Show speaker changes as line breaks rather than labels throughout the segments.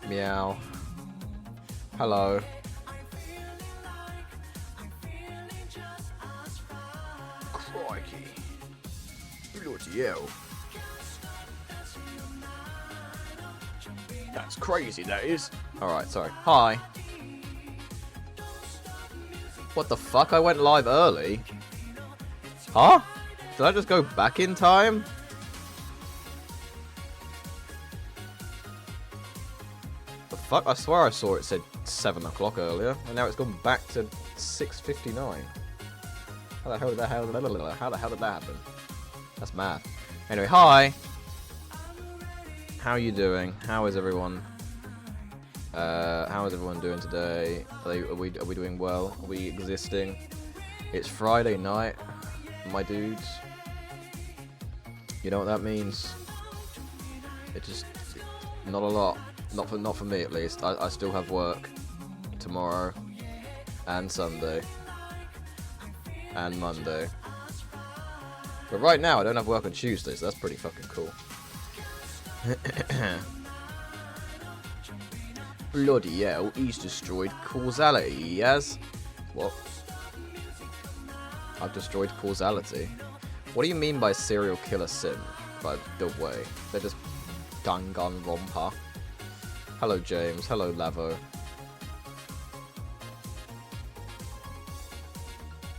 Meow. Hello. Crikey. Bloody hell. That's crazy, that is. Alright, sorry. Hi. What the fuck? I went live early? Huh? Did I just go back in time? The fuck? I swear I saw it said 7 o'clock earlier, and now it's gone back to 6:59. How the hell did that happen? That's mad. Anyway, hi! How are you doing? How is everyone? How is everyone doing today? Are we doing well? Are we existing? It's Friday night, my dudes. You know what that means? It just not a lot. Not for me at least. I still have work tomorrow and Sunday and Monday. But right now I don't have work on Tuesday, so that's pretty fucking cool. Bloody hell, he's destroyed causality, he has. What? I've destroyed causality. What do you mean by serial killer sim? By the way, they're just Danganronpa. Hello James, hello Lavo.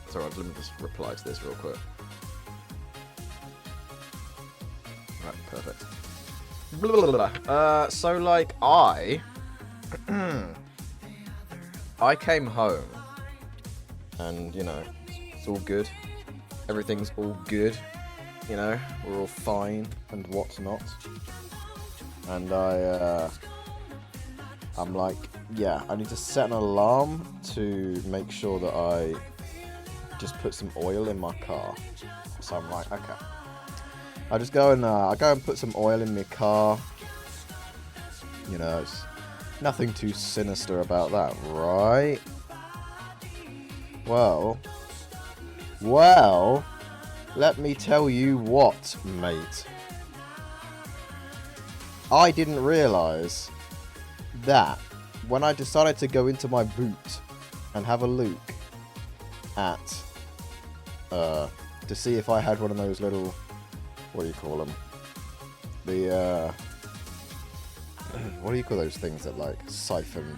Sorry, let me just reply to this real quick. Right, perfect. So like I came home and you know, it's all good. Everything's all good. You know, we're all fine and whatnot. And I'm like, yeah, I need to set an alarm to make sure that I just put some oil in my car. So I'm like, okay. I just go and put some oil in my car. You know, it's nothing too sinister about that, right? Well, let me tell you what, mate. I didn't realise that when I decided to go into my boot and have a look at to see if I had one of those little, what do you call them? The what do you call those things that like siphon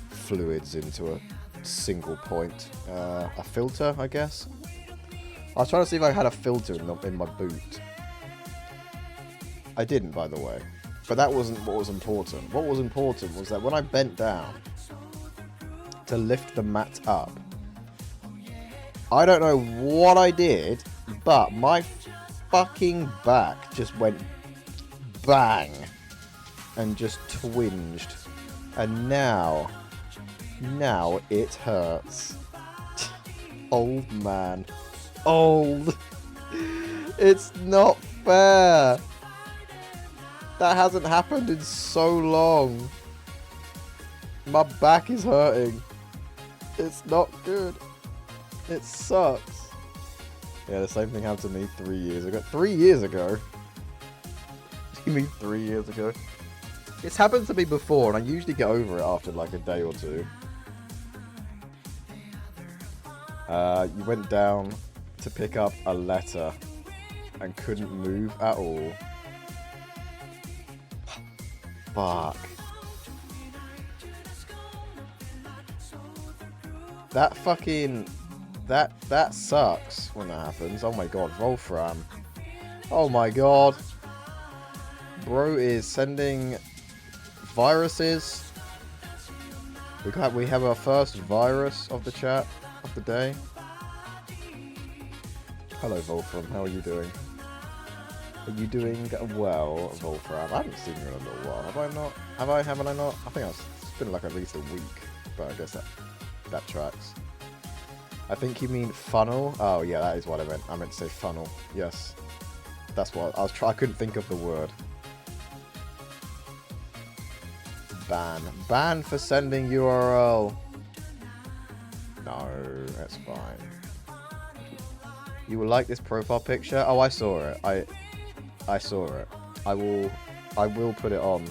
fluids into a single point? A filter, I guess. I was trying to see if I had a filter in my boot. I didn't, by the way. But that wasn't what was important. What was important was that when I bent down to lift the mat up, I don't know what I did, but my fucking back just went bang and just twinged. And now it hurts. Old man. Old. It's not fair. That hasn't happened in so long. My back is hurting. It's not good. It sucks. Yeah, the same thing happened to me 3 years ago. 3 years ago? What do you mean 3 years ago? It's happened to me before, and I usually get over it after like a day or two. You went down to pick up a letter and couldn't move at all. Fuck. That fucking... That sucks when that happens. Oh my god, Wolfram. Oh my god. Bro is sending viruses. We have our first virus of the chat of the day. Hello Wolfram, how are you doing? Are you doing well, Wolfram? I haven't seen you in a little while. Have I not? Haven't I not? I think it's been like at least a week, but I guess that tracks. I think you mean funnel. Oh yeah, that is what I meant. I meant to say funnel. Yes, that's what I was trying. I couldn't think of the word. Ban for sending URL. No, that's fine. You will like this profile picture. Oh, I saw it. I saw it. I will put it on.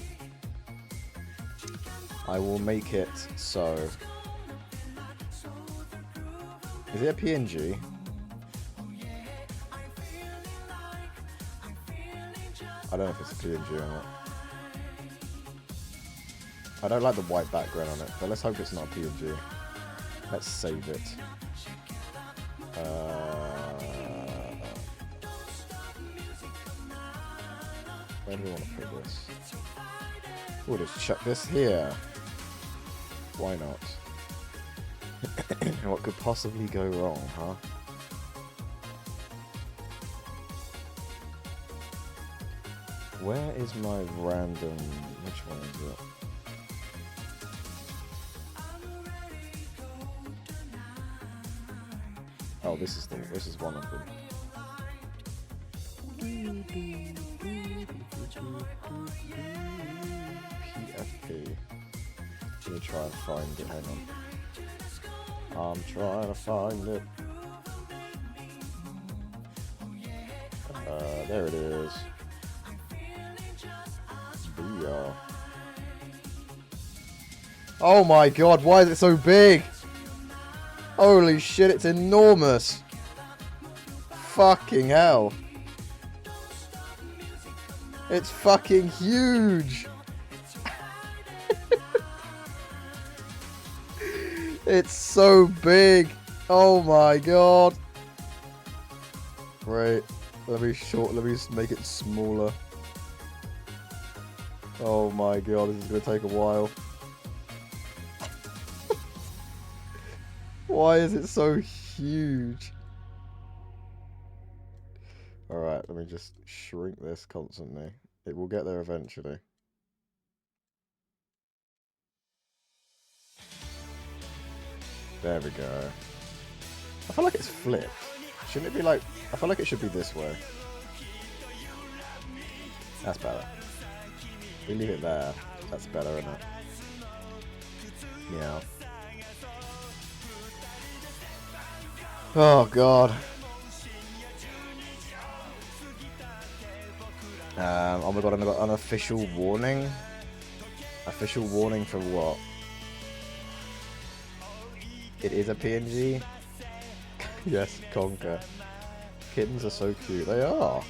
I will make it so. Is it a PNG? I don't know if it's a PNG or not. I don't like the white background on it, but let's hope it's not a PNG. Let's save it. Where do we want to put this? We'll just chuck this here. Why not? What could possibly go wrong, huh? Where is my random... Which one is it? Oh, this is one of them. PFP. Let me try and find it. Hang on. I'm trying to find it. There it is. Booyah. Oh my god, why is it so big? Holy shit, it's enormous. Fucking hell. It's fucking huge. It's so big. Oh my god. Great. Let me make it smaller. Oh my god, this is gonna take a while. Why is it so huge? Alright, let me just shrink this constantly. It will get there eventually. There we go. I feel like it's flipped. Shouldn't it be like... I feel like it should be this way. That's better. We leave it there. That's better, isn't it? Yeah. Oh god. Oh my god, I've got an official warning. Official warning for what? It is a PNG? Yes, Conker. Kittens are so cute. They are.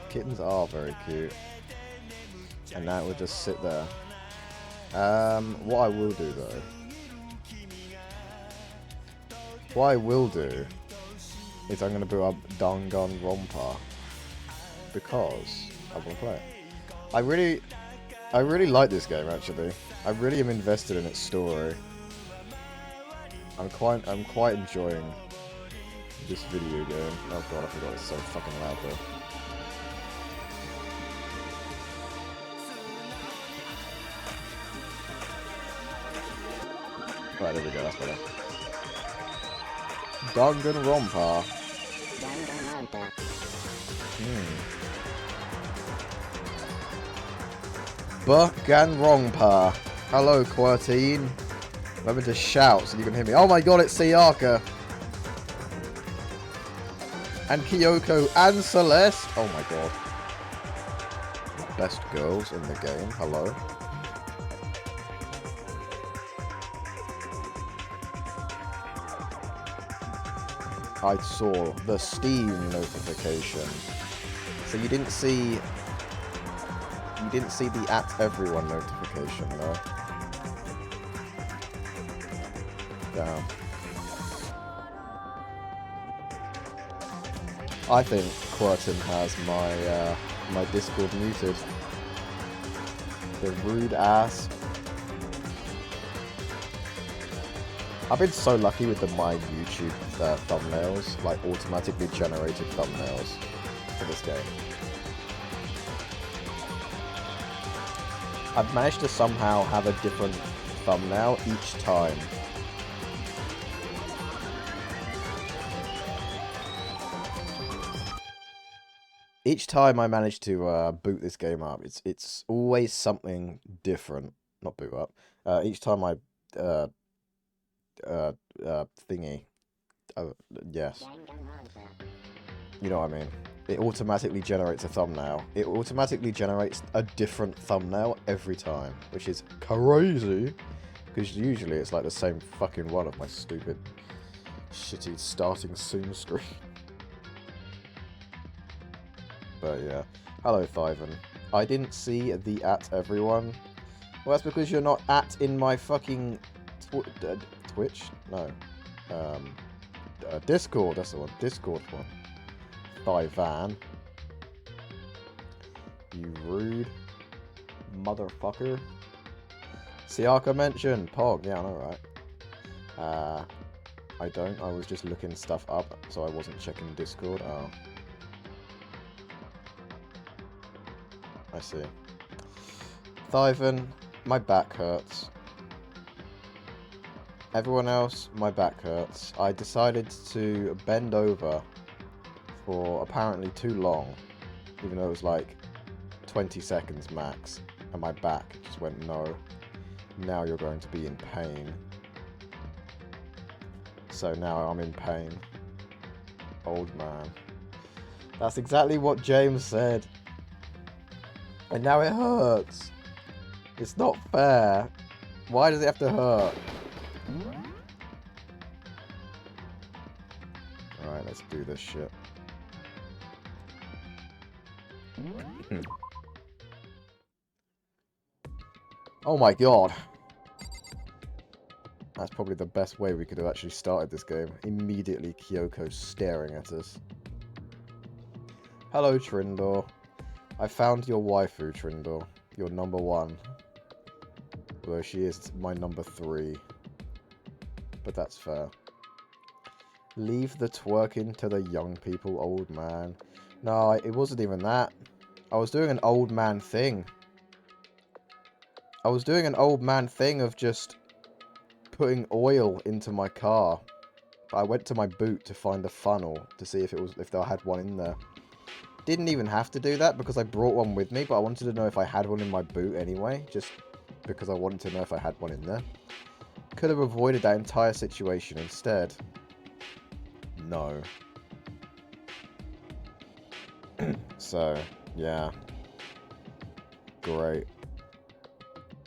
Kittens are very cute. And now it will just sit there. What I will do though. What I will do is I'm going to boot up Danganronpa because I want to play it. I really like this game actually. I really am invested in its story. I'm quite enjoying this video game. Oh god, I forgot it's so fucking loud though. Right, there we go, that's better. Danganronpa. Danganronpa. Hello, Quirtine. Remember to shout so you can hear me. Oh my god, it's Sayaka. And Kyoko and Celeste. Oh my god. Best girls in the game. Hello. I saw the Steam notification. So you didn't see the @everyone notification, no? Damn. I think Quirton has my Discord muted. The rude ass. I've been so lucky with my YouTube thumbnails, like automatically generated thumbnails for this game. I've managed to somehow have a different thumbnail each time. Each time I manage to boot this game up, it's always something different. Not boot up. Each time I thingy. Yes. You know what I mean. It automatically generates a thumbnail. It automatically generates a different thumbnail every time, which is crazy. Because usually it's like the same fucking one of my stupid, shitty starting soon screen. But yeah. Hello, Thyvan. I didn't see the @everyone. Well, that's because you're not in my fucking Twitch? No. Discord, that's the one. Discord one. Thyvan. You rude motherfucker. Siaka mentioned. Pog, yeah, I know, right? I don't. I was just looking stuff up, so I wasn't checking Discord. Oh. I see. Thyvan, my back hurts. Everyone else, my back hurts. I decided to bend over for apparently too long, even though it was like 20 seconds max, and my back just went, no, now you're going to be in pain. So now I'm in pain. Old man. That's exactly what James said. And now it hurts. It's not fair. Why does it have to hurt? Alright, let's do this shit. Oh my god. That's probably the best way we could have actually started this game. Immediately Kyoko staring at us. Hello, Trindor. I found your waifu, Trindor. Your number 1. Although she is my number 3. But that's fair. Leave the twerking to the young people, old man. No, it wasn't even that. I was doing an old man thing. I was doing an old man thing of just putting oil into my car. I went to my boot to find a funnel to see if I had one in there. Didn't even have to do that because I brought one with me, but I wanted to know if I had one in my boot anyway, just because I wanted to know if I had one in there. Could have avoided that entire situation instead. No. So, yeah. Great.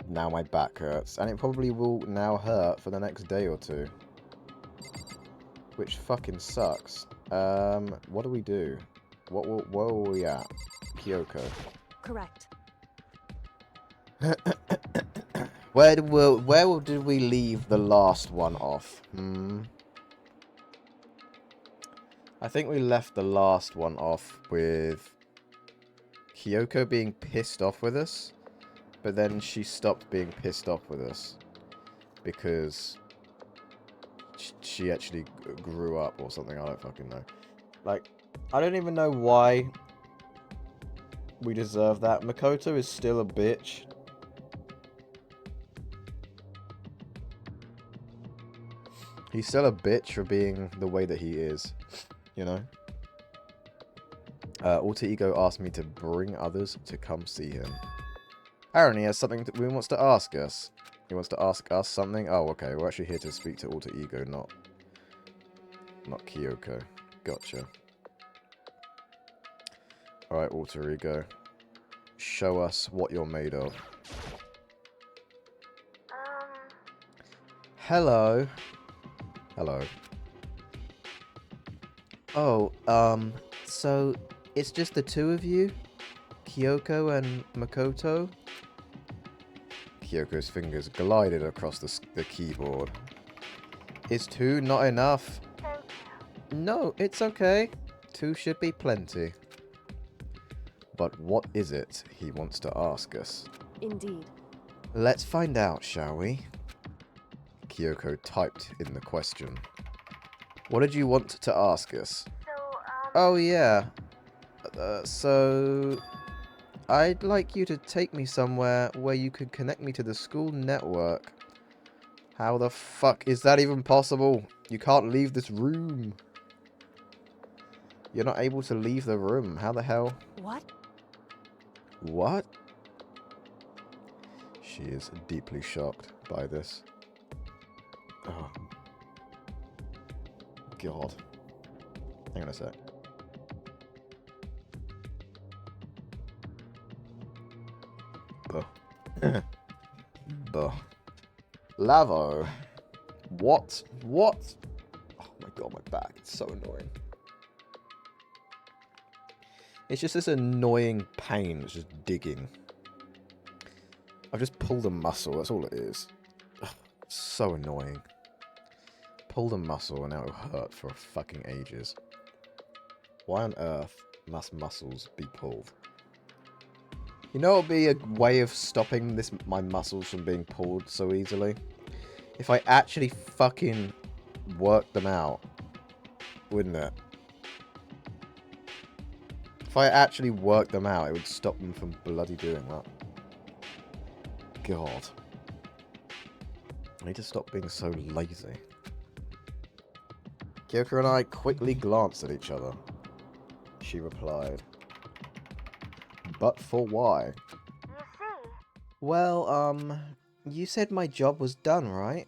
Now my back hurts. And it probably will now hurt for the next day or two. Which fucking sucks. What do we do? Where are we at? Kyoko.
Correct.
Where did we leave the last one off? I think we left the last one off with Kyoko being pissed off with us, but then she stopped being pissed off with us because she actually grew up or something. I don't fucking know. Like, I don't even know why we deserve that. Makoto is still a bitch. He's still a bitch for being the way that he is, you know? Alter Ego asked me to bring others to come see him. Aaron, he has something that he wants to ask us. He wants to ask us something? Oh, okay. We're actually here to speak to Alter Ego, not Kyoko. Gotcha. Alright, Alter Ego. Show us what you're made of.
Um,
Hello. Hello.
Oh, so it's just the two of you? Kyoko and Makoto?
Kyoko's fingers glided across the keyboard. Is two not enough?
No, it's okay. Two should be plenty.
But what is it he wants to ask us?
Indeed.
Let's find out, shall we? Kyoko typed in the question. What did you want to ask us?
Oh, yeah. So... I'd like you to take me somewhere where you could connect me to the school network. How the fuck is that even possible? You can't leave this room. You're not able to leave the room. How the hell?
What?
What? She is deeply shocked by this. Oh. God. Hang on a sec. Buh. Buh. Lavo. What? What? Oh my god, my back. It's so annoying. It's just this annoying pain that's just digging. I've just pulled a muscle, that's all it is. Ugh, so annoying. Pulled a muscle and now it'll hurt for fucking ages. Why on earth must muscles be pulled? You know what would be a way of stopping my muscles from being pulled so easily? If I actually fucking worked them out. Wouldn't it? If I actually worked them out, it would stop them from bloody doing that. God. I need to stop being so lazy. Kyoko and I quickly glanced at each other. She replied. But for why?
You see? Well, you said my job was done, right?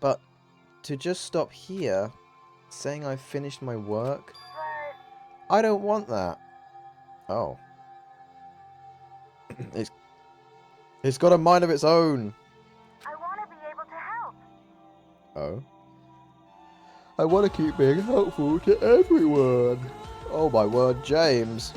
But to just stop here, saying I finished my work? But... I don't want that. Oh. It's got a mind of its own. I want to be able to help.
Oh? I want to keep being helpful to everyone. Oh my word, James.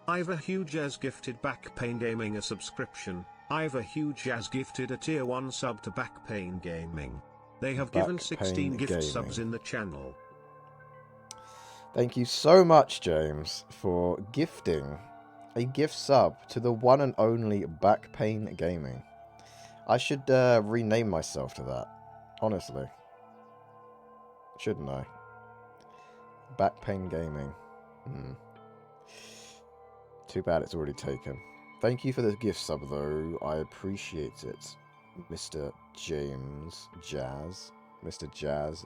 Ivor Huge has gifted Backpain Gaming a subscription. Ivor Huge has gifted a tier 1 sub to Backpain Gaming. They have given 16 gift subs in the channel.
Thank you so much, James, for gifting a gift sub to the one and only Backpain Gaming. I should rename myself to that, honestly. Shouldn't I? Backpain Gaming. Too bad it's already taken. Thank you for the gift sub, though. I appreciate it, Mr. James Jazz. Mr. Jazz.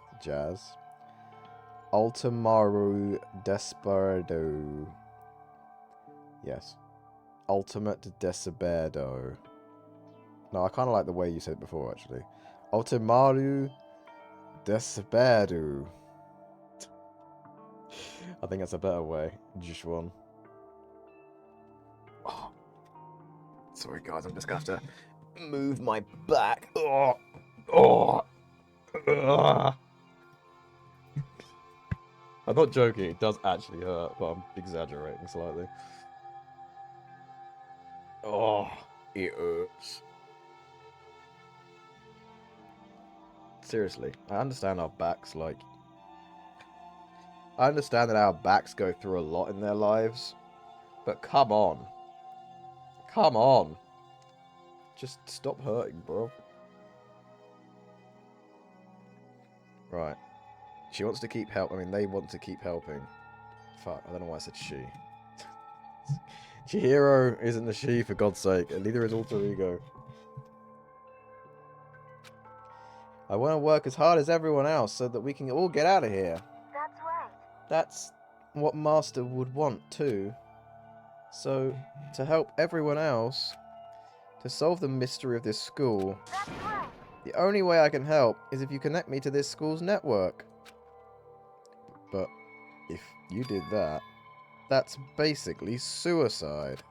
Ultimaru Desperado. Yes. Ultimate Desperado. No, I kind of like the way you said it before, actually. Ultimaru Desperado. I think that's a better way. Just one. Oh. Sorry, guys. I'm just going to have to move my back. Oh. Oh. Ugh. I'm not joking, it does actually hurt, but I'm exaggerating slightly. Oh, it hurts. Seriously, I understand our backs, like... I understand that our backs go through a lot in their lives, but come on. Come on. Just stop hurting, bro. Right. She wants to keep help. I mean, they want to keep helping. Fuck, I don't know why I said she. Chihiro isn't a she, for God's sake, and neither is Alter Ego. I want to work as hard as everyone else so that we can all get out of here. That's right. That's what Master would want, too. So, to help everyone else, to solve the mystery of this school, that's right. The only way I can help is if you connect me to this school's network. But if you did that, that's basically suicide.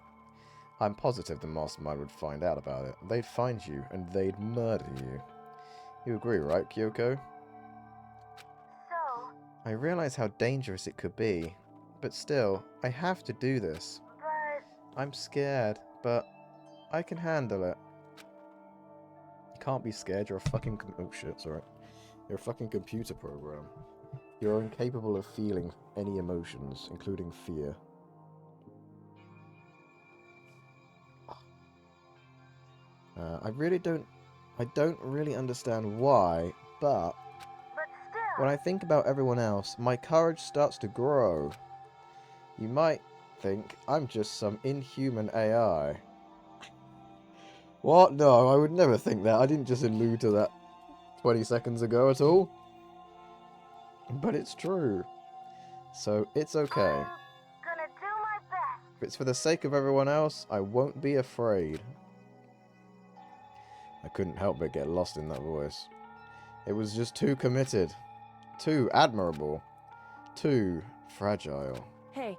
I'm positive the Mastermind would find out about it. They'd find you, and they'd murder you.
You agree, right, Kyoko?
So?
I realize how dangerous it could be, but still, I have to do this.
But...
I'm scared, but I can handle it. You can't be scared, you're a fucking... Oh shit, sorry. You're a fucking computer program. You're incapable of feeling any emotions, including fear. I don't really understand why, but
still...
when I think about everyone else, my courage starts to grow. You might think I'm just some inhuman AI. What? No, I would never think that. I didn't just allude to that 20 seconds ago at all. But it's true. So it's okay.
I'm gonna do my best.
If it's for the sake of everyone else, I won't be afraid. I couldn't help but get lost in that voice. It was just too committed. Too admirable. Too fragile.
Hey.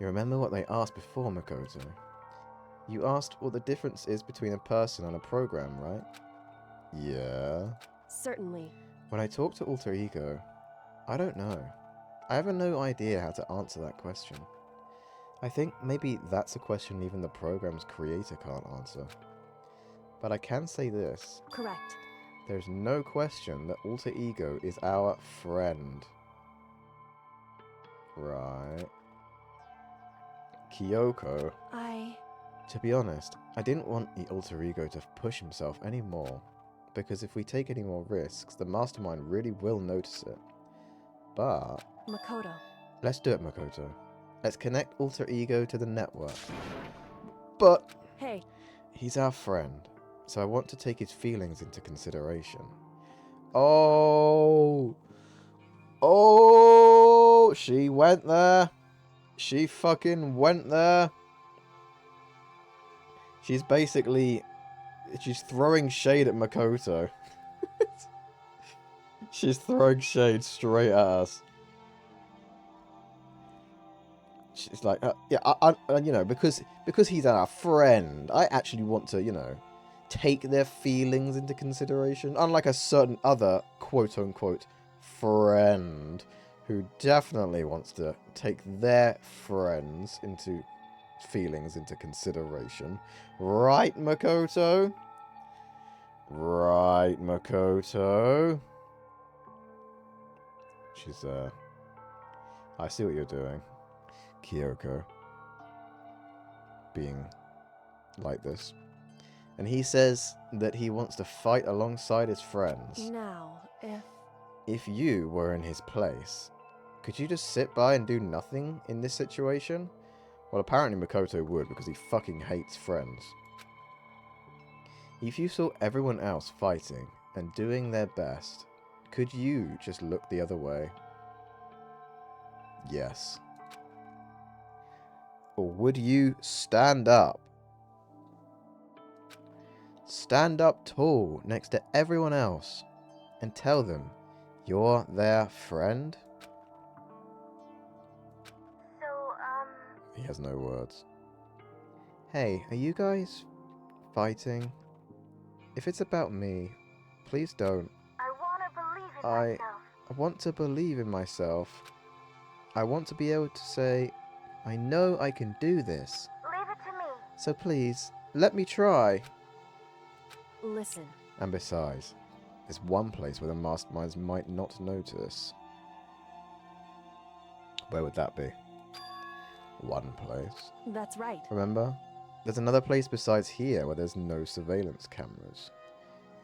You remember what they asked before, Makoto? You asked what the difference is between a person and a program, right? Yeah.
Certainly.
When I talk to Alter Ego, I don't know. I have no idea how to answer that question. I think maybe that's a question even the program's creator can't answer. But I can say this.
Correct.
There's no question that Alter Ego is our friend. Right. Kyoko. To be honest, I didn't want the Alter Ego to push himself anymore. Because if we take any more risks, the Mastermind really will notice it. But...
Makoto.
Let's do it, Makoto. Let's connect Alter Ego to the network. But...
Hey.
He's our friend. So I want to take his feelings into consideration. Oh! Oh! She went there. She fucking went there. She's basically... She's throwing shade at Makoto. She's throwing shade straight at us. She's like, yeah, I, you know, because he's our friend, I actually want to, you know, take their feelings into consideration. Unlike a certain other quote-unquote friend who definitely wants to take their friends into feelings into consideration. Right, Makoto? Right, Makoto? She's, I see what you're doing, Kyoko. Being like this. And he says that he wants to fight alongside his friends.
Now,
If you were in his place, could you just sit by and do nothing in this situation? Well, apparently Makoto would, because he fucking hates friends. If you saw everyone else fighting and doing their best, could you just look the other way? Yes. Or would you stand up? Stand up tall next to everyone else and tell them you're their friend? He has no words. Hey, are you guys fighting? If it's about me, please don't.
I want to believe in myself.
I want to believe in myself. I want to be able to say, I know I can do this.
Leave it to me.
So please, let me try.
Listen.
And besides, there's one place where the masterminds might not notice. Where would that be? One place.
That's right.
Remember? There's another place besides here where there's no surveillance cameras.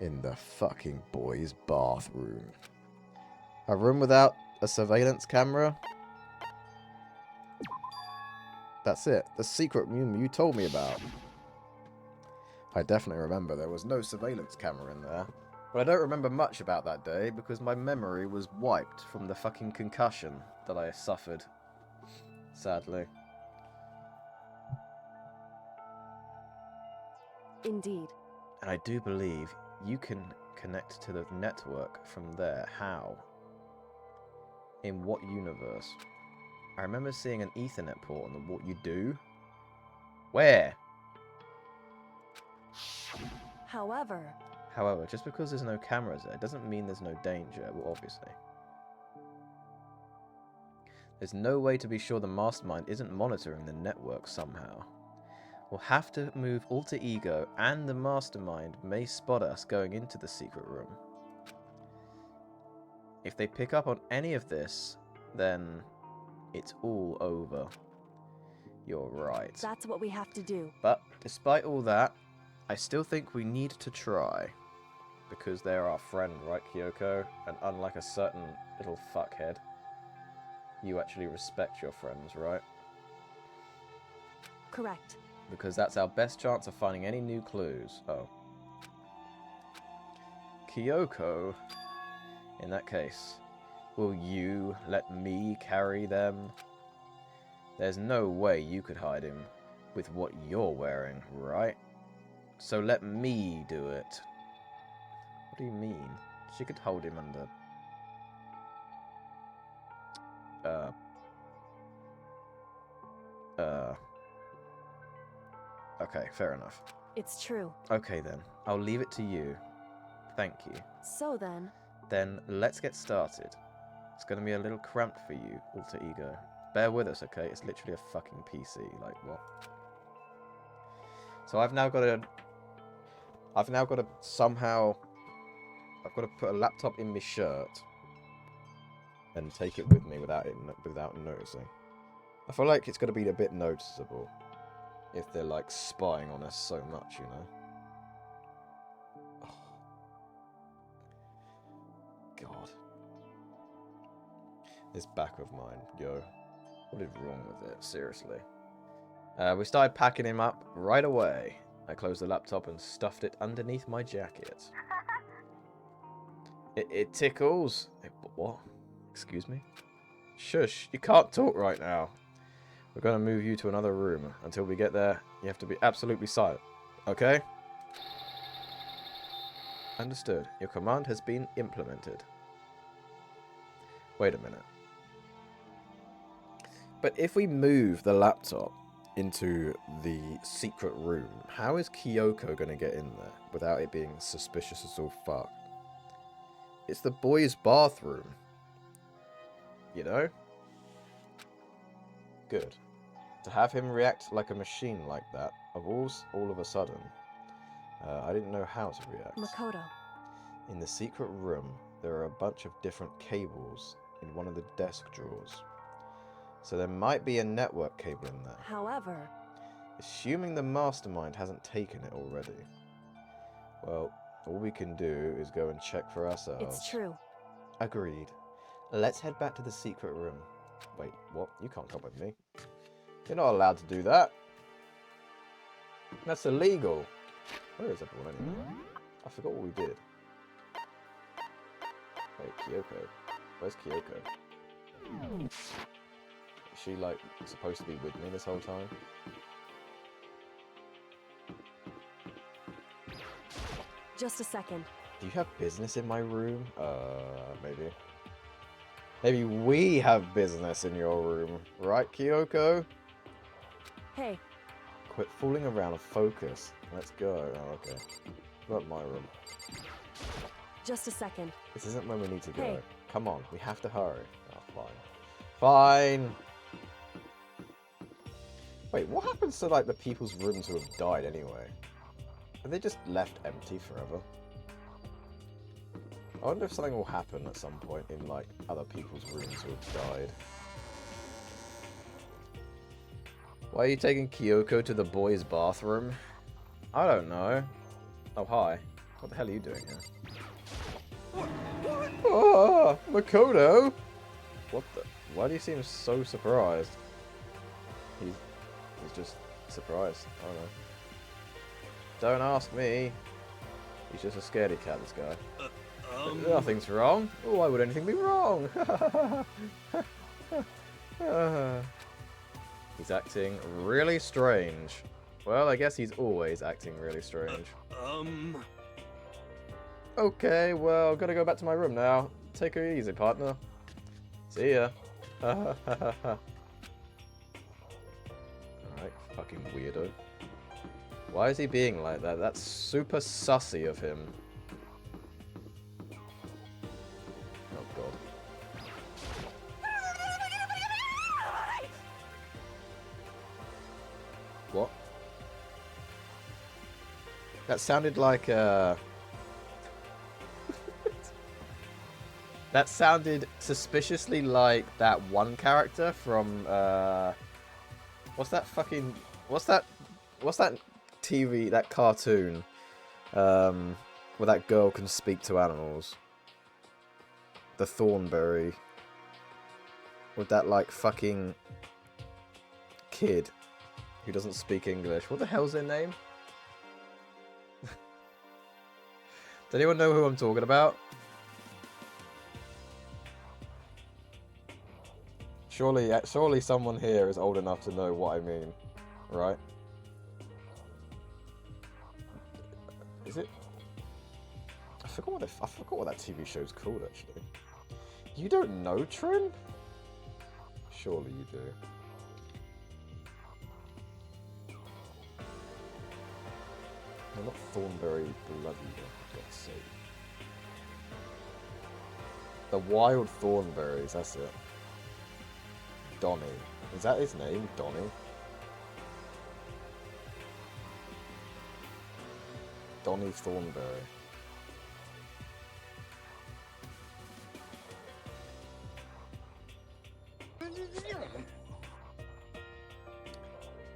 In the fucking boys' bathroom. A room without a surveillance camera? That's it. The secret room you told me about. I definitely remember there was no surveillance camera in there. But I don't remember much about that day because my memory was wiped from the fucking concussion that I suffered. Sadly.
Indeed.
And I do believe you can connect to the network from there. How? In what universe? I remember seeing an Ethernet port on the What You Do. Where?
However,
However, just because there's no cameras there doesn't mean there's no danger, well, obviously. There's no way to be sure the mastermind isn't monitoring the network somehow. We'll have to move Alter Ego, and the mastermind may spot us going into the secret room. If they pick up on any of this, then it's all over. You're right.
That's what we have to do.
But despite all that, I still think we need to try. Because they're our friend, right, Kyoko? And unlike a certain little fuckhead, you actually respect your friends, right?
Correct.
Because that's our best chance of finding any new clues. Oh. Kyoko, in that case, will you let me carry them? There's no way you could hide him with what you're wearing, right? So let me do it. What do you mean? She could hold him under... Okay, fair enough.
It's true.
Okay then, I'll leave it to you. Thank you.
So then...
Then let's get started. It's gonna be a little cramped for you, Alter Ego. Bear with us, okay? It's literally a fucking PC, like what? So I've now got to somehow... I've got to put a laptop in my shirt and take it with me without noticing. I feel like it's going to be a bit noticeable if they're like spying on us so much, you know. Oh. God. This back of mine, yo. What is wrong with it? Seriously. We started packing him up right away. I closed the laptop and stuffed it underneath my jacket. It tickles. What? Excuse me? Shush, you can't talk right now. We're going to move you to another room. Until we get there, you have to be absolutely silent. Okay? Understood. Your command has been implemented. Wait a minute. But if we move the laptop into the secret room, how is Kyoko going to get in there without it being suspicious as all fuck? It's the boys' bathroom. You know? Good. To have him react like a machine like that, all of a sudden, I didn't know how to react.
Makoto.
In the secret room, there are a bunch of different cables in one of the desk drawers. So there might be a network cable in there.
However...
Assuming the mastermind hasn't taken it already. Well, all we can do is go and check for ourselves.
It's true.
Agreed. Let's head back to the secret room. Wait, what? You can't come with me. You're not allowed to do that. That's illegal. Where is everyone anyway? I forgot what we did. Wait, Kyoko. Where's Kyoko? Is she, like, supposed to be with me this whole time?
Just a second.
Do you have business in my room? Maybe. Maybe we have business in your room. Right, Kyoko?
Hey.
Quit fooling around and focus. Let's go. Oh, okay. What about my room?
Just a second.
This isn't where we need to go.
Hey.
Come on, we have to hurry. Oh, fine. Fine! Wait, what happens to, like, the people's rooms who have died anyway? Are they just left empty forever? I wonder if something will happen at some point in, like, other people's rooms who have died. Why are you taking Kyoko to the boys' bathroom? I don't know. Oh, hi. What the hell are you doing here? Oh, Makoto! What the? Why do you seem so surprised? He's just surprised. I don't know. Don't ask me. He's just a scaredy cat, this guy. Nothing's wrong. Why would anything be wrong? He's acting really strange. Well, I guess he's always acting really strange. Okay, well, gotta go back to my room now. Take her easy, partner. See ya. Alright, fucking weirdo. Why is he being like that? That's super sussy of him. god. What? That sounded like that sounded suspiciously like that one character from what's that TV, that cartoon where that girl can speak to animals? The Thornberry. With that like fucking kid who doesn't speak English. What the hell's their name? Does anyone know who I'm talking about? Surely someone here is old enough to know what I mean, right? Is it? I forgot what that TV show's called actually. You don't know, Trin? Surely you do. No, not Thornberry Bloody, for God's sake. The Wild Thornberries, that's it. Donnie. Is that his name? Donnie? Donnie Thornberry.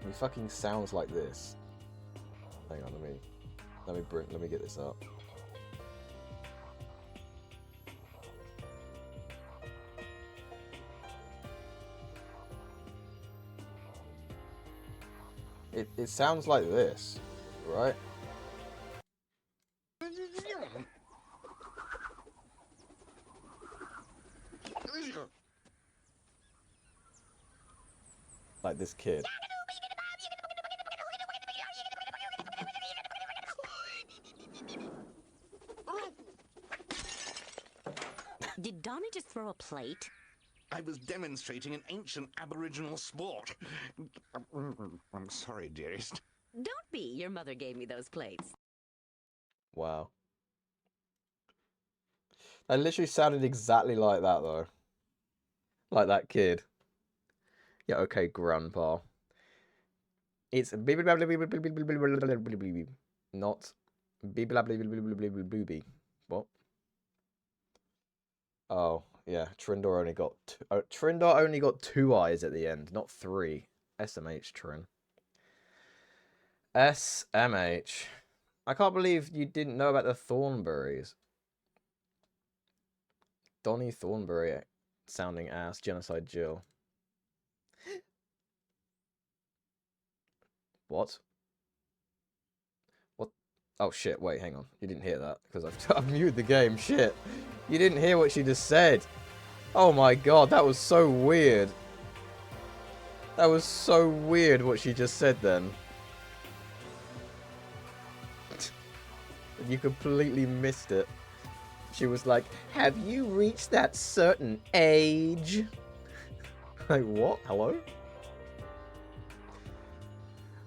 He fucking sounds like this. Hang on, let me get this up. It sounds like this, right? Like this kid.
Did Donnie just throw a plate?
I was demonstrating an ancient Aboriginal sport. I'm sorry, dearest.
Don't be. Your mother gave me those plates.
Wow. That literally sounded exactly like that, though. Like that kid. Yeah, okay, grandpa. It's not what? Oh, yeah. Trindor only got 2 eyes at the end, not 3. SMH, Trin. SMH. I can't believe you didn't know about the Thornberries. Donnie Thornberry sounding ass. Genocide Jill. What? What? Oh shit, wait, hang on. You didn't hear that, because I've muted the game. Shit. You didn't hear what she just said. Oh my god, that was so weird. That was so weird what she just said then. You completely missed it. She was like, have you reached that certain age? Like, what? Hello?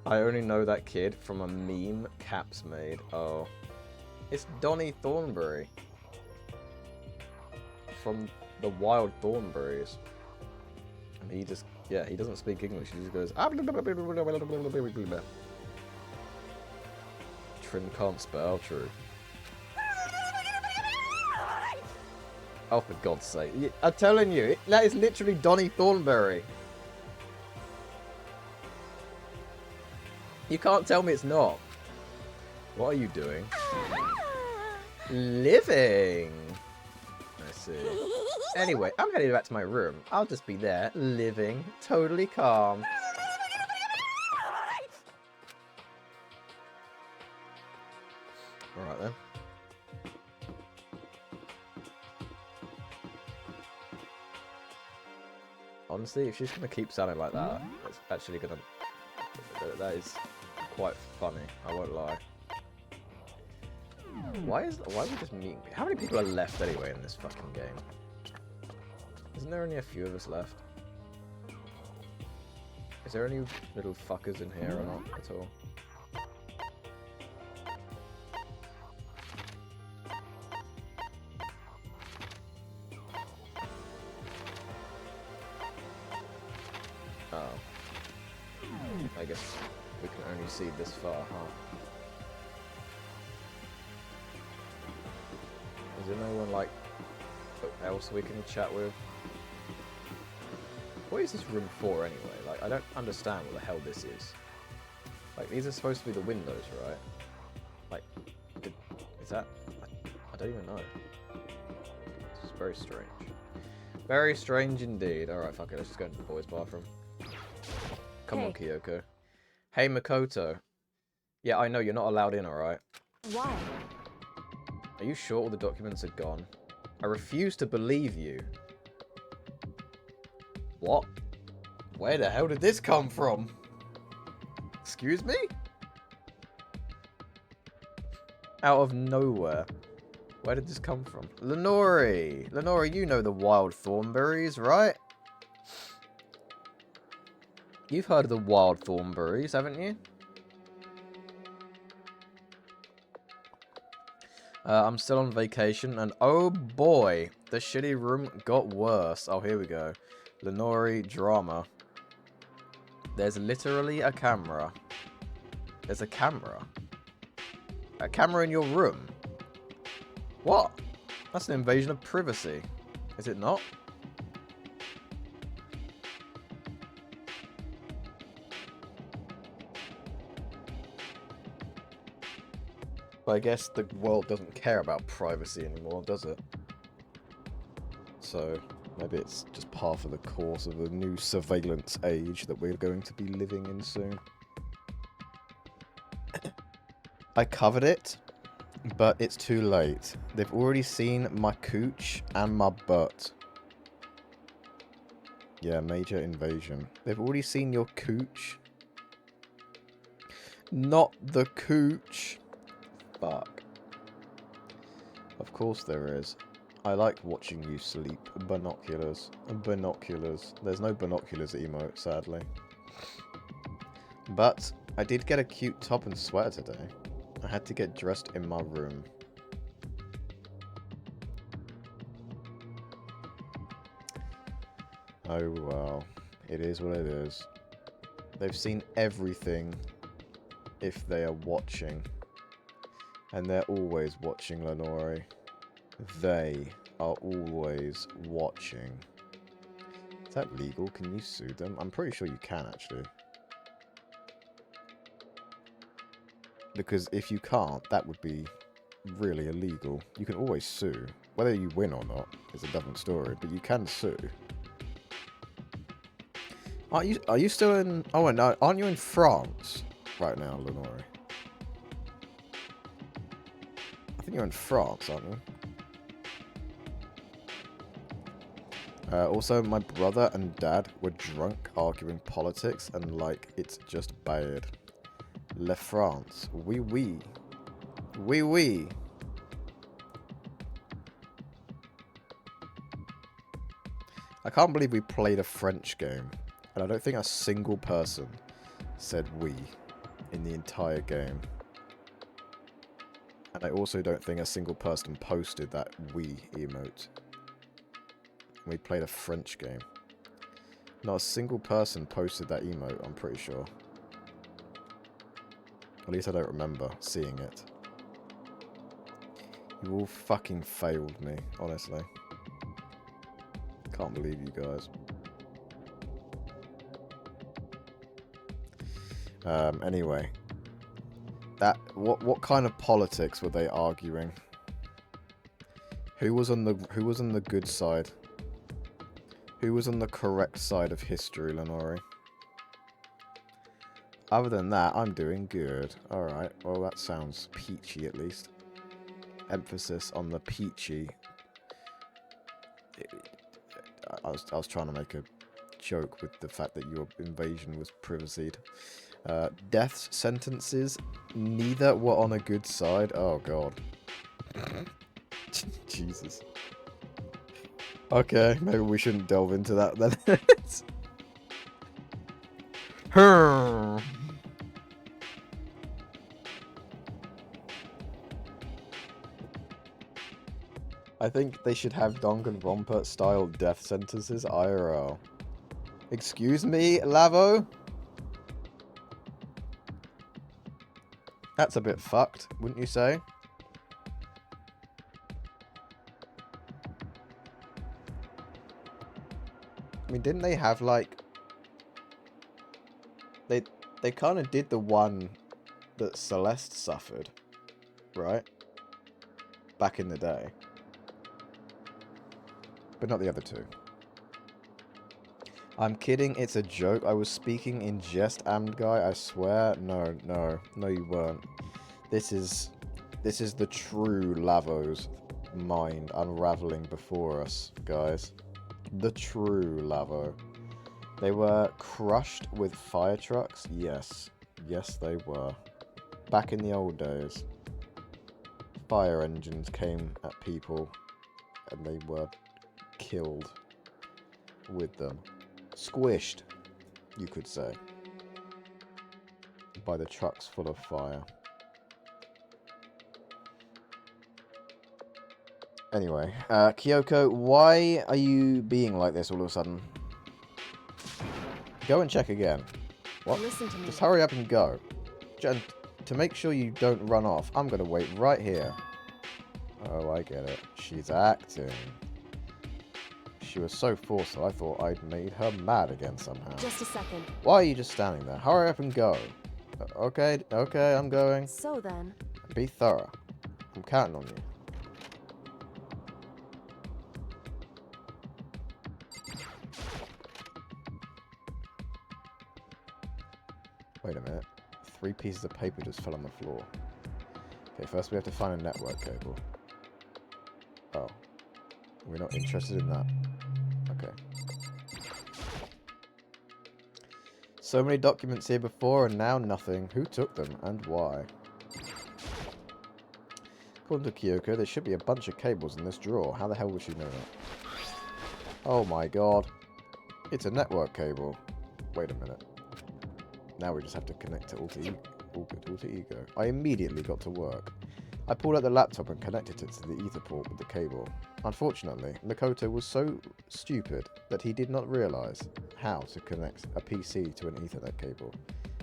I only know that kid from a meme Caps made. Oh. It's Donnie Thornberry. From the Wild Thornberries. And he just, yeah, he doesn't speak English. He just goes, Trin can't spell, true. Oh, for God's sake. I'm telling you, that is literally Donnie Thornberry. You can't tell me it's not. What are you doing? Living. I see. Anyway, I'm heading back to my room. I'll just be there, living, totally calm. Alright then. Honestly, if she's gonna keep sounding like that, it's actually gonna... That is quite funny, I won't lie. Why are we just meeting? How many people are left anyway in this fucking game? Isn't there only a few of us left? Is there any little fuckers in here or not at all? Oh. I guess we can only see this far, huh? Is there no one, like, else we can chat with? What is this room for, anyway? Like, I don't understand what the hell this is. Like, these are supposed to be the windows, right? Like, is that... I don't even know. It's very strange. Very strange indeed. Alright, fuck it, let's just go into the boys' bathroom. Come on, Kyoko. Hey, Makoto. Yeah, I know, you're not allowed in, alright?
Why?
Are you sure all the documents are gone? I refuse to believe you. What? Where the hell did this come from? Excuse me? Out of nowhere. Where did this come from? Lenore! Lenore, you know the wild thornberries, right? You've heard of the wild thornberries, haven't you? I'm still on vacation, and oh boy, the shitty room got worse. Oh, here we go. Lenore drama. There's literally a camera. There's a camera. A camera in your room. What? That's an invasion of privacy. Is it not? But I guess the world doesn't care about privacy anymore, does it? So, maybe it's just part of the course of the new surveillance age that we're going to be living in soon. I covered it, but it's too late. They've already seen my cooch and my butt. Yeah, major invasion. They've already seen your cooch. Not the cooch. Fuck. Of course there is. I like watching you sleep. Binoculars. Binoculars. There's no binoculars emote, sadly. But I did get a cute top and sweater today. I had to get dressed in my room. Oh well. It is what it is. They've seen everything if they are watching. And they're always watching, Lenore. They are always watching. Is that legal? Can you sue them? I'm pretty sure you can, actually. Because if you can't, that would be really illegal. You can always sue. Whether you win or not is a different story, but you can sue. Are you still in... Oh, no, aren't you in France right now, Lenore? I think you're in France, aren't you? Also, my brother and dad were drunk arguing politics, and like, it's just bad. Le France. Oui, oui. Oui, oui. I can't believe we played a French game, and I don't think a single person said oui in the entire game. And I also don't think a single person posted that oui emote. We played a French game. Not a single person posted that emote, I'm pretty sure. At least I don't remember seeing it. You all fucking failed me, honestly. Can't believe you guys. Anyway. What kind of politics were they arguing? Who was on the good side? Who was on the correct side of history, Lenore? Other than that, I'm doing good. Alright, well that sounds peachy at least. Emphasis on the peachy. I was trying to make a joke with the fact that your invasion was privacied. Death sentences, neither were on a good side. Oh god. Jesus. Okay, maybe we shouldn't delve into that then. I think they should have Danganronpa style death sentences IRL. Excuse me, Lavo? That's a bit fucked, wouldn't you say? I mean, didn't they have, like... They kind of did the one that Celeste suffered, right? Back in the day. But not the other two. I'm kidding, it's a joke. I was speaking in jest, Amd guy, I swear. No, you weren't. This is the true Lavo's mind unraveling before us, guys. The true Lavo. They were crushed with fire trucks? Yes. Yes, they were. Back in the old days. Fire engines came at people and they were killed with them. Squished, you could say, by the trucks full of fire. Anyway, Kyoko, why are you being like this all of a sudden? Go and check again. What?
Listen to me.
Just hurry up and go. And to make sure you don't run off, I'm going to wait right here. Oh, I get it. She's acting. She was so forceful, I thought I'd made her mad again somehow.
Just a second.
Why are you just standing there? Hurry up and go. Okay, I'm going.
So then...
Be thorough. I'm counting on you. Wait a minute. 3 pieces of paper just fell on the floor. Okay, first we have to find a network cable. Oh. We're not interested in that. Okay. So many documents here before and now nothing. Who took them and why? According to Kyoko, there should be a bunch of cables in this drawer. How the hell would she know that? Oh my god. It's a network cable. Wait a minute. Now we just have to connect to Alter Ego. I immediately got to work. I pulled out the laptop and connected it to the ether port with the cable. Unfortunately, Makoto was so stupid that he did not realize how to connect a PC to an Ethernet cable,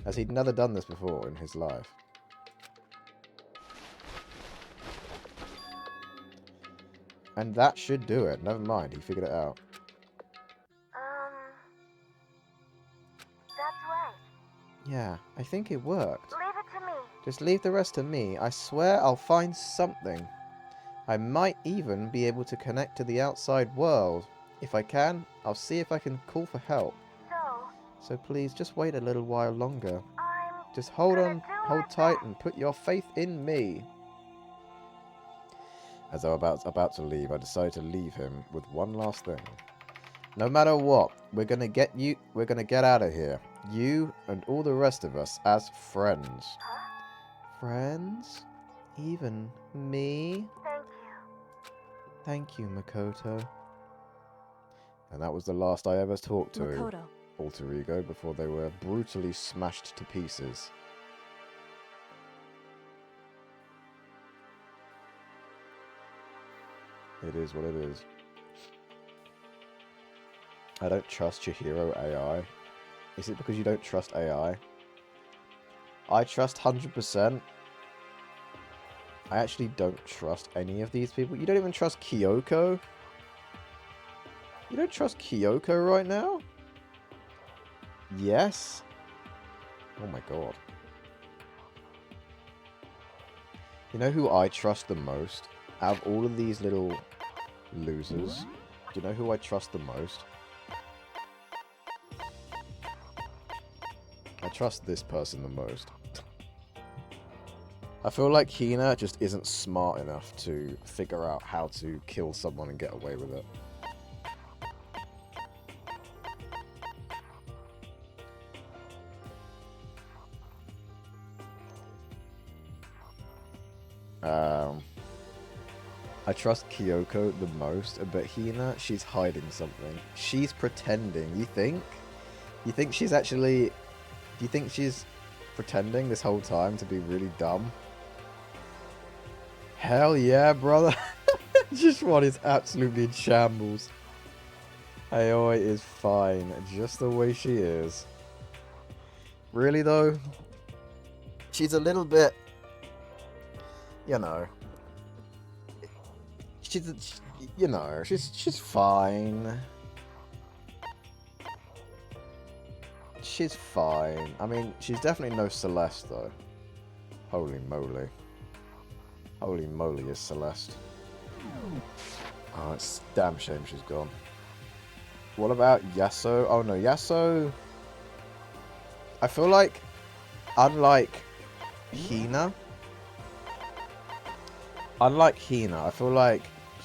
as he'd never done this before in his life. And that should do it. Never mind, he figured it out.
That's right.
Yeah, I think it worked.
Leave it to me.
Just leave the rest to me. I swear I'll find something. I might even be able to connect to the outside world. If I can, I'll see if I can call for help. So please, just wait a little while longer. Just hold on, hold tight, and put your faith in me. As I was about to leave, I decided to leave him with one last thing. No matter what, we're gonna get out of here. You and all the rest of us as friends. Friends? Even me? Thank you, Makoto. And that was the last I ever talked to
Makoto.
Alter Ego before they were brutally smashed to pieces. It is what it is. I don't trust Chihiro AI. Is it because you don't trust AI? I trust 100%. I actually don't trust any of these people. You don't even trust Kyoko? You don't trust Kyoko right now? Yes? Oh my god. You know who I trust the most? Out of all of these little losers, do you know who I trust the most? I trust this person the most. I feel like Hina just isn't smart enough to figure out how to kill someone and get away with it. I trust Kyoko the most, but Hina, she's hiding something. She's pretending. You think? You think she's actually... Do you think she's pretending this whole time to be really dumb? Hell yeah, brother. Just one is absolutely in shambles. Aoi is fine, just the way she is. Really though? She's a little bit, you know. She's fine. She's fine. I mean, she's definitely no Celeste though. Holy moly. Holy moly is Celeste. Oh, it's a damn shame she's gone. What about Yasuo? Oh no, Yasuo... I feel like, unlike Hina, I feel like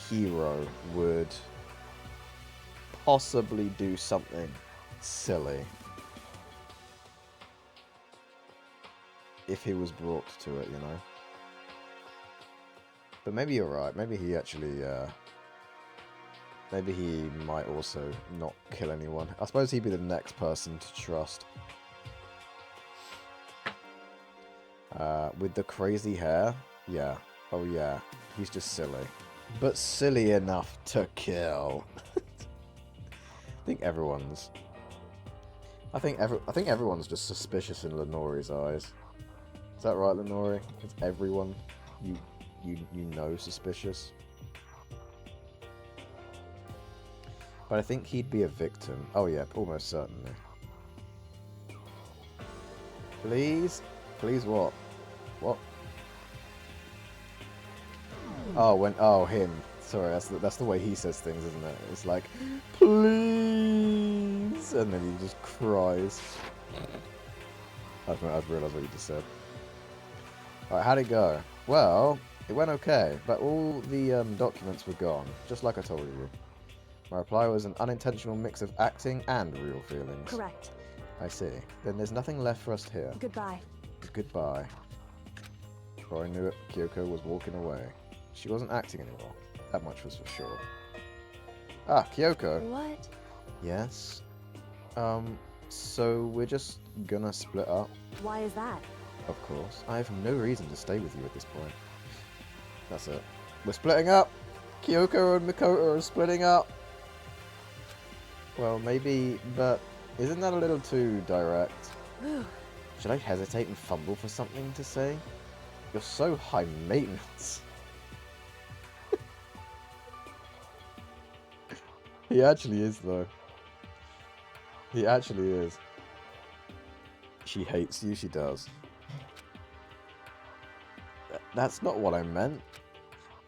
Hero would possibly do something silly if he was brought to it, you know? But maybe you're right. Maybe he actually, maybe he might also not kill anyone. I suppose he'd be the next person to trust. With the crazy hair? Yeah. Oh yeah. He's just silly. But silly enough to kill. I think everyone's just suspicious in Lenori's eyes. Is that right, Lenori? Is everyone you know suspicious? But I think he'd be a victim. Oh yeah, almost certainly. Please? Please what? What? Oh, him. Sorry, that's the way he says things, isn't it? It's like, please, and then he just cries. I've realised what you just said. Alright, how'd it go? Well, it went okay, but all the documents were gone, just like I told you. My reply was an unintentional mix of acting and real feelings.
Correct.
I see. Then there's nothing left for us to hear.
Goodbye.
Goodbye. Before I knew it, Kyoko was walking away. She wasn't acting anymore. That much was for sure. Ah, Kyoko.
What?
Yes? So we're just gonna split up?
Why is that?
Of course. I have no reason to stay with you at this point. That's it. We're splitting up! Kyoko and Makoto are splitting up! Well, maybe, but isn't that a little too direct? Should I hesitate and fumble for something to say? You're so high maintenance. He actually is, though. He actually is. She hates you, she does. That's not what I meant.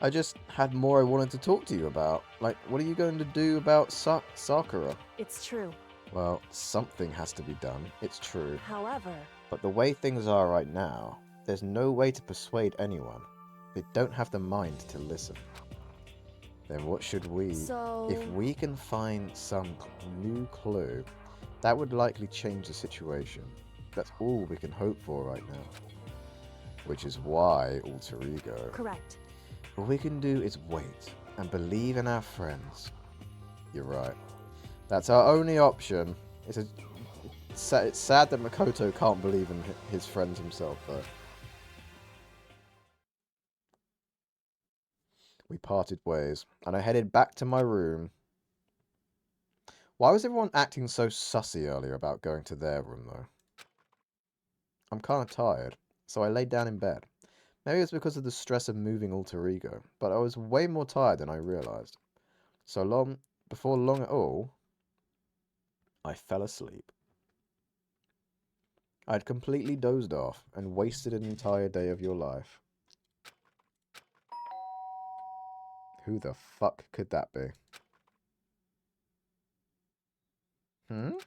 I just had more I wanted to talk to you about. Like, what are you going to do about Sakura?
It's true.
Well, something has to be done. It's true.
However...
But the way things are right now, there's no way to persuade anyone. They don't have the mind to listen. Then what should we...
So...
If we can find some new clue, that would likely change the situation. That's all we can hope for right now. Which is why Alter Ego.
Correct.
All we can do is wait and believe in our friends. You're right. That's our only option. It's sad that Makoto can't believe in his friends himself, though. We parted ways, and I headed back to my room. Why was everyone acting so sussy earlier about going to their room, though? I'm kind of tired, so I laid down in bed. Maybe it's because of the stress of moving Alter Ego, but I was way more tired than I realised. Before long at all, I fell asleep. I'd completely dozed off and wasted an entire day of your life. Who the fuck could that be? The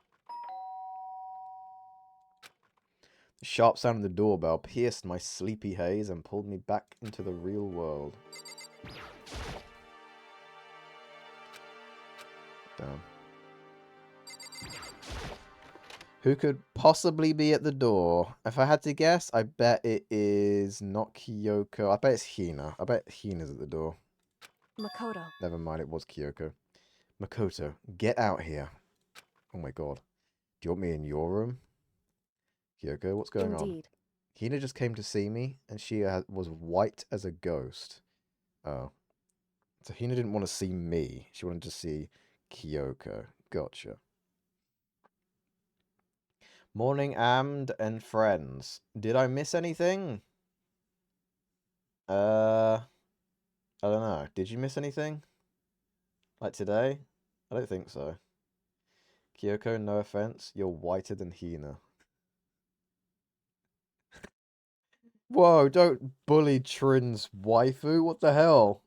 sharp sound of the doorbell pierced my sleepy haze and pulled me back into the real world. Damn. Who could possibly be at the door? If I had to guess, I bet it is not Kyoko. I bet it's Hina. I bet Hina's at the door.
Makoto.
Never mind, it was Kyoko. Makoto, get out here. Oh my god. Do you want me in your room? Kyoko, what's going on?
Indeed.
Hina just came to see me, and she was white as a ghost. Oh. So Hina didn't want to see me. She wanted to see Kyoko. Gotcha. Morning, Amd and friends. Did I miss anything? I don't know. Did you miss anything? Like today? I don't think so. Kyoko, no offense, you're whiter than Hina. Whoa, don't bully Trin's waifu. What the hell?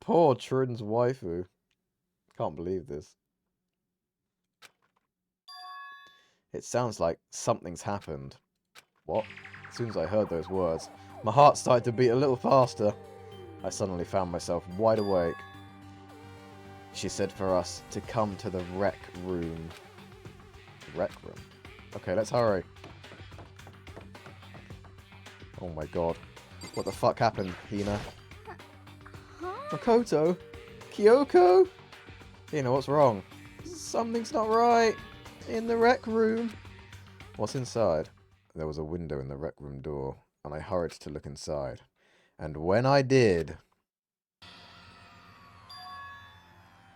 Poor Trin's waifu. Can't believe this. It sounds like something's happened. What? As soon as I heard those words, my heart started to beat a little faster. I suddenly found myself wide awake. She said for us to come to the rec room. Rec room? Okay, let's hurry. Oh my god. What the fuck happened, Hina? Makoto? Kyoko? Hina, what's wrong? Something's not right. In the rec room. What's inside? There was a window in the rec room door, and I hurried to look inside. And when I did...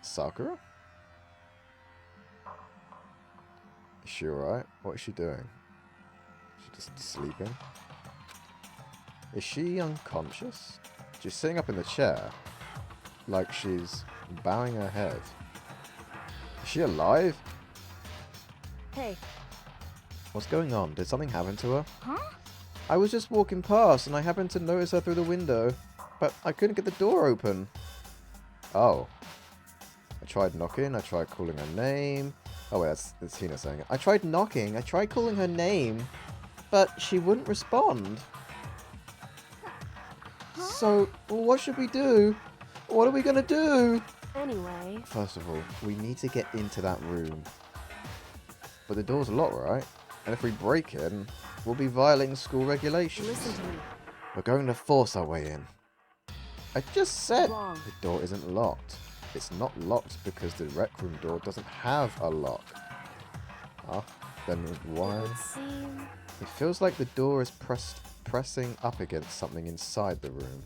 Sakura? Is she alright? What is she doing? Is she just sleeping? Is she unconscious? She's sitting up in the chair. Like she's bowing her head. Is she alive?
Hey.
What's going on? Did something happen to her?
Huh?
I was just walking past and I happened to notice her through the window. But I couldn't get the door open. Oh. I tried knocking, I tried calling her name. Oh wait, that's Hina saying it. I tried knocking, I tried calling her name. But she wouldn't respond. So, what should we do? What are we gonna do?
Anyway.
First of all, we need to get into that room. But the door's locked, right? And if we break in, we'll be violating school regulations.
Listen to me.
We're going to force our way in. I just said
Wrong.
the door isn't locked. It's not locked because the rec room door doesn't have a lock. Ah, then why?
It would seem...
It feels like the door is pressing up against something inside the room.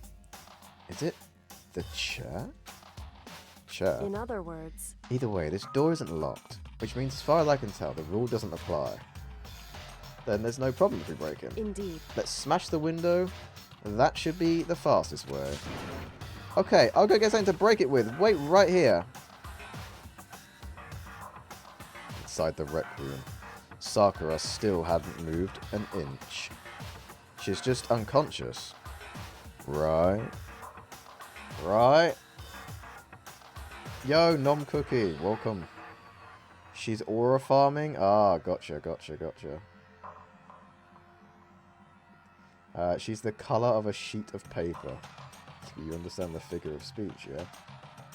Is it the chair? Chair?
In other words...
Either way, this door isn't locked, which means as far as I can tell, the rule doesn't apply. Then there's no problem if we break in.
Indeed.
Let's smash the window. That should be the fastest way. Okay, I'll go get something to break it with. Wait right here. Inside the rec room, Sakura still hadn't moved an inch. She's just unconscious. Right. Right. Yo, Nom Cookie, welcome. She's aura farming? Ah, gotcha. She's the colour of a sheet of paper. You understand the figure of speech, yeah?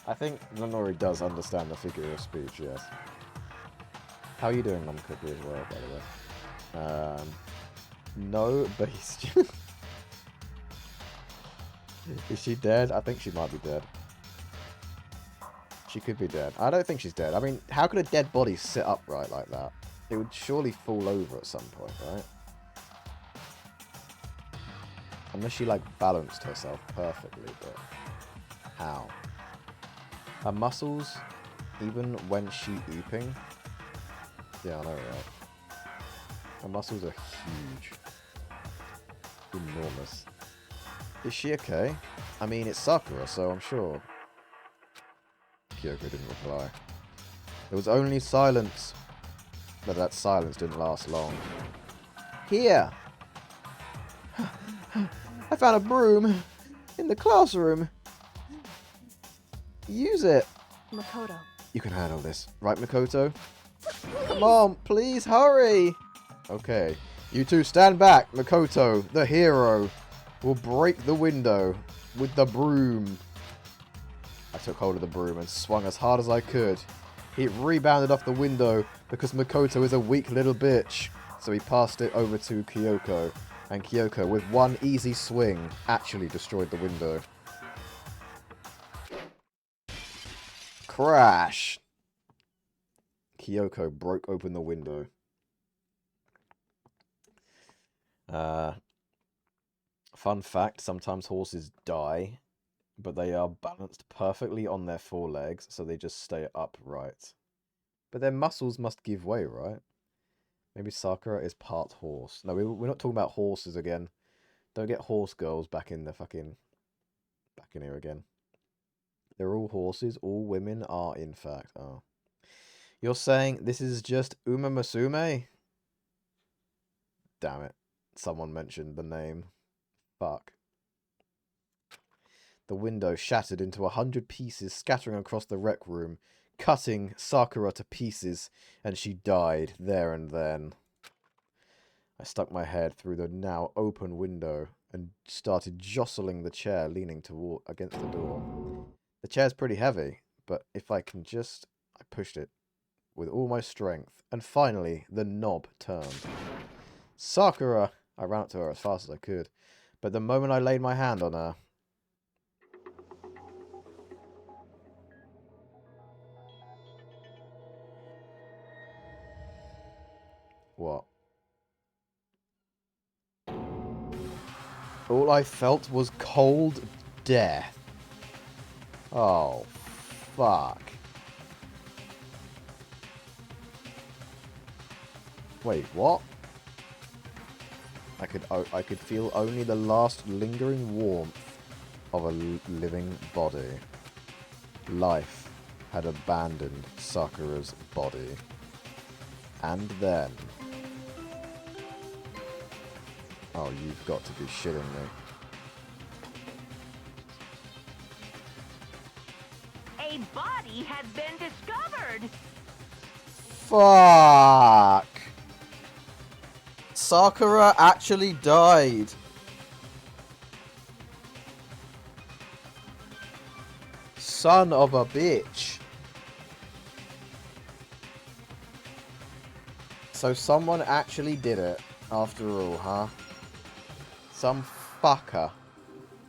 I think Nanori does understand the figure of speech, yes. How are you doing, Nom Cookie, as well, by the way? No beast. Is she dead? I think she might be dead. She could be dead. I don't think she's dead. I mean, how could a dead body sit upright like that? It would surely fall over at some point, right? Unless she, like, balanced herself perfectly, but... How? Her muscles, even when she eating... Yeah, I know, right? Her muscles are huge. Enormous. Is she okay? I mean, it's Sakura, so I'm sure. Kyoko didn't reply. There was only silence. But that silence didn't last long. Here! I found a broom in the classroom. Use it.
Makoto.
You can handle this, right, Makoto? Come on, please hurry. Okay, you two stand back. Makoto, the hero, will break the window with the broom. I took hold of the broom and swung as hard as I could. It rebounded off the window because Makoto is a weak little bitch. So he passed it over to Kyoko. And Kyoko, with one easy swing, actually destroyed the window. Crash! Kyoko broke open the window. Fun fact, sometimes horses die but they are balanced perfectly on their forelegs, so they just stay upright. But their muscles must give way, right? Maybe Sakura is part horse. No, we're not talking about horses again. Don't get horse girls back in here again. They're all horses. All women are, in fact. Oh. You're saying this is just Uma Musume? Damn it. Someone mentioned the name. Fuck. The window shattered into 100 pieces, scattering across the rec room, cutting Sakura to pieces, and she died there and then. I stuck my head through the now open window and started jostling the chair, leaning against the door. The chair's pretty heavy, but if I can just... I pushed it with all my strength, and finally the knob turned. Sakura! I ran up to her as fast as I could, but the moment I laid my hand on her... What? All I felt was cold death. Oh, fuck. Wait, what? I could feel only the last lingering warmth of a living body. Life had abandoned Sakura's body. And then... Oh, you've got to be shitting me.
A body has been discovered!
Fuck! Sakura actually died. Son of a bitch. So someone actually did it, after all, huh? Some fucker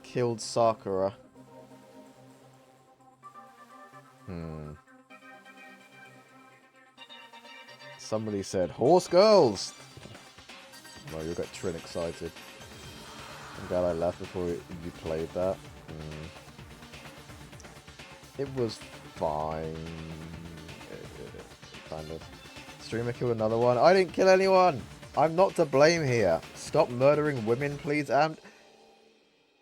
killed Sakura. Somebody said, horse girls! No, you'll get Trin excited. I'm glad I left before you played that. It was fine. Kind of. Streamer killed another one. I didn't kill anyone! I'm not to blame here. Stop murdering women, please, Amd.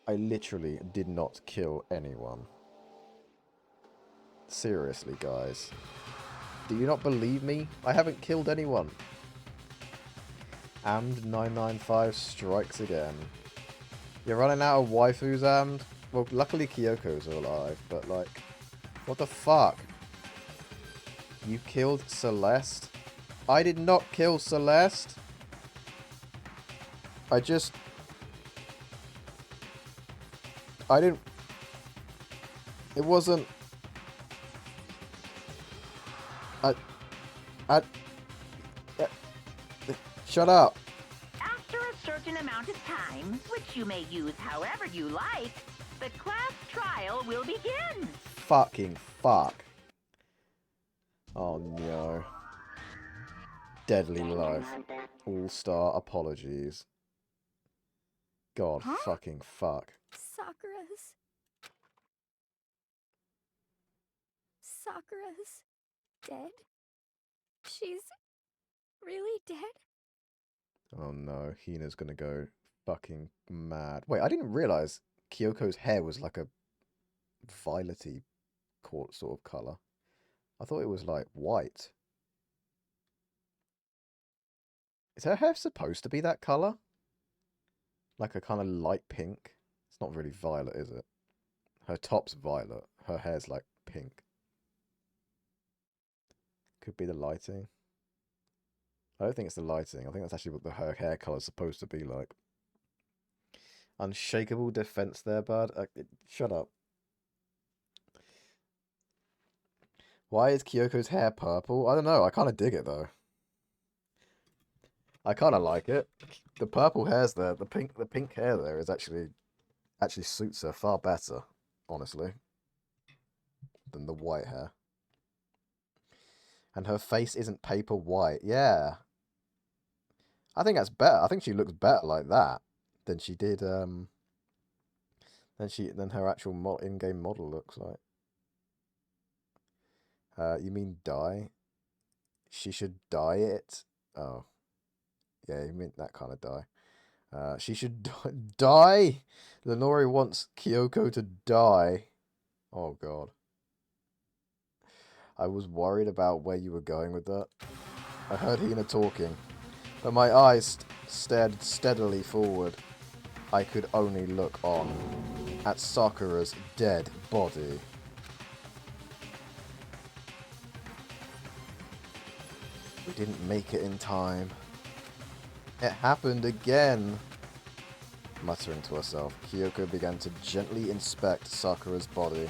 I literally did not kill anyone. Seriously, guys. Do you not believe me? I haven't killed anyone. Amd995 strikes again. You're running out of waifus, Amd? Well, luckily Kyoko's alive, but like... What the fuck? You killed Celeste? I did not kill Celeste. I didn't... It wasn't... Shut up.
After a certain amount of time, which you may use however you like, the class trial will begin.
Fucking fuck. Oh no. Deadly life. All-star apologies. God fucking fuck.
Sakura's dead? She's really dead?
Oh no, Hina's gonna go fucking mad. Wait, I didn't realize Kyoko's hair was like a violety sort of colour. I thought it was like white. Is her hair supposed to be that colour? Like a kind of light pink? It's not really violet, is it? Her top's violet. Her hair's like pink. Could be the lighting. I don't think it's the lighting. I think that's actually what her hair colour's supposed to be like. Unshakable defense there, bud. Shut up. Why is Kyoko's hair purple? I don't know. I kind of dig it, though. I kind of like it. The purple hair's there. The pink hair there is actually suits her far better, honestly, than the white hair. And her face isn't paper white. Yeah. I think that's better. I think she looks better like that than she did
than her actual in-game model looks like. You mean dye? She should dye it? Oh. Yeah, you meant that kind of dye. She should die! Lenore wants Kyoko to die. Oh, God. I was worried about where you were going with that. I heard Hina talking, but my eyes stared steadily forward. I could only look on at Sakura's dead body. We didn't make it in time. It happened again. Muttering to herself, Kyoko began to gently inspect Sakura's body.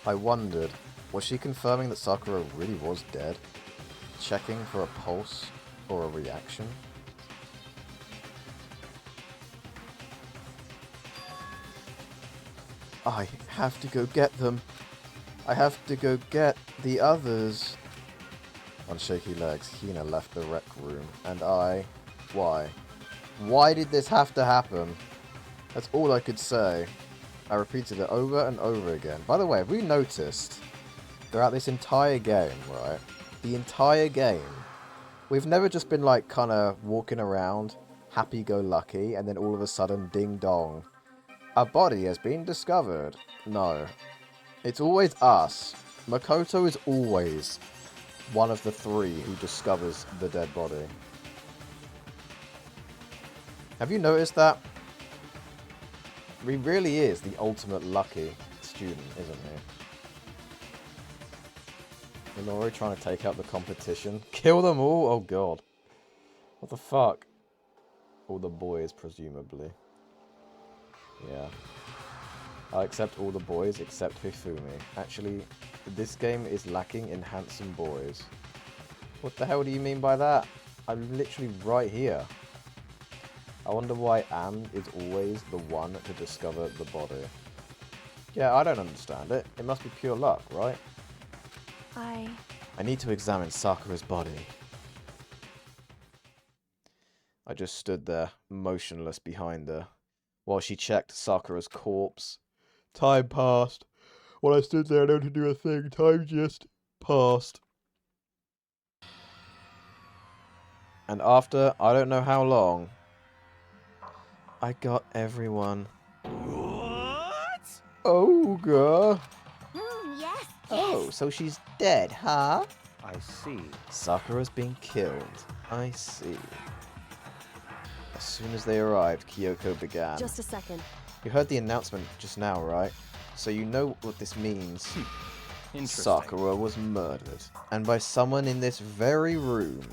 I wondered, was she confirming that Sakura really was dead? Checking for a pulse or a reaction? I have to go get them. I have to go get the others. On shaky legs, Hina left the rec room, and I... Why? Why did this have to happen? That's all I could say. I repeated it over and over again. By the way, have we noticed throughout this entire game, right? The entire game, we've never just been like kind of walking around, happy-go-lucky, and then all of a sudden, ding-dong, a body has been discovered. No. It's always us. Makoto is always one of the three who discovers the dead body. Have you noticed that? He really is the ultimate lucky student, isn't he? Lenore trying to take out the competition. Kill them all? Oh god. What the fuck? All the boys, presumably. Yeah. I'll accept all the boys except Hifumi. Actually, this game is lacking in handsome boys. What the hell do you mean by that? I'm literally right here. I wonder why Amd is always the one to discover the body. Yeah, I don't understand it. It must be pure luck, right? I need to examine Sakura's body. I just stood there, motionless behind her, while she checked Sakura's corpse. Time passed. While I stood there, I don't do a thing. Time just passed. And after, I don't know how long, I got everyone. What? Ogre.
Yes.
Oh, so she's dead, huh?
I see.
Sakura's been killed. I see. As soon as they arrived, Kyoko began.
Just a second.
You heard the announcement just now, right? So you know what this means. Sakura was murdered. And by someone in this very room.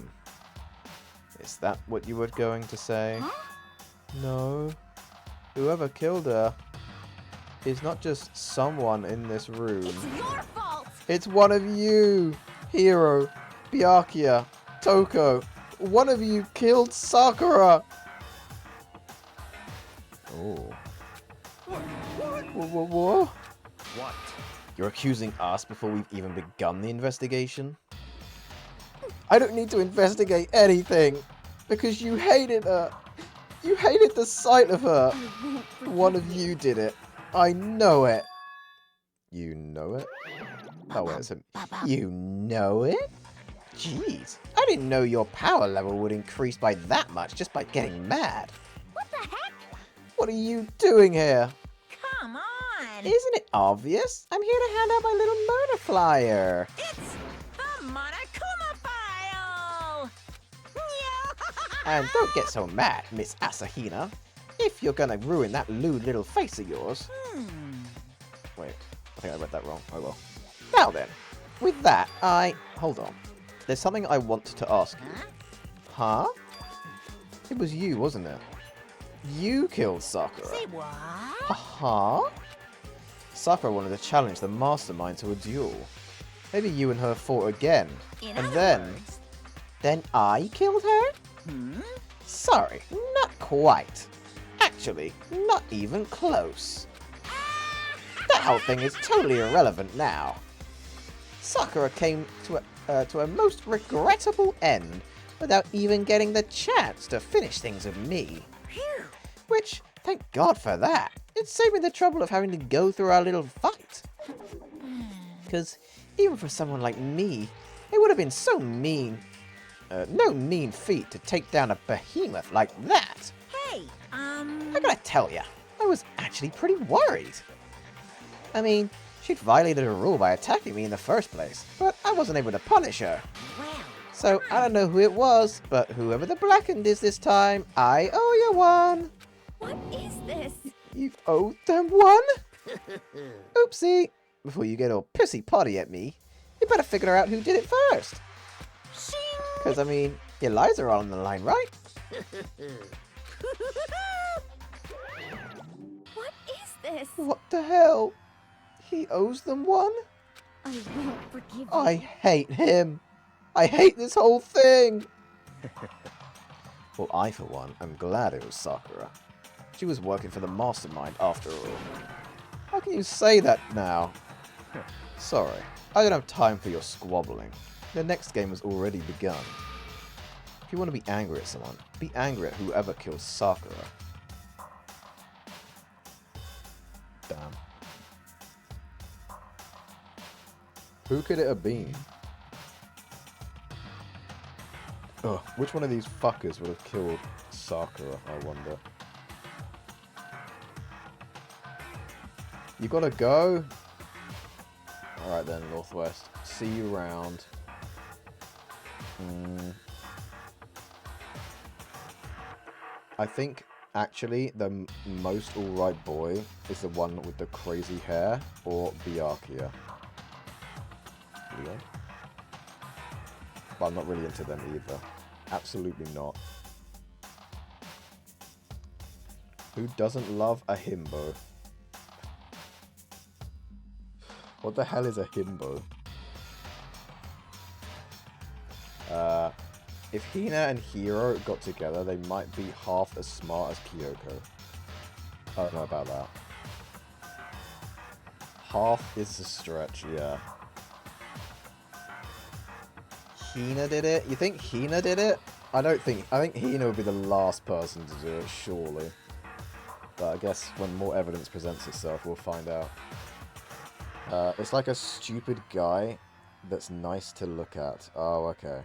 Is that what you were going to say?
Huh?
No. Whoever killed her is not just someone in this room.
It's your fault.
It's one of you. Hiro, Byakuya, Toko. One of you killed Sakura. Oh. What?
What?
You're accusing us before we've even begun the investigation? I don't need to investigate anything, because you hated her. You hated the sight of her. One of you did it. I know it. You know it? Oh, wait, it's you know it? Jeez, I didn't know your power level would increase by that much just by getting mad.
What the heck?
What are you doing here?
Come on!
Isn't it obvious? I'm here to hand out my little murder flyer.
It's the Monokuma file!
And don't get so mad, Miss Asahina. If you're gonna ruin that lewd little face of yours. Wait, I think I read that wrong. Oh well. Now then, with that, hold on. There's something I want to ask you. Huh? It was you, wasn't it? You killed Sakura.
Say what?
Huh? Sakura wanted to challenge the mastermind to a duel. Maybe you and her fought again. And then I killed her? Sorry, not quite. Actually, not even close. That whole thing is totally irrelevant now. Sakura came to a most regrettable end without even getting the chance to finish things with me. Which, thank God for that, It saved me the trouble of having to go through our little fight. Because even for someone like me, it would have been so mean. No mean feat to take down a behemoth like that.
Hey,
I gotta tell ya, I was actually pretty worried. I mean, she'd violated a rule by attacking me in the first place, but I wasn't able to punish her.
well,
So I don't know who it was, but whoever the blackened is this time, I owe you one.
what is this?
You owed them one? Oopsie. Before you get all pissy potty at me, you better figure out who did it first. Because, I mean, your lives are all on the line, right?
What is this?
What the hell? He owes them one?
I won't forgive you.
I hate him. I hate this whole thing. Well, I, for one, am glad it was Sakura. She was working for the mastermind after all. How can you say that now? Sorry, I don't have time for your squabbling. The next game has already begun. If you want to be angry at someone, be angry at whoever kills Sakura. Damn. Who could it have been? Ugh, which one of these fuckers would have killed Sakura, I wonder? You gotta go? Alright then, Northwest. See you around. I think, actually, the most alright boy is the one with the crazy hair, or Byakuya. Leo? But I'm not really into them either. Absolutely not. Who doesn't love a himbo? What the hell is a himbo? If Hina and Hiro got together, they might be half as smart as Kyoko. I don't know about that. Half is a stretch, yeah. Hina did it? You think Hina did it? I think Hina would be the last person to do it, surely. But I guess when more evidence presents itself, we'll find out. It's like a stupid guy that's nice to look at. Oh, okay.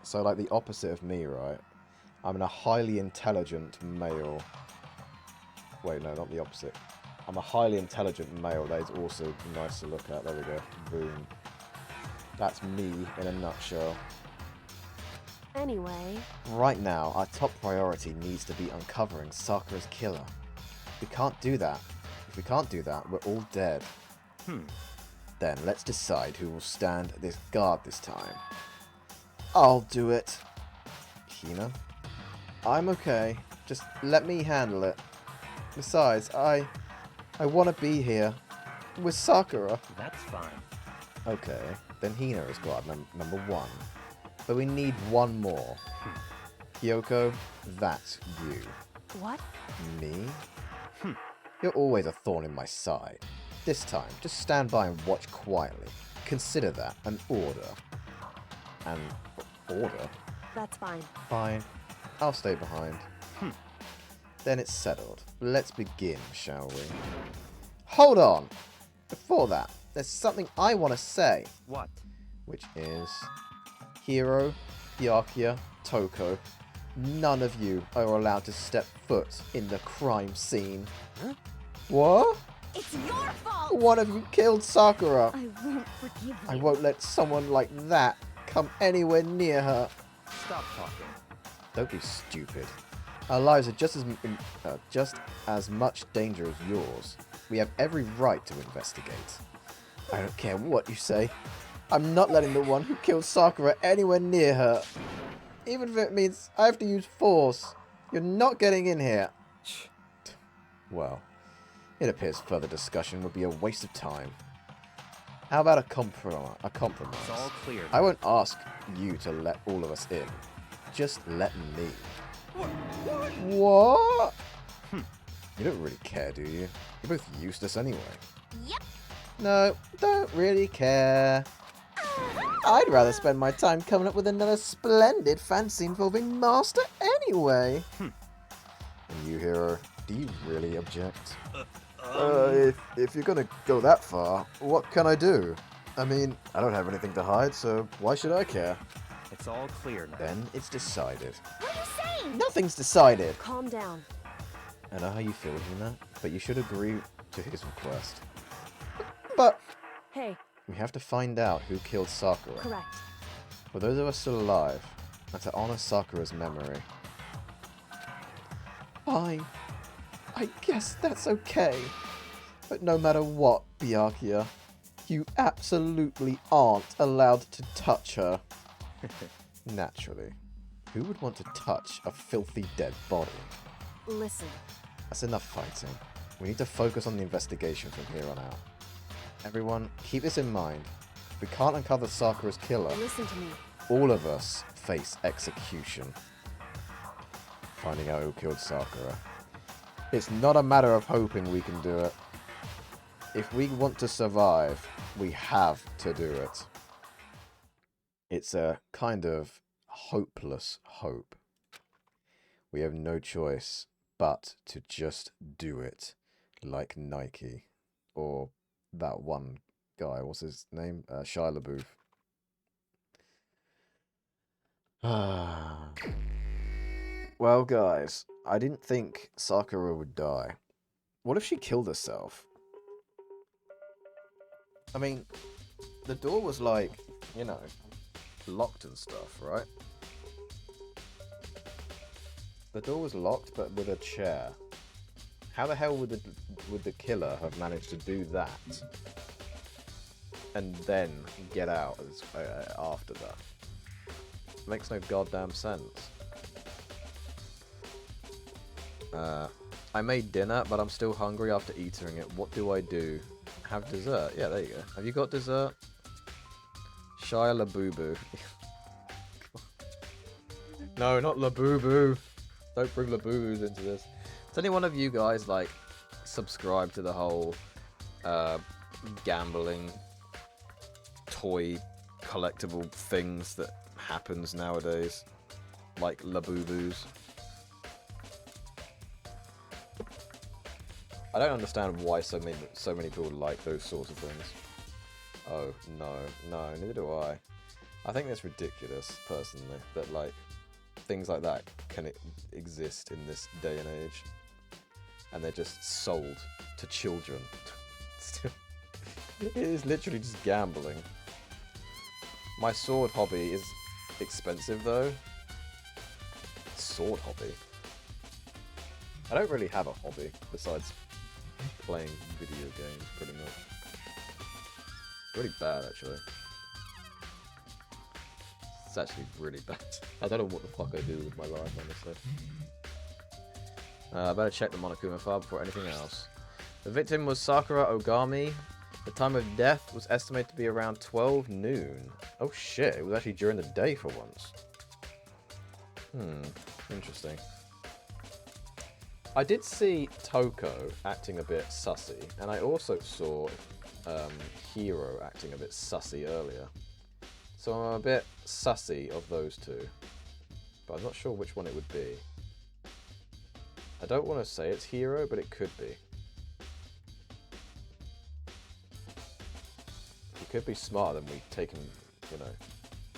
So, like, the opposite of me, right? I'm a highly intelligent male. Wait, no, not the opposite. I'm a highly intelligent male that is also nice to look at. There we go. Boom. That's me in a nutshell.
Anyway.
Right now, our top priority needs to be uncovering Sakura's killer. We can't do that. If we can't do that, we're all dead. Then let's decide who will stand this guard this time. I'll do it. Hina? I'm okay. Just let me handle it. Besides, I want to be here. With Sakura.
That's fine.
Okay, then Hina is guard number one. But we need one more. Kyoko, that's you.
What?
Me? You're always a thorn in my side. This time, just stand by and watch quietly. Consider that an order. An order?
That's fine.
Fine. I'll stay behind. Then it's settled. Let's begin, shall we? Hold on! Before that, there's something I want to say.
What?
Which is... Hiro, Byakuya, Toko, none of you are allowed to step foot in the crime scene.
Huh?
What?
It's your fault!
One of you killed Sakura.
I won't forgive you.
I won't let someone like that come anywhere near her.
Stop talking.
Don't be stupid. Our lives are just as much danger as yours. We have every right to investigate. I don't care what you say. I'm not letting the one who killed Sakura anywhere near her. Even if it means I have to use force. You're not getting in here. Well, it appears further discussion would be a waste of time. How about a compromise?
It's all clear.
I won't ask you to let all of us in. Just let me. What? You don't really care, do you? You're both useless anyway.
Yep.
No, don't really care. I'd rather spend my time coming up with another splendid fantasy involving Master anyway. And you, Hero,
Do you really object? If you're gonna go that far, what can I do? I mean, I don't have anything to hide, so why should I care?
It's all clear now.
Then it's decided.
What are you saying?
Nothing's decided.
Calm down.
I know how you feel, Hina, but you should agree to his request.
But
Hey,
We have to find out who killed Sakura.
correct.
For those of us still alive, and to honor Sakura's memory.
fine. I guess that's okay. But no matter what, Byakuya, you absolutely aren't allowed to touch her.
Naturally. Who would want to touch a filthy dead body?
Listen,
That's enough fighting. We need to focus on the investigation from here on out. Everyone, keep this in mind. If we can't uncover Sakura's killer,
listen to me.
all of us face execution. Finding out who killed Sakura. It's not a matter of hoping we can do it. If we want to survive, we have to do it. It's a kind of hopeless hope. We have no choice but to just do it, like Nike. Or that one guy, what's his name? Shia LaBeouf. Well, guys, I didn't think Sakura would die. What if she killed herself?
I mean, the door was like, you know, locked and stuff, right?
The door was locked, but with a chair. How the hell would the killer have managed to do that and then get out after that? Makes no goddamn sense. I made dinner, but I'm still hungry after eating it. What do I do? Have dessert? Yeah, there you go. Have you got dessert? Shia LaBoo-Boo. No, not LaBoo-Boo. Don't bring LaBoo-Boos into this. Does any one of you guys, like, subscribe to the whole gambling toy collectible things that happens nowadays? Like LaBoo-Boos? I don't understand why so many people like those sorts of things. Oh, no, neither do I. I think that's ridiculous, personally, that, like, things like that can exist in this day and age. And they're just sold to children. It is literally just gambling. My sword hobby is expensive, though. Sword hobby? I don't really have a hobby, besides playing video games, pretty much. It's really bad, actually. It's actually really bad. I don't know what the fuck I do with my life, honestly. I better check the Monokuma file before anything else. The victim was Sakura Ogami. The time of death was estimated to be around 12 noon. Oh shit, it was actually during the day for once. Interesting. I did see Toko acting a bit sussy, and I also saw Hiro acting a bit sussy earlier. So I'm a bit sussy of those two, but I'm not sure which one it would be. I don't want to say it's Hiro, but it could be. He could be smarter than we take him, you know,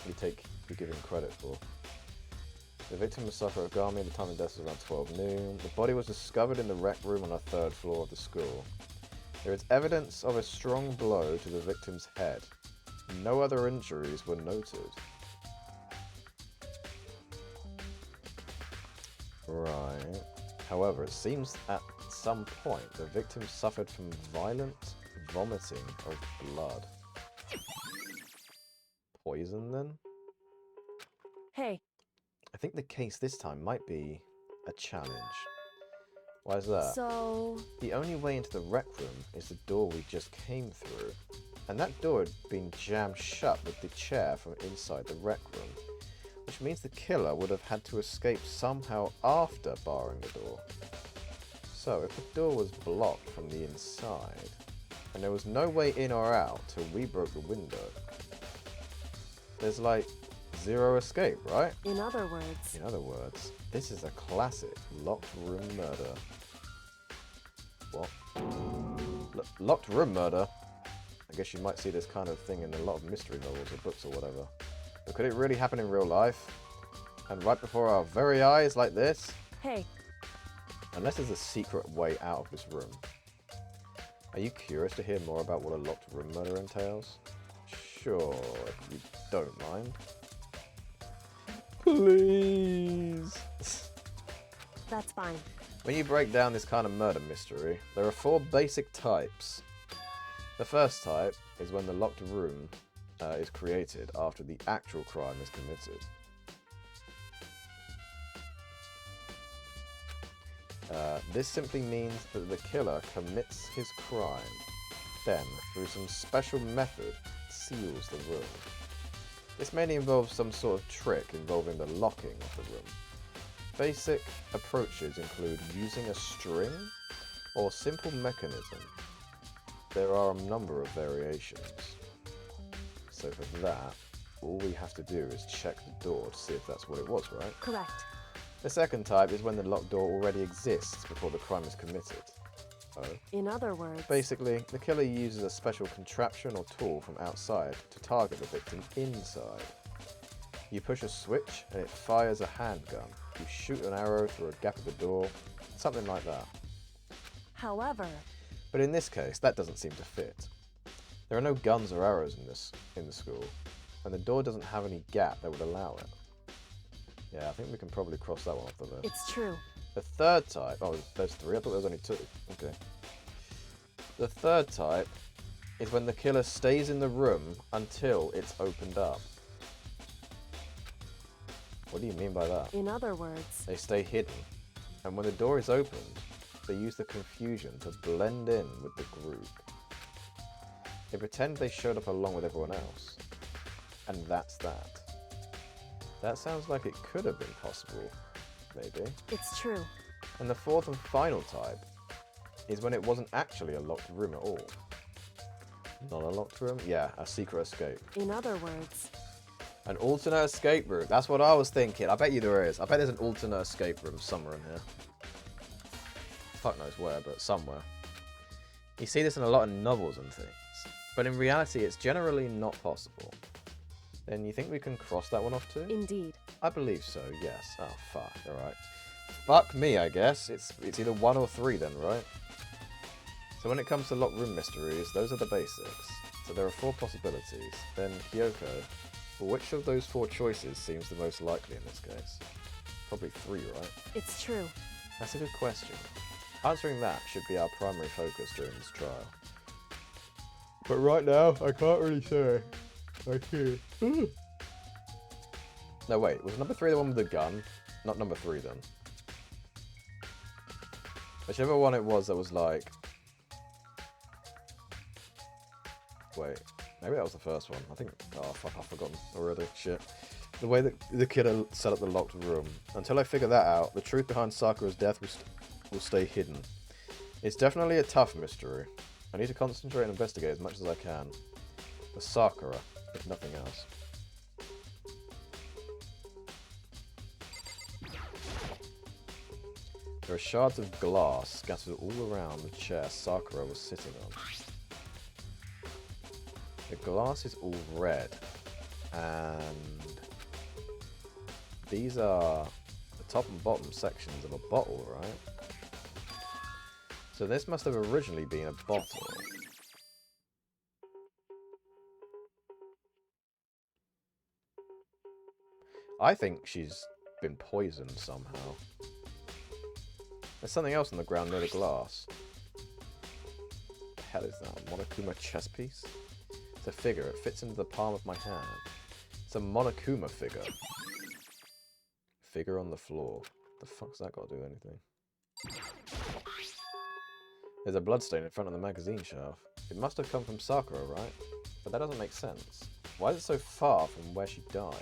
we give him credit for. The victim was Sakura Ogami, and the time of death was around 12 noon. The body was discovered in the rec room on the 3rd floor of the school. There is evidence of a strong blow to the victim's head. No other injuries were noted. Right. However, it seems at some point the victim suffered from violent vomiting of blood. Poison, then?
Hey,
I think the case this time might be a challenge. Why is that?
so...
The only way into the rec room is the door we just came through. And that door had been jammed shut with the chair from inside the rec room. Which means the killer would have had to escape somehow after barring the door. So, if the door was blocked from the inside, and there was no way in or out till we broke the window, there's like zero escape, right?
In other words...
In other words, this is a classic locked room murder. locked room murder. I guess you might see this kind of thing in a lot of mystery novels or books or whatever. But could it really happen in real life? And right before our very eyes like this?
Hey.
Unless there's a secret way out of this room. Are you curious to hear more about what a locked room murder entails? Sure, if you don't mind. Please.
That's fine.
When you break down this kind of murder mystery, there are 4 basic types. The first type is when the locked room is created after the actual crime is committed. This simply means that the killer commits his crime, then, through some special method, seals the room. This mainly involves some sort of trick involving the locking of the room. Basic approaches include using a string or simple mechanism. There are a number of variations. So for that, all we have to do is check the door to see if that's what it was, right?
Correct.
The second type is when the locked door already exists before the crime is committed. Oh.
In other words...
Basically, the killer uses a special contraption or tool from outside to target the victim inside. You push a switch and it fires a handgun. You shoot an arrow through a gap of the door, something like that.
However...
But in this case, that doesn't seem to fit. There are no guns or arrows in the school, and the door doesn't have any gap that would allow it. Yeah, I think we can probably cross that one off the list.
It's true.
The third type... Oh, there's 3? I thought there was only 2. Okay. The third type is when the killer stays in the room until it's opened up. What do you mean by that?
In other words...
They stay hidden, and when the door is opened, they use the confusion to blend in with the group. They pretend they showed up along with everyone else. And that's that. That sounds like it could have been possible, maybe.
It's true.
And the fourth and final type is when it wasn't actually a locked room at all. Not a locked room? Yeah, a secret escape.
In other words...
An alternate escape route. That's what I was thinking. I bet you there is. I bet there's an alternate escape room somewhere in here. Fuck knows where, but somewhere. You see this in a lot of novels and things. But in reality, it's generally not possible. Then you think we can cross that one off too?
Indeed.
I believe so, yes. Oh, fuck. Alright. Fuck me, I guess. It's either 1 or 3 then, right? So when it comes to locked room mysteries, those are the basics. So there are 4 possibilities. Then Kyoko, well, which of those 4 choices seems the most likely in this case? Probably 3, right?
It's true.
That's a good question. Answering that should be our primary focus during this trial. But right now, I can't really say. I see. No, wait. Was number 3 the one with the gun? Not number 3, then. Whichever one it was that was like... Wait. Maybe that was the first one. I think... Oh, fuck. I've forgotten already. Shit. The way that the killer set up the locked room. Until I figure that out, the truth behind Sakura's death will stay hidden. It's definitely a tough mystery. I need to concentrate and investigate as much as I can. For Sakura, if nothing else. There are shards of glass scattered all around the chair Sakura was sitting on. The glass is all red, and these are the top and bottom sections of a bottle, right? So this must have originally been a bottle. I think she's been poisoned somehow. There's something else on the ground near the glass. What the hell is that? A monokuma chess piece? It's a figure. It fits into the palm of my hand. It's a monokuma figure. Figure on the floor. The fuck's that got to do with anything? There's a bloodstain in front of the magazine shelf. It must have come from Sakura, right? But that doesn't make sense. Why is it so far from where she died?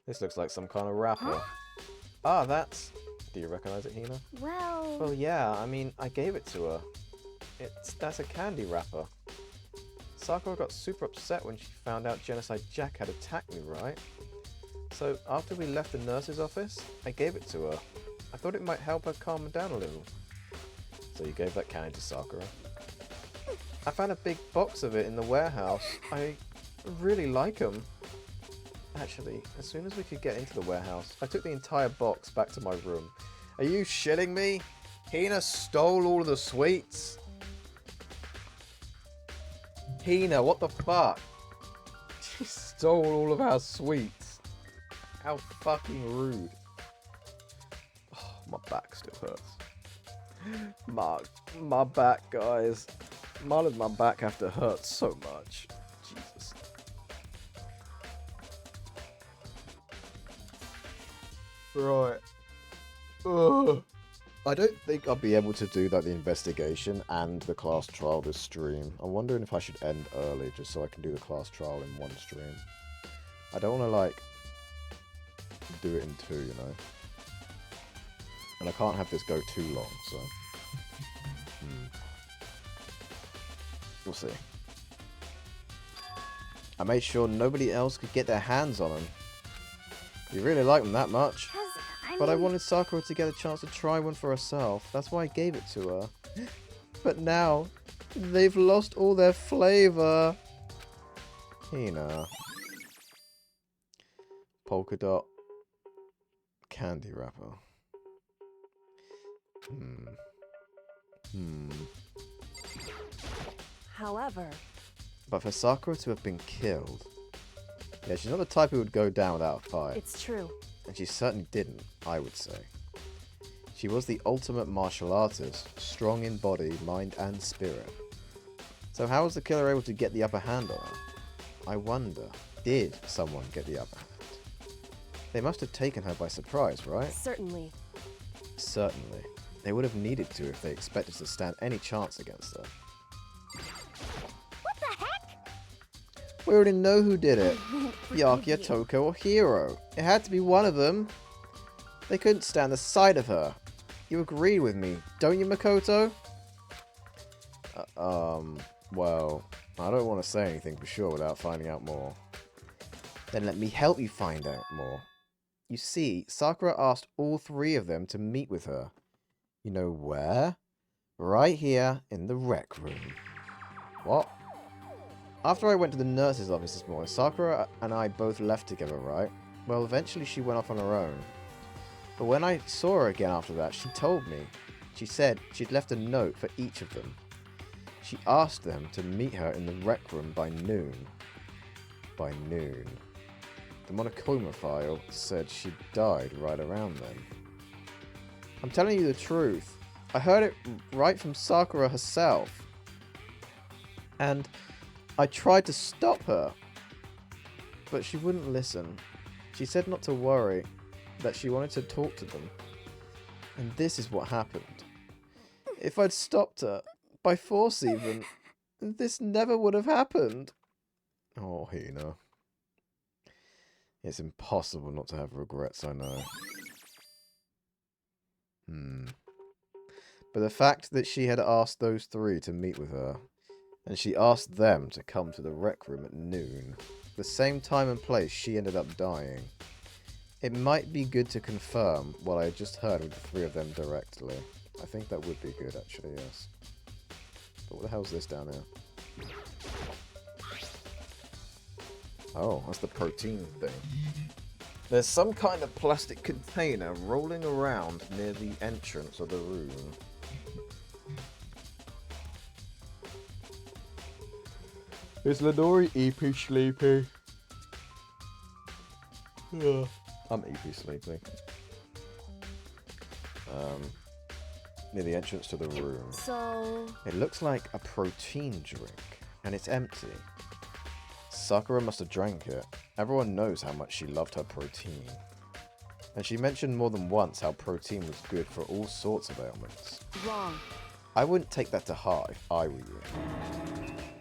This looks like some kind of wrapper. Ah, that's... Do you recognize it, Hina? Well, yeah, I mean, I gave it to her. That's a candy wrapper. Sakura got super upset when she found out Genocide Jack had attacked me, right?
So after we left the nurse's office, I gave it to her. I thought it might help her calm down a little. So you gave that candy to Sakura? I found a big box of it in the warehouse. I really like them. Actually, as soon as we could get into the warehouse, I took the entire box back to my room. Are you shitting me? Hina stole all of the sweets? Hina, what the fuck? She stole all of our sweets. How fucking rude. Oh, my back still hurts. My back, guys. Why does my back have to hurt so much? Jesus. Right. Ugh.
I don't think I'll be able to do the investigation and the class trial this stream. I'm wondering if I should end early just so I can do the class trial in one stream. I don't want to, like, do it in two, you know? And I can't have this go too long, so... We'll see. I made sure nobody else could get their hands on them. You really like them that much? But I wanted Sakura to get a chance to try one for herself. That's why I gave it to her. But now, they've lost all their flavor. Hina. Polka dot candy wrapper.
However...
But for Sakura to have been killed... Yeah, she's not the type who would go down without a fight.
It's true.
And she certainly didn't, I would say. She was the ultimate martial artist, strong in body, mind and spirit. So how was the killer able to get the upper hand on her? I wonder, did someone get the upper hand? They must have taken her by surprise, right?
Certainly.
Certainly. They would have needed to if they expected to stand any chance against her.
What the heck?
We already know who did it. Byakuya, Toko, or Hiro. It had to be one of them. They couldn't stand the sight of her. You agree with me, don't you, Makoto? Well, I don't want to say anything for sure without finding out more. Then let me help you find out more. You see, Sakura asked all three of them to meet with her. You know where? Right here in the rec room. What? After I went to the nurse's office this morning, Sakura and I both left together, right? Well, eventually she went off on her own. But when I saw her again after that, she told me. She said she'd left a note for each of them. She asked them to meet her in the rec room by noon. By noon. The monokuma file said she died right around then. I'm telling you the truth. I heard it right from Sakura herself. And I tried to stop her, but she wouldn't listen. She said not to worry, that she wanted to talk to them. And this is what happened. If I'd stopped her, by force even, this never would have happened. Oh, Hina. It's impossible not to have regrets, I know. But the fact that she had asked those three to meet with her, and she asked them to come to the rec room at noon, the same time and place she ended up dying, it might be good to confirm what I had just heard with the three of them directly. I think that would be good, actually, yes. But what the hell's this down here? Oh, that's the protein thing. There's some kind of plastic container rolling around near the entrance of the room. Is Lenori EP sleepy? Yeah. I'm EP sleepy. Near the entrance to the room.
So...
It looks like a protein drink, and it's empty. Sakura must have drank it. Everyone knows how much she loved her protein. And she mentioned more than once how protein was good for all sorts of ailments.
Wrong.
I wouldn't take that to heart if I were you.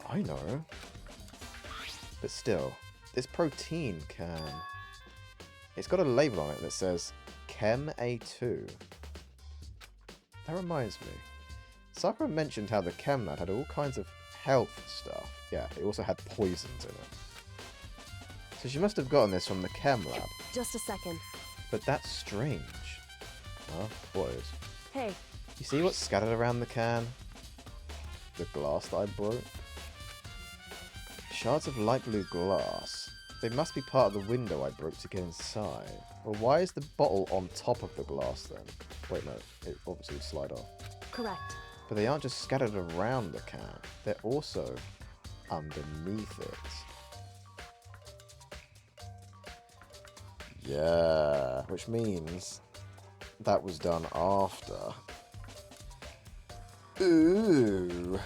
I know. But still, this protein can... It's got a label on it that says Chem A2. That reminds me. Sakura mentioned how the Chem Lab had all kinds of health stuff. Yeah, it also had poisons in it. So she must have gotten this from the Chem Lab.
Just a second.
But that's strange. Huh? What is?
Hey.
You see what's scattered around the can? The glass that I broke? Shards of light blue glass. They must be part of the window I broke to get inside. Well, why is the bottle on top of the glass then? Wait, no. It obviously would slide off.
Correct.
But they aren't just scattered around the can. They're also underneath it. Yeah, which means that was done after. Ooh.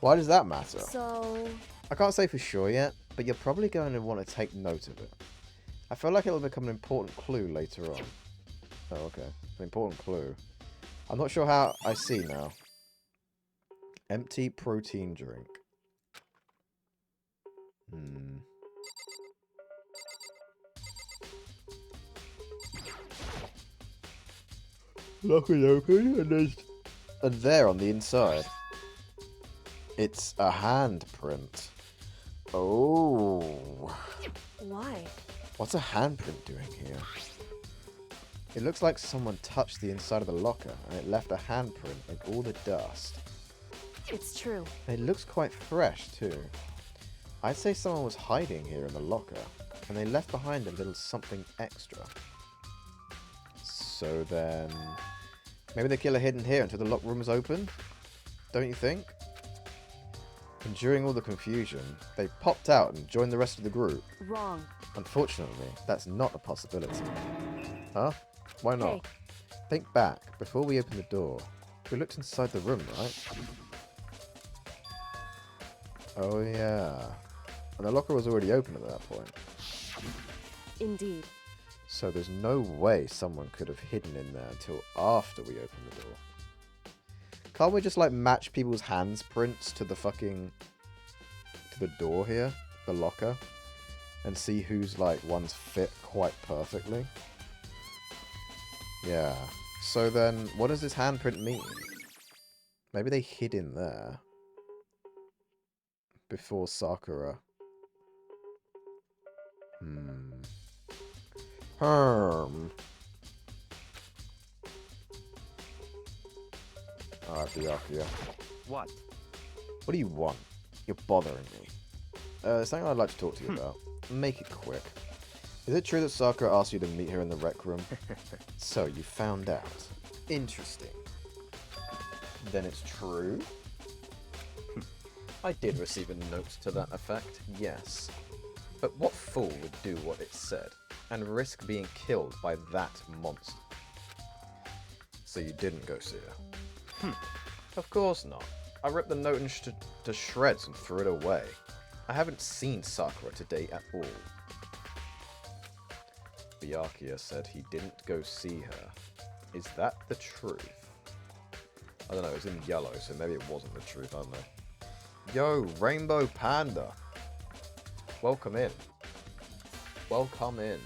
Why does that matter?
So...
I can't say for sure yet, but you're probably going to want to take note of it. I feel like it'll become an important clue later on. Oh, okay. An important clue. I'm not sure how I see now. Empty protein drink. Lock it open and there on the inside. It's a handprint. Oh.
Why?
What's a handprint doing here? It looks like someone touched the inside of the locker and it left a handprint in all the dust.
It's true.
It looks quite fresh too. I'd say someone was hiding here in the locker and they left behind a little something extra. So then... maybe the killer hidden here until the locked room was open? Don't you think? And during all the confusion, they popped out and joined the rest of the group.
Wrong.
Unfortunately, that's not a possibility. Huh? Why not?
Hey.
Think back, before we opened the door. We looked inside the room, right? Oh yeah. And the locker was already open at that point.
Indeed.
So there's no way someone could have hidden in there until after we opened the door. Can't we just like match people's hands prints to the fucking... to the door here? The locker? And see whose like ones fit quite perfectly? Yeah. So then, what does this handprint mean? Maybe they hid in there. Before Sakura. Alright, Byakuya.
What?
What do you want? You're bothering me. There's something I'd like to talk to you about. Make it quick. Is it true that Sakura asked you to meet her in the rec room? So, you found out. Interesting. Then it's true? I did receive a note to that effect, yes. But what fool would do what it said, and risk being killed by that monster? So you didn't go see her? Of course not. I ripped the note to shreds and threw it away. I haven't seen Sakura today at all. Byakuya said he didn't go see her. Is that the truth? I don't know, it's in yellow, so maybe it wasn't the truth, I don't know. Yo, Rainbow Panda! Welcome in. Welcome in.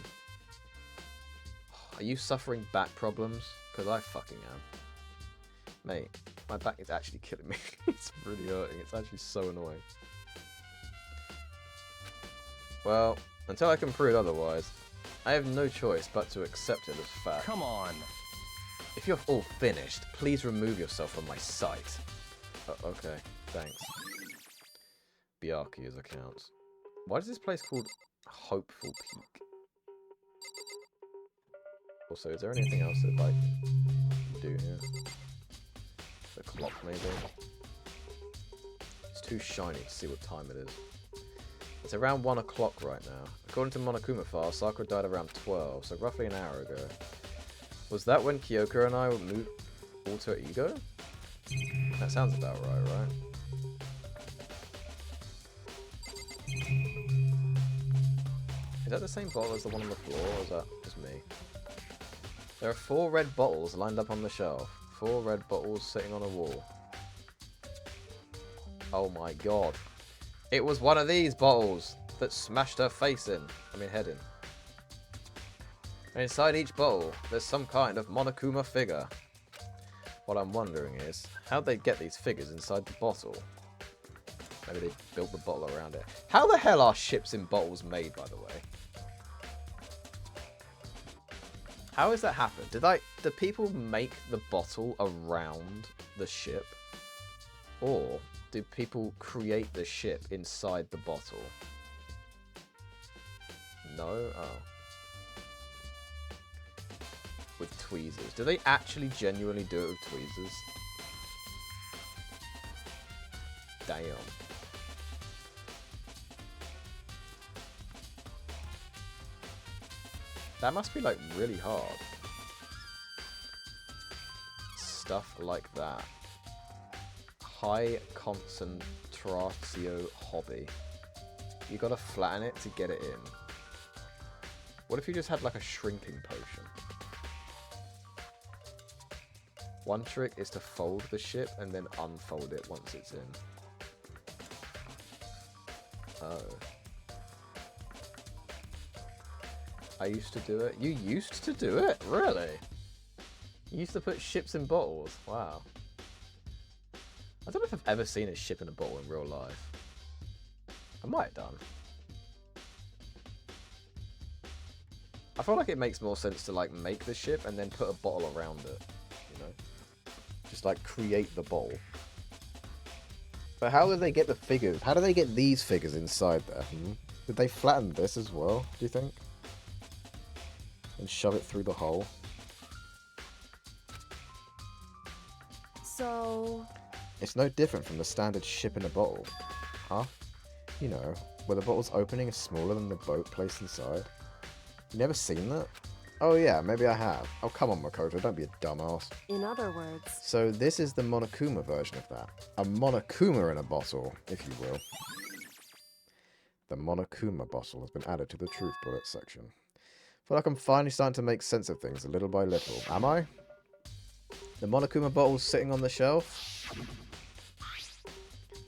Are you suffering back problems? Because I fucking am. Mate, my back is actually killing me. It's really hurting. It's actually so annoying. Well, until I can prove otherwise, I have no choice but to accept it as fact.
Come on.
If you're all finished, please remove yourself from my sight. Okay, thanks. Byakuya's account. Why is this place called Hopeful Peak? Also, is there anything else that I can do here? The clock, maybe? It's too shiny to see what time it is. It's around 1 o'clock right now. According to Monokuma files, Sakura died around 12, so roughly an hour ago. Was that when Kyoko and I moved alter ego? That sounds about right? Is that the same bottle as the one on the floor, or is that just me? There are 4 red bottles lined up on the shelf. 4 red bottles sitting on a wall. Oh my god. It was one of these bottles that smashed her face in. I mean head in. And inside each bottle, there's some kind of Monokuma figure. What I'm wondering is, how'd they get these figures inside the bottle? Maybe they built the bottle around it. How the hell are ships in bottles made, by the way? How does that happen? Do people make the bottle around the ship? Or do people create the ship inside the bottle? No? Oh. With tweezers. Do they actually genuinely do it with tweezers? Damn. That must be, like, really hard. Stuff like that. High concentratio hobby. You gotta flatten it to get it in. What if you just had, like, a shrinking potion? One trick is to fold the ship and then unfold it once it's in. Oh. I used to do it. You used to do it? Really? You used to put ships in bottles? Wow. I don't know if I've ever seen a ship in a bottle in real life. I might have done. I feel like it makes more sense to, like, make the ship and then put a bottle around it. You know? Just, like, create the bottle. But how did they get the figures? How do they get these figures inside there? Did they flatten this as well, do you think? And shove it through the hole?
So...
It's no different from the standard ship in a bottle. Huh? You know, where the bottle's opening is smaller than the boat placed inside. You never seen that? Oh yeah, maybe I have. Oh come on, Makoto, don't be a dumbass.
In other words...
So this is the monokuma version of that. A monokuma in a bottle, if you will. The monokuma bottle has been added to the truth bullet section. I feel like I'm finally starting to make sense of things little by little. Am I? The monokuma bottle's sitting on the shelf.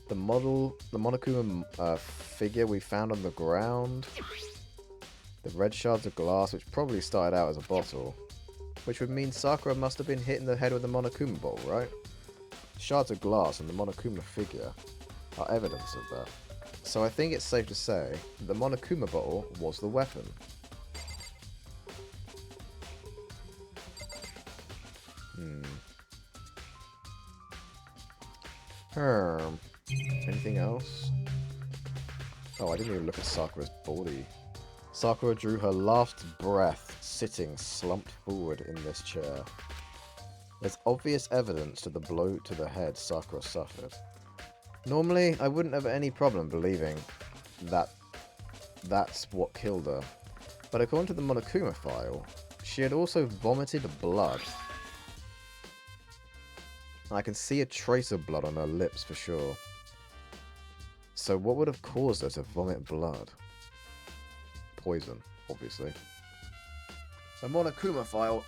The monokuma figure we found on the ground. The red shards of glass, which probably started out as a bottle. Which would mean Sakura must have been hit in the head with a monokuma bottle, right? Shards of glass and the monokuma figure are evidence of that. So I think it's safe to say that the monokuma bottle was the weapon. Anything else? Oh, I didn't even look at Sakura's body. Sakura drew her last breath sitting slumped forward in this chair. There's obvious evidence to the blow to the head Sakura suffered. Normally, I wouldn't have any problem believing that that's what killed her. But according to the Monokuma file, she had also vomited blood. I can see a trace of blood on her lips for sure. So what would have caused her to vomit blood? Poison, obviously. The Monokuma file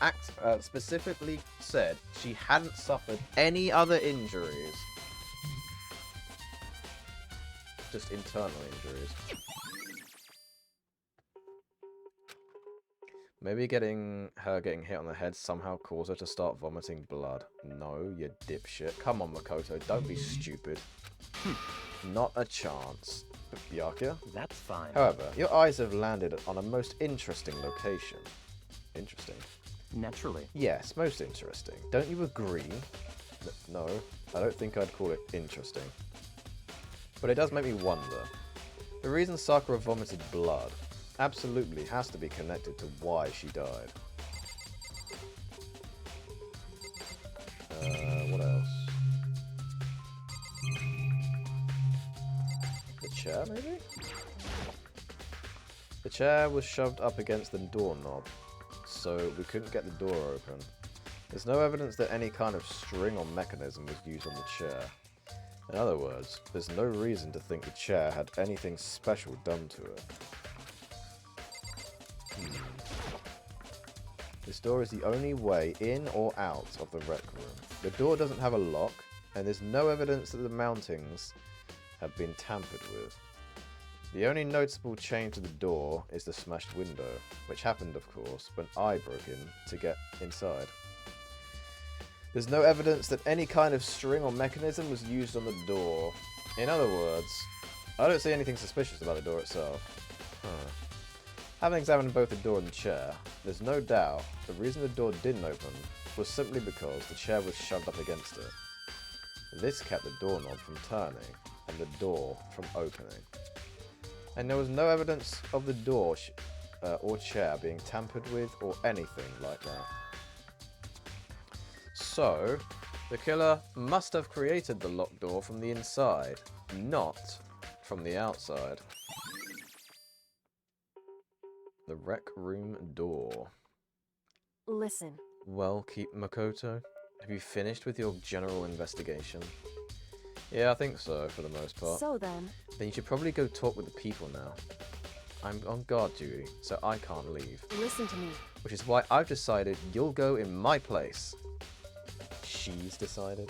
specifically said she hadn't suffered any other injuries. Just internal injuries. Maybe getting hit on the head somehow caused her to start vomiting blood. No, you dipshit. Come on, Makoto, don't be stupid. Not a chance. Byakuya?
That's fine.
However, your eyes have landed on a most interesting location. Interesting.
Naturally.
Yes, most interesting. Don't you agree? No, I don't think I'd call it interesting. But it does make me wonder. The reason Sakura vomited blood absolutely has to be connected to why she died. What else? The chair, maybe? The chair was shoved up against the doorknob, so we couldn't get the door open. There's no evidence that any kind of string or mechanism was used on the chair. In other words, there's no reason to think the chair had anything special done to it. This door is the only way in or out of the rec room. The door doesn't have a lock, and there's no evidence that the mountings have been tampered with. The only noticeable change to the door is the smashed window, which happened, of course, when I broke in to get inside. There's no evidence that any kind of string or mechanism was used on the door. In other words, I don't see anything suspicious about the door itself. Having examined both the door and the chair, there's no doubt the reason the door didn't open was simply because the chair was shoved up against it. This kept the doorknob from turning and the door from opening. And there was no evidence of the door or chair being tampered with or anything like that. So, the killer must have created the locked door from the inside, not from the outside. The rec room door.
Listen.
Well, Makoto, have you finished with your general investigation? Yeah, I think so, for the most part.
So then
you should probably go talk with the people now. I'm on guard duty, so I can't leave.
Listen to me.
Which is why I've decided you'll go in my place. She's decided.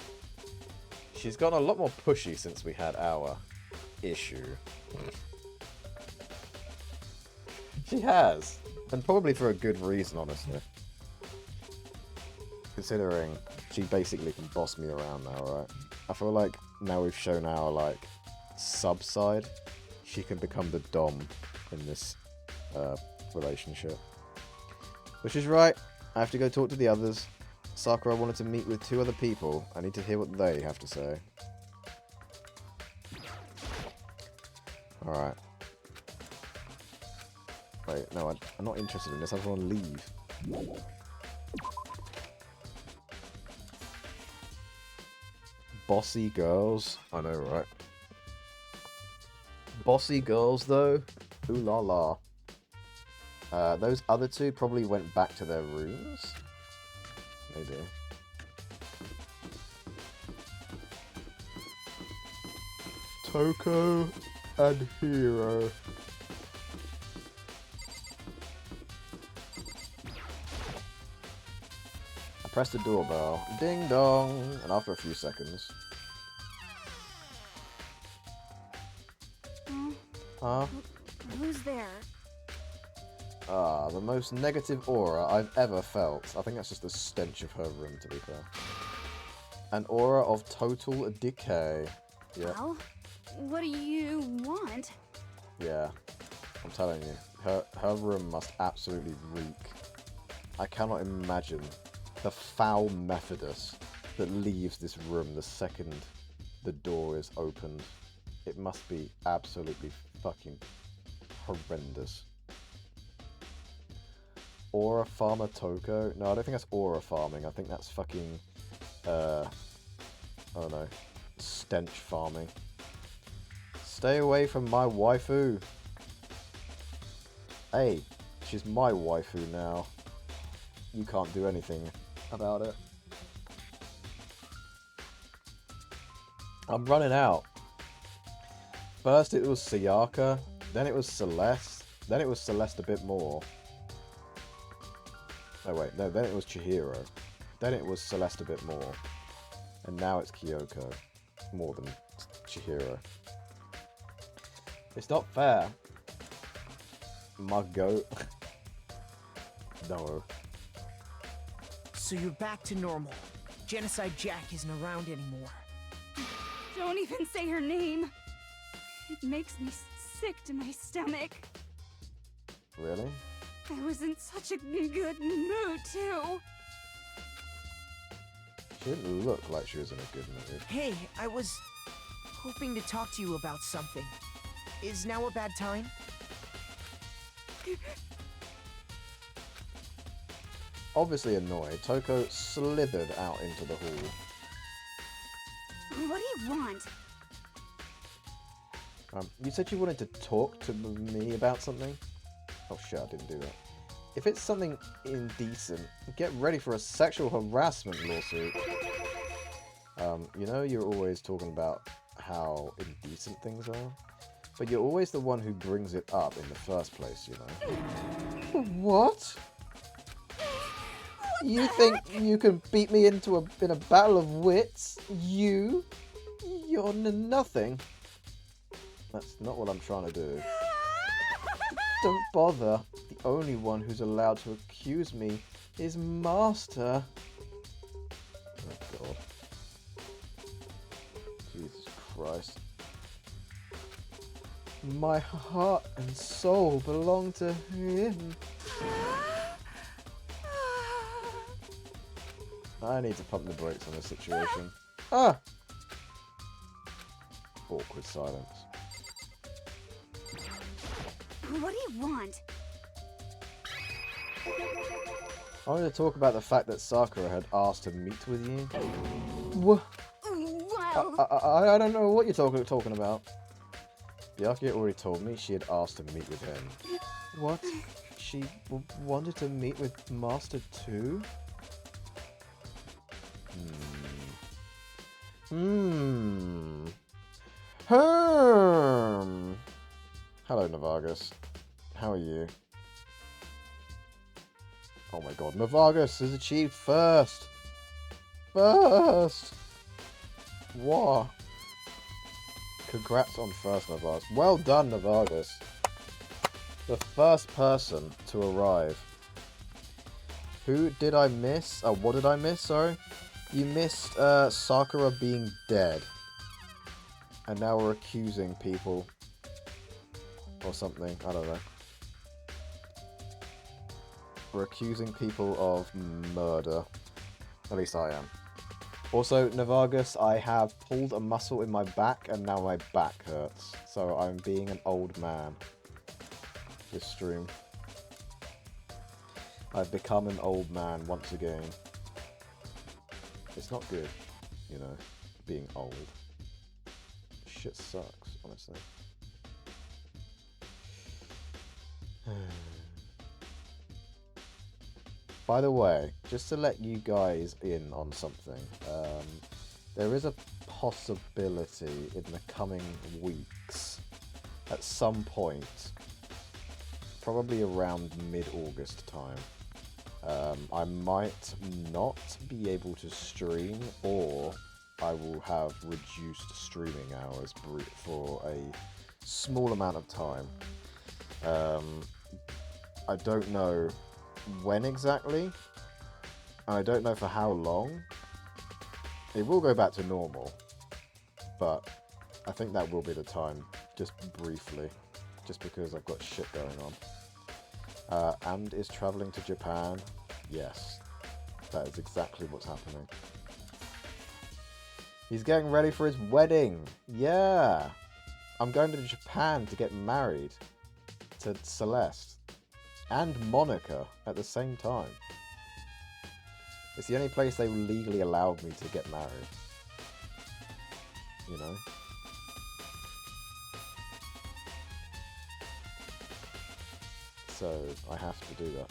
She's gotten a lot more pushy since we had our issue. She has. And probably for a good reason, honestly. Considering she basically can boss me around now, right? I feel like now we've shown our, like, sub-side, she can become the dom in this relationship. Which is right. I have to go talk to the others. Sakura wanted to meet with 2 other people. I need to hear what they have to say. Alright. Wait, no, I'm not interested in this. I just want to leave. Bossy girls. I know, right? Bossy girls, though. Ooh la la. Those other 2 probably went back to their rooms. Maybe. Toko and Hiro. I pressed the doorbell. Ding dong! And after a few seconds... Huh?
Who's there?
Ah, the most negative aura I've ever felt. I think that's just the stench of her room, to be fair. An aura of total decay. Yeah.
Well, what do you want?
Yeah. I'm telling you. Her room must absolutely reek. I cannot imagine the foul Methodist that leaves this room the second the door is opened. It must be absolutely fucking horrendous. Aura Farmer Toko? No, I don't think that's aura farming. I think that's fucking, I don't know, stench farming. Stay away from my waifu. Hey, she's my waifu now. You can't do anything about it. I'm running out. First it was Sayaka, then it was Celeste, then it was Celeste a bit more. Oh wait, no, then it was Chihiro. Then it was Celeste a bit more. And now it's Kyoko. More than Chihiro. It's not fair. My goat. No.
So you're back to normal. Genocide Jack isn't around anymore.
Don't even say her name. It makes me sick to my stomach.
Really?
I was in such a good mood, too.
She didn't look like she was in a good mood.
Hey, I was hoping to talk to you about something. Is now a bad time?
Obviously annoyed, Toko slithered out into the hall.
What do you want?
You said you wanted to talk to me about something? Oh shit, I didn't do that. If it's something indecent, get ready for a sexual harassment lawsuit. You know you're always talking about how indecent things are? But you're always the one who brings it up in the first place, you know? What? You think you can beat me in a battle of wits? You? You're nothing. That's not what I'm trying to do. Don't bother. The only one who's allowed to accuse me is Master. Oh god. Jesus Christ. My heart and soul belong to him. I need to pump the brakes on this situation. Ah! Awkward silence.
What do you want?
I wanted to talk about the fact that Sakura had asked to meet with you. What?
Well...
I don't know what you're talking about. Byakuya already told me she had asked to meet with him. What? She wanted to meet with Master too? Hello, Navagus. How are you? Oh my god, Navagus has achieved first! First! What? Congrats on first, Navagus. Well done, Navagus. The first person to arrive. Who did I miss? Oh, what did I miss? Sorry. You missed Sakura being dead. And now we're accusing people. Or something. I don't know. We're accusing people of murder. At least I am. Also, Navagus, I have pulled a muscle in my back and now my back hurts. So I'm being an old man. This stream. I've become an old man once again. It's not good, you know, being old. Shit sucks, honestly. By the way, just to let you guys in on something, there is a possibility in the coming weeks, at some point, probably around mid-August time, I might not be able to stream, or I will have reduced streaming hours for a small amount of time. I don't know when exactly, and I don't know for how long. It will go back to normal, but I think that will be the time, just briefly, just because I've got shit going on. Amd is travelling to Japan. Yes, that is exactly what's happening. He's getting ready for his wedding. Yeah, I'm going to Japan to get married to Celeste and Monica at the same time. It's the only place they legally allowed me to get married. You know? So I have to do that.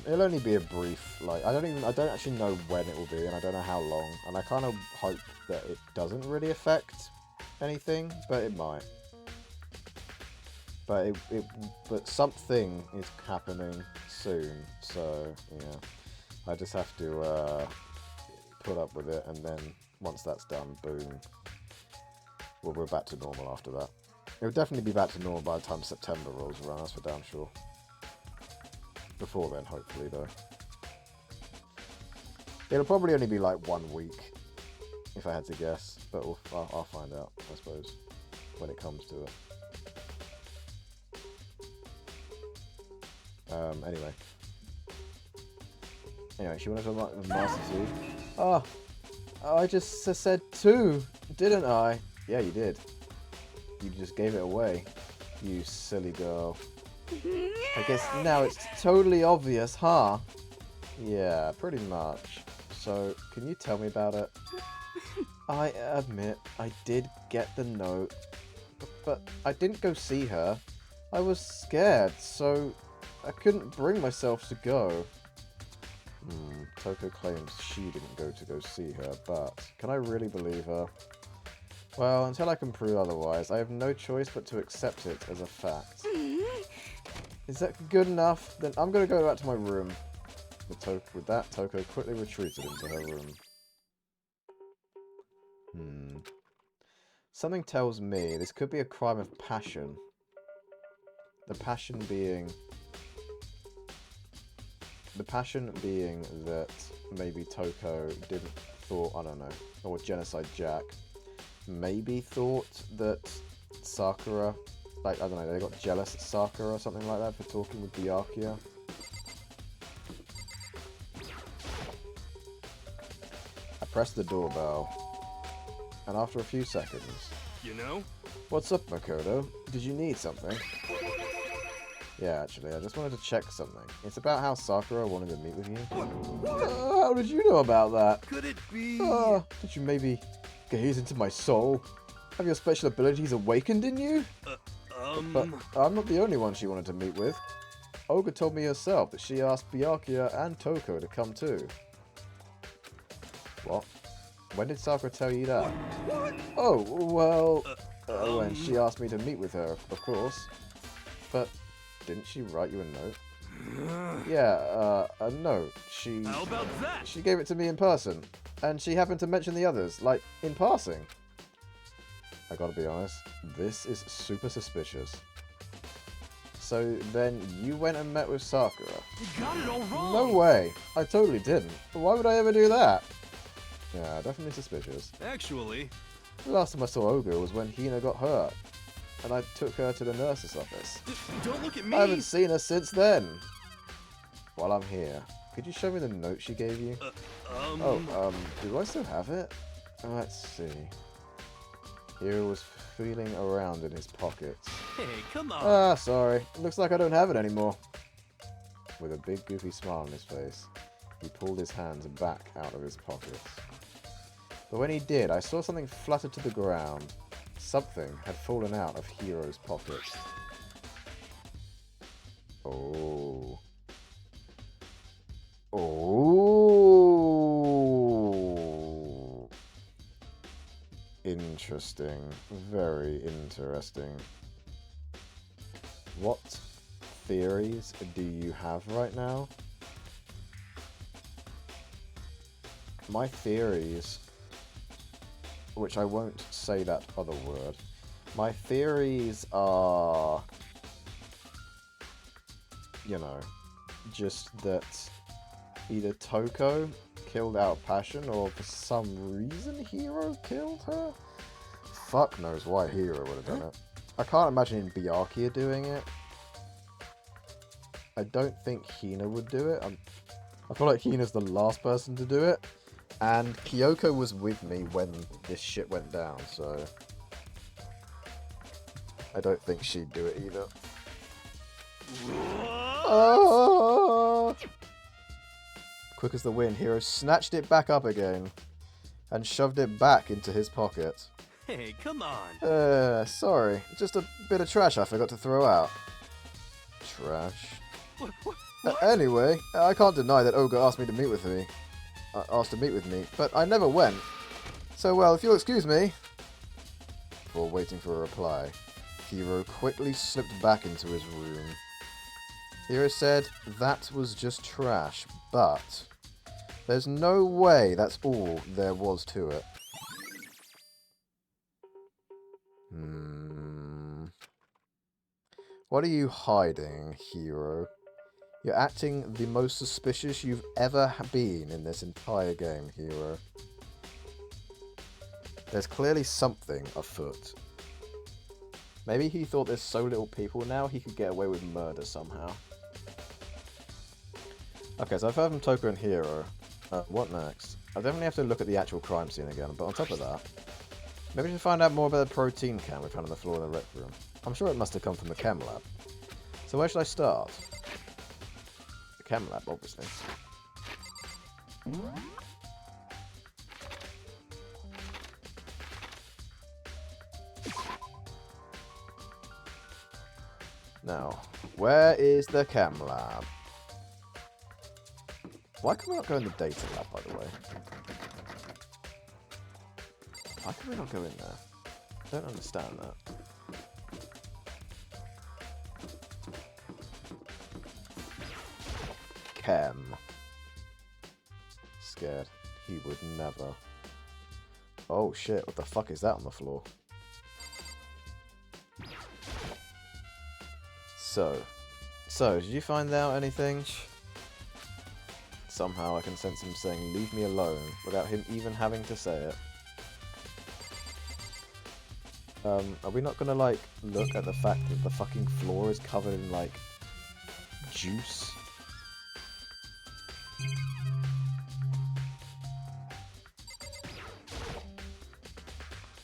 It'll only be a brief, like, I don't actually know when it will be, and I don't know how long, and I kind of hope that it doesn't really affect anything, but it might. But but something is happening soon, so yeah, I just have to put up with it, and then once that's done, boom, well, we're back to normal after that. It would definitely be back to normal by the time September rolls around, that's for damn sure. Before then, hopefully, though. It'll probably only be like 1 week, if I had to guess, but I'll find out, I suppose, when it comes to it. Anyway, she wanted to talk about the Master 2. Oh, I just said 2, didn't I? Yeah, you did. You just gave it away, you silly girl. I guess now it's totally obvious, huh? Yeah, pretty much. So, can you tell me about it? I admit, I did get the note, but I didn't go see her. I was scared, so I couldn't bring myself to go. Toko claims she didn't go see her, but can I really believe her? Well, until I can prove otherwise, I have no choice but to accept it as a fact. Is that good enough? Then I'm going to go back to my room. With that, Toko quickly retreated into her room. Something tells me this could be a crime of passion. The passion being that maybe Toko didn't thought, I don't know, or Genocide Jack maybe thought that Sakura, like, I don't know, they got jealous at Sakura or something like that for talking with Byakuya. I pressed the doorbell, and after a few seconds...
You know?
What's up, Makoto? Did you need something? Yeah, actually, I just wanted to check something. It's about how Sakura wanted to meet with you. How did you know about that?
Could it be?
Did you maybe gaze into my soul? Have your special abilities awakened in you? But I'm not the only one she wanted to meet with. Olga told me herself that she asked Byakuya and Toko to come too. What? When did Sakura tell you that?
What?
Oh, well... when she asked me to meet with her, of course. But didn't she write you a note? Yeah, a note.
How about that?
She gave it to me in person. And she happened to mention the others, like, in passing. I gotta be honest, this is super suspicious. So then you went and met with Sakura?
You got it all wrong!
No way! I totally didn't. Why would I ever do that? Yeah, definitely suspicious.
Actually...
The last time I saw Olga was when Hina got hurt. And I took her to the nurse's office.
Don't look at me!
I haven't seen her since then. While I'm here, could you show me the note she gave you? Do I still have it? Let's see. Hiro was feeling around in his pockets.
Hey, come on!
Sorry. Looks like I don't have it anymore. With a big goofy smile on his face, he pulled his hands back out of his pockets. But when he did, I saw something flutter to the ground. Something had fallen out of Hiro's pockets. Oh. Oh. Interesting. Very interesting. What theories do you have right now? My theories, which I won't say that other word, my theories are, you know, just that either Toko killed out of passion, or for some reason Hiro killed her? Fuck knows why Hiro would have done it. I can't imagine Byakuya doing it. I don't think Hina would do it. I feel like Hina's the last person to do it. And Kyoko was with me when this shit went down, so... I don't think she'd do it either. Quick as the wind, Hiro snatched it back up again. And shoved it back into his pocket.
Hey, come on!
Sorry. Just a bit of trash I forgot to throw out. Trash? Anyway, I can't deny that Olga asked to meet with me, but I never went. So, well, if you'll excuse me... Before waiting for a reply, Hiro quickly slipped back into his room. Hiro said that was just trash, but there's no way that's all there was to it. What are you hiding, Hiro? You're acting the most suspicious you've ever been in this entire game, Hiro. There's clearly something afoot. Maybe he thought there's so little people now he could get away with murder somehow. Okay, so I've heard from Toko and Hiro. What next? I definitely have to look at the actual crime scene again, but on top of that, maybe we should find out more about the protein can we found on the floor of the rec room. I'm sure it must have come from the chem lab. So where should I start? The chem lab, obviously. Now, where is the chem lab? Why can we not go in the data lab, by the way? Why can we not go in there? I don't understand that. Chem. Scared. He would never. Oh shit, what the fuck is that on the floor? So, did you find out anything? Somehow I can sense him saying, leave me alone, without him even having to say it. Are we not gonna, like, look at the fact that the fucking floor is covered in, like, juice?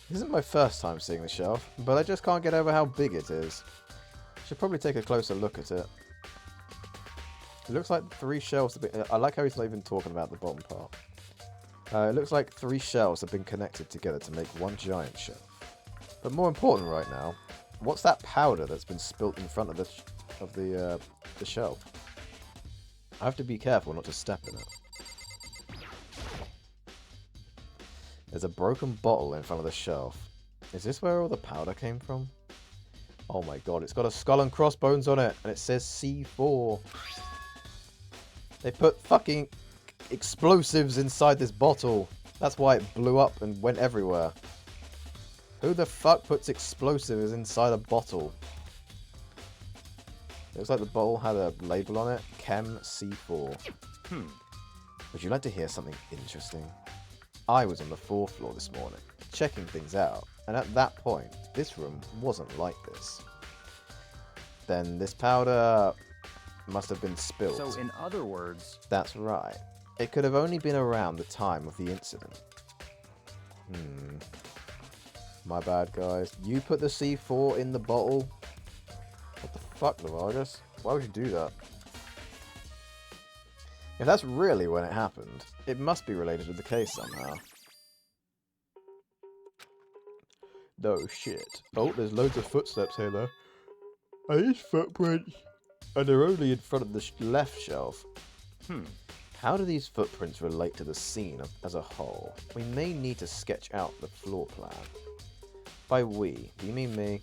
This isn't my first time seeing the shelf, but I just can't get over how big it is. Should probably take a closer look at it. It looks like 3 shelves have been... I like how he's not even talking about the bottom part. It looks like 3 shelves have been connected together to make one giant shelf. But more important right now, what's that powder that's been spilt in front of the shelf? I have to be careful not to step in it. There's a broken bottle in front of the shelf. Is this where all the powder came from? Oh my god, it's got a skull and crossbones on it, and it says C4. They put fucking explosives inside this bottle. That's why it blew up and went everywhere. Who the fuck puts explosives inside a bottle? Looks like the bottle had a label on it. Chem C4. Would you like to hear something interesting? I was on the 4th floor this morning, checking things out, and at that point, this room wasn't like this. Then this powder must have been spilled.
So in other words...
That's right. It could have only been around the time of the incident. My bad, guys. You put the C4 in the bottle? What the fuck, Lavargus? Why would you do that? If that's really when it happened, it must be related to the case somehow. No shit. Oh, there's loads of footsteps here though. Are these footprints? And they're only in front of the left shelf. How do these footprints relate to the scene as a whole? We may need to sketch out the floor plan. By we, do you mean me?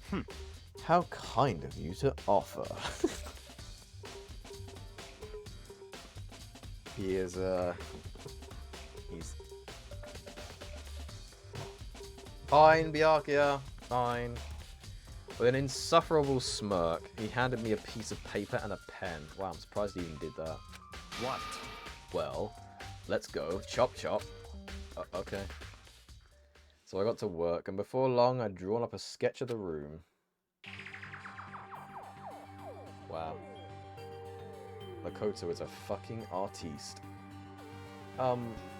How kind of you to offer. He is, he's... Fine, Byakuya, fine. With an insufferable smirk, he handed me a piece of paper and a pen. Wow, I'm surprised he even did that.
What?
Well, let's go. Chop, chop. Okay. So I got to work, and before long, I'd drawn up a sketch of the room. Wow. Makoto is a fucking artiste.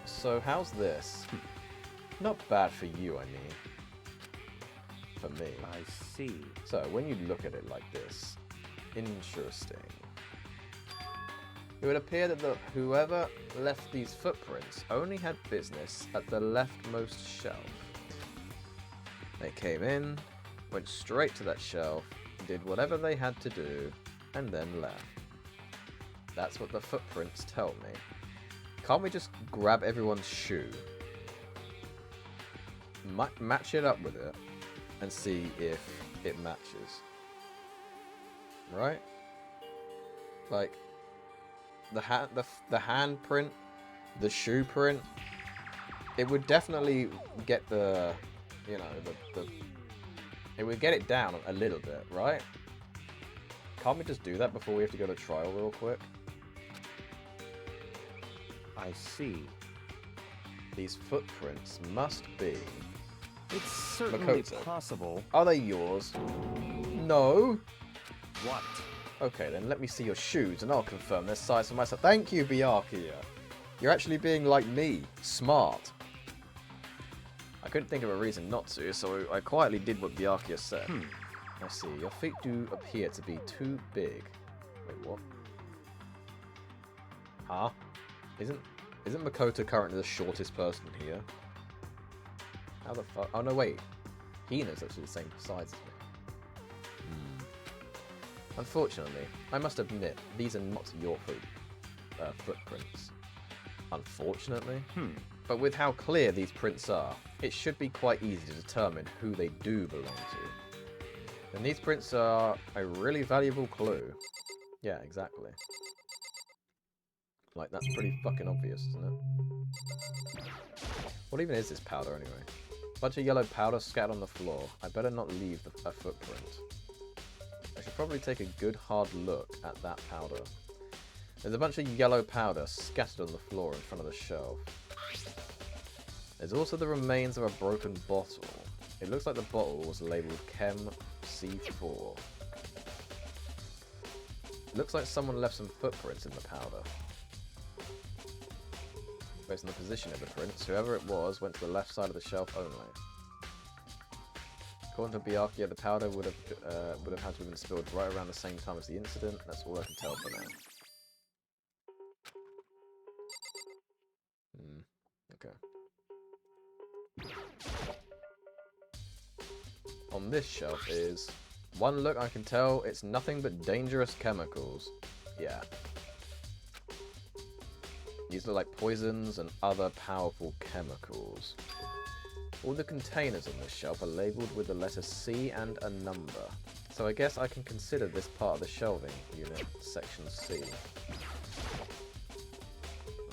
So how's this? Not bad for you, I mean. For me.
I see.
So, when you look at it like this, interesting. It would appear that whoever left these footprints only had business at the leftmost shelf. They came in, went straight to that shelf, did whatever they had to do, and then left. That's what the footprints tell me. Can't we just grab everyone's shoe, match it up with it, and see if it matches? Right? Like, the hand print, the shoe print, it would definitely get the, you know, it would get it down a little bit, right? Can't we just do that before we have to go to trial real quick?
I see.
These footprints must be...
It's certainly
Makoto.
possible.
Are they yours? No.
What?
Okay, then let me see your shoes and I'll confirm their size for myself. Thank you, Byakuya. You're actually being like me, smart. I couldn't think of a reason not to, so I quietly did what Byakuya said. I see. Your feet do appear to be too big. Wait, what? Huh? Isn't Makoto currently the shortest person here? How the fuck? Oh no, wait. Hina's actually the same size as me. Unfortunately, I must admit, these are not your footprints. Unfortunately? But with how clear these prints are, it should be quite easy to determine who they do belong to. And these prints are a really valuable clue. Yeah, exactly. Like, that's pretty fucking obvious, isn't it? What even is this powder, anyway? Bunch of yellow powder scattered on the floor. I better not leave a footprint. I should probably take a good hard look at that powder. There's a bunch of yellow powder scattered on the floor in front of the shelf. There's also the remains of a broken bottle. It looks like the bottle was labelled Chem C4. Looks like someone left some footprints in the powder. Based on the position of the prints, whoever it was went to the left side of the shelf only. According to Byakuya, the powder would have had to have been spilled right around the same time as the incident. That's all I can tell for now. Okay. On this shelf is... One look, I can tell it's nothing but dangerous chemicals. Yeah. These look like poisons and other powerful chemicals. All the containers on this shelf are labelled with the letter C and a number. So I guess I can consider this part of the shelving unit, section C.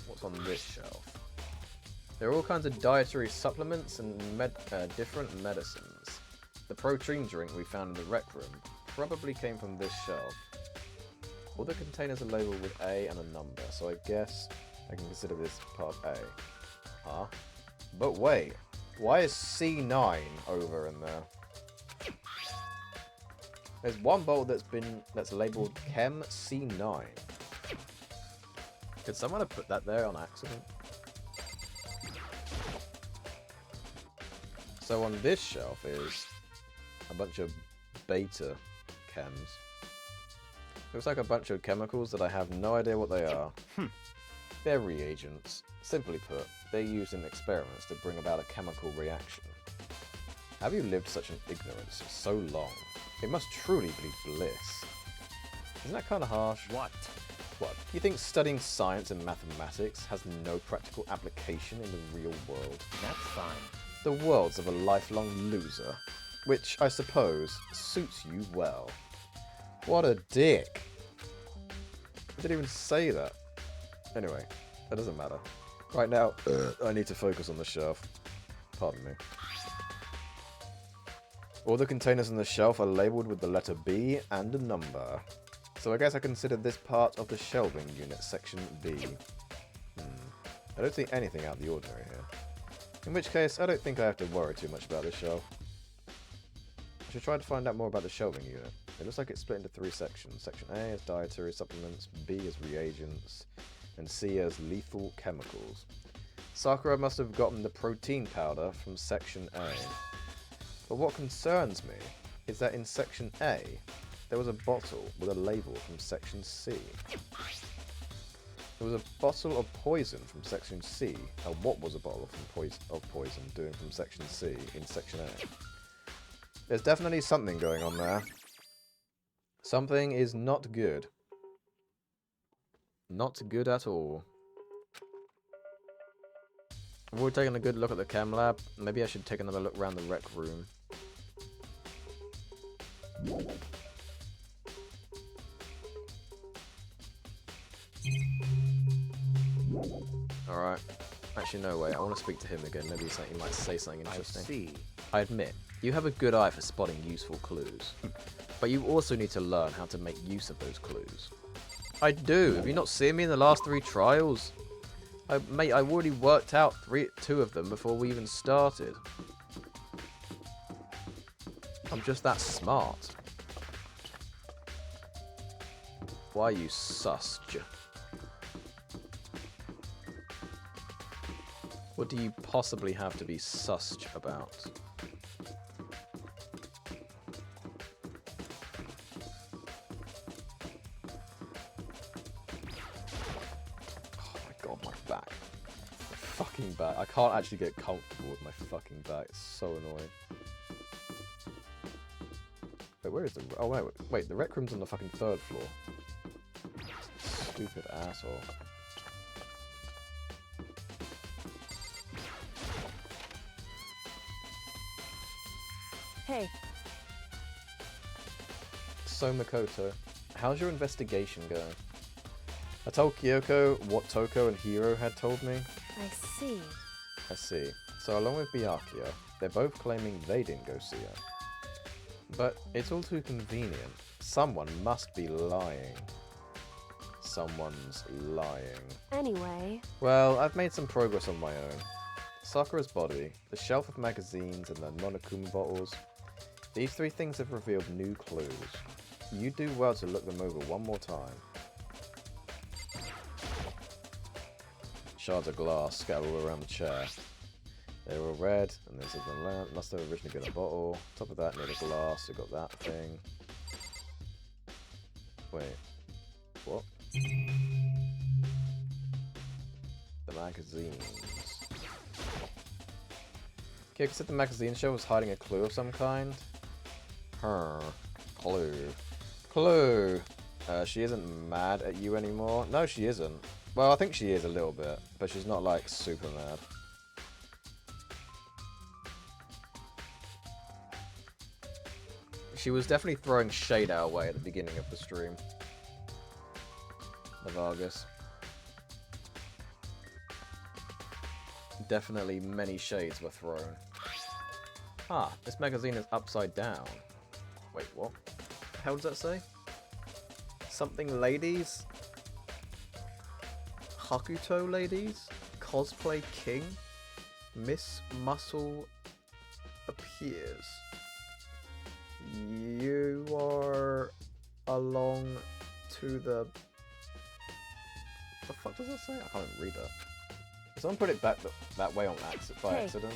What's on this shelf? There are all kinds of dietary supplements and different medicines. The protein drink we found in the rec room probably came from this shelf. All the containers are labelled with A and a number, so I guess I can consider this part A. Huh? But wait, why is C9 over in there? There's one bottle that's labelled Chem C9. Could someone have put that there on accident? So on this shelf is a bunch of beta chems. Looks like a bunch of chemicals that I have no idea what they are. They're reagents. Simply put, they're used in experiments to bring about a chemical reaction. Have you lived such an ignorance for so long? It must truly be bliss. Isn't that kind of harsh?
What?
What? You think studying science and mathematics has no practical application in the real world?
That's fine.
The world's of a lifelong loser, which, I suppose, suits you well. What a dick. I didn't even say that. Anyway, that doesn't matter. Right now, I need to focus on the shelf. Pardon me. All the containers on the shelf are labelled with the letter B and a number. So I guess I consider this part of the shelving unit, section B. I don't see anything out of the ordinary here. In which case, I don't think I have to worry too much about this shelf. I should try to find out more about the shelving unit. It looks like it's split into 3 sections. Section A is dietary supplements, B is reagents, and C is lethal chemicals. Sakura must have gotten the protein powder from section A. But what concerns me is that in section A, there was a bottle with a label from section C. There was a bottle of poison from section C, and what was a bottle of poison doing from section C in section A? There's definitely something going on there. Something is not good. Not good at all. I've already taken a good look at the chem lab. Maybe I should take another look around the rec room. Alright. Actually, no way. I want to speak to him again. Maybe he might say something interesting.
I see.
I admit, you have a good eye for spotting useful clues. But you also need to learn how to make use of those clues. I do. Have you not seen me in the last 3 trials? Mate, I already worked out 2 of them before we even started. I'm just that smart. Why are you sus? What do you possibly have to be sussed about? Oh my god, my back. My fucking back. I can't actually get comfortable with my fucking back. It's so annoying. Wait, where is the... Oh, wait, the rec room's on the fucking 3rd floor. Stupid asshole.
Hey.
So Makoto, how's your investigation going? I told Kyoko what Toko and Hiro had told me.
I see.
I see. So along with Byakuya, they're both claiming they didn't go see her. But it's all too convenient. Someone must be lying. Someone's lying.
Anyway.
Well, I've made some progress on my own. Sakura's body, the shelf of magazines, and the monokuma bottles. These three things have revealed new clues. You do well to look them over one more time. Shards of glass scattered all around the chair. They were red, and this is the lamp. Must have originally been a bottle. Top of that, near the glass, we got that thing. Wait. What? The magazines. Kid said the magazine show was hiding a clue of some kind. Clue. Clue. She isn't mad at you anymore. No, she isn't. Well, I think she is a little bit, but she's not like super mad. She was definitely throwing shade our way at the beginning of the stream. The Vargas. Definitely many shades were thrown. Ah, this magazine is upside down. Wait, what? The hell does that say? Something ladies? Hakuto ladies? Cosplay king? Miss Muscle appears. You are along to the... What the fuck does that say? I can't even read that. Someone put it back that way on by accident.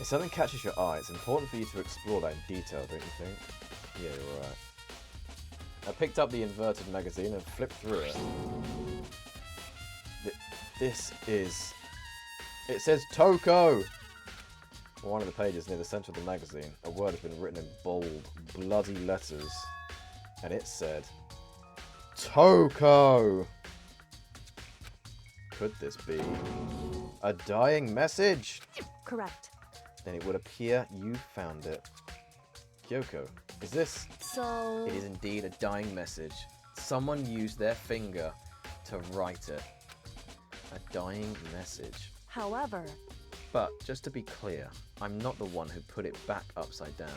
If something catches your eye, it's important for you to explore that in detail, don't you think? Yeah, you're right. I picked up the inverted magazine and flipped through it. This is... It says Toko! On one of the pages near the center of the magazine, a word has been written in bold, bloody letters. And it said... Toko! Could this be a dying message?
Correct.
Then it would appear you found it. Kyoko, is this?
So...
It is indeed a dying message. Someone used their finger to write it. A dying message.
However...
But, just to be clear, I'm not the one who put it back upside down.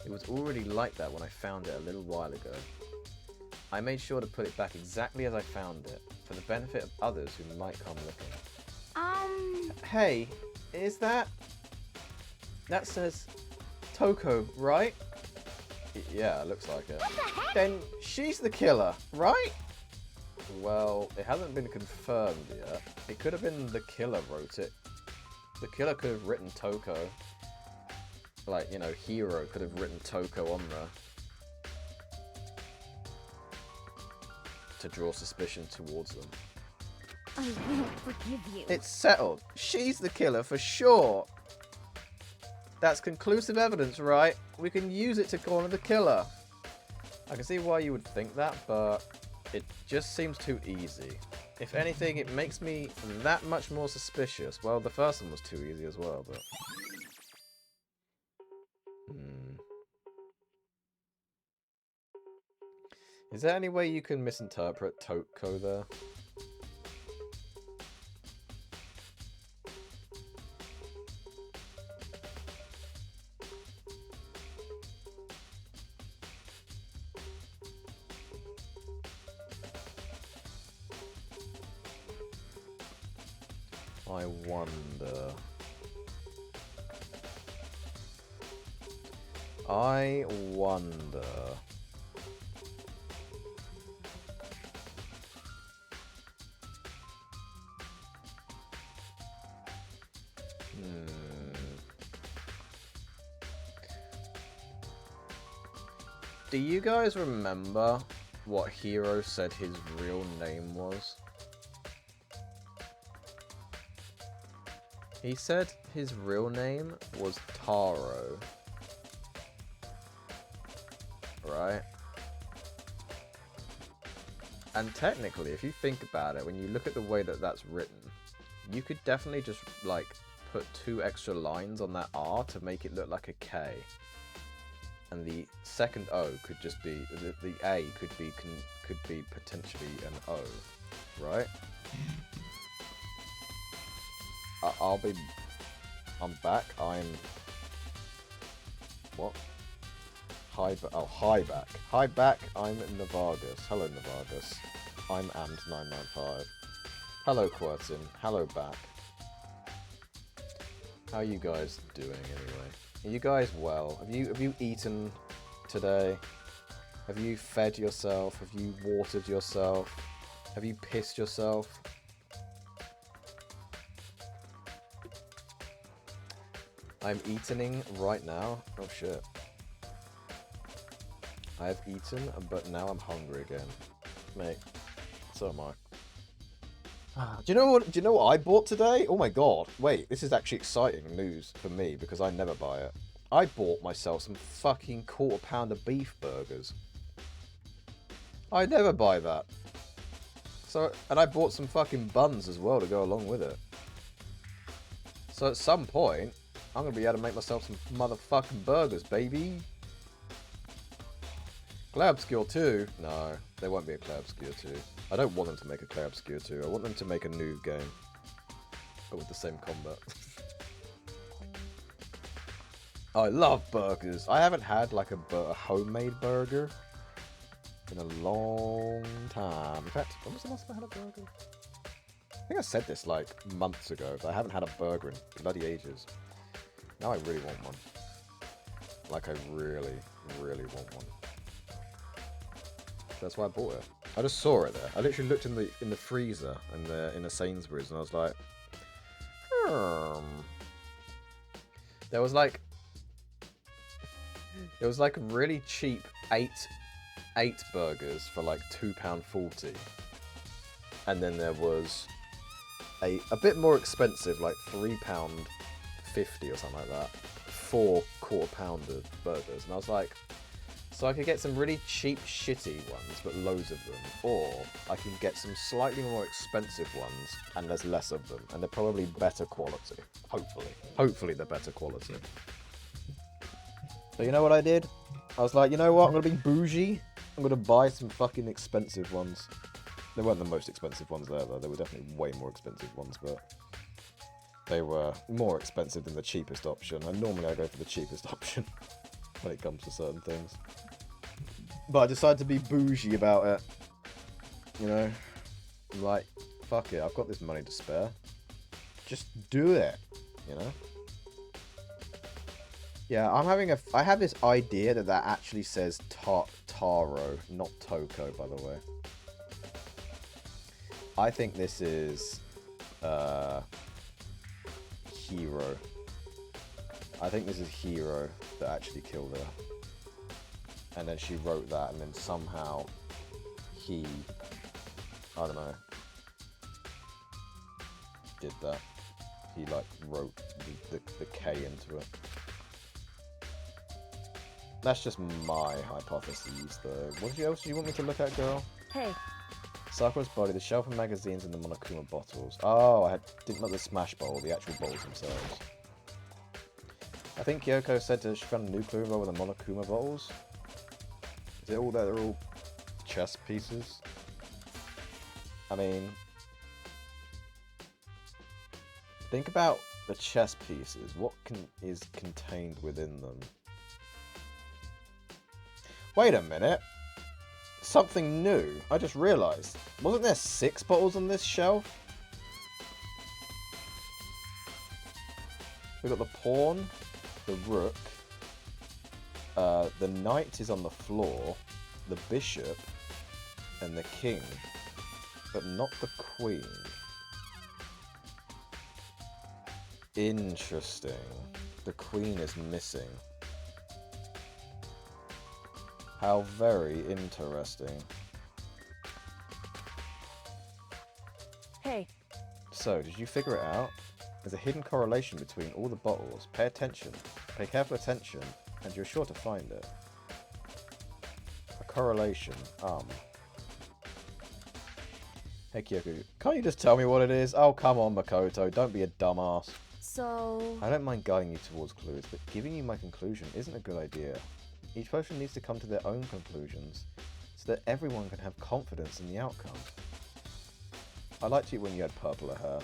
It was already like that when I found it a little while ago. I made sure to put it back exactly as I found it, for the benefit of others who might come looking. Hey, is that... That says Toko, right? Yeah, it looks like it.
What the heck?
Then she's the killer, right? Well, it hasn't been confirmed yet. It could have been the killer wrote it. The killer could have written Toko. Like, you know, Hero could have written Toko on there. To draw suspicion towards them.
I won't forgive you.
It's settled. She's the killer for sure. That's conclusive evidence, right? We can use it to corner the killer. I can see why you would think that, but it just seems too easy. If anything, it makes me that much more suspicious. Well, the first one was too easy as well, but... Is there any way you can misinterpret Toko there? I wonder. I wonder. Do you guys remember what Hero said his real name was? He said his real name was Taro. Right? And technically, if you think about it, when you look at the way that that's written, you could definitely just, like, put 2 extra lines on that R to make it look like a K. And the second O could just be, the A could be potentially an O, right? I'm back. What? Hi back. Hi back. I'm Navagas. Hello, Navagas. I'm Amd995. Hello, Quertin. Hello, back. How are you guys doing anyway? Are you guys well? Have you eaten today? Have you fed yourself? Have you watered yourself? Have you pissed yourself? I'm eating right now. Oh shit. I have eaten, but now I'm hungry again. Mate, so am I. Do you know what I bought today? Oh my god. Wait, this is actually exciting news for me because I never buy it. I bought myself some fucking quarter pounder beef burgers. I never buy that. So, and I bought some fucking buns as well to go along with it. So at some point, I'm gonna be able to make myself some motherfucking burgers, baby. Clay Obscure 2? No, there won't be a Clay Obscure 2. I don't want them to make a Clay Obscure 2. I want them to make a new game. But with the same combat. I love burgers. I haven't had like a homemade burger in a long time. In fact, when was the last time I had a burger? I think I said this like months ago, but I haven't had a burger in bloody ages. Now I really want one. Like I really, really want one. That's why I bought it. I just saw it there. I literally looked in the freezer and in a Sainsbury's, and I was like, There was like really cheap eight burgers for like £2.40, and then there was a bit more expensive, like £3.50 or something like that, 4 quarter pounder burgers, and I was like, so I could get some really cheap, shitty ones, but loads of them, or I can get some slightly more expensive ones, and there's less of them, and they're probably better quality. Hopefully they're better quality. So you know what I did? I was like, you know what? I'm gonna be bougie. I'm gonna buy some fucking expensive ones. They weren't the most expensive ones there, though. They were definitely way more expensive ones, but they were more expensive than the cheapest option. And normally I go for the cheapest option when it comes to certain things. But I decided to be bougie about it. You know? I'm like, fuck it, I've got this money to spare. Just do it. You know? Yeah, I have this idea that actually says Taro, not Toko, by the way. I think this is Hero. I think this is Hero that actually killed her. And then she wrote that, and then somehow he, I don't know, did that. He like wrote the K into it. That's just my hypotheses, though. What else do you want me to look at, girl?
Hey.
Sakura's body, the shelf of magazines, and the monokuma bottles. Oh, I didn't look at the Smash Bowl, the actual bowls themselves. I think Kyoko said she found a nuclear roll with the monokuma bottles. Is it all that? They're all chess pieces? I mean, think about the chess pieces. What is contained within them? Wait a minute. Something new. I just realised. Wasn't there 6 bottles on this shelf? We've got the pawn, the rook, the knight is on the floor, the bishop, and the king, but not the queen. Interesting. The queen is missing. How very interesting.
Hey.
So, did you figure it out? There's a hidden correlation between all the bottles. Pay attention. Pay careful attention, and you're sure to find it. A correlation. Hey Kyoko, can't you just tell me what it is? Oh, come on, Makoto. Don't be a dumbass.
So...
I don't mind guiding you towards clues, but giving you my conclusion isn't a good idea. Each person needs to come to their own conclusions, so that everyone can have confidence in the outcome. I liked you when you had purple hair.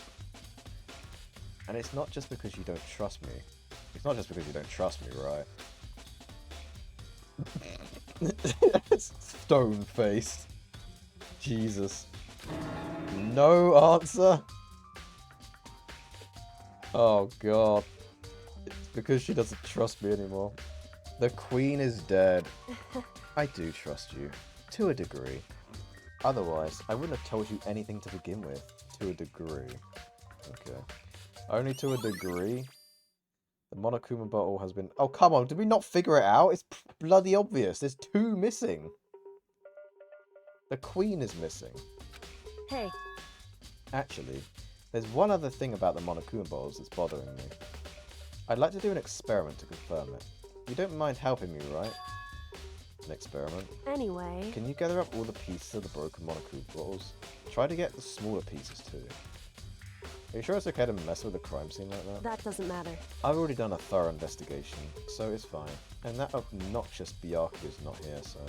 And it's not just because you don't trust me. It's not just because you don't trust me, right? Stone-faced. Jesus. No answer? Oh, God. It's because she doesn't trust me anymore. The queen is dead. I do trust you. To a degree. Otherwise, I wouldn't have told you anything to begin with. To a degree. Okay. Only to a degree. The Monokuma bottle has been... Oh, come on. Did we not figure it out? It's bloody obvious. There's 2 missing. The queen is missing.
Hey.
Actually, there's one other thing about the Monokuma bottles that's bothering me. I'd like to do an experiment to confirm it. You don't mind helping me, right? An experiment.
Anyway...
Can you gather up all the pieces of the broken Monokuma bottles? Try to get the smaller pieces too. Are you sure it's okay to mess with a crime scene like that?
That doesn't matter.
I've already done a thorough investigation, so it's fine. And that obnoxious Byaku is not here, so...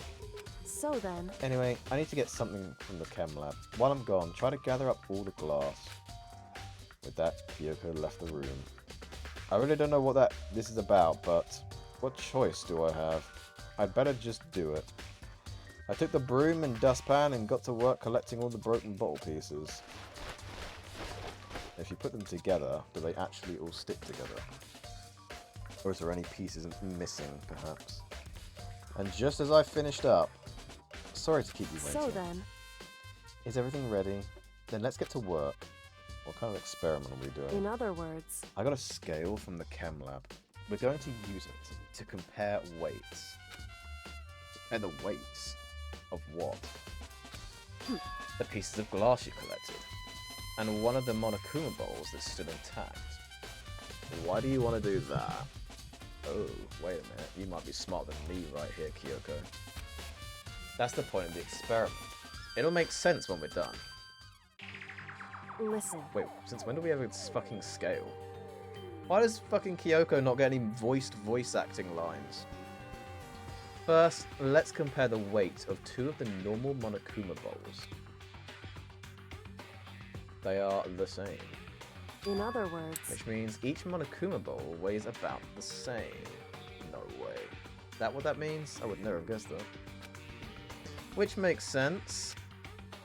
So then...
Anyway, I need to get something from the chem lab. While I'm gone, try to gather up all the glass. With that, Kyoko left the room. I really don't know what this is about, but what choice do I have? I'd better just do it. I took the broom and dustpan and got to work collecting all the broken bottle pieces. If you put them together, do they actually all stick together? Or is there any pieces missing, perhaps? And just as I finished up... Sorry to keep you waiting.
So then...
Is everything ready? Then let's get to work. What kind of experiment are we doing?
In other words...
I got a scale from the chem lab. We're going to use it to compare weights. And the weights of what? The pieces of glass you collected. And one of the Monokuma bowls that's still intact. Why do you want to do that? Oh, wait a minute. You might be smarter than me right here, Kyoko. That's the point of the experiment. It'll make sense when we're done.
Listen.
Wait, since when do we have a fucking scale? Why does fucking Kyoko not get any voice acting lines? First, let's compare the weight of 2 of the normal Monokuma bowls. They are the same.
In other words...
Which means each Monokuma bowl weighs about the same. No way. Is that what that means? I would never have guessed that. Which makes sense.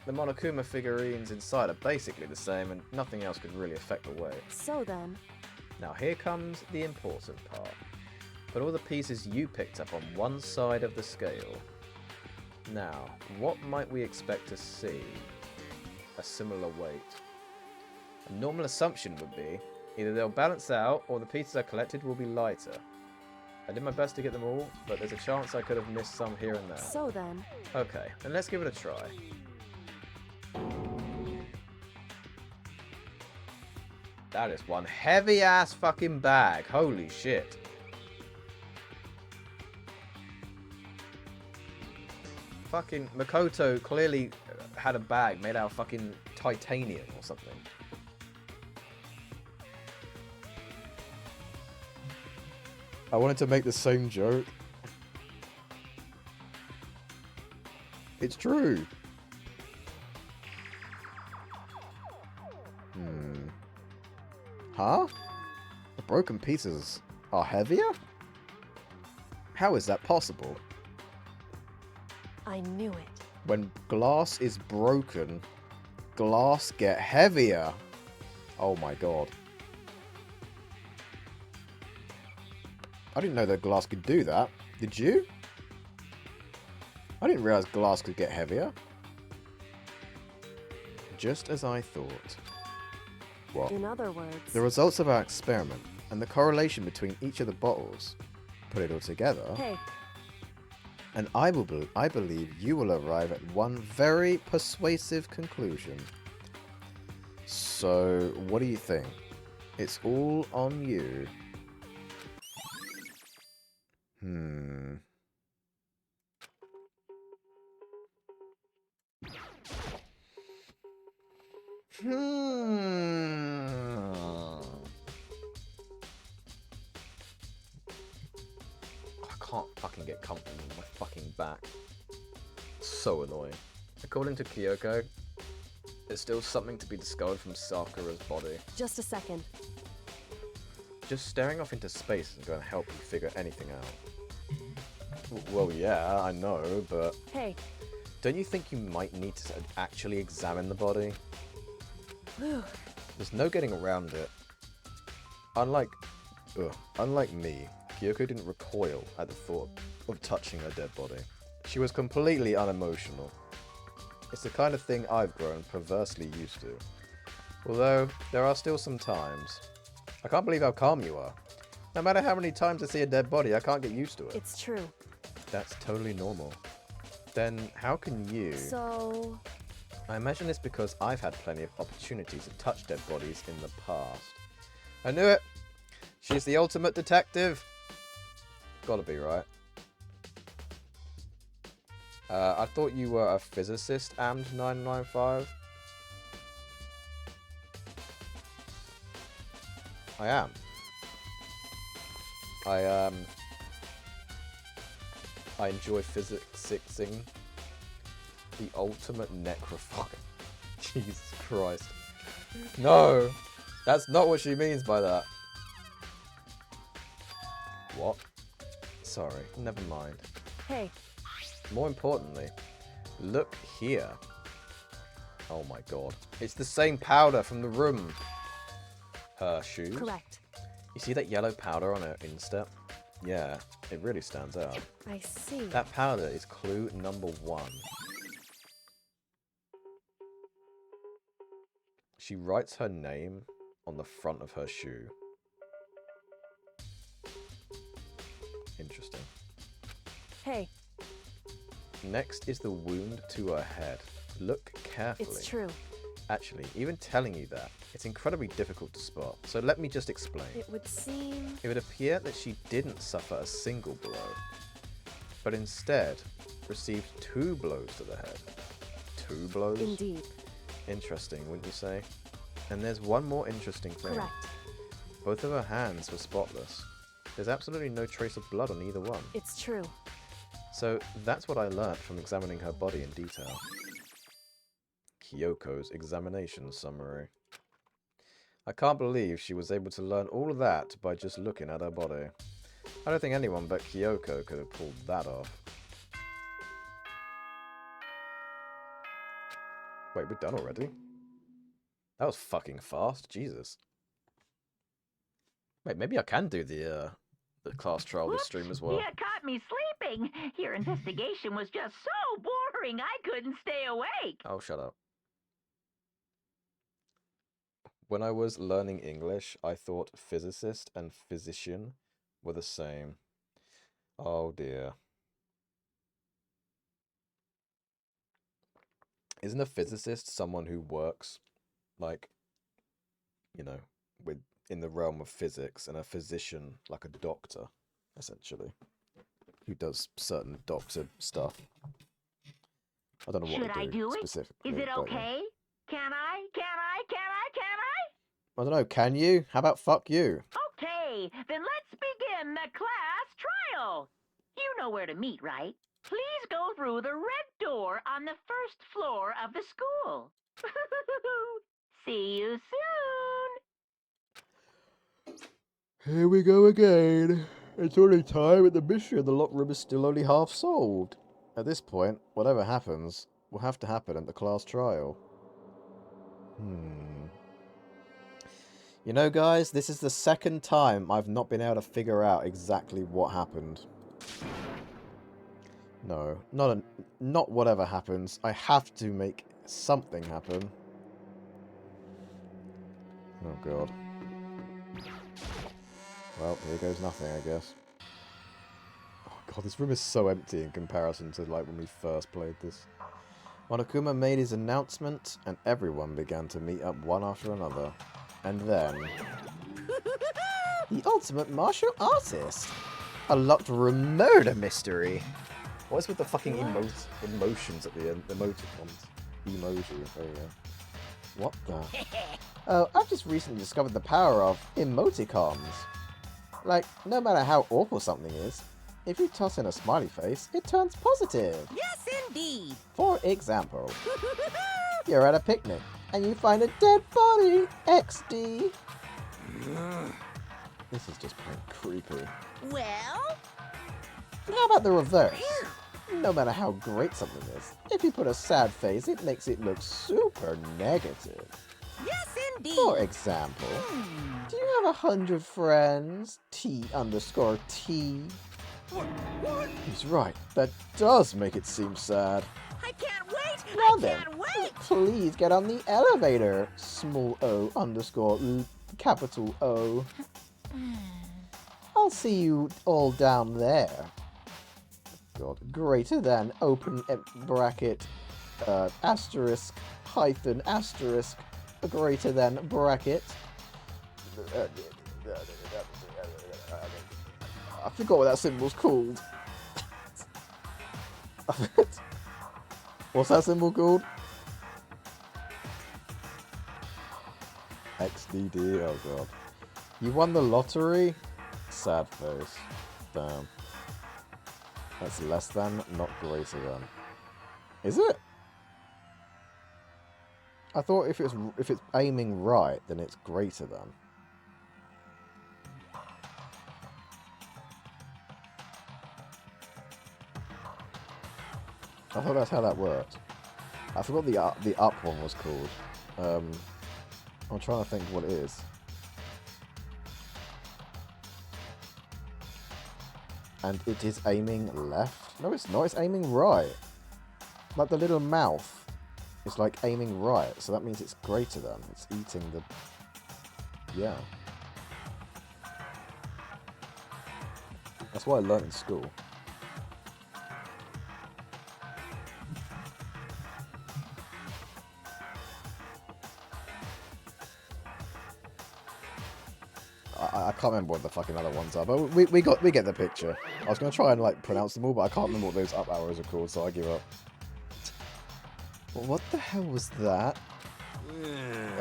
The Monokuma figurines inside are basically the same and nothing else could really affect the weight.
So then...
Now here comes the important part. Put all the pieces you picked up on one side of the scale. Now, what might we expect to see? A similar weight. A normal assumption would be either they'll balance out or the pieces I collected will be lighter. I did my best to get them all, but there's a chance I could have missed some here and there.
So then...
Okay, then let's give it a try. That is one heavy ass fucking bag. Holy shit. Fucking Makoto clearly had a bag made out of fucking titanium or something. I wanted to make the same joke. It's true. Huh? The broken pieces are heavier? How is that possible?
I knew it.
When glass is broken, glass get heavier. Oh my god. I didn't know that glass could do that. Did you? I didn't realize glass could get heavier. Just as I thought. What?
In other words...
The results of our experiment and the correlation between each of the bottles. Put it all together.
Hey.
And I believe you will arrive at one very persuasive conclusion. So, what do you think? It's all on you. I can't fucking get comfortable with my fucking back. So annoying. According to Kyoko, there's still something to be discovered from Sakura's body.
Just a second.
Just staring off into space isn't going to help you figure anything out. Well, yeah, I know, but...
Hey.
Don't you think you might need to actually examine the body? There's no getting around it. Unlike Unlike me, Kyoko didn't recoil at the thought of touching her dead body. She was completely unemotional. It's the kind of thing I've grown perversely used to. Although, there are still some times. I can't believe how calm you are. No matter how many times I see a dead body, I can't get used to it.
It's true.
That's totally normal. Then, how can you...
So...
I imagine it's because I've had plenty of opportunities to touch dead bodies in the past. I knew it! She's the ultimate detective! Gotta be, right? I thought you were a physicist, Amd995. I am. I enjoy physicsing. The ultimate necrophile. Jesus Christ. No! That's not what she means by that. What? Sorry, never mind.
Hey.
More importantly, look here. Oh my god. It's the same powder from the room. Her shoes.
Correct.
You see that yellow powder on her instep? Yeah, it really stands out.
I see.
That powder is clue number 1. She writes her name on the front of her shoe. Interesting.
Hey.
Next is the wound to her head. Look carefully.
It's true.
Actually, even telling you that, it's incredibly difficult to spot. So let me just explain.
It would seem...
It would appear that she didn't suffer a single blow, but instead received 2 blows to the head. 2 blows?
Indeed.
Interesting, wouldn't you say? And there's one more interesting thing.
Correct.
Both of her hands were spotless. There's absolutely no trace of blood on either one.
It's true.
So that's what I learnt from examining her body in detail. Kyoko's examination summary. I can't believe she was able to learn all of that by just looking at her body. I don't think anyone but Kyoko could have pulled that off. Wait, we're done already? That was fucking fast, Jesus. Wait, maybe I can do the class trial this stream as well.
You caught me sleeping. Your investigation was just so boring I couldn't stay awake.
Oh, shut up. When I was learning English, I thought physicist and physician were the same. Oh dear. Isn't a physicist someone who works, like, you know, in the realm of physics, and a physician like a doctor, essentially, who does certain doctor stuff? I don't know what
Should I do it?
specifically.
Is it
but, yeah.
okay? Can I?
I don't know, can you? How about fuck you?
Okay, then let's begin the class trial. You know where to meet, right? Please go through the red door on the first floor of the school. See you soon.
Here we go again. It's only time, and the mystery of the locked room is still only half solved. At this point, whatever happens will have to happen at the class trial. You know, guys, this is the second time I've not been able to figure out exactly what happened. No, not whatever happens. I have to make something happen. Oh god. Well, here goes nothing, I guess. Oh god, this room is so empty in comparison to like when we first played this. Monokuma made his announcement, and everyone began to meet up one after another. And then... the ultimate martial artist! A locked room murder mystery! What is with the fucking emotions at the end? Emoticons. Emoji, there you go. What the? Oh, I've just recently discovered the power of emoticons. Like, no matter how awful something is, if you toss in a smiley face, it turns positive.
Yes, indeed.
For example, you're at a picnic, and you find a dead body. XD. This is just plain creepy.
Well?
How about the reverse? No matter how great something is, if you put a sad face, it makes it look super negative.
Yes, indeed.
For example, do you have 100 friends. T_T.
What?
He's right. That does make it seem sad.
I can't wait!
Now
I
then,
can't wait!
please get on the elevator. Small o underscore capital O. I'll see you all down there. God. Greater than open bracket asterisk hyphen asterisk greater than bracket. I forgot what that symbol's called. What's that symbol called? XDD, oh god. You won the lottery? Sad face. Damn. That's less than, not greater than. Is it? I thought if it's aiming right, then it's greater than. I thought that's how that worked. I forgot the up one was called. I'm trying to think what it is. And it is aiming left? No, it's not. It's aiming right. Like the little mouth is like aiming right. So that means it's greater than. It's eating the... Yeah. That's what I learned in school. I can't remember what the fucking other ones are, but we get the picture. I was gonna try and like pronounce them all, but I can't remember what those up arrows are called, so I give up. Well, what the hell was that?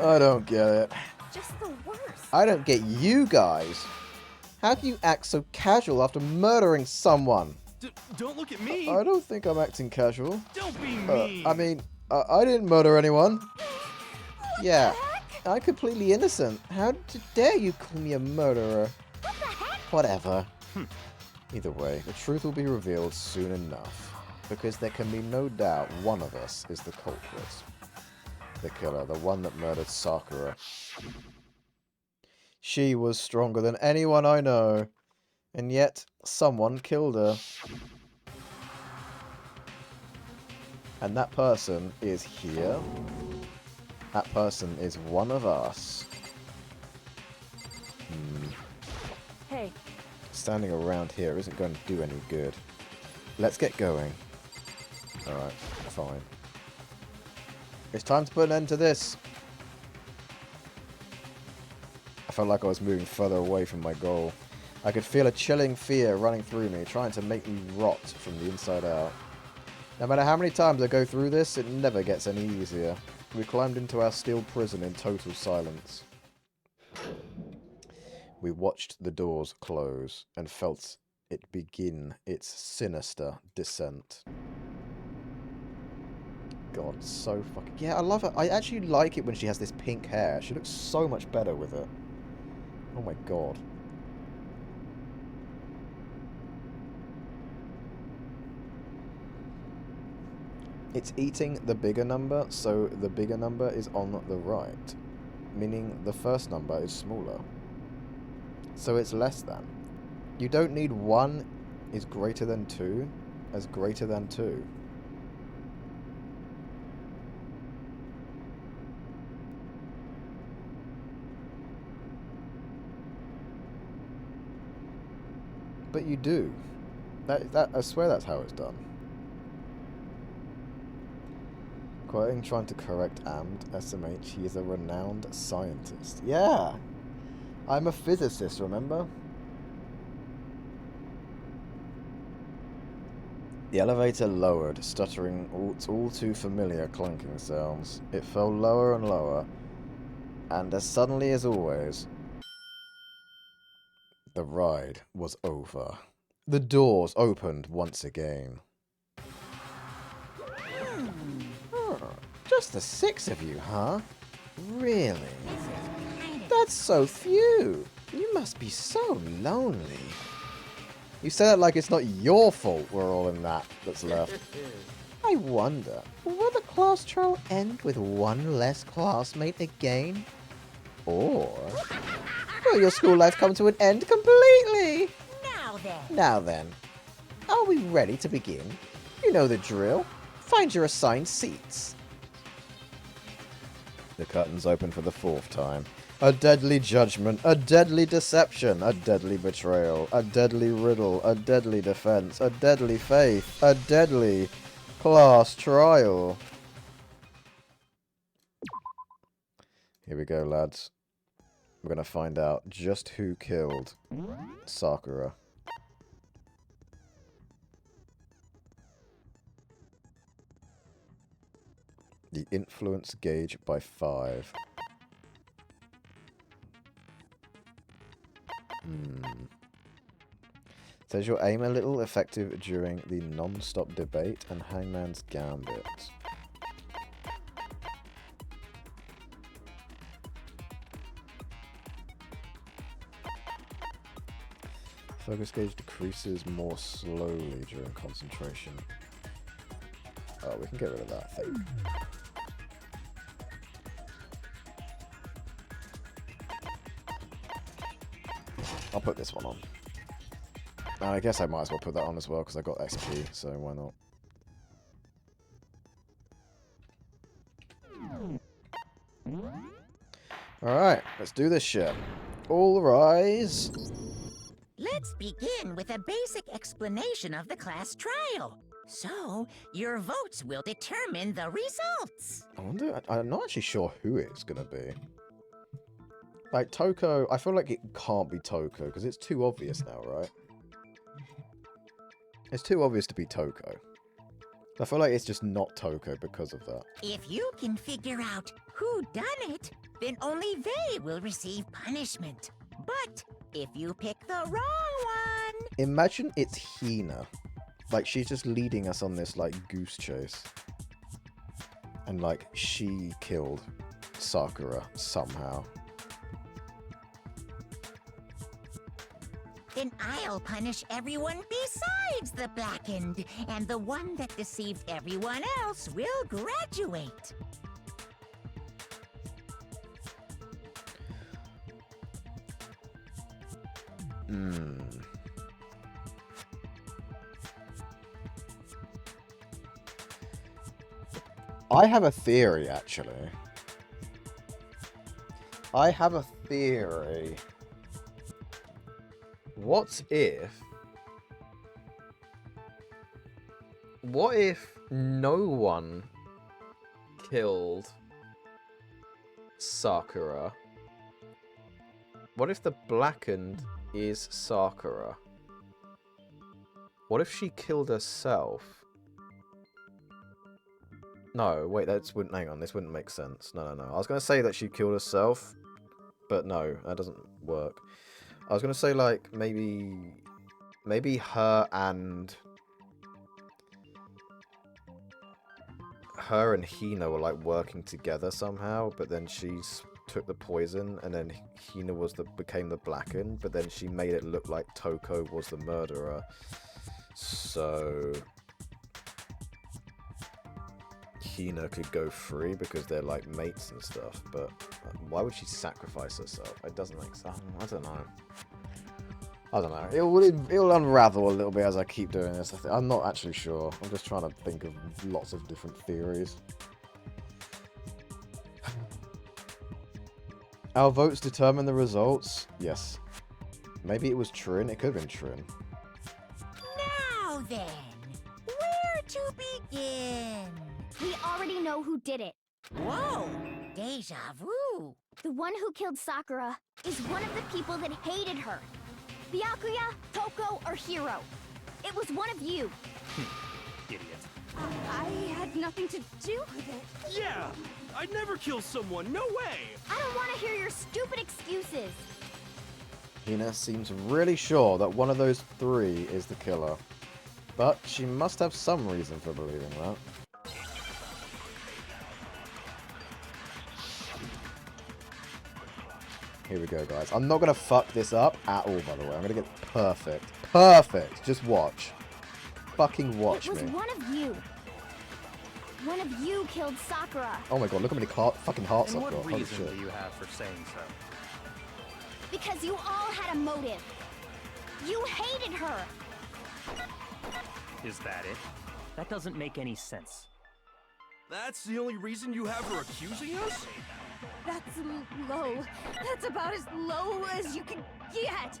I don't get it.
Just the worst.
I don't get you guys. How can you act so casual after murdering someone?
Don't look at me.
I don't think I'm acting casual.
Don't be mean.
I mean, I didn't murder anyone. Yeah. I'm completely innocent. How dare you call me a murderer?
What the heck?
Whatever. Either way, the truth will be revealed soon enough. Because there can be no doubt one of us is the culprit. The killer, the one that murdered Sakura. She was stronger than anyone I know. And yet, someone killed her. And that person is here. That person is one of us.
Hey.
Standing around here isn't going to do any good. Let's get going. Alright, fine. It's time to put an end to this. I felt like I was moving further away from my goal. I could feel a chilling fear running through me, trying to make me rot from the inside out. No matter how many times I go through this, it never gets any easier. We climbed into our steel prison in total silence. We watched the doors close and felt it begin its sinister descent. God, so fucking... Yeah, I love her. I actually like it when she has this pink hair. She looks so much better with it. Oh my god. It's eating the bigger number, so the bigger number is on the right. Meaning the first number is smaller. So it's less than. You don't need 1 is greater than 2 as greater than 2. But you do. I swear that's how it's done. Quoting, trying to correct Amd, SMH, he is a renowned scientist. Yeah! I'm a physicist, remember? The elevator lowered, stuttering all too familiar clanking sounds. It fell lower and lower, and as suddenly as always, the ride was over. The doors opened once again. Just the 6 of you, huh? Really? That's so few. You must be so lonely. You say that like it's not your fault we're all in that's left. I wonder, will the class trial end with one less classmate again? Or Will your school life come to an end completely?
Now then.
Now then. Are we ready to begin? You know the drill. Find your assigned seats. The curtains open for the 4th time. A deadly judgment, a deadly deception, a deadly betrayal, a deadly riddle, a deadly defense, a deadly faith, a deadly class trial. Here we go, lads. We're gonna find out just who killed Sakura. The influence gauge by 5. Says your aim a little effective during the non-stop debate and Hangman's Gambit. Focus gauge decreases more slowly during concentration. Oh, we can get rid of that thing. I'll put this one on. I guess I might as well put that on as well because I got XP, so why not? Alright, let's do this shit. All rise.
Let's begin with a basic explanation of the class trial. So, your votes will determine the results.
I wonder, I'm not actually sure who it's gonna be. Like, Toko, I feel like it can't be Toko, because it's too obvious now, right? It's too obvious to be Toko. I feel like it's just not Toko because of that.
If you can figure out who done it, then only they will receive punishment. But if you pick the wrong one...
Imagine it's Hina. Like, she's just leading us on this, like, goose chase. And, like, she killed Sakura somehow.
Then I'll punish everyone besides the blackened, and the one that deceived everyone else will graduate.
I have a theory, actually. I have a theory. What if no one killed Sakura? What if the blackened is Sakura? What if she killed herself? No, wait, hang on, this wouldn't make sense. No. I was going to say that she killed herself, but no, that doesn't work. I was going to say, like, maybe her and Hina were, like, working together somehow, but then she took the poison, and then Hina became the blackened, but then she made it look like Toko was the murderer. So Hina could go free because they're like mates and stuff, but why would she sacrifice herself? It doesn't make sense. I don't know. It'll unravel a little bit as I keep doing this. I'm not actually sure. I'm just trying to think of lots of different theories. Our votes determine the results? Yes. Maybe it was Trin. It could have been Trin.
Now then, where to begin?
We already know who did it.
Whoa! Deja vu!
The one who killed Sakura is one of the people that hated her. Byakuya, Toko, or Hiro. It was one of you.
Idiot.
I had nothing to do with it.
Yeah! I'd never kill someone, no way!
I don't want to hear your stupid excuses.
Hina seems really sure that one of those three is the killer. But she must have some reason for believing that. Here we go, guys. I'm not going to fuck this up at all, by the way. I'm going to get perfect. Perfect! Just watch. Fucking watch me.
It was one of you. One of you killed Sakura.
Oh my god, look how many fucking hearts I've got.
What
Holy
reason
shit.
do you have for saying so?
Because you all had a motive. You hated her.
Is that it? That doesn't make any sense.
That's the only reason you have her accusing us?
That's low. That's about as low as you can get.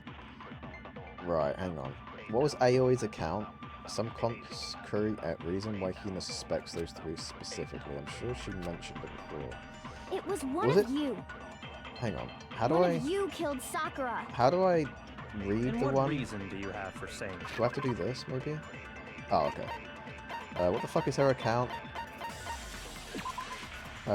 Right, hang on. What was Aoi's account? Some concrete reason why Hina suspects those three specifically. I'm sure she mentioned it before.
It was one of you.
Hang on. How do
One of you killed Sakura.
How do I read
And
the
what
one?
reason do you have for saying that?
Do I have to do this, maybe? Oh, okay. What the fuck is her account?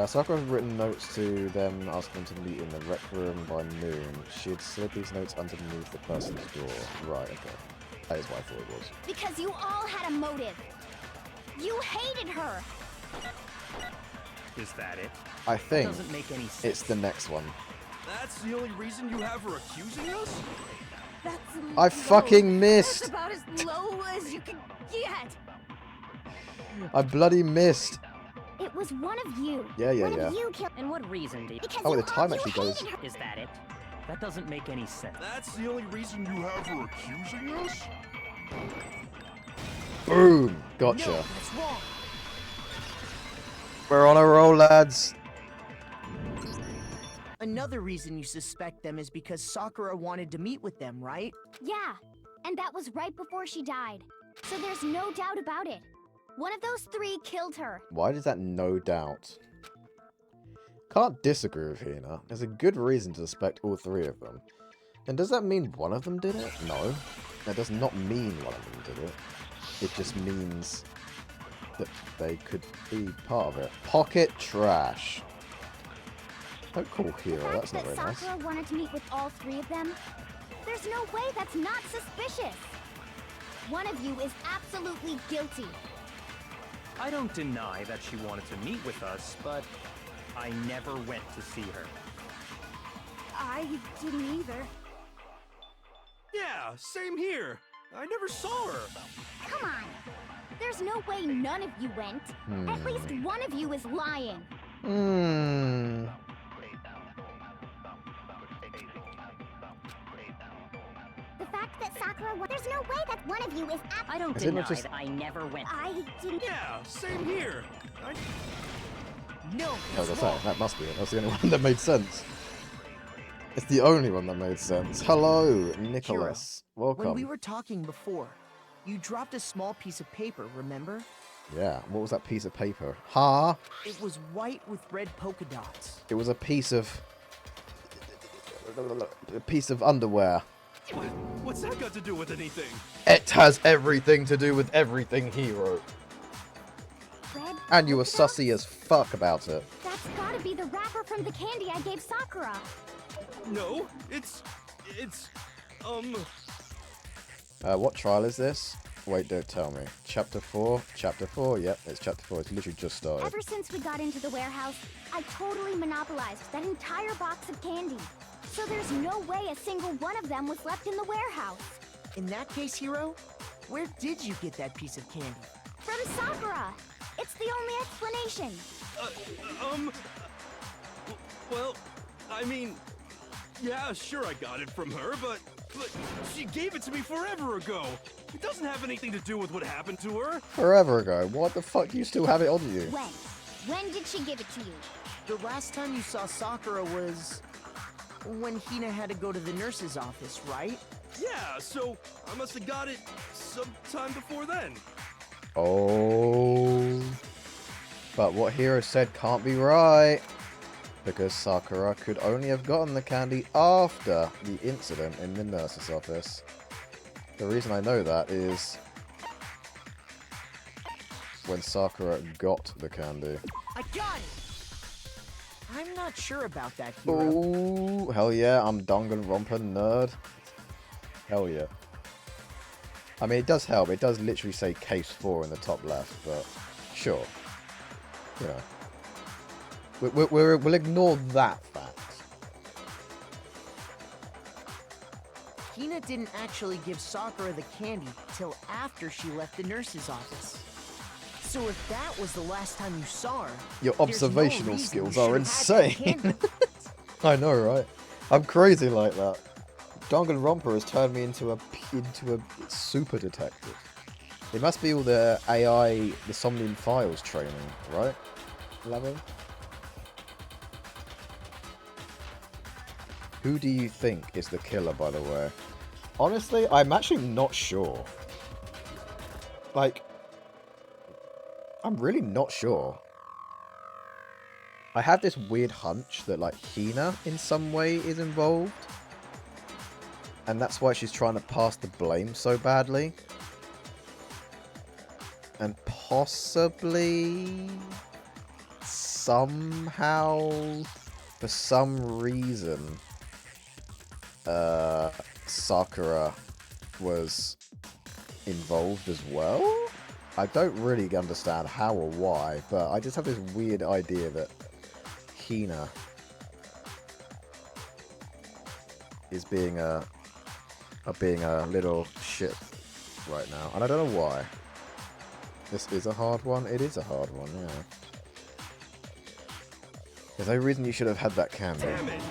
Sakura had written notes to them, asking them to meet in the rec room by noon. She had slid these notes underneath the person's door. Right, okay. That is what I thought it was.
Because you all had a motive. You hated her.
Is that it?
I think
That doesn't make any sense.
it's the next one.
That's the only reason you have her accusing us?
That's
I
low.
fucking missed!
That's about as low as you can get.
I bloody missed!
It was one of you.
Yeah.
One of you killed.
And what reason do you...
Because
Oh,
you
the time
all
actually
you
goes.
hated her.
Is that it?
That doesn't make any sense.
That's the only reason you have her accusing us?
Boom! Gotcha.
No, that's wrong.
We're on a roll, lads.
Another reason you suspect them is because Sakura wanted to meet with them, right?
Yeah, and that was right before she died. So there's no doubt about it. One of those three killed her.
Why does that no doubt? Can't disagree with Hina. There's a good reason to suspect all three of them. And does that mean one of them did it? No. That does not mean one of them did it. It just means that they could be part of it. Pocket trash. Don't call Hero,
The
that's
fact
not
that
very
Sakura
nice.
wanted to meet with all three of them, there's no way that's not suspicious. One of you is absolutely guilty.
I don't deny that she wanted to meet with us, but I never went to see her.
I didn't either.
Yeah, same here. I never saw her.
Come on. There's no way none of you went. At least one of you is lying. The fact that Sakura there's no way that one of you is
I don't
Is it
deny
not just-
that I never went.
I didn't.
Yeah, same here.
No,
I was
that's
gonna
wrong.
say, that must be it. That's the only one that made sense. It's the only one that made sense. Hello, Nicholas. Welcome.
When we were talking before, you dropped a small piece of paper, remember?
Yeah, what was that piece of paper? Huh?
It was white with red polka dots.
It was a piece of underwear.
What's that got to do with anything?
It has everything to do with everything, Hero.
Red
And you were
polka dots?
sussy as fuck about it.
That's gotta be the wrapper from the candy I gave Sakura.
No, it's,
What trial is this? Wait, don't tell me. Chapter 4? Chapter 4? Yep, it's chapter 4. It's literally just started.
Ever since we got into the warehouse, I totally monopolized that entire box of candy. So there's no way a single one of them was left in the warehouse.
In that case, Hero, where did you get that piece of candy?
From Sakura. It's the only explanation.
well, I mean, yeah, sure I got it from her, but she gave it to me forever ago. It doesn't have anything to do with what happened to her.
Forever ago. What the fuck do you still have it on you?
When? When did she give it to you?
The last time you saw Sakura was when Hina had to go to the nurse's office, right?
Yeah, so I must have got it sometime before then.
Oh. But what Hero said can't be right. Because Sakura could only have gotten the candy after the incident in the nurse's office. The reason I know that is when Sakura got the candy.
I got it! I'm not sure about that, Hero.
Oh, hell yeah, I'm Danganronpa nerd. Hell yeah. I mean, it does help. It does literally say case 4 in the top left, but sure. You know. We'll ignore that fact.
Hina didn't actually give Sakura the candy till after she left the nurse's office. So if that was the last time you saw her,
Your
there's no
observational
reason
skills
you
are
should have had that
insane.
candy.
I know, right? I'm crazy like that. Danganronpa has turned me into a super detective. It must be all the AI, the Somnium Files training, right? Lavin? Who do you think is the killer, by the way? Honestly, I'm actually not sure. Like, I'm really not sure. I have this weird hunch that, like, Hina in some way is involved. And that's why she's trying to pass the blame so badly. And possibly, somehow, for some reason, Sakura was involved as well? I don't really understand how or why, but I just have this weird idea that Hina is being a little shit right now, and I don't know why. This is a hard one. It is a hard one, yeah. There's no reason you should have had that candy.
Damn it!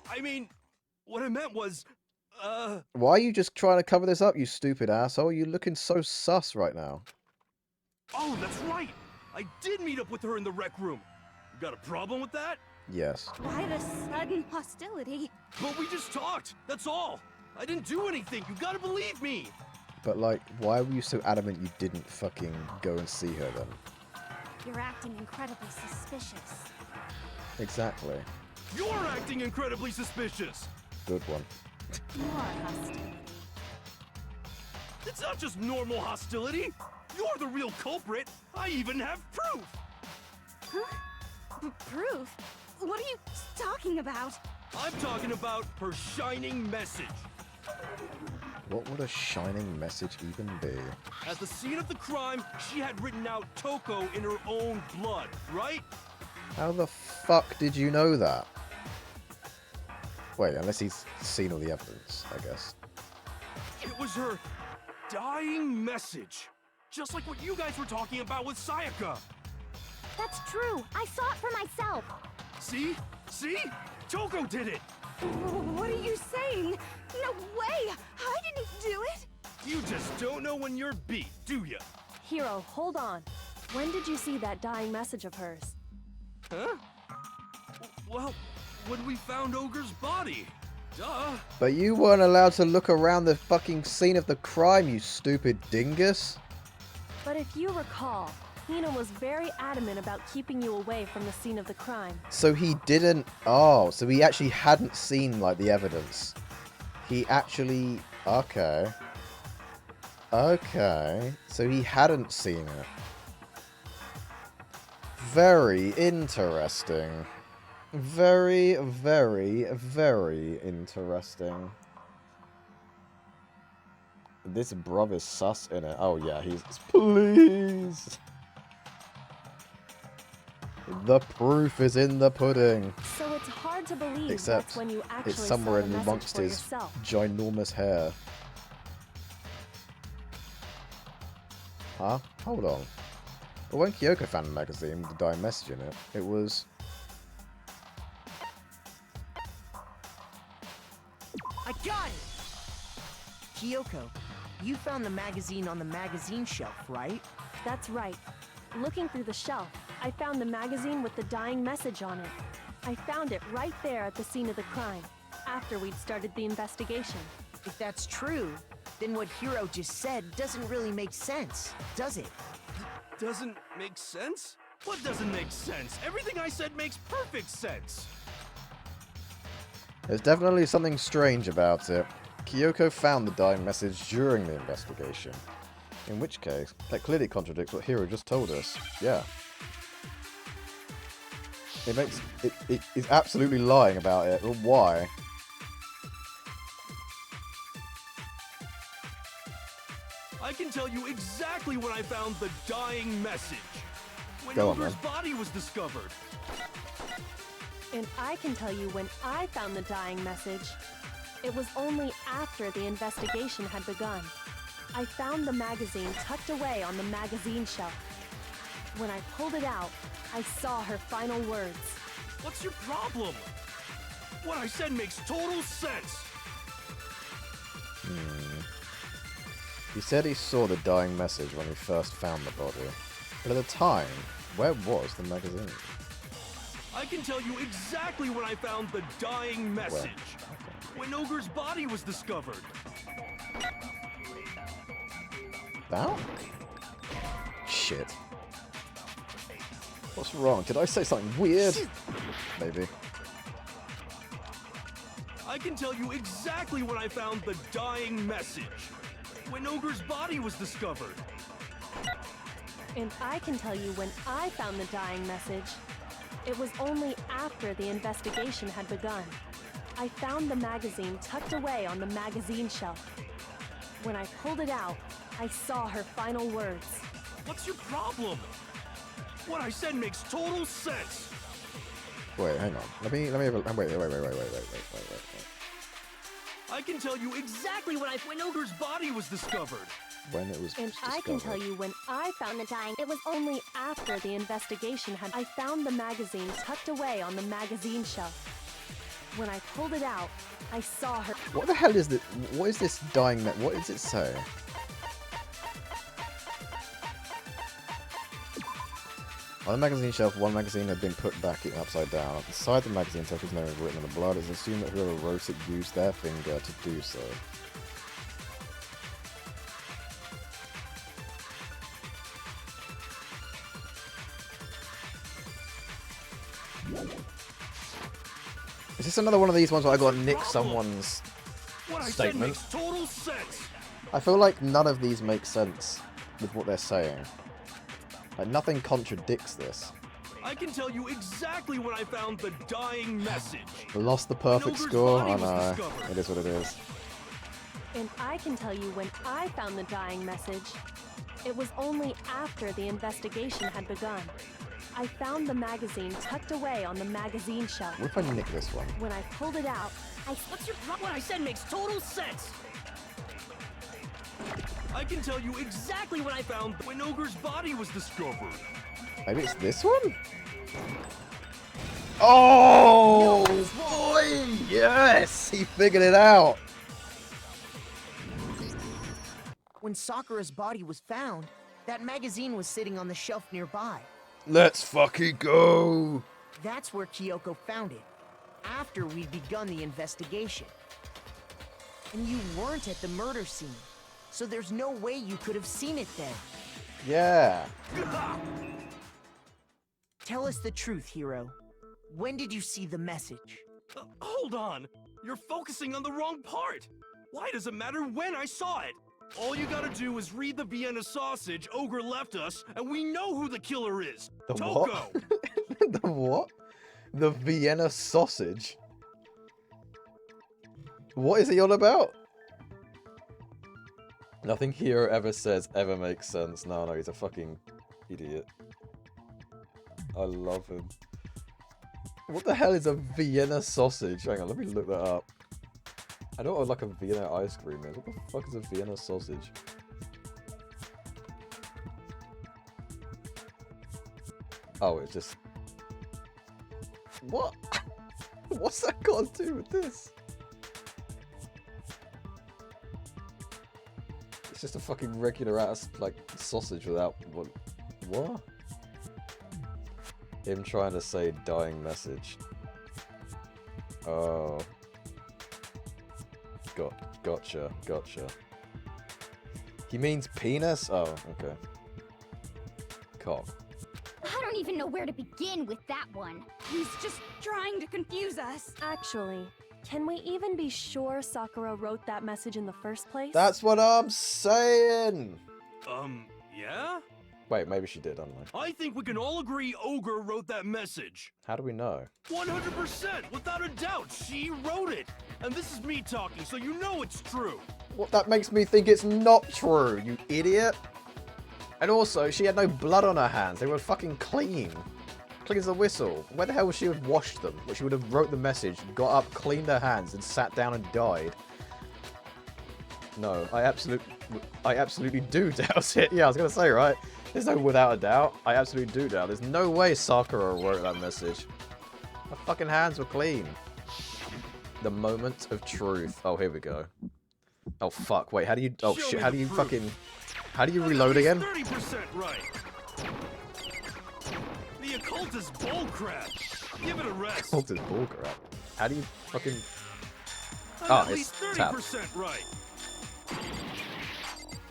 I mean, what I meant was,
Why are you just trying to cover this up, you stupid asshole? You're looking so sus right now.
Oh, that's right! I did meet up with her in the rec room. You got a problem with that?
Yes.
Why the sudden hostility?
But we just talked, that's all. I didn't do anything, you gotta believe me!
But, like, why were you so adamant you didn't fucking go and see her then?
You're acting incredibly suspicious.
Exactly.
You're acting incredibly suspicious!
Good one.
More hostility.
It's not just normal hostility! You're the real culprit! I even have proof!
Huh? Proof? What are you talking about?
I'm talking about her shining message.
What would a shining message even be?
At the scene of the crime, she had written out Toko in her own blood, right?
How the fuck did you know that? Wait, unless he's seen all the evidence, I guess.
It was her dying message. Just like what you guys were talking about with Sayaka.
That's true. I saw it for myself.
See? See? Toko did it!
What are you saying? No way! I didn't do it!
You just don't know when you're beat, do ya?
Hiro, hold on. When did you see that dying message of hers?
Huh? Well, when we found Ogre's body. Duh.
But you weren't allowed to look around the fucking scene of the crime, you stupid dingus.
But if you recall, Hina was very adamant about keeping you away from the scene of the crime.
So he didn't... Oh, so he actually hadn't seen, like, the evidence. He actually... Okay. Okay. So he hadn't seen it. Very interesting. Very, very, very interesting. This bruv is sus in it. Oh yeah, he's... Please! The proof is in the pudding.
So it's hard to believe
Except
that's when you actually
it's somewhere
saw the
amongst
message
his
for yourself.
ginormous hair. Huh? Hold on. But when Kyoko found the magazine with the dying message in it, it was...
I got it! Kyoko, you found the magazine on the magazine shelf, right?
That's right. Looking through the shelf, I found the magazine with the dying message on it. I found it right there at the scene of the crime, after we'd started the investigation.
If that's true, then what Hiro just said doesn't really make sense, does it?
Doesn't make sense? What doesn't make sense? Everything I said makes perfect sense!
There's definitely something strange about it. Kyoko found the dying message during the investigation. In which case, that clearly contradicts what Hiro just told us. Yeah. It is absolutely lying about it. Well, why?
I can tell you exactly when I found the dying message. When
Go on,
Ogre's
man.
body was discovered.
And I can tell you when I found the dying message. It was only after the investigation had begun. I found the magazine tucked away on the magazine shelf. When I pulled it out, I saw her final words.
What's your problem? What I said makes total sense.
He said he saw the dying message when he first found the body. But at the time, where was the magazine?
I can tell you exactly when I found the dying message. When Ogre's body was discovered.
That? Shit. What's wrong? Did I say something weird? Maybe.
I can tell you exactly when I found the dying message. When Ogre's body was discovered.
And I can tell you when I found the dying message. It was only after the investigation had begun. I found the magazine tucked away on the magazine shelf. When I pulled it out, I saw her final words.
What's your problem? What I said makes total sense.
Wait, hang on. Let me have a, wait.
I can tell you exactly when Ogre's body was discovered.
When it was
And
discovered.
I can tell you when I found the dying. It was only after the investigation had. I found the magazine tucked away on the magazine shelf. When I pulled it out, I saw her.
What the hell is this? What is this dying? What does it say? On the magazine shelf, one magazine had been put back upside down. Beside the magazine, Tucker's name was written in the blood. It's assumed that whoever wrote it used their finger to do so. Is this another one of these ones where I got to nick someone's statement?
Makes total sense.
I feel like none of these make sense with what they're saying. Like, nothing contradicts this.
I can tell you exactly when I found the dying message.
Lost the perfect score? Oh no, it is what it is.
And I can tell you when I found the dying message. It was only after the investigation had begun. I found the magazine tucked away on the magazine shelf.
What if I nick this one?
When I pulled it out,
What's your problem? What I said makes total sense. I can tell you exactly when I found when Ogre's body was discovered.
Maybe it's this one? Oh, boy! Yes! He figured it out!
When Sakura's body was found, that magazine was sitting on the shelf nearby.
Let's fucking go!
That's where Kyoko found it, after we'd begun the investigation. And you weren't at the murder scene, so there's no way you could have seen it then.
Yeah.
Tell us the truth, Hiro. When did you see the message?
Hold on! You're focusing on the wrong part! Why does it matter when I saw it? All you gotta do is read the Vienna sausage Ogre left us, and we know who the killer is!
The
Toko!
what? The what? The Vienna sausage? What is he on about? Nothing Hiro ever says ever makes sense. No, he's a fucking idiot. I love him. What the hell is a Vienna sausage? Hang on, let me look that up. I know what like a Vienna ice cream is. What the fuck is a Vienna sausage? Oh, it's just... What? What's that got to do with this? It's just a fucking regular ass, like, sausage without... What? Him trying to say dying message. Oh. Gotcha. He means penis? Oh, okay. Cock.
I don't even know where to begin with that one.
He's just trying to confuse us.
Actually, can we even be sure Sakura wrote that message in the first place?
That's what I'm saying!
Yeah?
Wait, maybe she did, I don't know.
I think we can all agree Ogre wrote that message.
How do we know?
100%! Without a doubt, she wrote it! And this is me talking, so you know it's true!
What, that makes me think it's not true, you idiot! And also, she had no blood on her hands. They were fucking clean. Clean as a whistle. Where the hell would she have washed them? Well, she would have wrote the message, got up, cleaned her hands, and sat down and died. No, I absolutely do doubt it. Yeah, I was gonna say, right? There's no without a doubt. I absolutely do doubt. There's no way Sakura wrote that message. Her fucking hands were clean.
The moment of truth. Oh, here we go. Oh, fuck. Wait, how do you... Oh, shit. How do you fucking... How do you reload again?
30% right. The occult is bullcrap. Give it a rest.
Occult is bullcrap. How do you fucking...
I'm at
it's
least
tab.
30% right.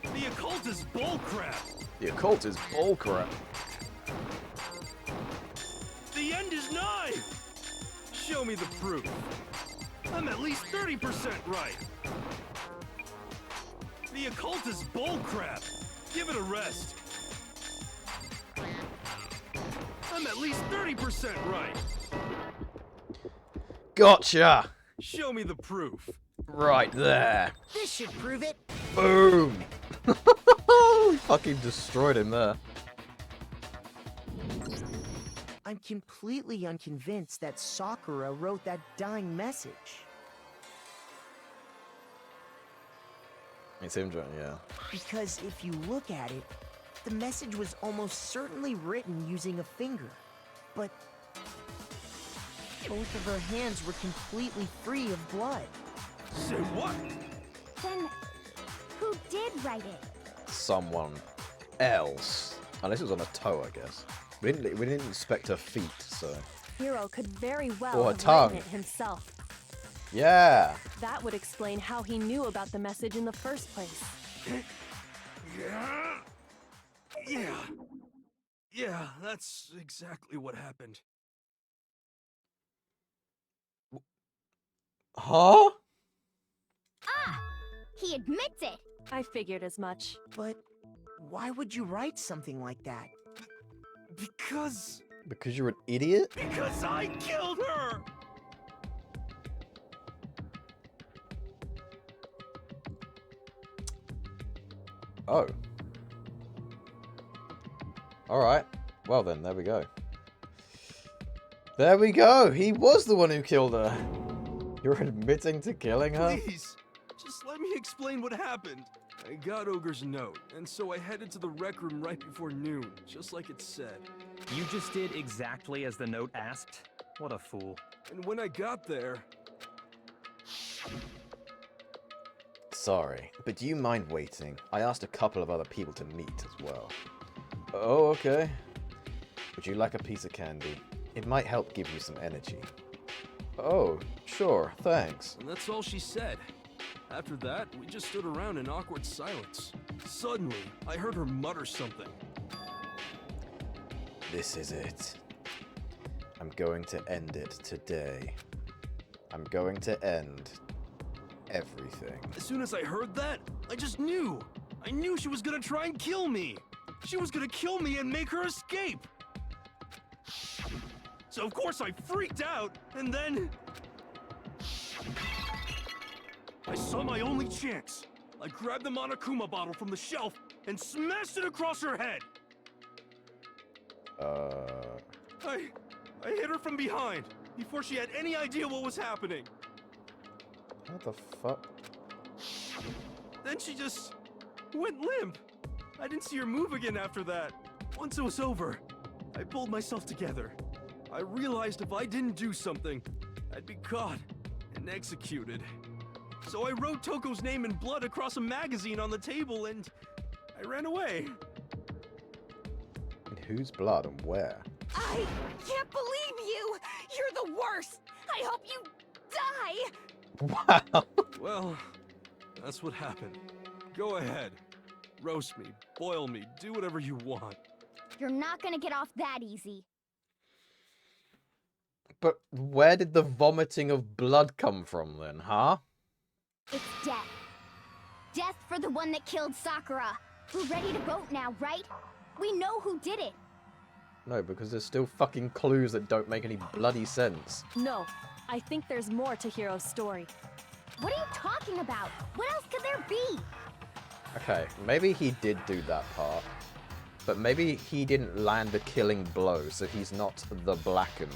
The occult is bullcrap.
The occult is bullcrap.
The end is nigh. Show me the proof. I'm at least 30% right. The occult is bullcrap. Give it a rest. I'm at least 30% right.
Gotcha!
Show me the proof.
Right there.
This should prove it.
Boom! Fucking destroyed him there.
I'm completely unconvinced that Sakura wrote that dying message.
It's him, yeah.
Because if you look at it, the message was almost certainly written using a finger. But both of her hands were completely free of blood.
Say what?
Then, who did write it?
Someone else. Unless it was on a toe, I guess. We didn't inspect her feet, so...
Hero could very well
Or her
have
tongue.
written it himself.
Yeah!
That would explain how he knew about the message in the first place.
Yeah, that's exactly what happened.
Huh?
Ah! He admits it!
I figured as much.
But why would you write something like that?
Because
you're an idiot?
Because I killed her!
Oh. Alright. Well then, there we go. There we go! He was the one who killed her! You're admitting to killing her?
Please, just let me explain what happened. I got Ogre's note, and so I headed to the rec room right before noon, just like it said.
You just did exactly as the note asked? What a fool.
And when I got there...
Sorry, but do you mind waiting? I asked a couple of other people to meet as well. Oh, okay. Would you like a piece of candy? It might help give you some energy. Oh, sure, thanks.
And that's all she said. After that, we just stood around in awkward silence. Suddenly, I heard her mutter something.
This is it. I'm going to end it today. I'm going to end everything.
As soon as I heard that, I just knew. I knew she was gonna try and kill me. She was gonna kill me and make her escape. So of course I freaked out, and then... I saw my only chance. I grabbed the monokuma bottle from the shelf and smashed it across her head. I hit her from behind before she had any idea what was happening.
What the fuck?
Then she just went limp. I didn't see her move again after that. Once it was over, I pulled myself together. I realized if I didn't do something, I'd be caught and executed. So I wrote Toko's name in blood across a magazine on the table and I ran away.
And whose blood and where?
I can't believe you! You're the worst! I hope you die!
Wow.
Well, that's what happened. Go ahead. Roast me, boil me, do whatever you want.
You're not gonna get off that easy.
But where did the vomiting of blood come from then, huh?
It's death. Death for the one that killed Sakura. We're ready to vote now, right? We know who did it.
No, because there's still fucking clues that don't make any bloody sense.
No, I think there's more to Hiro's story.
What are you talking about? What else could there be?
Okay, maybe he did do that part. But maybe he didn't land a killing blow, so he's not the Blackened.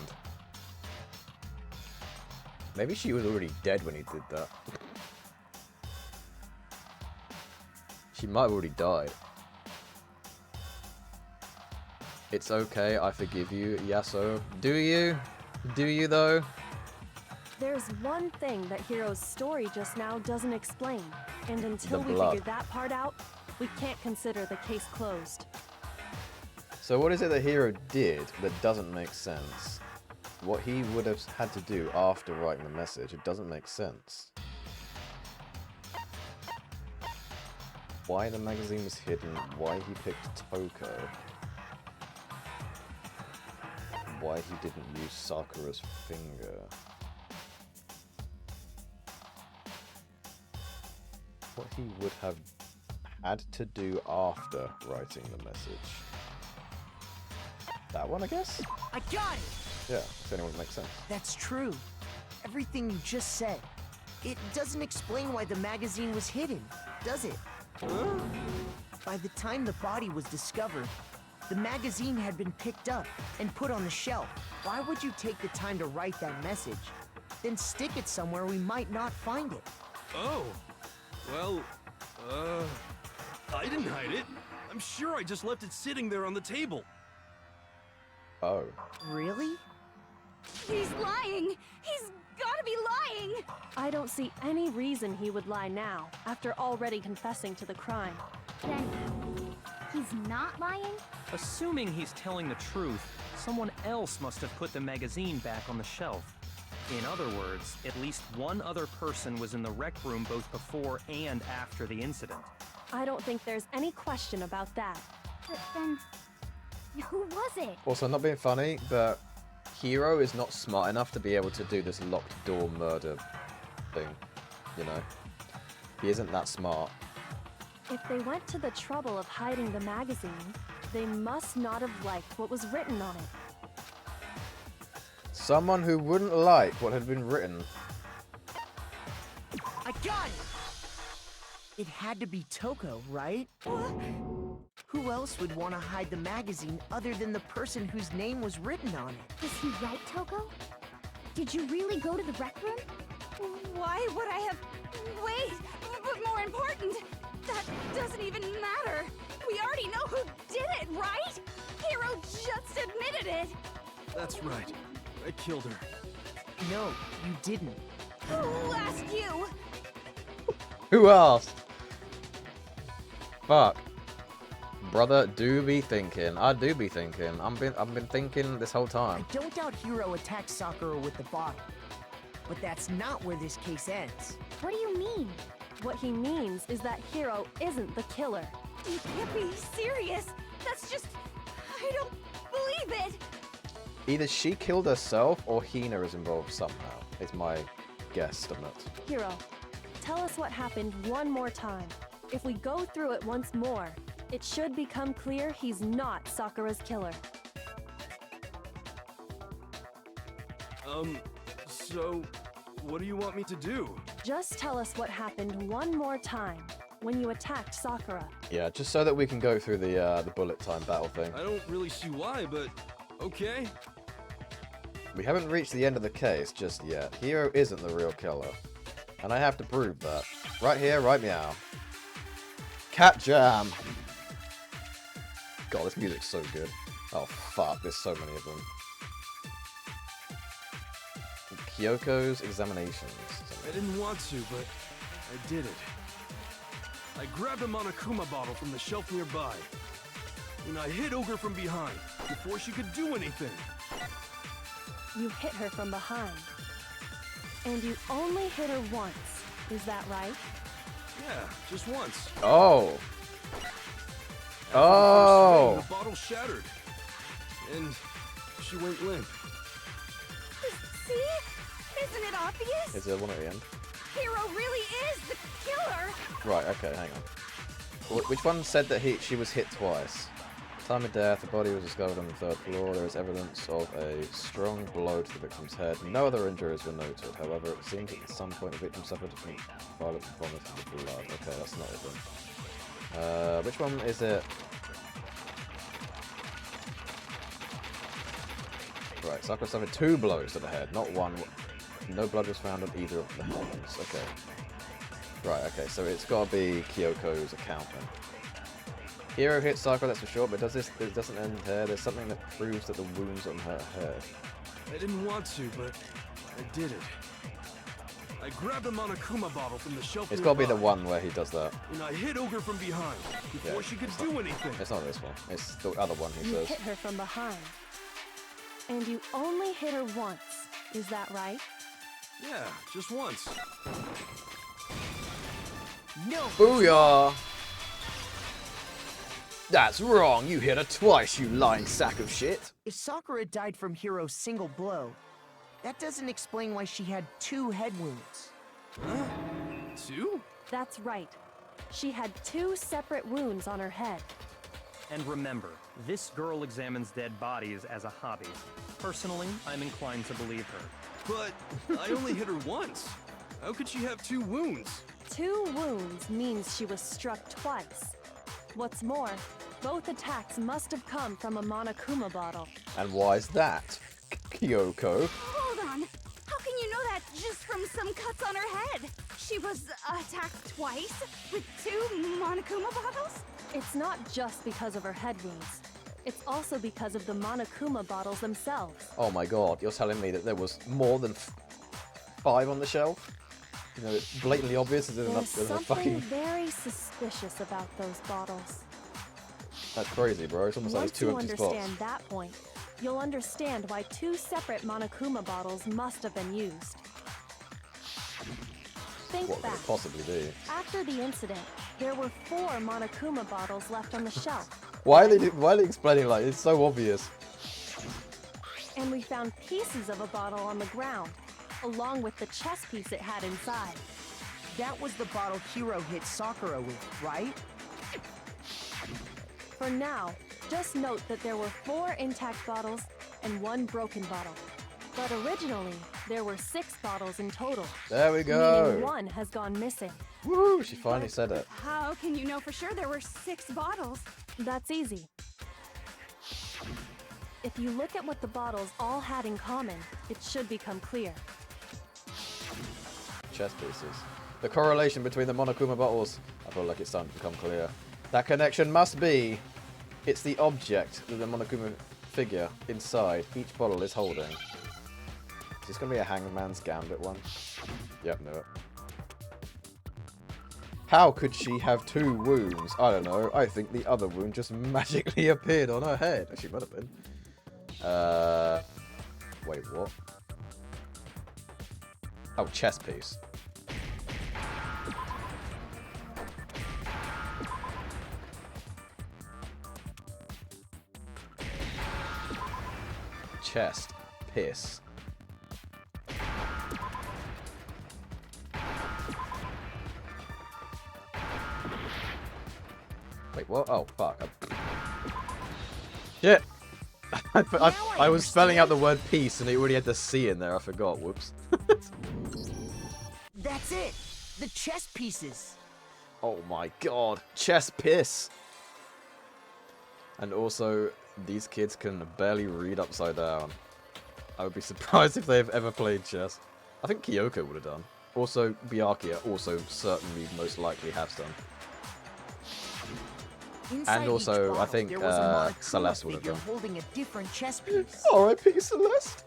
Maybe she was already dead when he did that. She might have already died. It's okay, I forgive you, Yasuo. Do you? Do you though?
There's one thing that Hiro's story just now doesn't explain, and until
The
we
blood.
figure that part out, we can't consider the case closed.
So what is it that Hiro did that doesn't make sense? What he would have had to do after writing the message, it doesn't make sense. Why the magazine was hidden, why he picked Toko, why he didn't use Sakura's finger. What he would have had to do after writing the message. That one, I guess?
I got it!
Yeah, if anyone would make sense.
That's true. Everything you just said. It doesn't explain why the magazine was hidden, does it? By the time the body was discovered, the magazine had been picked up and put on the shelf. Why would you take the time to write that message, then stick it somewhere we might not find it?
Oh. Well, I didn't hide it. I'm sure I just left it sitting there on the table.
Oh.
Really?
He's lying! He's gotta be lying!
I don't see any reason he would lie now, after already confessing to the crime.
Then he's not lying?
Assuming he's telling the truth, someone else must have put the magazine back on the shelf. In other words, at least one other person was in the rec room both before and after the incident.
I don't think there's any question about that.
But then, who was it?
Also, not being funny, but Hiro is not smart enough to be able to do this locked door murder thing, you know? He isn't that smart.
If they went to the trouble of hiding the magazine, they must not have liked what was written on it.
Someone who wouldn't like what had been written.
I got it! It had to be Toko, right? Who else would want to hide the magazine other than the person whose name was written on it?
Was he right, Toko? Did you really go to the rec room?
Why would I have... Wait! But more important, that doesn't even matter! We already know who did it, right? Hiro just admitted it!
That's right. I killed her.
No, you didn't.
Who asked you?
Who asked? Fuck. Brother, do be thinking. I do be thinking. I've been thinking this whole time.
I don't doubt Hiro attacked Sakura with the bottle. But that's not where this case ends.
What do you mean?
What he means is that Hiro isn't the killer.
You can't be serious! That's just... I don't believe it!
Either she killed herself or Hina is involved somehow, is my guesstimate.
Hiro, tell us what happened one more time. If we go through it once more, it should become clear he's not Sakura's killer.
So, what do you want me to do?
Just tell us what happened one more time, when you attacked Sakura.
Yeah, just so that we can go through the bullet time battle thing.
I don't really see why, but okay.
We haven't reached the end of the case just yet. Hiro isn't the real killer. And I have to prove that. Right here, right meow. Cat Jam! God, this music's so good. Oh fuck, there's so many of them. Kyoko's examinations.
I didn't want to, but I did it. I grabbed a monokuma bottle from the shelf nearby. And I hit Ogre from behind, before she could do anything.
You hit her from behind. And you only hit her once. Is that right?
Yeah, just once.
Oh!
After
Oh!
the first bang, the bottle shattered. And she went limp.
See? Isn't it obvious?
Is there one at the end?
Hiro really is the killer!
Right, okay, hang on. Which one said that she was hit twice? Time of death, the body was discovered on the 3rd floor. There is evidence of a strong blow to the victim's head. No other injuries were noted. However, it seems at some point the victim suffered from violent vomit of blood. Okay, that's not it then. Which one is it? Right, Sakura suffered 2 blows to the head, not 1. No blood was found on either of the hands. Okay. Right, okay, so it's got to be Kyoko's account then. Hiro hit Sakura, that's for sure, but it doesn't end there. There's something that proves that the wounds on her head.
I didn't want to, but I did it. I grabbed a monokuma bottle from the shelf.
It's got to be the
nearby,
one where he does that.
And I hit Ogre from behind before she could do anything.
It's not this one. It's the other one he
You
says.
hit her from behind. And you only hit her once. Is that right?
Yeah, just once.
No.
Booyah! That's wrong. You hit her twice, you lying sack of shit.
If Sakura died from Hiro's single blow, that doesn't explain why she had 2 head wounds.
Huh? 2?
That's right. She had 2 separate wounds on her head.
And remember, this girl examines dead bodies as a hobby. Personally, I'm inclined to believe her.
But I only hit her once. How could she have 2 wounds?
2 wounds means she was struck twice. What's more, both attacks must have come from a monokuma bottle.
And why is that, Kyoko?
Hold on. How can you know that just from some cuts on her head? She was attacked twice with 2 monokuma bottles?
It's not just because of her head wounds. It's also because of the monokuma bottles themselves.
Oh my god, you're telling me that there was more than 5 on the shelf? You know, it's blatantly obvious as in
There's
there's a
something
fucking...
very suspicious about those bottles.
That's crazy, bro. It's almost like there's 2 empty
Once
spots.
you understand that point, you'll understand why 2 separate monokuma bottles must have been used. Think
What could
back.
it possibly be?
After the incident, there were 4 monokuma bottles left on the shelf.
Why are they explaining like it's so obvious?
And we found pieces of a bottle on the ground, along with the chess piece it had inside.
That was the bottle Hiro hit Sakura with, right?
For now, just note that there were 4 intact bottles and 1 broken bottle. But originally, there were 6 bottles in total.
There we go.
Meaning 1 has gone missing.
Woo! She finally said it.
How can you know for sure there were 6 bottles?
That's easy. If you look at what the bottles all had in common, it should become clear.
Chess pieces. The correlation between the monokuma bottles. I feel like it's starting to become clear. That connection must be... It's the object that the monokuma figure inside each bottle is holding. Is this going to be a Hangman's Gambit one? Yep, knew it. How could she have 2 wounds? I don't know. I think the other wound just magically appeared on her head. She might have been. Wait, what? Oh, chess piece. Chest piss. Wait, what? Oh, fuck. Shit! I was spelling out the word peace and it already had the C in there. I forgot. Whoops.
That's it! The chess pieces!
Oh my god. Chess piss! And also, these kids can barely read upside down. I would be surprised if they've ever played chess. I think Kyoko would have done. Also, Byakuya also certainly most likely has done.
Inside
And also,
each
I think
there was a monokuma
Celeste would have
figure
done.
holding a different chess piece.
R.I.P. Celeste!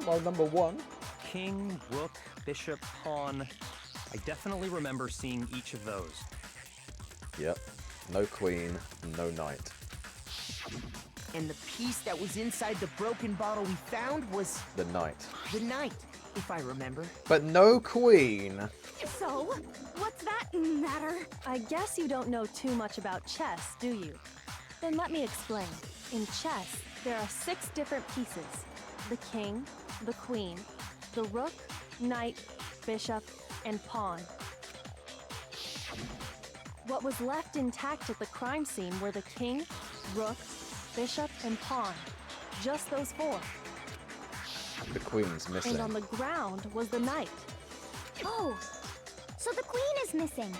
My number 1.
King, rook, bishop, pawn. I definitely remember seeing each of those.
Yep. No queen, no knight.
And the piece that was inside the broken bottle we found was
The knight.
the knight, if I remember.
But no queen!
So, what's that matter?
I guess you don't know too much about chess, do you? Then let me explain. In chess, there are 6 different pieces. The king, the queen, the rook, knight, bishop, and pawn. What was left intact at the crime scene were the king, rook, bishop, and pawn. Just those 4.
The queen's missing.
And on the ground was the knight.
Oh, so the queen is missing.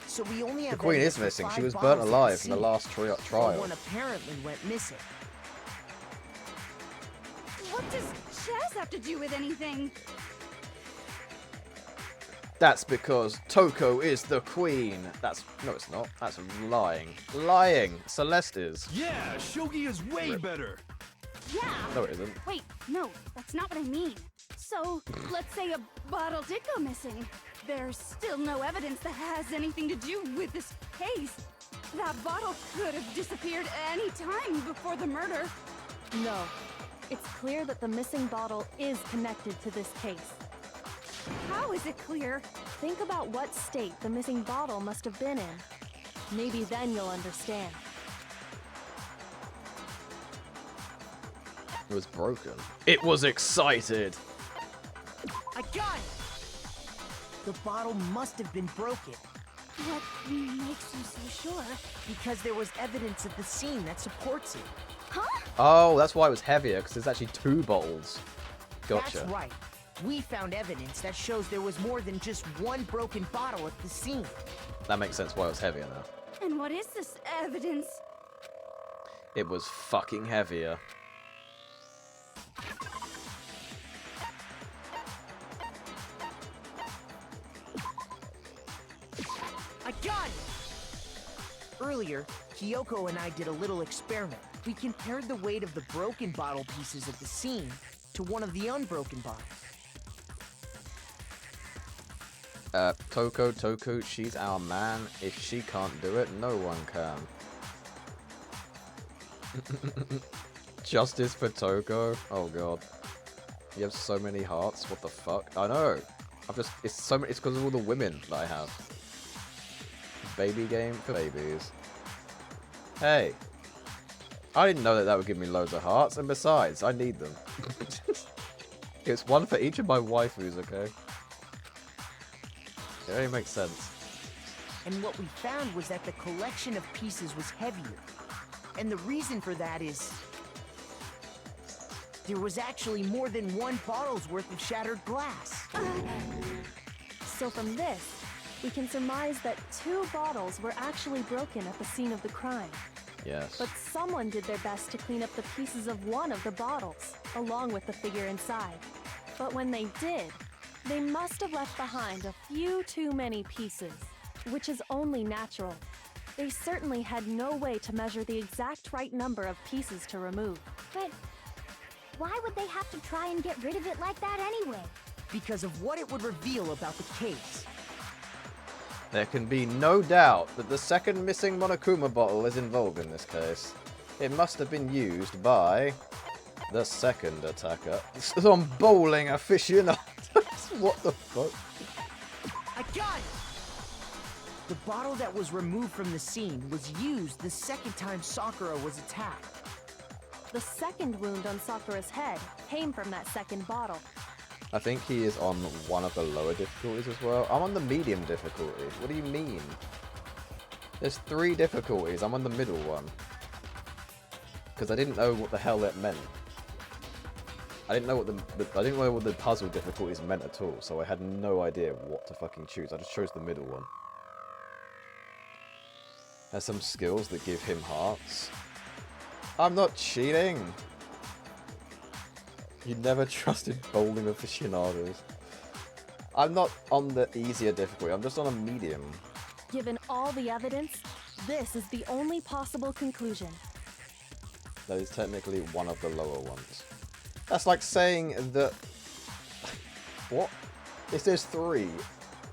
So we only have
The queen
evidence
is
for
missing.
5
She was burnt
bottles at the
alive in the
scene.
last
So
trial.
one apparently went missing.
What does chess have to do with anything?
That's because Toko is the queen. That's... No, it's not. That's lying. Lying! Celeste is.
Yeah, shogi is way better.
Yeah.
No, it isn't.
Wait, no, that's not what I mean. So, let's say a bottle did go missing. There's still no evidence that has anything to do with this case. That bottle could have disappeared any time before the murder.
No. It's clear that the missing bottle is connected to this case.
How is it clear?
Think about what state the missing bottle must have been in. Maybe then you'll understand.
It was broken. It was excited!
I got it! The bottle must have been broken.
What makes you so sure?
Because there was evidence at the scene that supports it.
Huh?
Oh, that's why it was heavier, because there's actually 2 bottles. Gotcha.
That's right. We found evidence that shows there was more than just one broken bottle at the scene.
That makes sense why it was heavier now.
And what is this evidence?
It was fucking heavier.
I got it! Earlier, Kyoko and I did a little experiment. We compared the weight of the broken bottle pieces at the scene to one of the unbroken bottles.
Toko, she's our man. If she can't do it, no one can. Justice for Toko? Oh god. You have so many hearts, what the fuck? I know. It's because of all the women that I have. Baby game for babies. Hey. I didn't know that would give me loads of hearts, and besides, I need them. It's one for each of my waifus, okay? It only makes sense.
And what we found was that the collection of pieces was heavier. And the reason for that is... there was actually more than one bottle's worth of shattered glass.
So from this, we can surmise that 2 bottles were actually broken at the scene of the crime.
Yes.
But someone did their best to clean up the pieces of one of the bottles, along with the figure inside. But when they did, they must have left behind a few too many pieces, which is only natural. They certainly had no way to measure the exact right number of pieces to remove.
But why would they have to try and get rid of it like that anyway?
Because of what it would reveal about the case.
There can be no doubt that the second missing Monokuma bottle is involved in this case. It must have been used by the second attacker. Some bowling aficionados. What the fuck?
I got it! The bottle that was removed from the scene was used the second time Sakura was attacked.
The second wound on Sakura's head came from that second bottle.
I think he is on one of the lower difficulties as well. I'm on the medium difficulty. What do you mean? There's 3 difficulties. I'm on the middle one. Because I didn't know what the hell that meant. I didn't know what the puzzle difficulties meant at all, so I had no idea what to fucking choose. I just chose the middle one. Has some skills that give him hearts. I'm not cheating! You never trusted bowling aficionados. I'm not on the easier difficulty, I'm just on a medium.
Given all the evidence, this is the only possible conclusion.
That is technically one of the lower ones. That's like saying that... What? If there's 3,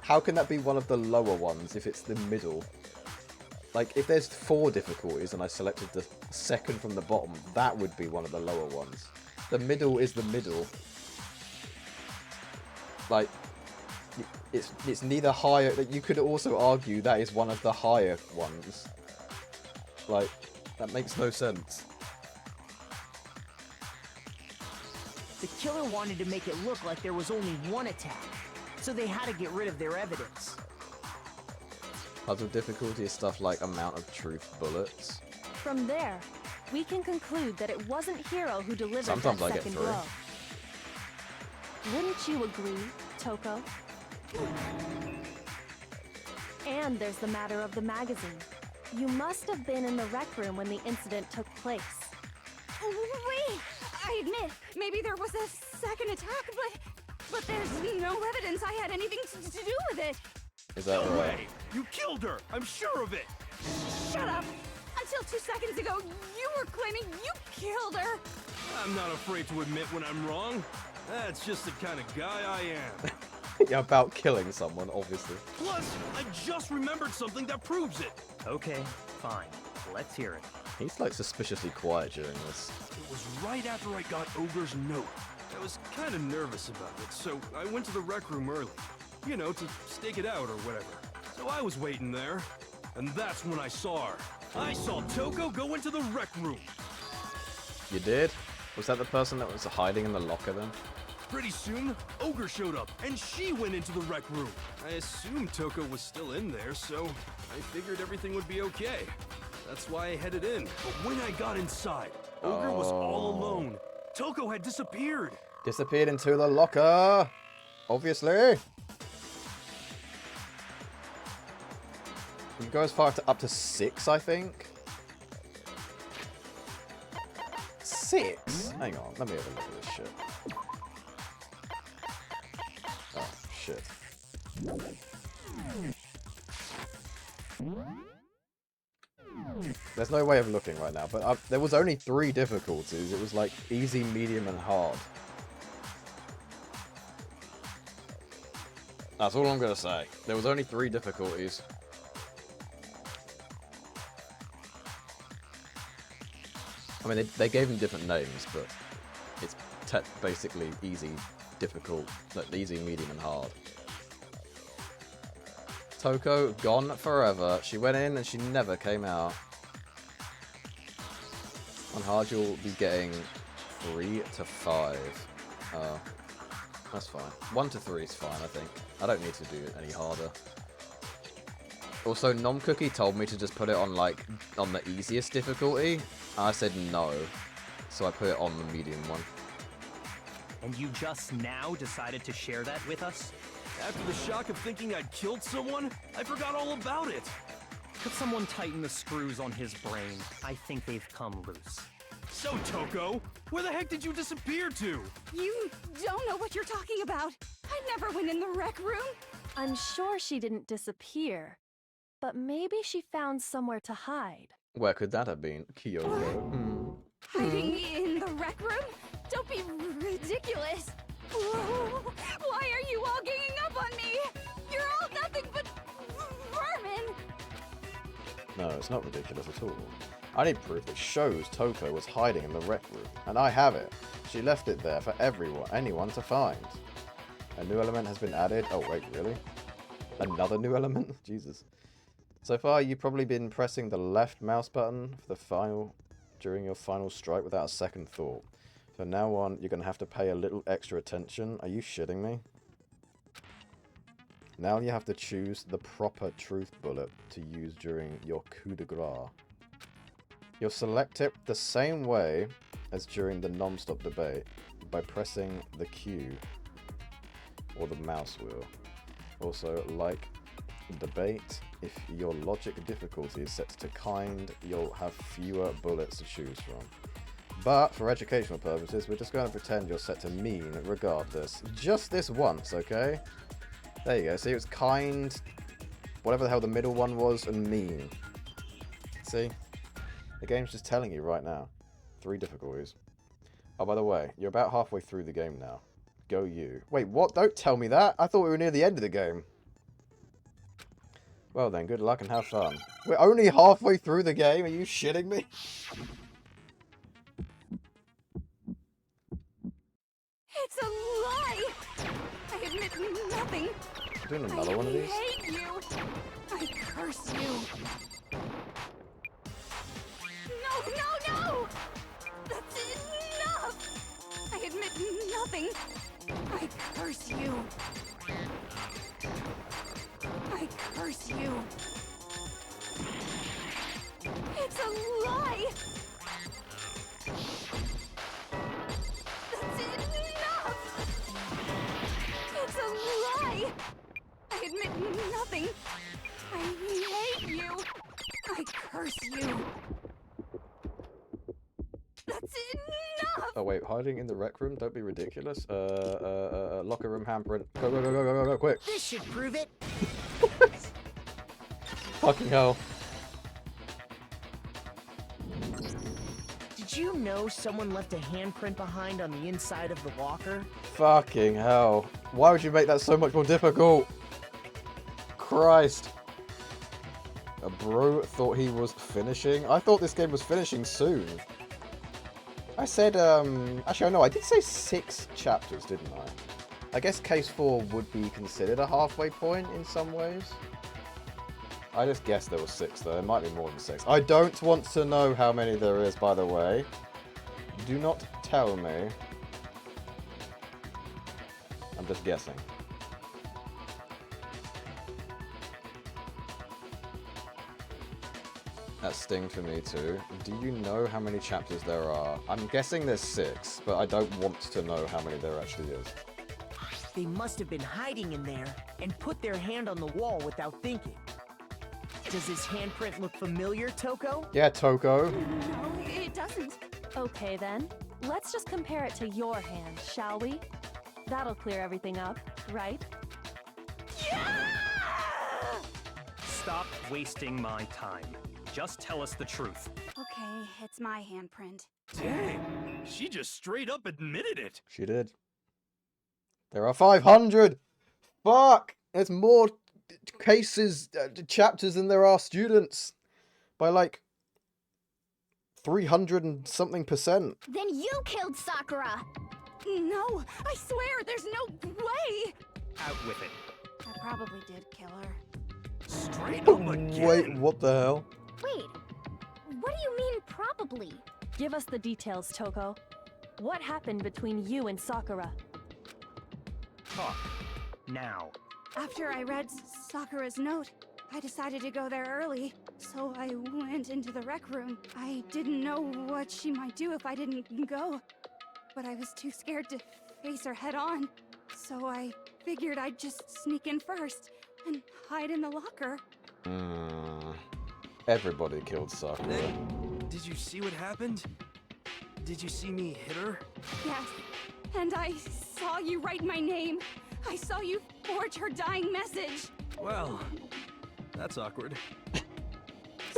how can that be one of the lower ones if it's the middle? Like, if there's 4 difficulties and I selected the second from the bottom, that would be one of the lower ones. The middle is the middle. Like, it's neither higher... You could also argue that is one of the higher ones. Like, that makes no sense.
The killer wanted to make it look like there was only one attack, so they had to get rid of their evidence.
Puzzle difficulty is stuff like amount of truth bullets.
From there, we can conclude that it wasn't Hiro who delivered
Sometimes
that
I get
second
through.
blow. Wouldn't you agree, Toko? And there's the matter of the magazine. You must have been in the rec room when the incident took place.
Wait! I admit, maybe there was a second attack, but there's no evidence I had anything to do with it.
Is that
No
right?
way! You killed her! I'm sure of it!
Shut up! Until 2 seconds ago, you were claiming you killed her!
I'm not afraid to admit when I'm wrong. That's just the kind of guy I am.
Yeah, about killing someone, obviously.
Plus, I just remembered something that proves it.
Okay, fine. Let's hear it.
He's like suspiciously quiet during this.
It was right after I got Ogre's note. I was kind of nervous about it, so I went to the rec room early. You know, to stake it out or whatever. So I was waiting there, and that's when I saw her. I saw Toko go into the rec room.
You did? Was that the person that was hiding in the locker then?
Pretty soon, Ogre showed up, and she went into the rec room. I assumed Toko was still in there, so I figured everything would be okay. That's why I headed in. But when I got inside, Ogre was all alone. Toko had disappeared.
Disappeared into the locker! Obviously! You can go as far up to 6, I think. 6? Hang on, let me have a look at this shit. Oh, shit. There's no way of looking right now, but there was only 3 difficulties. It was like easy, medium, and hard. That's all I'm gonna say. There was only 3 difficulties. I mean, they gave them different names, but it's basically easy, difficult, like easy, medium, and hard. Toko, gone forever. She went in and she never came out. On hard, you'll be getting 3 to 5. Oh, that's fine. 1 to 3 is fine, I think. I don't need to do it any harder. Also, Nom Cookie told me to just put it on, like, on the easiest difficulty. I said no, so I put it on the medium one.
And you just now decided to share that with us?
After the shock of thinking I'd killed someone, I forgot all about it.
Could someone tighten the screws on his brain? I think they've come loose.
So, Toko, where the heck did you disappear to?
You don't know what you're talking about. I never went in the rec room.
I'm sure she didn't disappear, but maybe she found somewhere to hide.
Where could that have been? Kyoko.
Hiding in the rec room? Don't be ridiculous. Whoa. Why are you all ganging up on me? You're all nothing but vermin.
No, it's not ridiculous at all. I need proof that shows Toko was hiding in the rec room, and I have it. She left it there for anyone to find. A new element has been added. Oh wait, really? Another new element? Jesus. So far, you've probably been pressing the left mouse button for during your final strike without a second thought. From now on, you're going to have to pay a little extra attention. Are you shitting me? Now you have to choose the proper truth bullet to use during your coup de grace. You'll select it the same way as during the non-stop debate by pressing the Q or the mouse wheel. Also, like debate, if your logic difficulty is set to kind, you'll have fewer bullets to choose from. But for educational purposes, we're just going to pretend you're set to mean regardless. Just this once, okay? There you go. See, it was kind, whatever the hell the middle one was, and mean. See? The game's just telling you right now. 3 difficulties. Oh, by the way, you're about halfway through the game now. Go you. Wait, what? Don't tell me that! I thought we were near the end of the game. Well then, good luck and have fun. We're only halfway through the game? Are you shitting me?
It's a lie! I admit nothing.
Doing another one of these?
I hate you! I curse you! No! That's enough! I admit nothing. I curse you. I curse you. It's a lie! That's enough! It's a lie! I admit nothing. I hate you. I curse you. That's enough!
Oh wait, hiding in the rec room? Don't be ridiculous. Locker room handprint. Go, quick!
This should prove it.
Fucking hell.
Did you know someone left a handprint behind on the inside of the locker?
Fucking hell. Why would you make that so much more difficult? Christ. A bro thought he was finishing? I thought this game was finishing soon. I said, actually, no, I did say 6 chapters, didn't I? I guess Case 4 would be considered a halfway point in some ways. I just guessed there was 6, though. There might be more than 6. I don't want to know how many there is, by the way. Do not tell me. I'm just guessing. That sting for me too. Do you know how many chapters there are? I'm guessing there's 6, but I don't want to know how many there actually is.
They must have been hiding in there and put their hand on the wall without thinking. Does this handprint look familiar, Toko?
Yeah, Toko.
No, it doesn't.
Okay then, let's just compare it to your hand, shall we? That'll clear everything up, right?
Stop wasting my time. Just tell us the truth.
Okay, it's my handprint.
Dang, she just straight up admitted it.
She did. There are 500! Fuck! There's more cases, chapters than there are students. By like 300 and something %.
Then you killed Sakura!
No, I swear, there's no way!
Out with it.
I probably did kill her.
Straight up again.
Wait, what the hell?
Wait, what do you mean probably?
Give us the details, Toko. What happened between you and Sakura?
Talk. Now.
After I read Sakura's note, I decided to go there early, so I went into the rec room. I didn't know what she might do if I didn't go, but I was too scared to face her head on, so I figured I'd just sneak in first and hide in the locker.
Everybody killed Sakura.
Did you see what happened? Did you see me hit her?
Yes, and I saw you write my name. I saw you forge her dying message.
Well, that's awkward.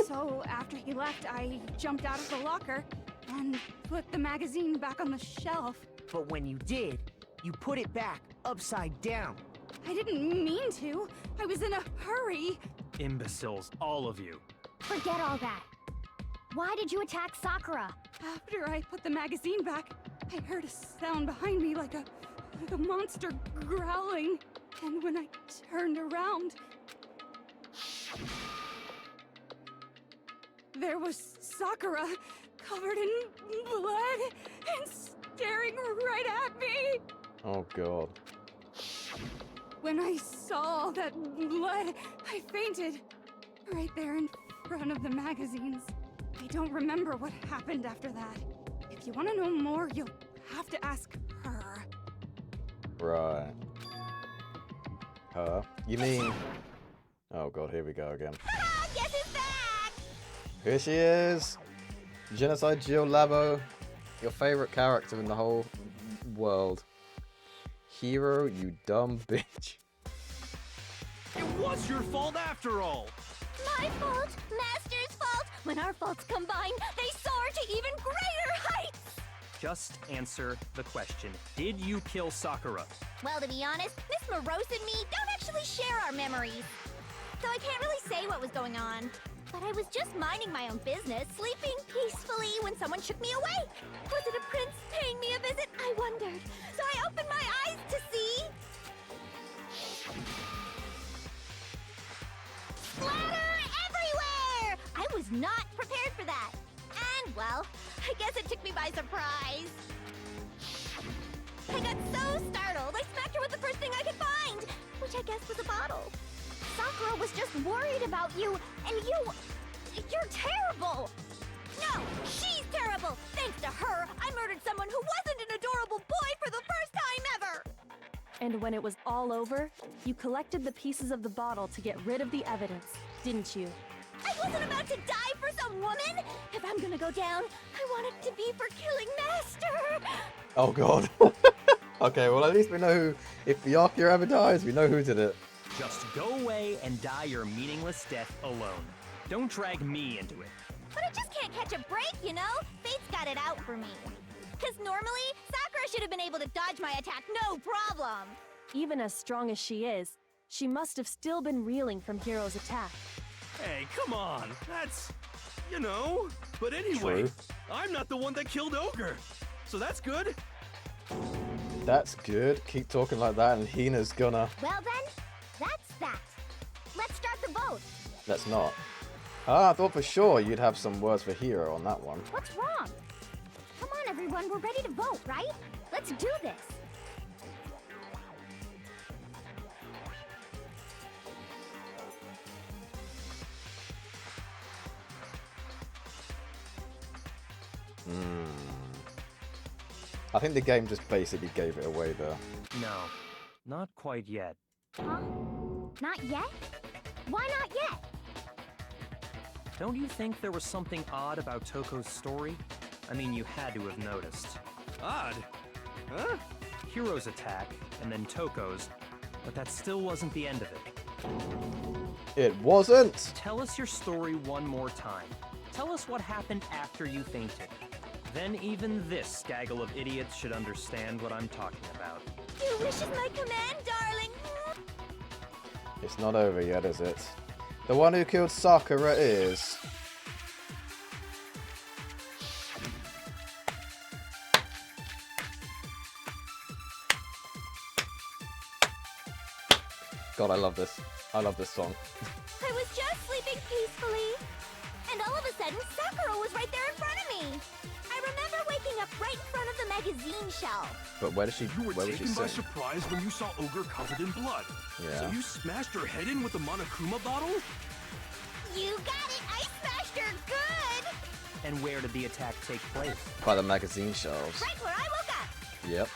So after he left, I jumped out of the locker and put the magazine back on the shelf.
But when you did, you put it back upside down.
I didn't mean to. I was in a hurry.
Imbeciles, all of you.
Forget all that. Why did you attack Sakura?
After I put the magazine back, I heard a sound behind me like a monster growling. And when I turned around, there was Sakura, covered in blood and staring right at me.
Oh god.
When I saw all that blood, I fainted. Right there in front of the magazines. I don't remember what happened after that. If you want to know more, you'll have to ask her.
Right. Her? You mean... Oh god, here we go again.
Guess who's back?
Here she is! Genocide Jill Labo. Your favorite character in the whole world. Hero, you dumb bitch.
It was your fault after all.
My fault, Master's fault. When our faults combine, they soar to even greater heights.
Just answer the question. Did you kill Sakura?
Well, to be honest, Miss Morose and me don't actually share our memories. So I can't really say what was going on. But I was just minding my own business, sleeping peacefully when someone shook me awake. Was it a prince paying me a visit? I wondered. So I opened my eyes to see... splatter everywhere! I was not prepared for that. And, well, I guess it took me by surprise. I got so startled, I smacked her with the first thing I could find, which I guess was a bottle. Sakura was just worried about you, and you're terrible! No, she's terrible! Thanks to her, I murdered someone who wasn't an adorable boy for the first time ever!
And when it was all over, you collected the pieces of the bottle to get rid of the evidence, didn't you?
I wasn't about to die for some woman! If I'm gonna go down, I want it to be for killing Master!
Oh god. Okay, well at least we know who... If Byakuya ever dies, we know who did it.
Just go away and die your meaningless death alone. Don't drag me into it.
but I just can't catch a break, you know? Fate's got it out for me. Because normally, Sakura should have been able to dodge my attack no problem.
Even as strong as she is, she must have still been reeling from Hiro's attack.
Hey, come on. That's, you know. But anyway,
True.
I'm not the one that killed Ogre. So that's good.
That's good. Keep talking like that and Hina's gonna...
Well then, that's that. Let's start the vote.
Let's not. Ah, I thought for sure you'd have some words for Hiro on that one.
What's wrong? Come on, everyone. We're ready to vote, right? Let's do this.
I think the game just basically gave it away there.
No, not quite yet.
Huh? Not yet? Why not yet?
Don't you think there was something odd about Toko's story? I mean, you had to have noticed.
Odd? Huh?
Hiro's attack, and then Toko's, but that still wasn't the end of it.
It wasn't!
Tell us your story one more time. Tell us what happened after you fainted. Then even this gaggle of idiots should understand what I'm talking about.
Your wish is my command, darling.
It's not over yet, is it? The one who killed Sakura is... God, I love this. I love this song.
I was just sleeping peacefully, and all of a sudden, Sakura was right there in front of me. I remember waking up right in front of the magazine shelf.
But where does she...
You were
where was she
taken by
sitting?
surprise when you saw Ogre covered in blood.
Yeah.
So you smashed her head in with the monokuma bottle?
You got it! I smashed her good!
And where did the attack take place?
By the magazine shelves.
Right where I woke up!
Yep.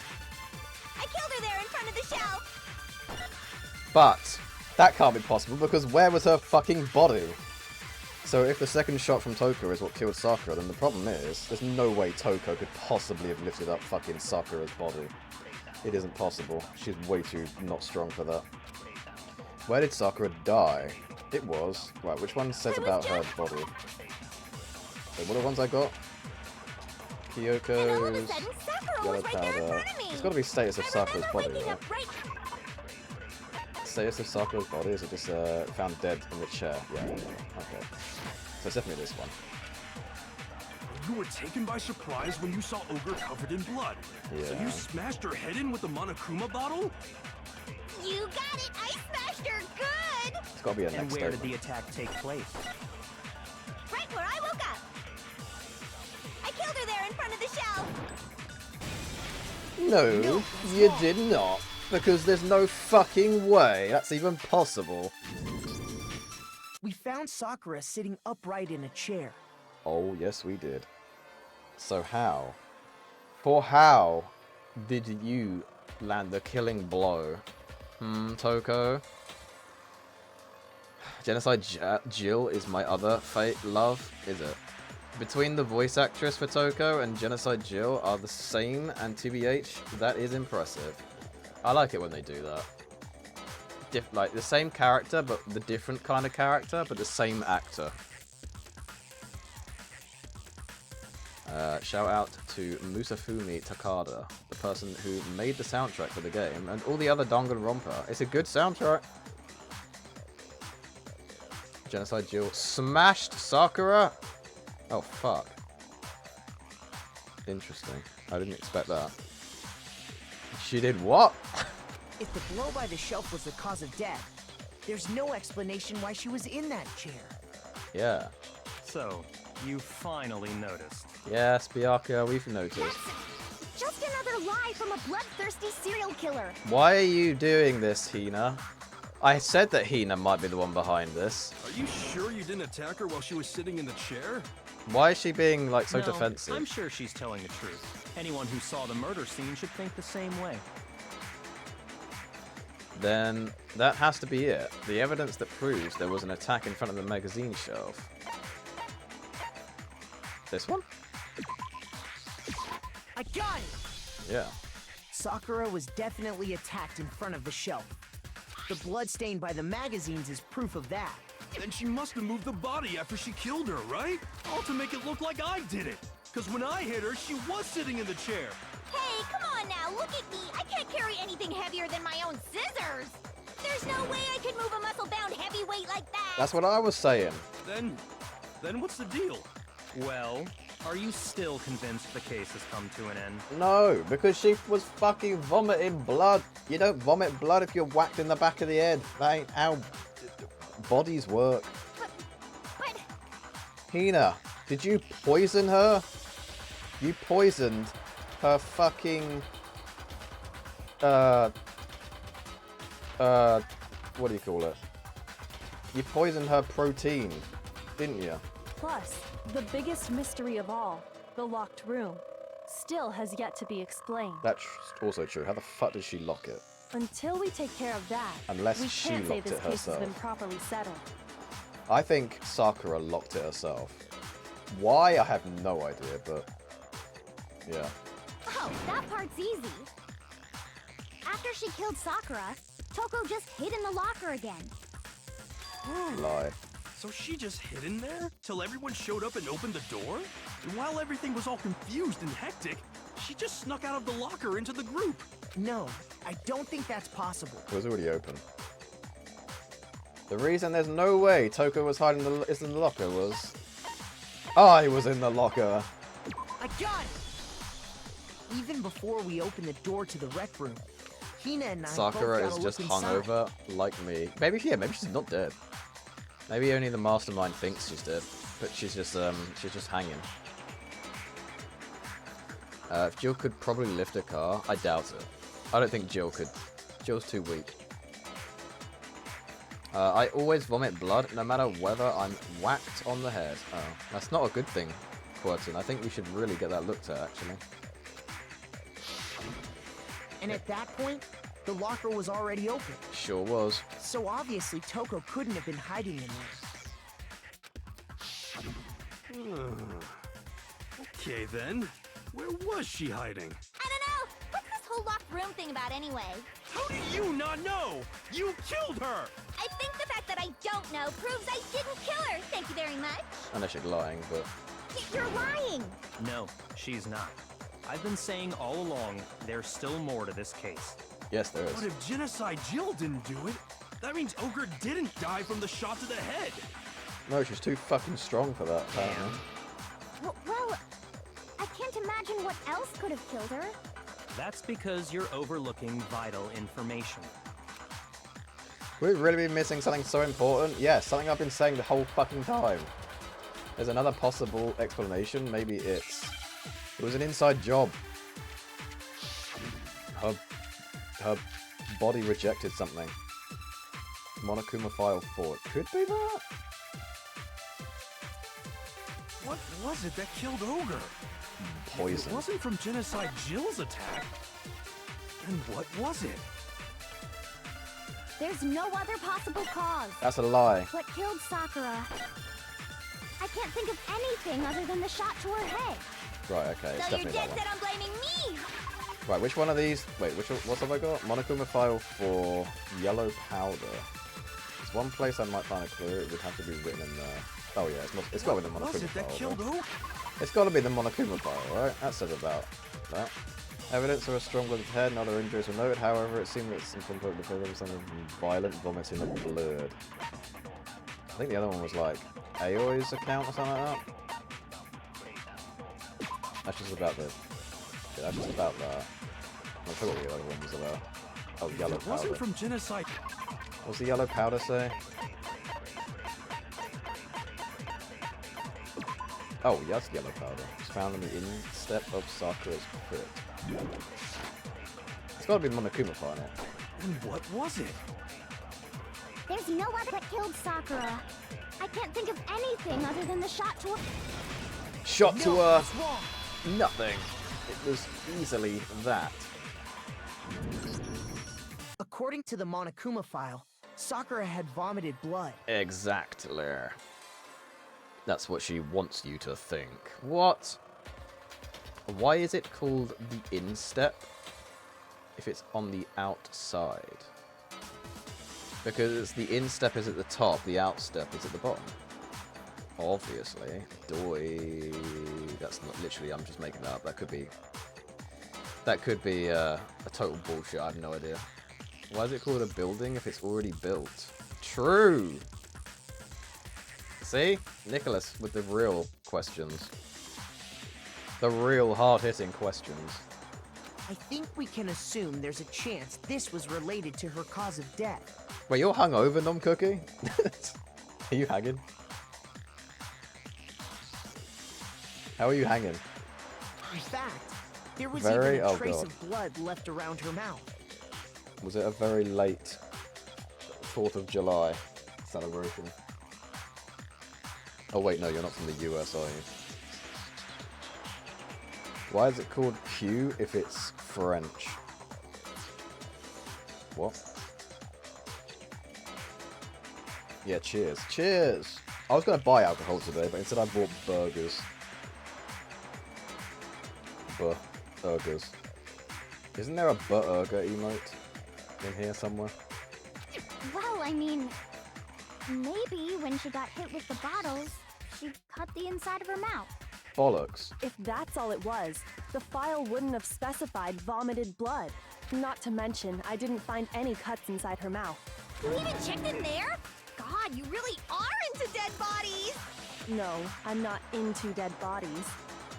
I killed her there in front of the shelf!
But that can't be possible because where was her fucking body? So if the second shot from Toko is what killed Sakura, then the problem is there's no way Toko could possibly have lifted up fucking Sakura's body. It isn't possible. She's way too not strong for that. Where did Sakura die? It was... Right, which one says about her body? Wait, what are the ones I got? Kyoko's... Yellow powder... It's gotta be status of Sakura's body, right? Status of Sakura's body? Is it just found dead in the chair? Yeah, okay. So it's definitely this one.
You were taken by surprise when you saw Ogre covered in blood.
Yeah.
So you smashed her head in with the monokuma bottle?
You got it! I smashed her good!
It's gotta be a
And
next
where did
statement.
the attack take place?
Right where I woke up! I killed her there in front of the shelf!
No, you did not. Because there's no fucking way that's even possible.
We found Sakura sitting upright in a chair.
Oh, yes we did. So how? For how did you land the killing blow? Toko? Genocide Jill is my other love, is it? Between the voice actress for Toko and Genocide Jill are the same, and TBH, that is impressive. I like it when they do that. Like, the same character, but the different kind of character, but the same actor. Shout out to Musafumi Takada, the person who made the soundtrack for the game, and all the other Danganronpa. It's a good soundtrack. Genocide Jill smashed Sakura? Oh, fuck. Interesting. I didn't expect that. She did what?
If the blow by the shelf was the cause of death, there's no explanation why she was in that chair.
Yeah.
So, you finally noticed.
Yes, Bianca, we've noticed.
Just another lie from a bloodthirsty serial killer.
Why are you doing this, Hina? I said that Hina might be the one behind this.
Are you sure you didn't attack her while she was sitting in the chair?
Why is she being, like, so
No,
defensive?
I'm sure she's telling the truth. Anyone who saw the murder scene should think the same way.
Then that has to be it. The evidence that proves there was an attack in front of the magazine shelf. This one?
I got it!
Yeah.
Sakura was definitely attacked in front of the shelf. The blood stain by the magazines is proof of that.
Then she must have moved the body after she killed her, right? All to make it look like I did it. Because when I hit her, she was sitting in the chair.
Hey, come on now, look at me. I can't carry anything heavier than my own scissors. There's no way I could move a muscle-bound heavyweight like that.
That's what I was saying.
Then what's the deal?
Well, are you still convinced the case has come to an end?
No, because she was fucking vomiting blood. You don't vomit blood if you're whacked in the back of the head. That ain't how bodies work.
But...
Hina, did you poison her? You poisoned her fucking... what do you call it? You poisoned her protein, didn't you?
Plus, the biggest mystery of all, the locked room, still has yet to be explained.
That's also true. How the fuck did she lock it?
Until we take care of that,
Unless
we
she
can't say
locked
this
it
case has been
herself.
properly settled.
I think Sakura locked it herself. Why? I have no idea, but... yeah.
Oh, that part's easy. After she killed Sakura, Toko just hid in the locker again.
Lie.
So she just hid in there till everyone showed up and opened the door? And while everything was all confused and hectic, she just snuck out of the locker into the group.
No, I don't think that's possible.
It was already open. The reason there's no way Toko was hiding in the locker was... I was in the locker.
I got it! Even before we opened the door to the rec room, Hina and I
Sakura
both
is
got a
just
look inside.
hungover, like me. Maybe she's not dead. Maybe only the mastermind thinks she's dead, but she's just hanging. If Jill could probably lift a car, I doubt it. I don't think Jill could. Jill's too weak. I always vomit blood, no matter whether I'm whacked on the head. Oh, that's not a good thing, Quirton. I think we should really get that looked at, actually.
And at that point, the locker was already open.
Sure was.
So obviously Toko couldn't have been hiding in there.
Okay then, where was she hiding?
I don't know. What's this whole locked room thing about anyway?
How do you not know? You killed her!
I think the fact that I don't know proves I didn't kill her. Thank you very much.
Unless you're lying, but...
You're lying.
No, she's not. I've been saying all along, there's still more to this case.
Yes, there is.
But if Genocide Jill didn't do it, that means Ogre didn't die from the shot to the head.
No, she's too fucking strong for that, apparently.
Well, I can't imagine what else could have killed her.
That's because you're overlooking vital information.
We've really been missing something so important? Yeah, something I've been saying the whole fucking time. There's another possible explanation. Maybe it was an inside job. Her body rejected something. Monokuma file 4. It could be that?
What was it that killed Ogre?
Poison.
It wasn't from Genocide Jill's attack. And what was it?
There's no other possible cause.
That's a lie.
What killed Sakura? I can't think of anything other than the shot to her head.
Right, okay, it's
So you're
definitely that
dead
one.
set on blaming me.
Right, which one of these... Wait, what have I got? Monokuma file for yellow powder. There's one place I might find a clue. It would have to be written in there. Oh yeah, it's got to be the
Was
Monokuma
it that
file.
killed
right?
Ogre?
It's got to be the Monokuma file, right? That says about that. Evidence of a strong blooded head and other injuries were noted. However, it seemed that some conflict with something from violent vomiting and blood. I think the other one was like Aoi's account or something like that. That's just about the... Yeah, that's just about that. I forgot what the other one was about. Oh, yellow
It wasn't
powder.
from Genocide.
What's the yellow powder say? Oh, yes, yellow powder. It's found in the instep of Sakura's foot. It's got to be the Monokuma file, innit?
And what was it?
There's no other that killed Sakura. I can't think of anything other than the shot to her.
Shot to
No,
her.
it's wrong.
Nothing. It was easily that.
According to the Monokuma file, Sakura had vomited blood.
Exactly. That's what she wants you to think. What? Why is it called the instep if it's on the outside? Because the instep is at the top, the outstep is at the bottom. Obviously. Doi. That's not literally, I'm just making that up. That could be a total bullshit. I have no idea. Why is it called a building if it's already built? True! See? Nicholas with the real questions. The real hard-hitting questions.
I think we can assume there's a chance this was related to her cause of death.
Wait, you're hungover, Nom Cookie? Are you hanging? How are you hanging?
In fact, there was
Very-
even a
oh,
trace
God.
of blood left around her mouth.
Was it a very late 4th of July celebration? Oh wait, no, you're not from the US, are you? Why is it called Q if it's French? What? Yeah, cheers. Cheers! I was going to buy alcohol today, but instead I bought burgers. Burgers. Isn't there a burger emote in here somewhere?
Well, I mean, maybe when she got hit with the bottles, she cut the inside of her mouth.
Bollocks.
If that's all it was, the file wouldn't have specified vomited blood. Not to mention, I didn't find any cuts inside her mouth.
You even checked in there? God, you really are into dead bodies!
No, I'm not into dead bodies.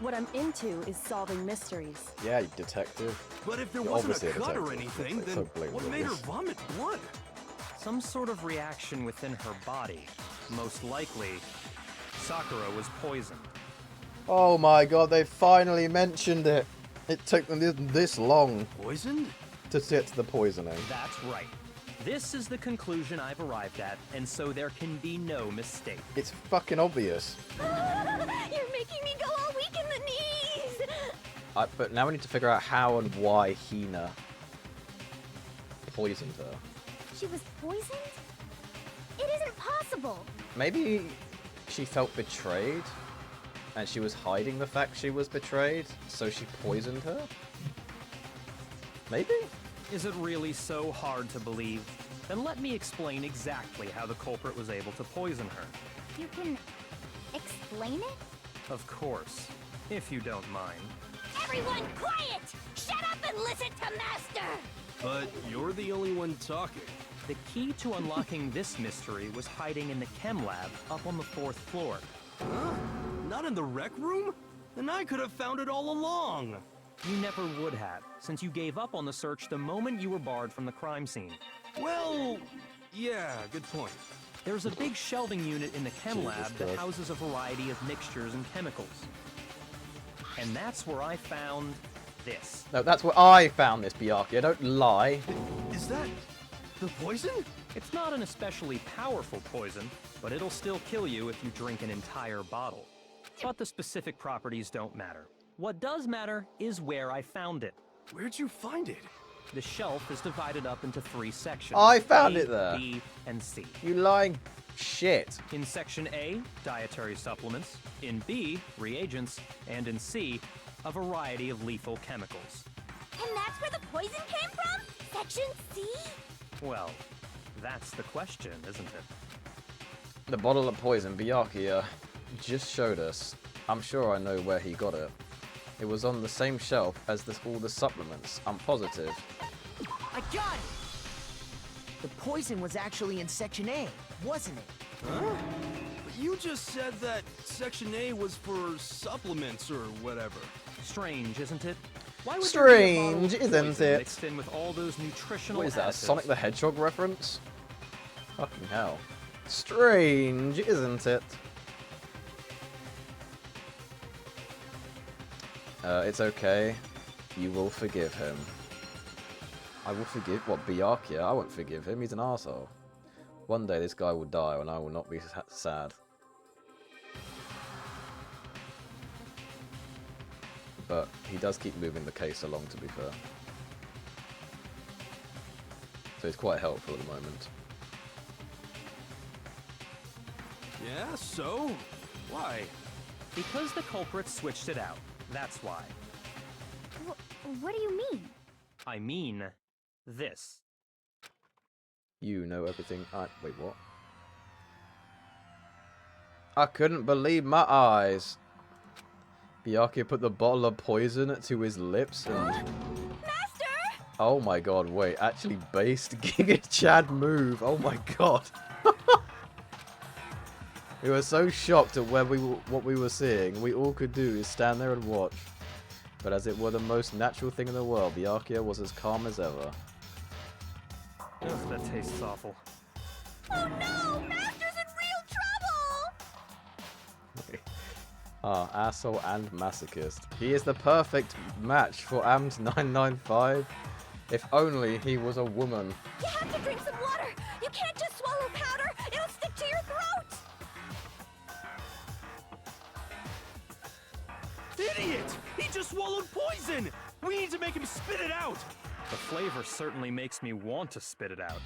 What I'm into is solving mysteries.
Yeah, you detective.
But if there
You're
wasn't
obviously
a cut or
detective.
anything,
It's
then
so blatantly
what made her
obvious.
vomit blood?
Some sort of reaction within her body. Most likely, Sakura was poisoned.
Oh my god, they finally mentioned it. It took them this long.
Poisoned?
To get to the poisoning.
That's right. This is the conclusion I've arrived at, and so there can be no mistake.
It's fucking obvious.
You're making me go all weak in the knees!
But now we need to figure out how and why Hina poisoned her.
She was poisoned? It isn't possible!
Maybe she felt betrayed, and she was hiding the fact she was betrayed, so she poisoned her? Maybe?
Is it really so hard to believe? Then let me explain exactly how the culprit was able to poison her.
You can explain it?
Of course, if you don't mind.
Everyone quiet! Shut up and listen to Master!
But you're the only one talking.
The key to unlocking this mystery was hiding in the chem lab up on the 4th floor.
Huh? Not in the rec room? Then I could have found it all along.
You never would have, since you gave up on the search the moment you were barred from the crime scene.
Well, yeah, good point.
There's a big shelving unit in the chem
Jesus
lab that
Christ.
houses a variety of mixtures and chemicals. And that's where I found this.
No, that's where I found this, Byakuya. Don't lie.
Is that the poison?
It's not an especially powerful poison, but it'll still kill you if you drink an entire bottle. But the specific properties don't matter. What does matter is where I found it.
Where'd you find it?
The shelf is divided up into 3 sections.
I found
A,
it there.
B, and C.
You lying shit.
In section A, dietary supplements. In B, reagents. And in C, a variety of lethal chemicals.
And that's where the poison came from? Section C?
Well, that's the question, isn't it?
The bottle of poison Byakuya just showed us. I'm sure I know where he got it. It was on the same shelf as all the supplements. I'm positive.
I got it! The poison was actually in Section A, wasn't it?
Huh? But you just said that Section A was for supplements or whatever.
Strange, isn't it? Why would
Strange,
there be a bottle of
isn't
poison
it?
mixed in with all those nutritional
What is that, a
additives?
Sonic the Hedgehog reference? Fucking hell. Strange, isn't it? It's okay. You will forgive him. I will forgive... What, Byakuya? I won't forgive him. He's an arsehole. One day this guy will die and I will not be sad. But he does keep moving the case along, to be fair. So he's quite helpful at the moment.
Yeah, so? Why?
Because the culprit switched it out. That's why.
What do you mean?
I mean, this.
You know everything. Wait, what? I couldn't believe my eyes. Byakuya put the bottle of poison to his lips and...
Master!
Oh my god, wait. Actually based Giga Chad move. Oh my god. We were so shocked at what we were seeing. We all could do is stand there and watch. But as it were the most natural thing in the world, Byakuya was as calm as ever.
Ugh, that tastes awful.
Oh no! Master's in real trouble!
Ah, asshole and masochist. He is the perfect match for Amd995. If only he was a woman.
You have to drink some water! You can't just swallow powder! It'll stick to your throat!
Idiot! He just swallowed poison! We need to make him spit it out!
The flavor certainly makes me want to spit it out.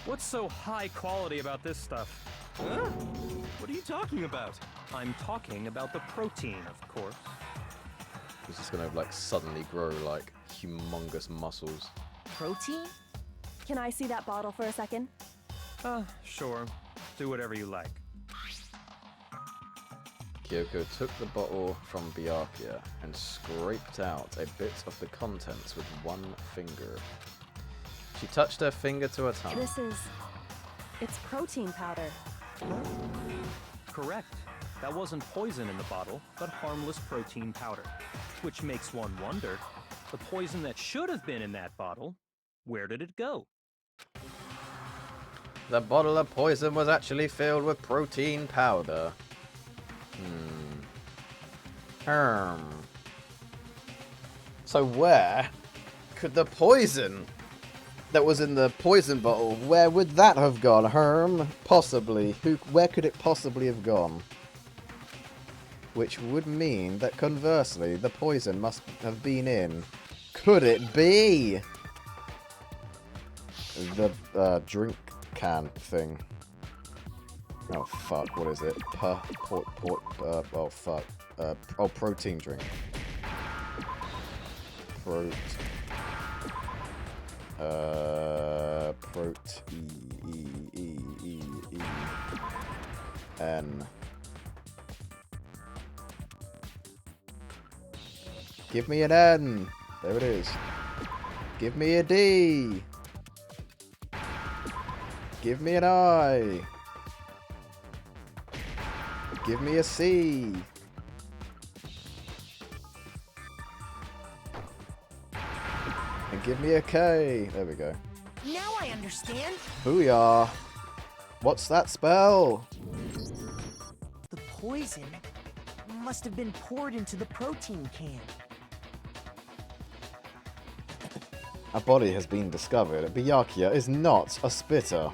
What's so high quality about this stuff?
Huh? What are you talking about?
I'm talking about the protein, of course.
He's just gonna like suddenly grow like humongous muscles.
Protein?
Can I see that bottle for a second?
Sure. Do whatever you like.
Kyoko took the bottle from Byakuya and scraped out a bit of the contents with one finger. She touched her finger to her tongue.
It's protein powder.
Correct. That wasn't poison in the bottle, but harmless protein powder. Which makes one wonder, the poison that should have been in that bottle, where did it go?
The bottle of poison was actually filled with protein powder. So where could the poison that was in the poison bottle, where would that have gone? Possibly. Where could it possibly have gone? Which would mean that conversely, the poison must have been in. Could it be the drink can thing? Oh fuck, what is it? Oh fuck. Protein drink. N. Give me an N. There it is. Give me a D. Give me an I. Give me a C. And give me a K. There we go.
Now I understand.
Booyah. What's that spell?
The poison must have been poured into the protein can.
A body has been discovered. Byakuya is not a spitter.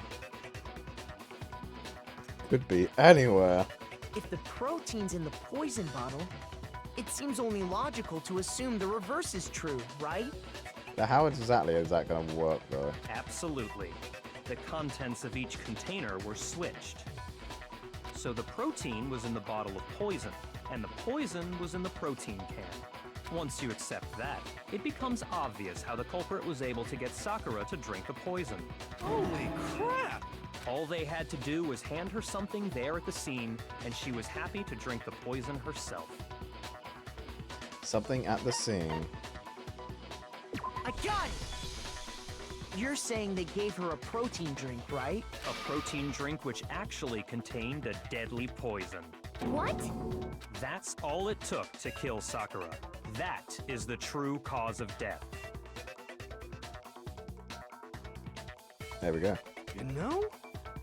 Could be anywhere.
If the protein's in the poison bottle, it seems only logical to assume the reverse is true, right?
Now, how exactly is that going to work, though?
Absolutely. The contents of each container were switched. So the protein was in the bottle of poison, and the poison was in the protein can. Once you accept that, it becomes obvious how the culprit was able to get Sakura to drink the poison.
Holy crap!
All they had to do was hand her something there at the scene, and she was happy to drink the poison herself.
Something at the scene.
I got it! You're saying they gave her a protein drink, right?
A protein drink which actually contained a deadly poison.
What?
That's all it took to kill Sakura. That is the true cause of death.
There we go.
You know,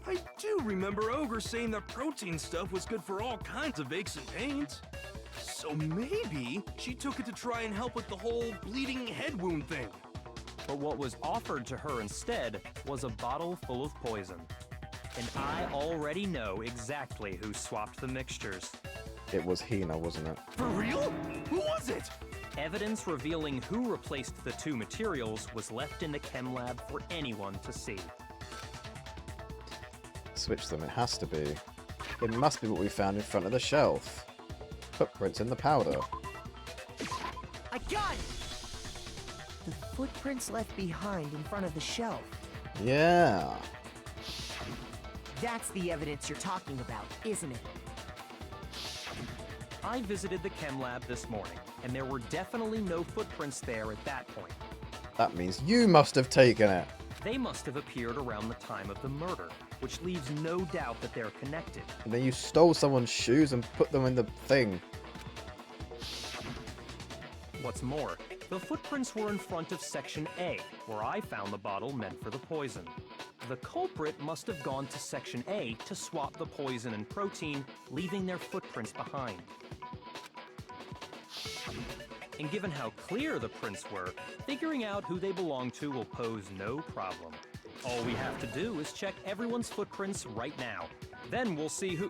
I do remember Ogre saying that protein stuff was good for all kinds of aches and pains. So maybe she took it to try and help with the whole bleeding head wound thing.
But what was offered to her instead was a bottle full of poison. And I already know exactly who swapped the mixtures.
It was Hina, wasn't it?
For real? Who was it?
Evidence revealing who replaced the two materials was left in the chem lab for anyone to see.
Switch them, it has to be. It must be what we found in front of the shelf. Footprints in the powder.
I got it! The footprints left behind in front of the shelf.
Yeah.
That's the evidence you're talking about, isn't it?
I visited the chem lab this morning, and there were definitely no footprints there at that point.
That means you must have taken it.
They must have appeared around the time of the murder, which leaves no doubt that they're connected.
And then you stole someone's shoes and put them in the thing.
What's more, the footprints were in front of Section A, where I found the bottle meant for the poison. The culprit must have gone to Section A to swap the poison and protein, leaving their footprints behind. And given how clear the prints were, figuring out who they belong to will pose no problem. All we have to do is check everyone's footprints right now. Then we'll see who...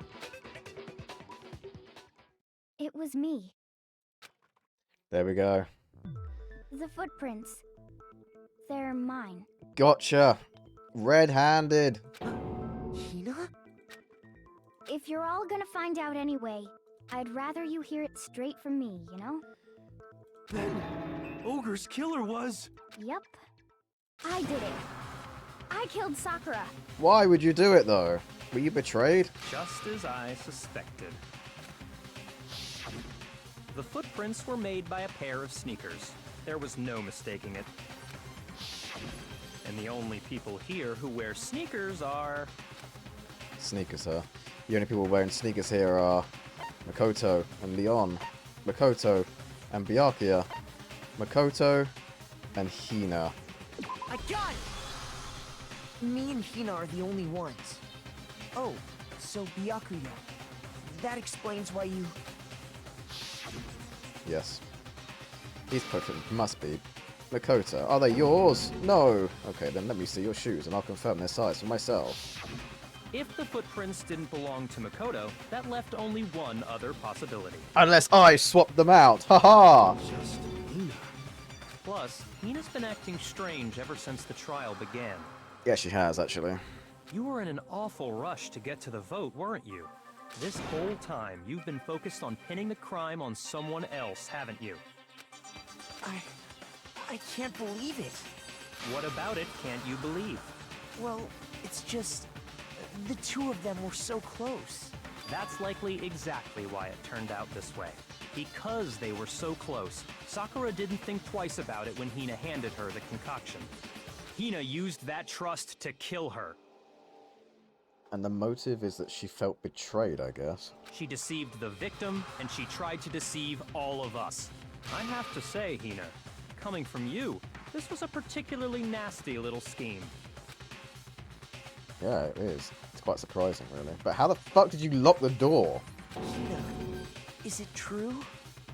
It was me.
There we go.
The footprints. They're mine.
Gotcha. Red-handed.
Hina?
If you're all gonna find out anyway, I'd rather you hear it straight from me, you know?
Then, Ogre's killer was...
Yep. I did it. I killed Sakura.
Why would you do it, though? Were you betrayed?
Just as I suspected. The footprints were made by a pair of sneakers. There was no mistaking it. And the only people here who wear sneakers are...
Sneakers, huh? The only people wearing sneakers here are Makoto and Leon, Makoto and Byakuya, Makoto and Hina.
I got it! Me and Hina are the only ones. Oh, so Byakuya. That explains why you...
Yes. These footprints must be. Makoto, are they yours? No! Okay, then let me see your shoes and I'll confirm their size for myself.
If the footprints didn't belong to Makoto, that left only one other possibility.
Unless I swap them out! Haha!
Just Hina.
Plus, Hina's been acting strange ever since the trial began.
Yeah, she has, actually.
You were in an awful rush to get to the vote, weren't you? This whole time, you've been focused on pinning the crime on someone else, haven't you?
I can't believe it.
What about it can't you believe?
Well, it's just... the two of them were so close.
That's likely exactly why it turned out this way. Because they were so close, Sakura didn't think twice about it when Hina handed her the concoction. Hina used that trust to kill her.
And the motive is that she felt betrayed, I guess.
She deceived the victim, and she tried to deceive all of us. I have to say, Hina, coming from you, this was a particularly nasty little scheme.
Yeah, it is. It's quite surprising, really. But how the fuck did you lock the door?
Hina, is it true?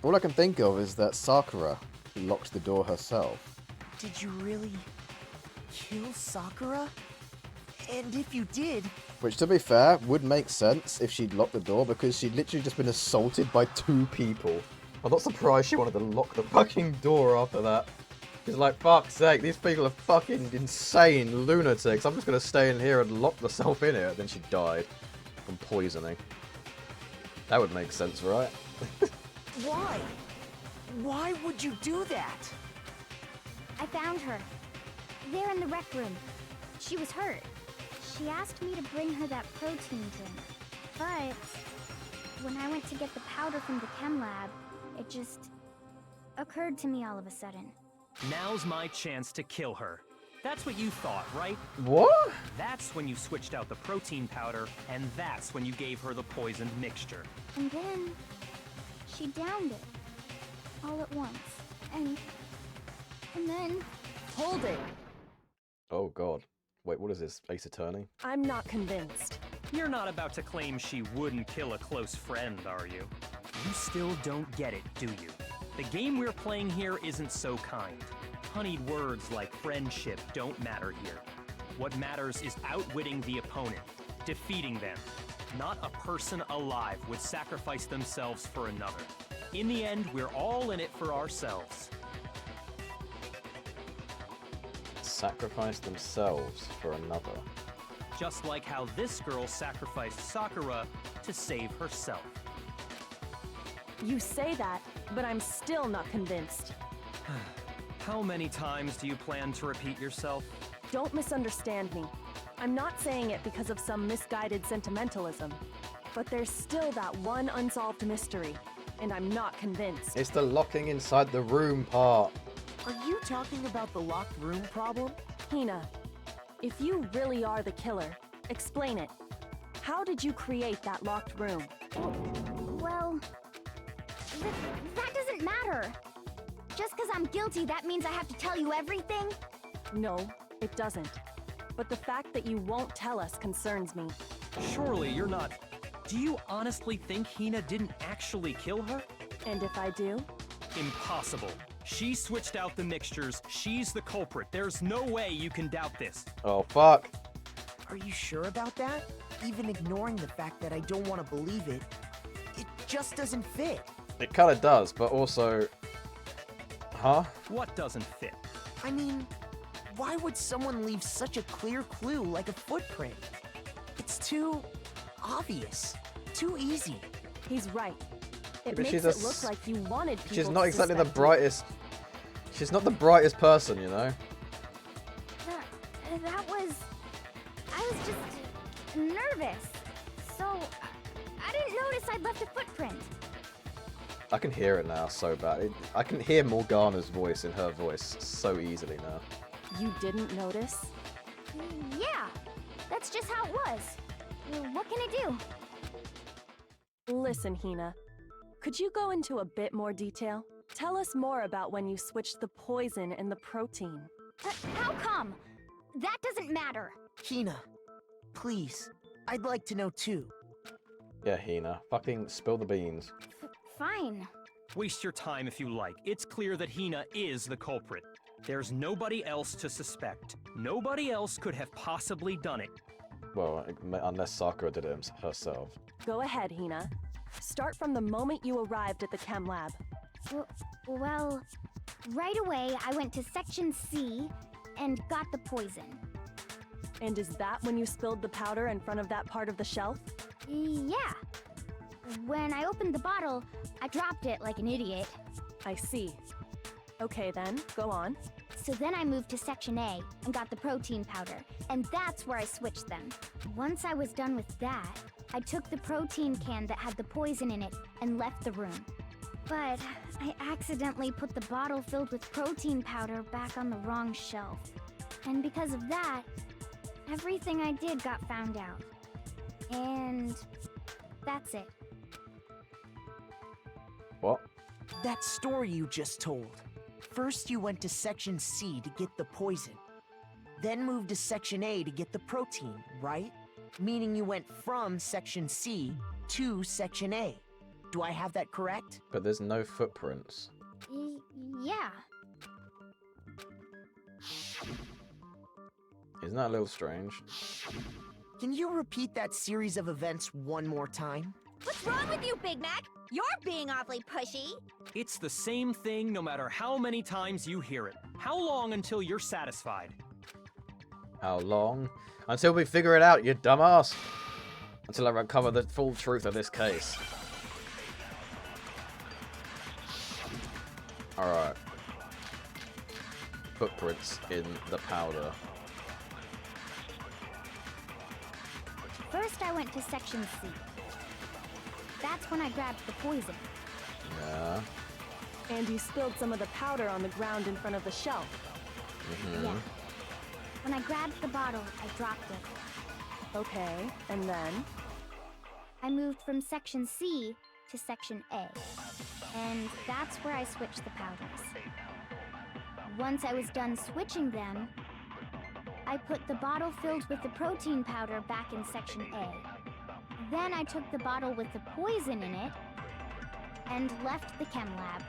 All I can think of is that Sakura locked the door herself.
Did you really kill Sakura? And if you did...
Which, to be fair, would make sense if she'd locked the door, because she'd literally just been assaulted by two people. I'm not surprised she wanted to lock the fucking door after that. She's like, fuck's sake, these people are fucking insane lunatics. I'm just going to stay in here and lock myself in here. Then she died from poisoning. That would make sense, right?
Why? Why would you do that?
I found her. There in the rec room. She was hurt. She asked me to bring her that protein drink. But when I went to get the powder from the chem lab, it just occurred to me all of a sudden.
Now's my chance to kill her. That's what you thought, right?
What?
That's when you switched out the protein powder, and that's when you gave her the poisoned mixture.
And then she downed it all at once. And then...
Hold it.
Oh god. Wait, what is this? Ace Attorney?
I'm not convinced.
You're not about to claim she wouldn't kill a close friend, are you? You still don't get it, do you? The game we're playing here isn't so kind. Honeyed words like friendship don't matter here. What matters is outwitting the opponent, defeating them. Not a person alive would sacrifice themselves for another. In the end, we're all in it for ourselves.
Sacrifice themselves for another.
Just like how this girl sacrificed Sakura to save herself.
You say that, but I'm still not convinced.
How many times do you plan to repeat yourself?
Don't misunderstand me. I'm not saying it because of some misguided sentimentalism, but there's still that one unsolved mystery, and I'm not convinced.
It's the locking inside the room part.
Are you talking about the locked room problem?
Hina, if you really are the killer, explain it. How did you create that locked room?
Well, that doesn't matter. Just because I'm guilty, that means I have to tell you everything?
No, it doesn't. But the fact that you won't tell us concerns me.
Surely you're not... Do you honestly think Hina didn't actually kill her?
And if I do?
Impossible. She switched out the mixtures. She's the culprit. There's no way you can doubt this.
Oh, fuck.
Are you sure about that? Even ignoring the fact that I don't want to believe it, it just doesn't fit.
It kind of does, but also... Huh?
What doesn't fit?
I mean, why would someone leave such a clear clue like a footprint? It's too obvious. Too easy.
He's right. It
But
makes
she's
it look like you wanted people
She's
to
not exactly the
suspect you.
brightest... She's not the brightest person, you know?
That was... I was just nervous. So, I didn't notice I'd left a footprint.
I can hear it now so bad. I can hear Morgana's voice in her voice so easily now.
You didn't notice?
Yeah, that's just how it was. What can I do?
Listen, Hina. Could you go into a bit more detail? Tell us more about when you switched the poison and the protein.
How come? That doesn't matter.
Hina, please. I'd like to know too.
Yeah, Hina. Fucking spill the beans.
Fine.
Waste your time if you like. It's clear that Hina is the culprit. There's nobody else to suspect. Nobody else could have possibly done it.
Well, unless Sakura did it herself.
Go ahead, Hina. Start from the moment you arrived at the chem lab.
Well, right away I went to Section C and got the poison.
And is that when you spilled the powder in front of that part of the shelf?
Yeah. When I opened the bottle, I dropped it like an idiot.
I see. Okay then, go on.
So then I moved to Section A and got the protein powder, and that's where I switched them. Once I was done with that, I took the protein can that had the poison in it and left the room. But I accidentally put the bottle filled with protein powder back on the wrong shelf. And because of that, everything I did got found out. And that's it.
What?
That story you just told. First you went to Section C to get the poison. Then moved to Section A to get the protein, right? Meaning you went from Section C to Section A. Do I have that correct?
But there's no footprints.
Yeah.
Isn't that a little strange?
Can you repeat that series of events one more time?
What's wrong with you, Big Mac? You're being awfully pushy.
It's the same thing no matter how many times you hear it. How long until you're satisfied?
How long? Until we figure it out, you dumbass! Until I recover the full truth of this case. Alright. Footprints in the powder.
First I went to Section C. That's when I grabbed the poison.
Yeah.
And you spilled some of the powder on the ground in front of the shelf.
Yeah. When I grabbed the bottle, I dropped it.
Okay, and then?
I moved from Section C to Section A. And that's where I switched the powders. Once I was done switching them, I put the bottle filled with the protein powder back in Section A. Then I took the bottle with the poison in it and left the chem lab.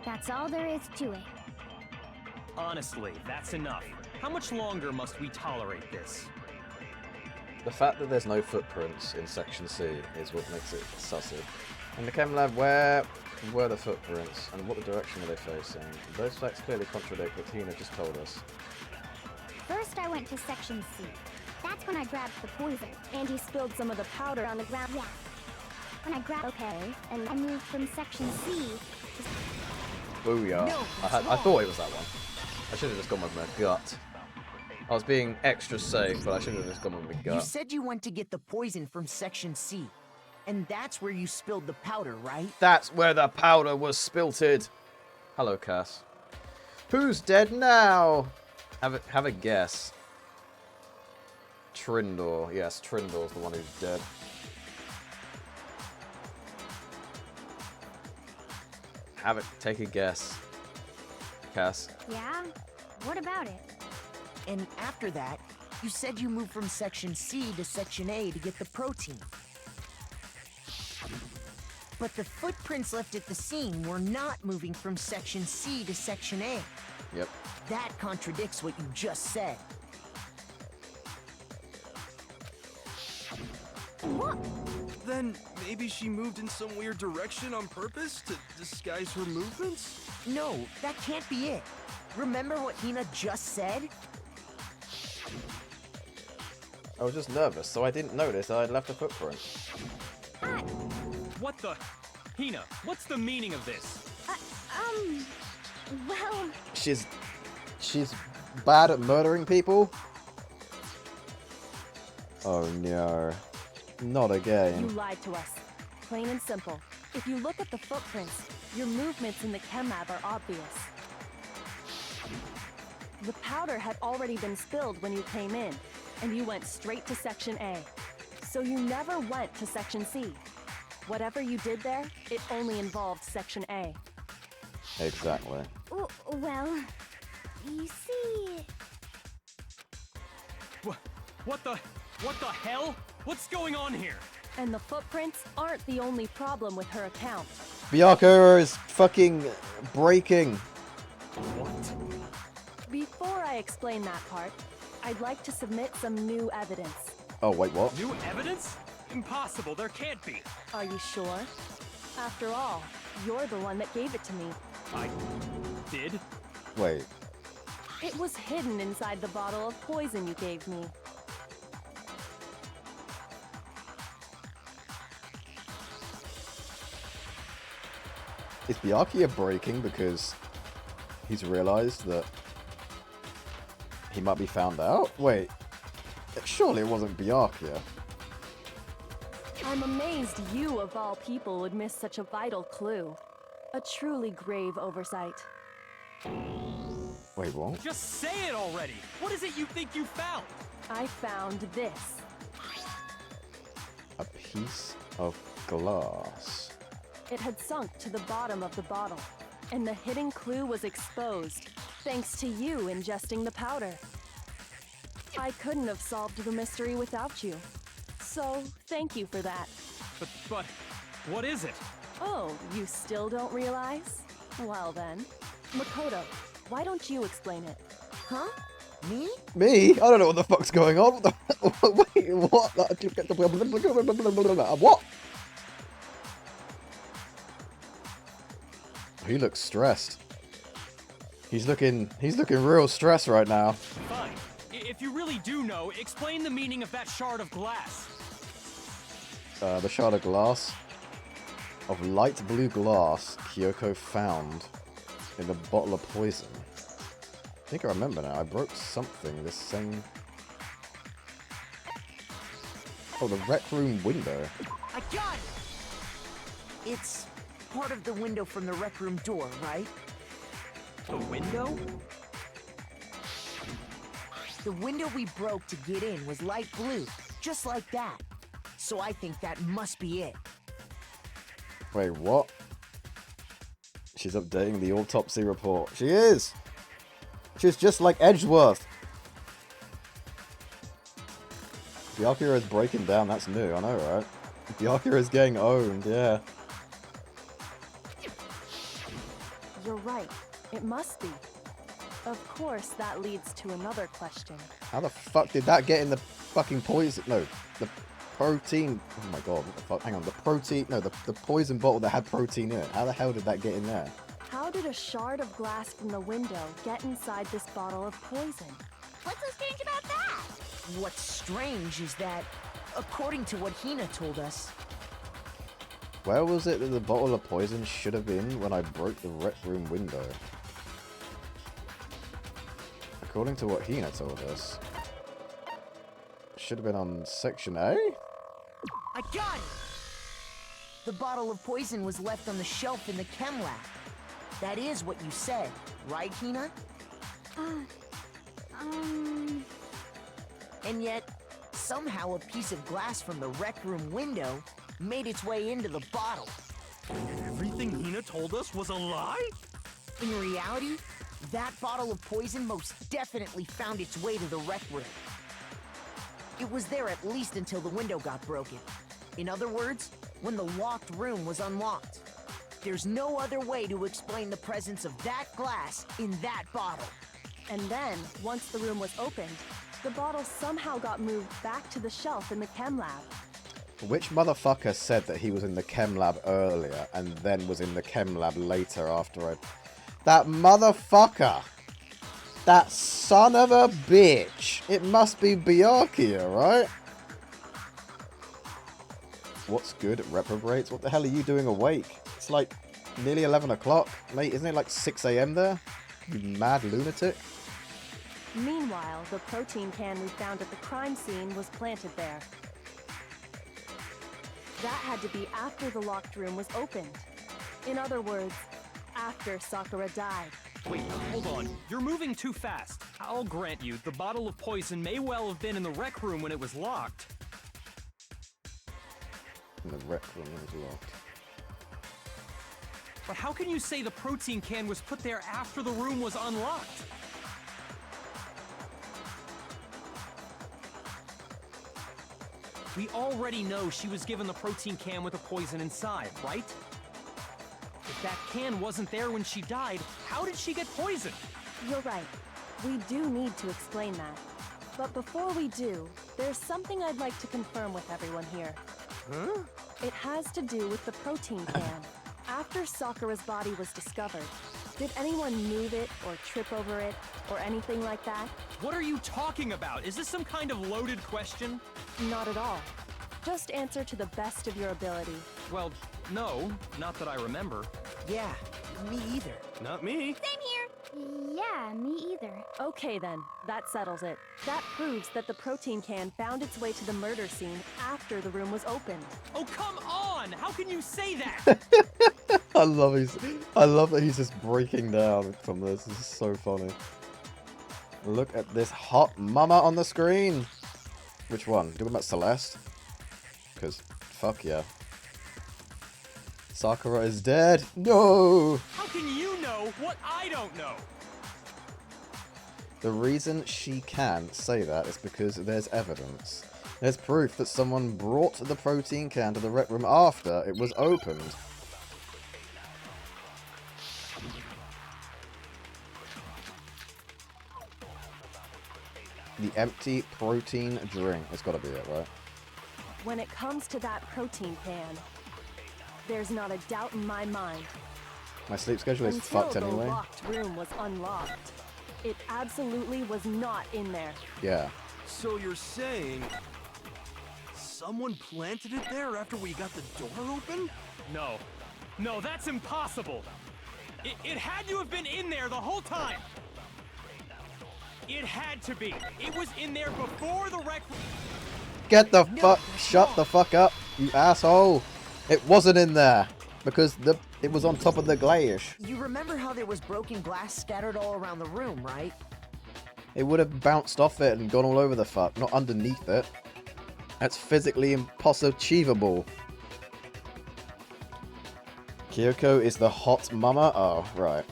That's all there is to it.
Honestly, that's enough. How much longer must we tolerate this?
The fact that there's no footprints in Section C is what makes it sussy. In the chem lab, where were the footprints and what direction were they facing? Those facts clearly contradict what Tina just told us.
First I went to Section C. That's when I grabbed the poison.
And you spilled some of the powder on the ground.
Yeah. When I grabbed... Okay, and I moved from Section C to...
Booyah.
No,
I thought it was that one. I should have just gone with my gut. I was being extra safe, but I should have just gone with my gut.
You said you went to get the poison from Section C. And that's where you spilled the powder, right?
That's where the powder was spilted. Hello, Cass. Who's dead now? Have a guess. Trindor. Yes, Trindor's the one who's dead. Take a guess. Cass.
Yeah? What about it?
And after that, you said you moved from Section C to Section A to get the protein. But the footprints left at the scene were not moving from Section C to Section A.
Yep.
That contradicts what you just said.
What?
Then maybe she moved in some weird direction on purpose to disguise her movements?
No, that can't be it. Remember what Hina just said?
I was just nervous, so I didn't notice I'd left a footprint.
What the? Hina, what's the meaning of this?
Well...
She's bad at murdering people? Oh no. Not again.
You lied to us. Plain and simple. If you look at the footprints, your movements in the chem lab are obvious. The powder had already been spilled when you came in, and you went straight to Section A. So you never went to Section C. Whatever you did there, it only involved Section A.
Exactly.
Well, you see...
What the hell? What's going on here?
And the footprints aren't the only problem with her account.
Byakuya is fucking breaking.
What?
Before I explain that part, I'd like to submit some new evidence.
Oh, wait, what?
New evidence? Impossible, there can't be.
Are you sure? After all, you're the one that gave it to me.
I did?
Wait.
It was hidden inside the bottle of poison you gave me.
Is Byakuya breaking because he's realized that he might be found out? Wait. Surely it wasn't Byakuya.
I'm amazed you, of all people, would miss such a vital clue. A truly grave oversight.
Wait, what?
Just say it already! What is it you think you found?
I found this.
A piece of glass.
It had sunk to the bottom of the bottle, and the hidden clue was exposed, thanks to you ingesting the powder. I couldn't have solved the mystery without you. So, thank you for that.
But, what is it?
Oh, you still don't realize? Well then. Makoto, why don't you explain it?
Huh? Me?
Me? I don't know what the fuck's going on. What the... Wait, what? What? He looks stressed. He's looking real stressed right now.
Fine. If you really do know, explain the meaning of that shard of glass.
The shard of glass. Of light blue glass Kyoko found in the bottle of poison. I think I remember now. I broke something this same... Oh, the rec room window.
I got it! It's part of the window from the rec room door, right?
The window?
The window we broke to get in was light blue, just like that. So I think that must be it.
Wait, what? She's updating the autopsy report. She is! She's just like Edgeworth. Byakuya is breaking down, that's new, I know, right? Byakuya is getting owned, yeah.
You're right. It must be. Of course, that leads to another question.
How the fuck did that get in the fucking poison? No, the protein. Oh my god, what the fuck? Hang on, the protein. No, the poison bottle that had protein in it. How the hell did that get in there?
How did a shard of glass from the window get inside this bottle of poison?
What's so strange about that?
What's strange is that, according to what Hina told us...
Where was it that the bottle of poison should have been when I broke the rec room window?
according to what Hina told us, should have been on section A?
I got it! The bottle of poison was left on the shelf in the chem lab. That is what you said, right, Hina? And yet, somehow a piece of glass from the rec room window made its way into the bottle.
Everything Hina told us was a lie?
In reality, that bottle of poison most definitely found its way to the rec room. It was there at least until the window got broken. In other words, when the locked room was unlocked. There's no other way to explain the presence of that glass in that bottle.
And then, once the room was opened, the bottle somehow got moved back to the shelf in the chem lab.
Which motherfucker said that he was in the chem lab earlier and then was in the chem lab later after I... That motherfucker! That son of a bitch! It must be Byakuya, right? What's good? Reprobates? What the hell are you doing awake? It's like nearly 11 o'clock. Mate, isn't it like 6 AM there? You mad lunatic?
Meanwhile, the protein can we found at the crime scene was planted there. That had to be after the locked room was opened. In other words, after Sakura died.
Wait, hold on. You're moving too fast. I'll grant you, the bottle of poison may well have been in the rec room when it was locked.
In the rec room when it was locked.
But how can you say the protein can was put there after the room was unlocked? We already know she was given the protein can with the poison inside, right? If that can wasn't there when she died, how did she get poisoned?
You're right. We do need to explain that. But before we do, there's something I'd like to confirm with everyone here.
Huh?
It has to do with the protein can. After Sakura's body was discovered, did anyone move it or trip over it or anything like that?
What are you talking about? Is this some kind of loaded question?
Not at all. Just answer to the best of your ability.
Well, no, not that I remember.
Yeah, me either.
Not me.
Same here. Yeah, me either.
Okay then, that settles it. That proves that the protein can found its way to the murder scene after the room was opened.
Oh, come on! How can you say that?
I love that he's just breaking down from this. This is so funny. Look at this hot mama on the screen. Which one? Talking about Celeste? Because fuck yeah. Sakura is dead. No.
How can you know what I don't know?
The reason she can say that is because there's evidence. There's proof that someone brought the protein can to the rec room after it was opened. The empty protein drink. It's got to be it, right?
When it comes to that protein can, there's not a doubt in my mind.
My sleep schedule is
Until
fucked anyway.
the locked room was unlocked, it absolutely was not in there.
Yeah.
So you're saying someone planted it there after we got the door open?
No. No, that's impossible. It had to have been in there the whole time. It had to be. It was in there before the rec...
Get the fuck... Shut the fuck up, you asshole. It wasn't in there. Because it was on top of the glaze.
You remember how there was broken glass scattered all around the room, right?
It would have bounced off it and gone all over the fuck, not underneath it. That's physically impossible. Kyoko is the hot mama? Oh, right.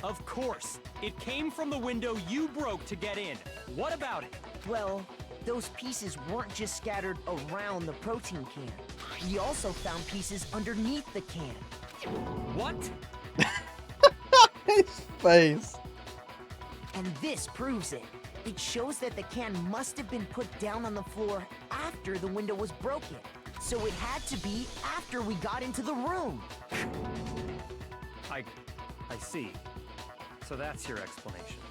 Of course. It came from the window you broke to get in. What about it?
Well, those pieces weren't just scattered around the protein can. We also found pieces underneath the can.
What?
His face.
And this proves it. It shows that the can must have been put down on the floor after the window was broken. So it had to be after we got into the room.
I see. So that's your explanation.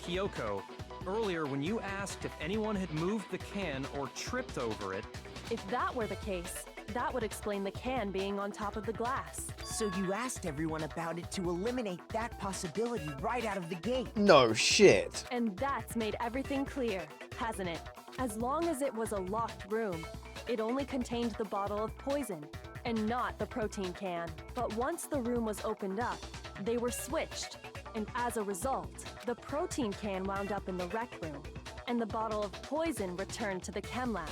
Kyoko, earlier when you asked if anyone had moved the can or tripped over it...
If that were the case, That would explain the can being on top of the glass.
So you asked everyone about it to eliminate that possibility right out of the gate.
No shit.
And that's made everything clear, hasn't it? As long as it was a locked room, it only contained the bottle of poison, and not the protein can. But once the room was opened up, they were switched. And as a result, the protein can wound up in the rec room, and the bottle of poison returned to the chem lab.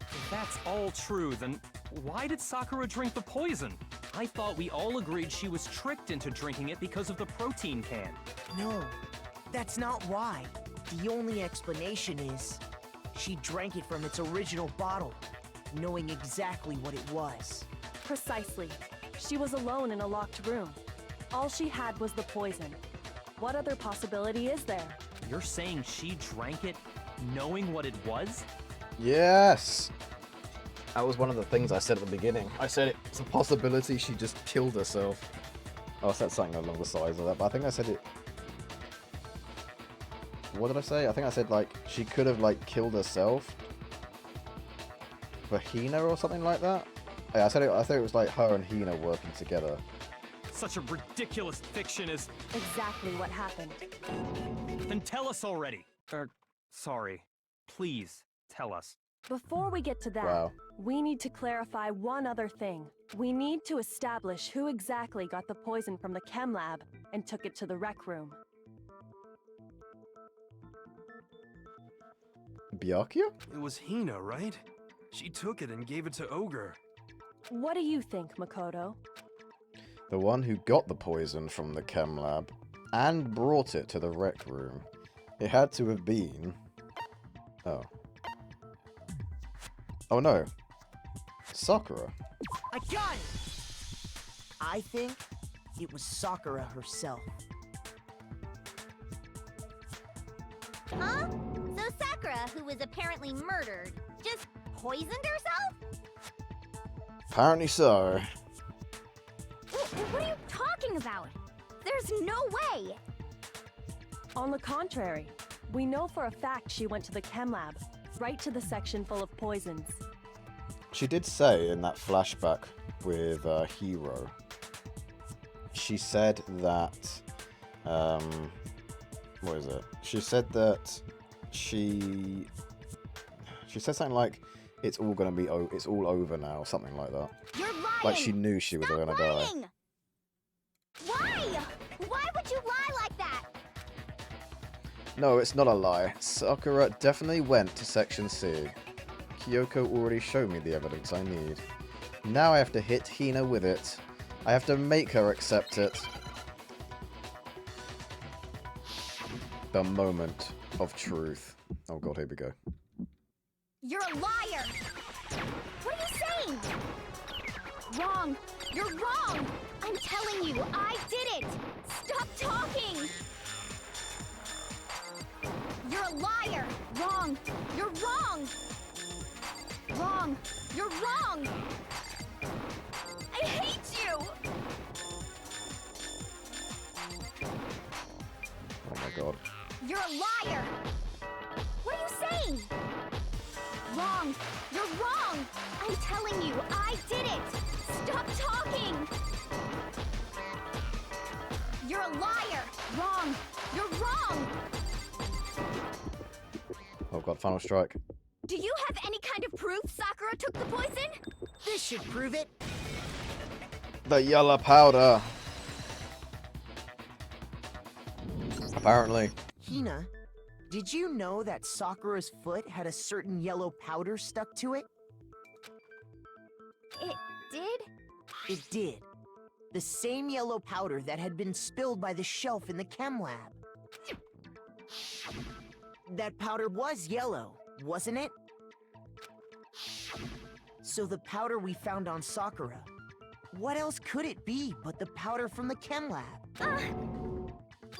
If that's all true, then why did Sakura drink the poison? I thought we all agreed she was tricked into drinking it because of the protein can.
No, that's not why. The only explanation is she drank it from its original bottle, knowing exactly what it was.
Precisely. She was alone in a locked room. All she had was the poison. What other possibility is there?
You're saying she drank it knowing what it was?
Yes! That was one of the things I said at the beginning. I said it's a possibility she just killed herself. Oh, I said something along the sides of that, but I think I said it... What did I say? I think I said, like, she could have, like, killed herself for Hina or something like that. Yeah, I said it, I thought it was, like, her and Hina working together.
Such a ridiculous fiction is...
Exactly what happened.
Then tell us already. Sorry. Please, tell us.
Before we get to that, we need to clarify one other thing. We need to establish who exactly got the poison from the chem lab and took it to the rec room.
Byakuya?
It was Hina, right? She took it and gave it to Ogre.
What do you think, Makoto?
The one who got the poison from the chem lab and brought it to the rec room. It had to have been... Oh. Oh no. Sakura.
I got it! I think it was Sakura herself.
Huh? So Sakura, who was apparently murdered, just poisoned herself?
Apparently so.
What are you talking about? There's no way!
On the contrary, we know for a fact she went to the chem lab, right to the section full of poisons.
She did say in that flashback with Hero, she said that, what is it? She said that she said something like, it's all gonna be, it's all over now, something like that.
You're lying!
Like she knew she was gonna die.
Why? Why would you lie like that?
No, it's not a lie. Sakura definitely went to Section C. Kyoko already showed me the evidence I need. Now I have to hit Hina with it. I have to make her accept it. The moment of truth. Oh god, here we go.
You're a liar! What are you saying? Wrong! You're wrong! I'm telling you, I did it! Stop talking! You're a liar! Wrong! You're wrong! Wrong! You're wrong! I hate you!
Oh my god.
You're a liar! What are you saying? Wrong! You're wrong! I'm telling you, I did it! Stop talking! You're a liar! Wrong! You're wrong!
Oh god, final strike.
Do you have any kind of proof Sakura took the poison?
This should prove it.
The yellow powder. Apparently.
Hina, did you know that Sakura's foot had a certain yellow powder stuck to it?
It did?
It did. The same yellow powder that had been spilled by the shelf in the chem lab. That powder was yellow, wasn't it? So the powder we found on Sakura, what else could it be but the powder from the chem lab?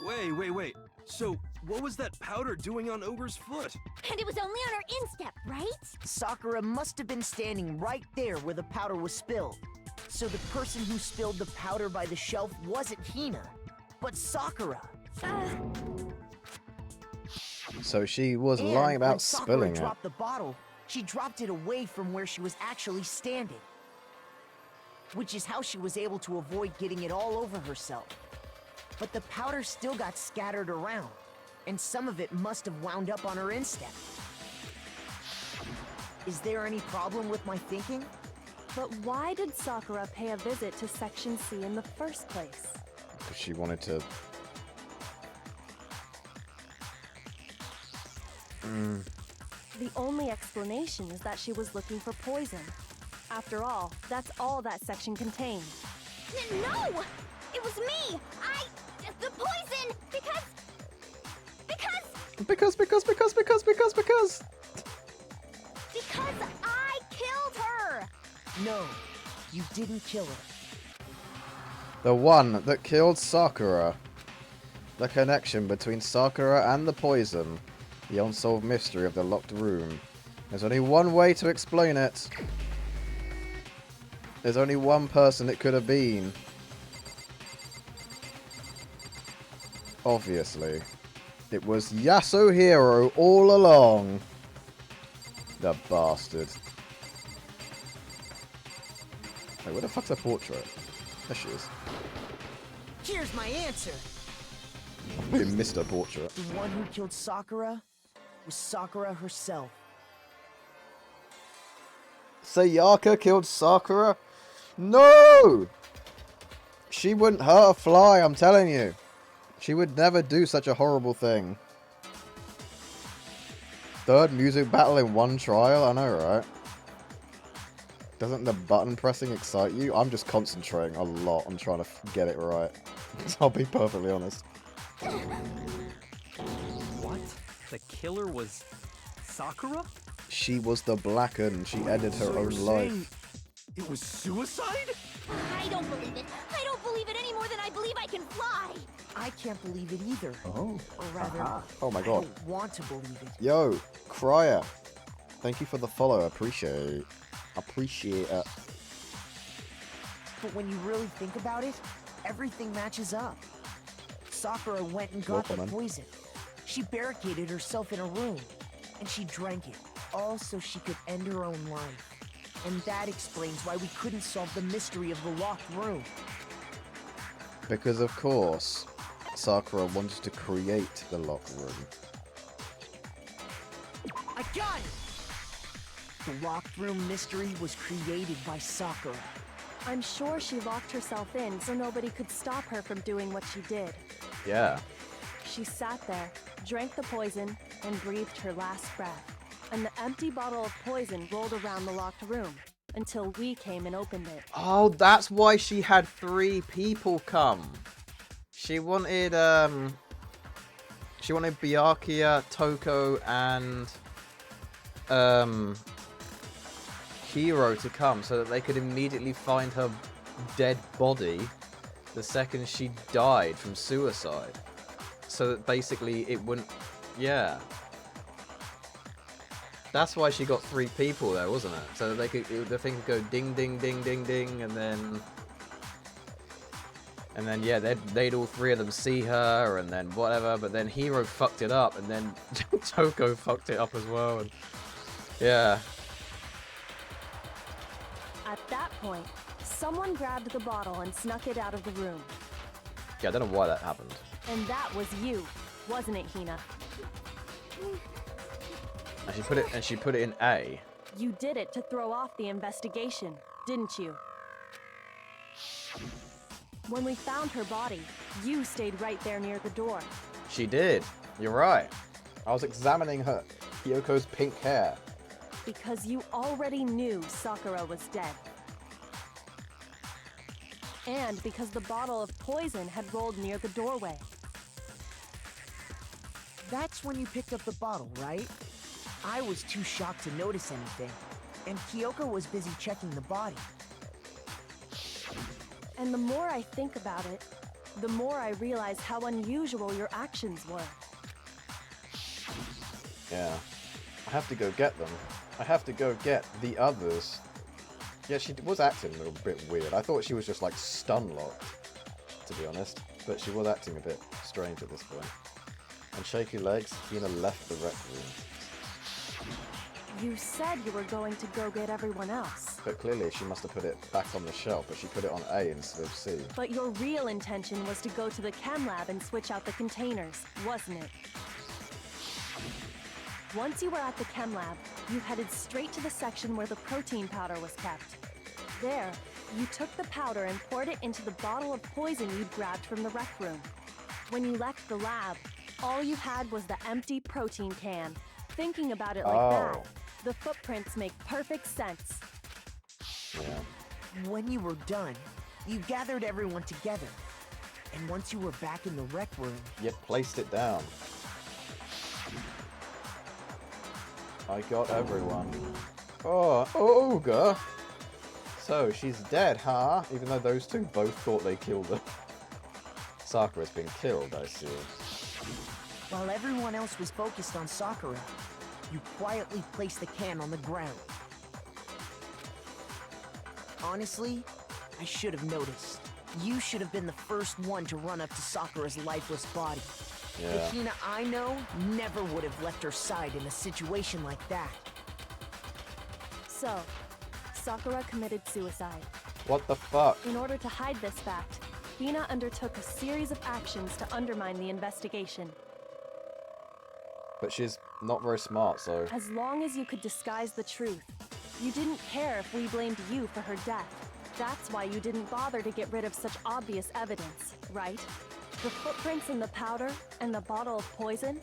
Wait. So, what was that powder doing on Ogre's foot?
And it was only on her instep, right?
Sakura must have been standing right there where the powder was spilled. So the person who spilled the powder by the shelf wasn't Hina, but Sakura.
So she was
And
lying
when
about
Sakura
spilling it.
dropped the bottle, She dropped it away from where she was actually standing. Which is how she was able to avoid getting it all over herself. But the powder still got scattered around, and some of it must have wound up on her instep. Is there any problem with my thinking?
But why did Sakura pay a visit to Section C in the first place?
Because she wanted to...
The only explanation is that she was looking for poison. After all, that's all that section contained.
No! It was me! The poison! Because I killed her!
No, you didn't kill her.
The one that killed Sakura. The connection between Sakura and the poison. The unsolved mystery of the locked room. There's only one way to explain it. There's only one person it could have been. Obviously. It was Yasuhiro all along. The bastard. Wait, where the fuck's her portrait? There she is.
Here's my answer.
We missed her portrait.
The one who killed Sakura was Sakura herself.
Sayaka killed Sakura? No! She wouldn't hurt a fly, I'm telling you. She would never do such a horrible thing. Third music battle in one trial? I know, right? Doesn't the button pressing excite you? I'm just concentrating a lot on trying to get it right. I'll be perfectly honest.
What? The killer was Sakura?
She was the Blackened. She ended her own life.
It was suicide?
I don't believe it. I don't believe it any more than I believe I can fly.
I can't believe it either.
Oh.
Or rather,
Oh my
I
god.
don't want to believe it.
Yo, Cryer. Thank you for the follow. I appreciate it.
But when you really think about it, everything matches up. Sakura went and got the poison. She barricaded herself in a room, and she drank it, all so she could end her own life. And that explains why we couldn't solve the mystery of the locked room.
Because of course, Sakura wanted to create the locked room.
I got it! The locked room mystery was created by Sakura.
I'm sure she locked herself in so nobody could stop her from doing what she did.
Yeah.
She sat there, drank the poison, and breathed her last breath. And the empty bottle of poison rolled around the locked room until we came and opened it.
Oh, that's why she had 3 people come. She wanted Byakuya, Toko, and Hiro to come so that they could immediately find her dead body the second she died from suicide. So that basically it wouldn't... Yeah. That's why she got 3 people there, wasn't it? So that they could, the thing could go ding, ding, ding, ding, ding, and then yeah, they'd all 3 of them see her, and then whatever. But then Hiro fucked it up, and then Toko fucked it up as well. And yeah.
At that point, someone grabbed the bottle and snuck it out of the room.
Yeah, I don't know why that happened.
And that was you, wasn't it, Hina?
And she put it in A.
You did it to throw off the investigation, didn't you? When we found her body, you stayed right there near the door.
She did. You're right. I was examining her Kyoko's pink hair.
Because you already knew Sakura was dead. And because the bottle of poison had rolled near the doorway.
That's when you picked up the bottle, right? I was too shocked to notice anything, and Kyoko was busy checking the body.
And the more I think about it, the more I realize how unusual your actions were.
Yeah. I have to go get them. I have to go get the others. Yeah, she was acting a little bit weird. I thought she was just like stun locked, to be honest. But she was acting a bit strange at this point. And shaky legs, Hina left the rec room.
You said you were going to go get everyone else.
But clearly she must have put it back on the shelf, but she put it on A instead of C.
But your real intention was to go to the chem lab and switch out the containers, wasn't it? Once you were at the chem lab, you headed straight to the section where the protein powder was kept. There, you took the powder and poured it into the bottle of poison you'd grabbed from the rec room. When you left the lab, all you had was the empty protein can. Thinking about it like that, the footprints make perfect sense.
Yeah.
When you were done, you gathered everyone together. And once you were back in the rec room...
You placed it down. I got everyone. Oh, ogre! So, she's dead, huh? Even though those two both thought they killed her. Sakura's been killed, I see.
While everyone else was focused on Sakura, you quietly placed the can on the ground. Honestly, I should have noticed. You should have been the first one to run up to Sakura's lifeless body.
Yeah.
The Hina I know never would have left her side in a situation like that.
So, Sakura committed suicide.
What the fuck?
In order to hide this fact, Hina undertook a series of actions to undermine the investigation.
But she's not very smart, so...
As long as you could disguise the truth, you didn't care if we blamed you for her death. That's why you didn't bother to get rid of such obvious evidence, right? The footprints in the powder and the bottle of poison?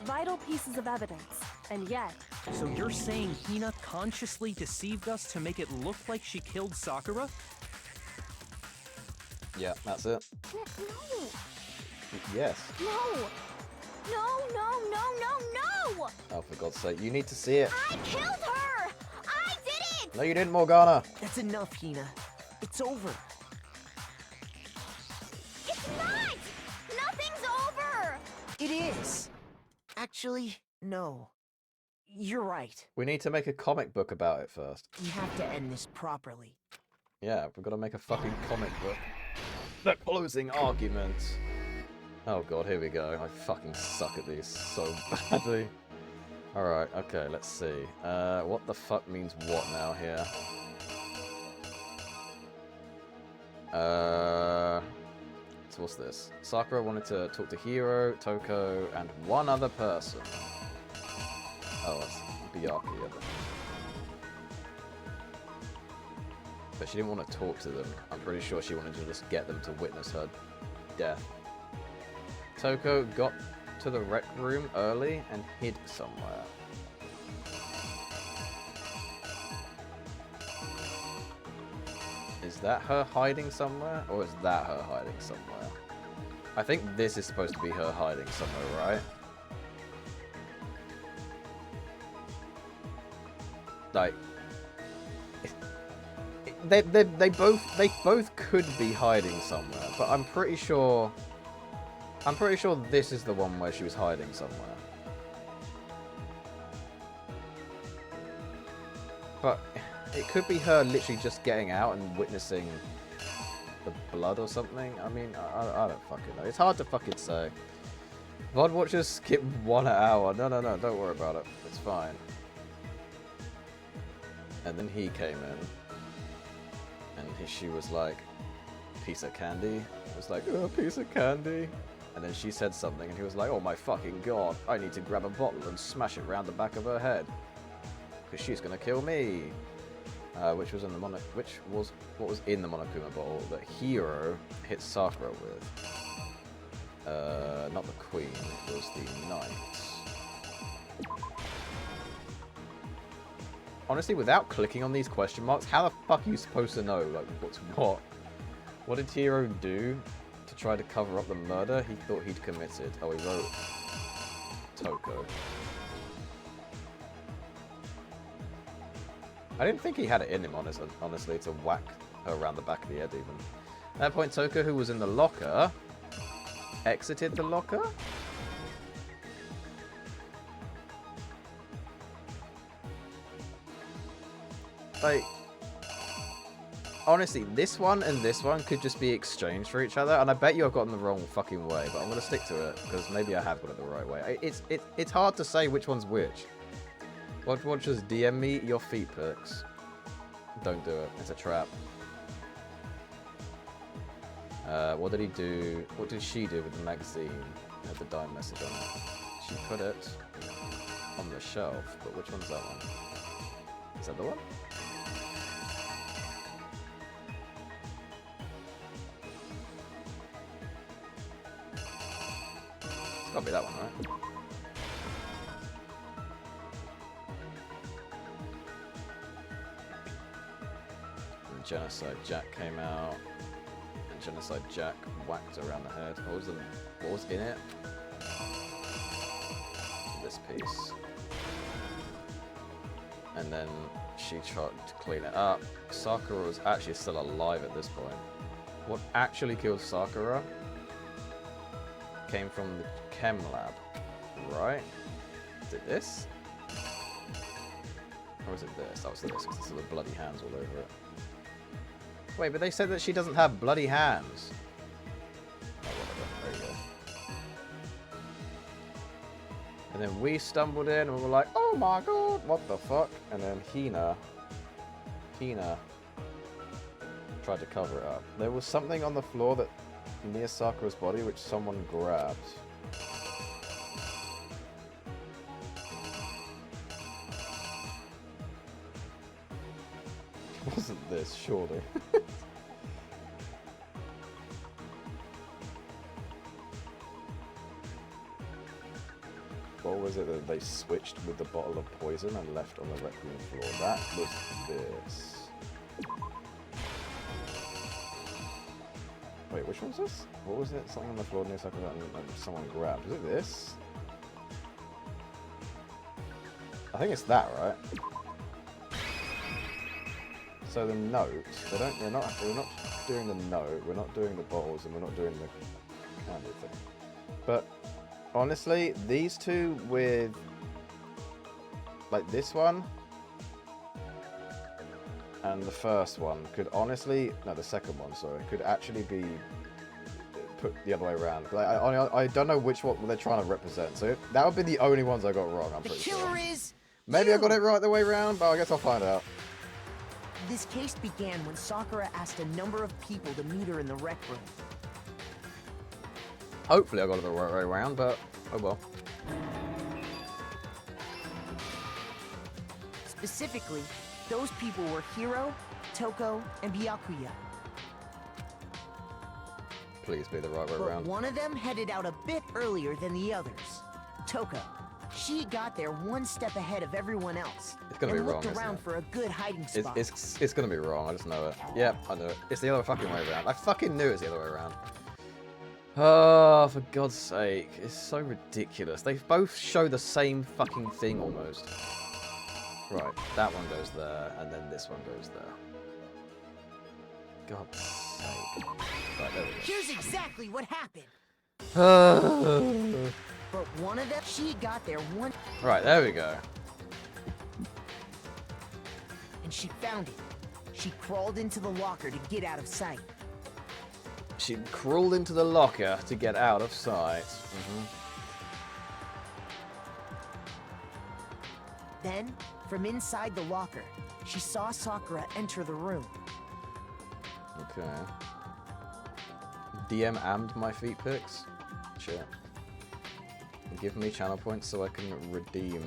Vital pieces of evidence, and yet...
So you're saying Hina consciously deceived us to make it look like she killed Sakura?
Yeah, that's it.
No!
Yes.
No! No, no, no, no, no!
Oh, for God's sake, you need to see it.
I killed her! I did it!
No, you didn't, Morgana.
That's enough, Hina. It's over.
It's not! Nothing's over!
It is. Actually, no. You're right.
We need to make a comic book about it first.
We have to end this properly.
Yeah, we've got to make a fucking comic book. The closing argument. Oh god, here we go. I fucking suck at these so badly. Alright, okay, let's see. What the fuck means what now here? So what's this? Sakura wanted to talk to Hiro, Toko, and one other person. Oh, that's Byakuya. But she didn't want to talk to them. I'm pretty sure she wanted to just get them to witness her death. Toko got to the rec room early and hid somewhere. Is that her hiding somewhere? Or is that her hiding somewhere? I think this is supposed to be her hiding somewhere, right? Like... They both could be hiding somewhere, but I'm pretty sure this is the one where she was hiding somewhere. But it could be her literally just getting out and witnessing the blood or something. I mean, I don't fucking know. It's hard to fucking say. VOD watchers skip 1 hour. No, don't worry about it. It's fine. And then he came in. And she was like, piece of candy. It was like, oh, piece of candy. And then she said something, and he was like, oh my fucking god, I need to grab a bottle and smash it round the back of her head. Because she's gonna kill me. Which was what was in the monokuma bottle that Hiro hit Sakura with. Not the queen, it was the knight. Honestly, without clicking on these question marks, how the fuck are you supposed to know, like, what's what? What did Hiro do to try to cover up the murder he thought he'd committed? Oh, he wrote Toko. I didn't think he had it in him, honestly, to whack her around the back of the head, even. At that point, Toko, who was in the locker, exited the locker? Like, honestly, this one and this one could just be exchanged for each other, and I bet you I've gotten the wrong fucking way, but I'm gonna stick to it because maybe I have got it the right way. It's hard to say which one's which.
What just DM me your feet pics. Don't do it. It's a trap. What did he do? What did she do with the magazine? It had the dime message on it. She put it on the shelf, but which one's that one? Is that the one? It's gotta be that one, right? And Genocide Jack came out. And Genocide Jack whacked around the head. What was in it? This piece. And then she tried to clean it up. Sakura was actually still alive at this point. What actually killed Sakura came from the chem lab, right? Is it this? Or is it this? That was this, because there's the bloody hands all over it. Wait, but they said that she doesn't have bloody hands. Oh, whatever. There you go. And then we stumbled in and we were like, oh my god, what the fuck? And then Hina tried to cover it up. There was something on the floor that near Sakura's body which someone grabbed. Wasn't this, surely? What was it that they switched with the bottle of poison and left on the rec room floor? That was this. Wait, which one's this? What was it? Something on the floor near Sakura and someone grabbed. Is it this? I think it's that, right? So the note, we're not doing the note, we're not doing the bottles, and we're not doing the candy thing. But honestly, these two with like this one and the first one could honestly, no, the second one, sorry, could actually be put the other way around. Like, I don't know which one they're trying to represent, so that would be the only ones I got wrong. I'm pretty sure.
The killer is
maybe I got it right the way around, but I guess I'll find out.
This case began when Sakura asked a number of people to meet her in the rec room.
Hopefully I got it the right way around, but oh well.
Specifically, those people were Hiro, Toko, and Byakuya.
Please be the right way around.
But one of them headed out a bit earlier than the others. Toko. She got there one step ahead of everyone else.
It's gonna be wrong,
looked around for a good hiding spot.
It's gonna be wrong, I just know it. Yep, I know it. It's the other fucking way around. I fucking knew it's the other way around. Oh, for God's sake. It's so ridiculous. They both show the same fucking thing almost. Right, that one goes there, and then this one goes there. God's sake. Right, there we go.
Here's exactly what happened. But one of them, she got there one...
Right, there we go.
And she found it. She crawled into the locker to get out of sight.
She crawled into the locker to get out of sight.
Then, from inside the locker, she saw Sakura enter the room.
Okay. DM Amd995 pics? Shit. Give me channel points so I can redeem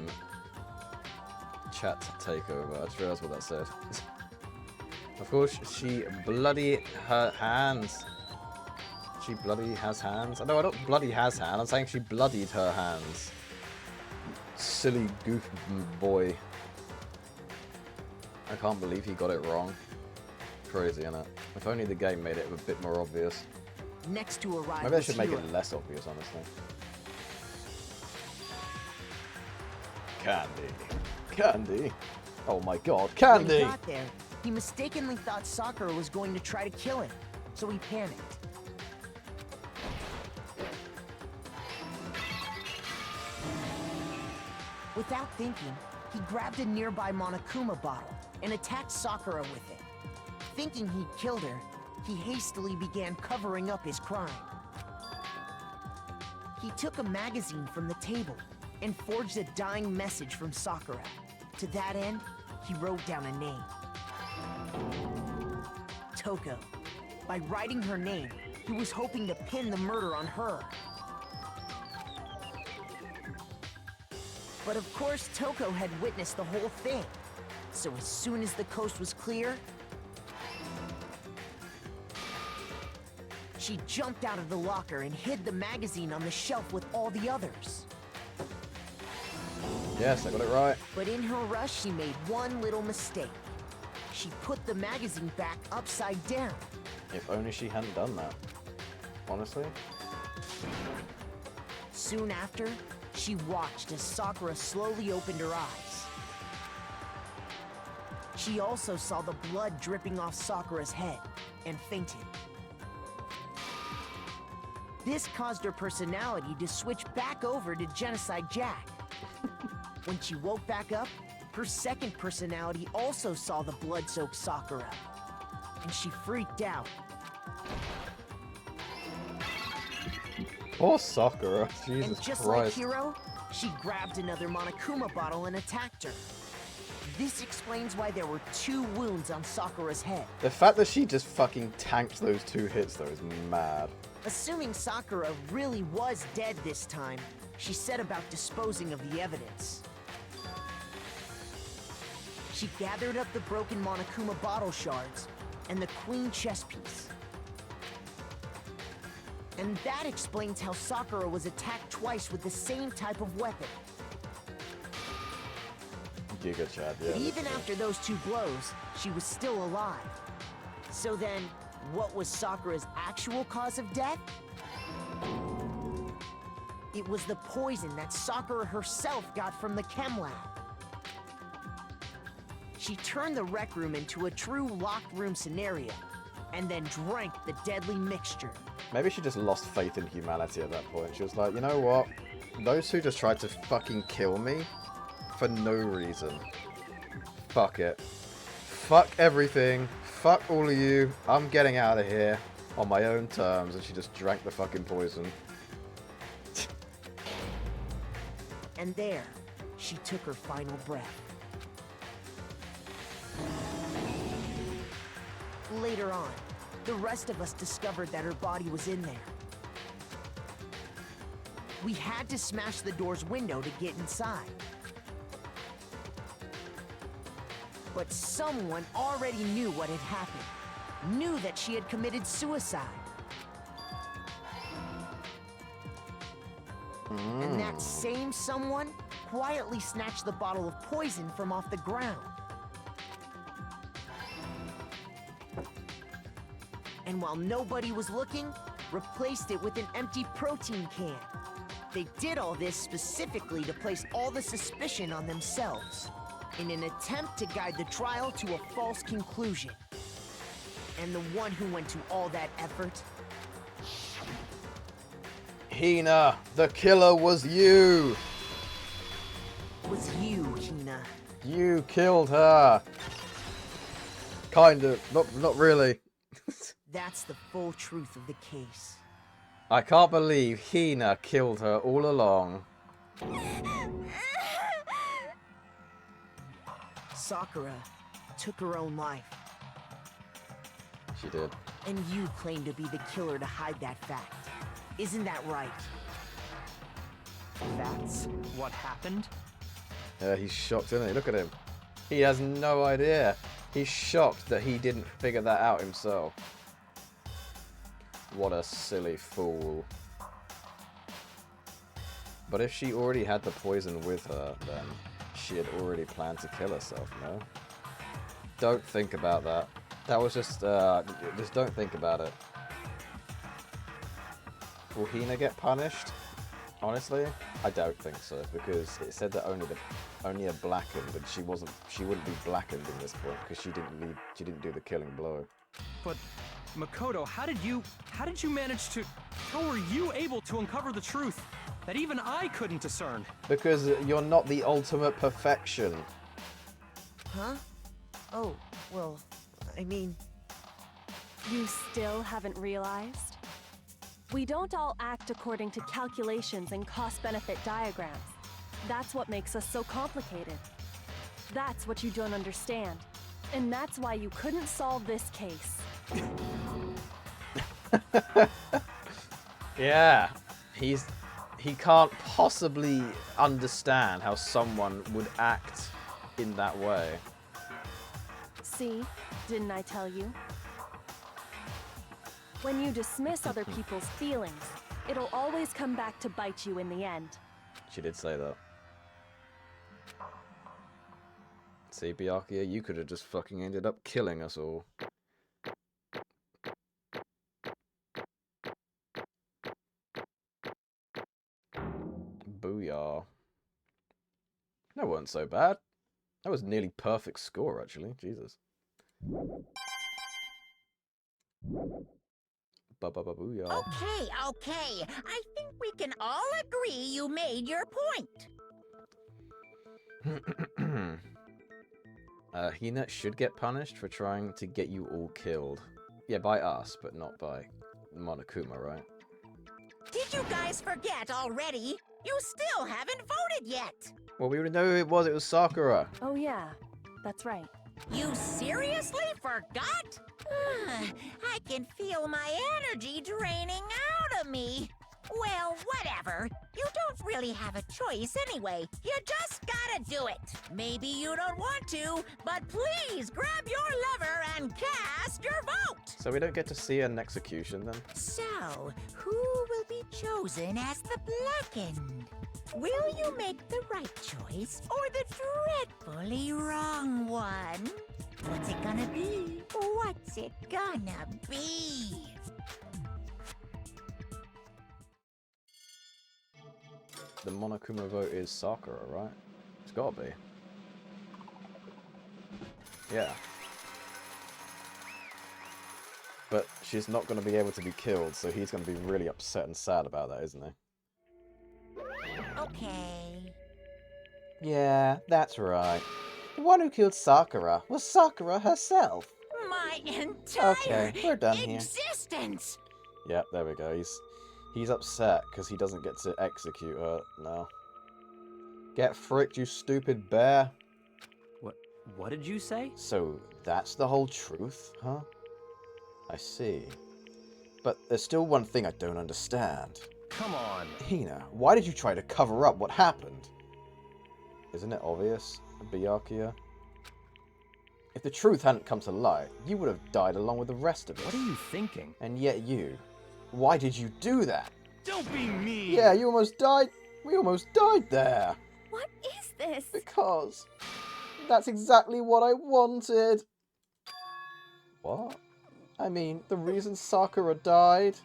chat takeover. I just realised what that said. Of course, she bloody her hands. She bloody has hands. No, I don't bloody has hands. I'm saying she bloodied her hands. Silly goof boy. I can't believe he got it wrong. Crazy, innit? If only the game made it a bit more obvious.
Next to arrive.
Maybe I should make it less obvious, honestly. Candy. Candy. Oh my god, Candy!
When he got there, he mistakenly thought Sakura was going to try to kill him, so he panicked. Without thinking, he grabbed a nearby monokuma bottle and attacked Sakura with it. Thinking he'd killed her, he hastily began covering up his crime. He took a magazine from the table and forged a dying message from Sakura. To that end, he wrote down a name. Toko. By writing her name, he was hoping to pin the murder on her. But of course, Toko had witnessed the whole thing. So as soon as the coast was clear, she jumped out of the locker and hid the magazine on the shelf with all the others.
Yes, I got it right.
But in her rush, she made one little mistake. She put the magazine back upside down.
If only she hadn't done that. Honestly.
Soon after, she watched as Sakura slowly opened her eyes. She also saw the blood dripping off Sakura's head and fainted. This caused her personality to switch back over to Genocide Jack. When she woke back up, her second personality also saw the blood-soaked Sakura, and she freaked out.
Poor Sakura, Jesus
And just
Christ.
like Hiro, she grabbed another monokuma bottle and attacked her. This explains why there were 2 wounds on Sakura's head.
The fact that she just fucking tanked those 2 hits though is mad.
Assuming Sakura really was dead this time, she set about disposing of the evidence. She gathered up the broken monokuma bottle shards and the queen chess piece. And that explains how Sakura was attacked twice with the same type of weapon.
Giga Chad, yeah.
But even after those 2 blows, she was still alive. So then, what was Sakura's actual cause of death? It was the poison that Sakura herself got from the chem lab. She turned the rec room into a true locked room scenario, and then drank the deadly mixture.
Maybe she just lost faith in humanity at that point. She was like, you know what? Those who just tried to fucking kill me for no reason. Fuck it. Fuck everything. Fuck all of you. I'm getting out of here on my own terms. And she just drank the fucking poison.
And there, she took her final breath. Later on, the rest of us discovered that her body was in there. We had to smash the door's window to get inside. But someone already knew what had happened. Knew that she had committed suicide. And that same someone quietly snatched the bottle of poison from off the ground. And while nobody was looking, replaced it with an empty protein can. They did all this specifically to place all the suspicion on themselves, in an attempt to guide the trial to a false conclusion. And the one who went to all that effort?
Hina, the killer was you!
Was you, Hina.
You killed her! Kind of. Not really.
That's the full truth of the case.
I can't believe Hina killed her all along.
Sakura took her own life.
She did.
And you claim to be the killer to hide that fact. Isn't that right?
That's what happened?
Yeah, he's shocked, isn't he? Look at him. He has no idea. He's shocked that he didn't figure that out himself. What a silly fool. But if she already had the poison with her, then she had already planned to kill herself, no? Don't think about that. That was just don't think about it. Will Hina get punished? Honestly, I don't think so, because it said that only a blackened, and she wouldn't be blackened in this point because she didn't do the killing blow.
But Makoto, how did you manage to? How were you able to uncover the truth that even I couldn't discern?
Because you're not the ultimate perfection.
Huh? Oh, well, I mean...
You still haven't realized? We don't all act according to calculations and cost-benefit diagrams. That's what makes us so complicated. That's what you don't understand. And that's why you couldn't solve this case.
Yeah, he can't possibly understand how someone would act in that way.
See, didn't I tell you? When you dismiss other people's feelings, it'll always come back to bite you in the end.
She did say that. See, Byakuya, you could have just fucking ended up killing us all. Booyah. That wasn't so bad. That was nearly perfect score, actually. Jesus. Ba-ba-ba-booyah.
Okay. I think we can all agree you made your point.
Hina should get punished for trying to get you all killed. Yeah, by us, but not by Monokuma, right?
Did you guys forget already? You still haven't voted yet.
Well, we already know who it was. It was Sakura.
Oh yeah, that's right.
You seriously forgot? I can feel my energy draining out of me. Well, whatever. You don't really have a choice anyway. You just gotta do it. Maybe you don't want to, but please grab your lever and cast your vote.
So we don't get to see an execution then?
So, who will be chosen as the blackened? Will you make the right choice or the dreadfully wrong one? What's it gonna be? What's it gonna be?
The Monokuma vote is Sakura, right? It's gotta be. Yeah. But she's not going to be able to be killed, so he's going to be really upset and sad about that, isn't he?
Okay.
Yeah, that's right. The one who killed Sakura was Sakura herself.
My entire
we're done here.
existence!
Yep, there we go. He's upset because he doesn't get to execute her now. Get fricked, you stupid bear.
What did you say?
So that's the whole truth, huh? I see. But there's still one thing I don't understand.
Come on.
Hina, why did you try to cover up what happened? Isn't it obvious, Byakuya? If the truth hadn't come to light, you would have died along with the rest of us.
What are you thinking?
And yet you. Why did you do that?
Don't be mean!
Yeah, you almost died. We almost died there.
What is this?
Because that's exactly what I wanted. What? I mean, the reason Sakura died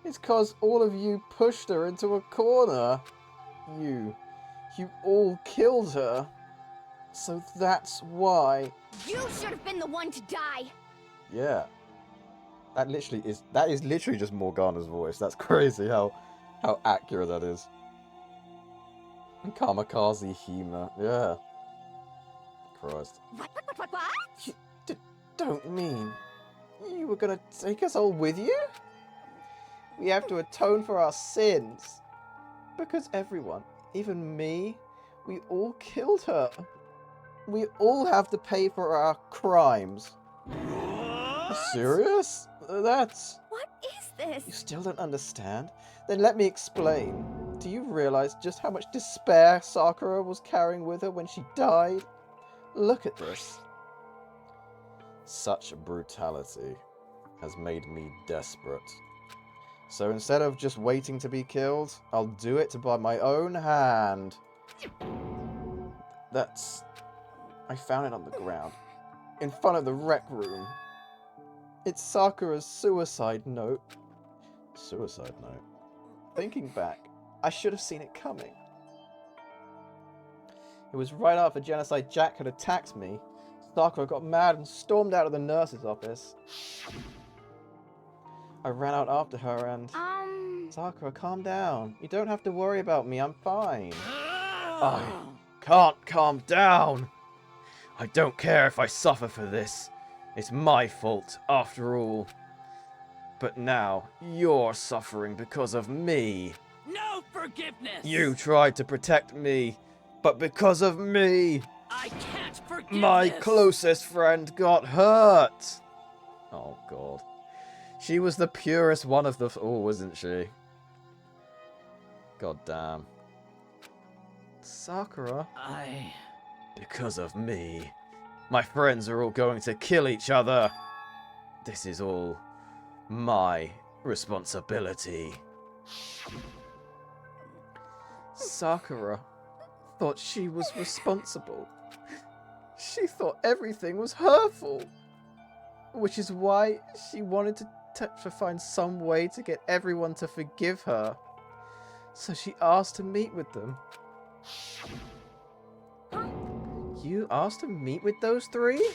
is because all of you pushed her into a corner. You all killed her. So that's why.
You should have been the one to die.
Yeah. That is literally just Morgana's voice. That's crazy how accurate that is. Kamikaze Hina. Yeah. Christ.
What?
You don't mean you were gonna take us all with you? We have to atone for our sins. Because everyone, even me, we all killed her. We all have to pay for our crimes. What? Serious? That's...
What is this?
You still don't understand? Then let me explain. Do you realize just how much despair Sakura was carrying with her when she died? Look at this. Such brutality has made me desperate. So instead of just waiting to be killed, I'll do it by my own hand. That's... I found it on the ground, in front of the rec room. It's Sakura's suicide note. Suicide note? Thinking back, I should have seen it coming. It was right after Genocide Jack had attacked me. Sakura got mad and stormed out of the nurse's office. I ran out after her and... Sakura, calm down. You don't have to worry about me, I'm fine. I can't calm down. I don't care if I suffer for this. It's my fault, after all. But now, you're suffering because of me.
No forgiveness!
You tried to protect me, but because of me.
I can't
My closest friend got hurt. Oh, God. She was the purest one of the... Oh, wasn't she? God damn. Sakura? Because of me. My friends are all going to kill each other. This is all my responsibility. Sakura thought she was responsible. She thought everything was her fault. Which is why she wanted to find some way to get everyone to forgive her. So she asked to meet with them. You asked to meet with those three?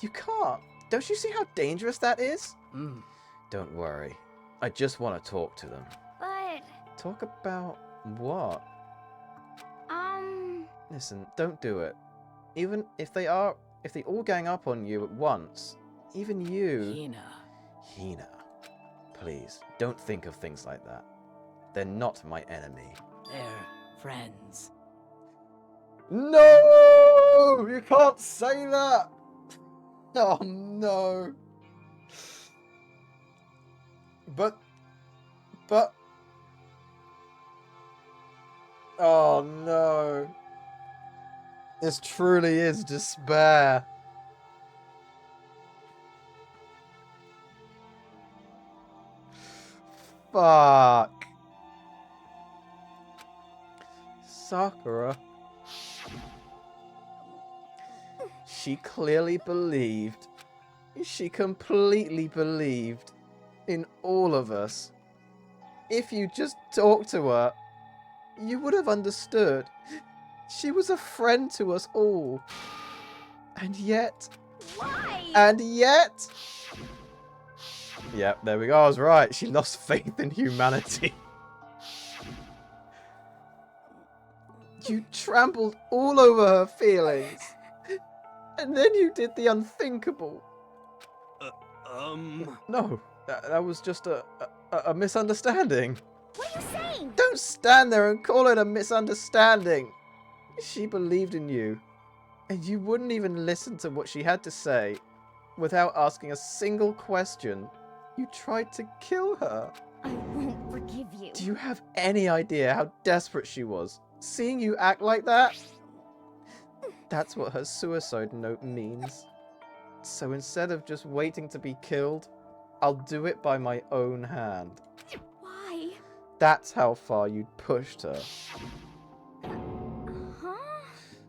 You can't. Don't you see how dangerous that is? Don't worry. I just want to talk to them.
But...
Talk about what? Listen, don't do it. Even if they all gang up on you at once, even you... Hina. Please, don't think of things like that. They're not my enemy.
They're friends.
No! You can't say that! Oh, no. But... Oh, no. This truly is despair. Fuck. Sakura. She clearly believed. She completely believed in all of us. If you just talked to her, you would have understood. She was a friend to us all. And yet...
Why?
And yet... Yep, there we go. I was right. She lost faith in humanity. You trampled all over her feelings. And then you did the unthinkable. No, that was just a misunderstanding.
What are you saying?
Don't stand there and call it a misunderstanding. She believed in you. And you wouldn't even listen to what she had to say without asking a single question. You tried to kill her.
I won't forgive you.
Do you have any idea how desperate she was? Seeing you act like that? That's what her suicide note means. So instead of just waiting to be killed, I'll do it by my own hand.
Why?
That's how far you'd pushed her.
Huh?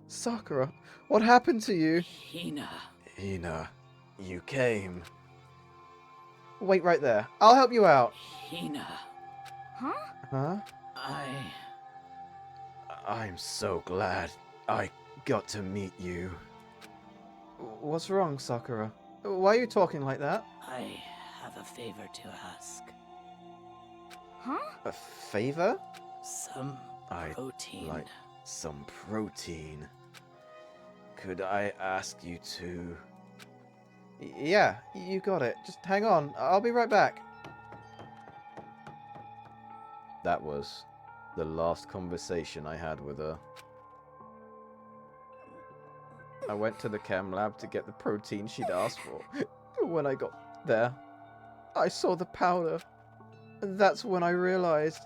Sakura, what happened to you?
Hina,
you came. Wait right there. I'll help you out.
Hina.
Huh?
Huh?
I'm so glad I got to meet you.
What's wrong, Sakura? Why are you talking like that?
I have a favor to ask.
Huh?
A favor?
Some protein.
Like some protein. Could I ask you to... Yeah, you got it. Just hang on. I'll be right back. That was the last conversation I had with her. I went to the chem lab to get the protein she'd asked for. When I got there, I saw the powder. And that's when I realized.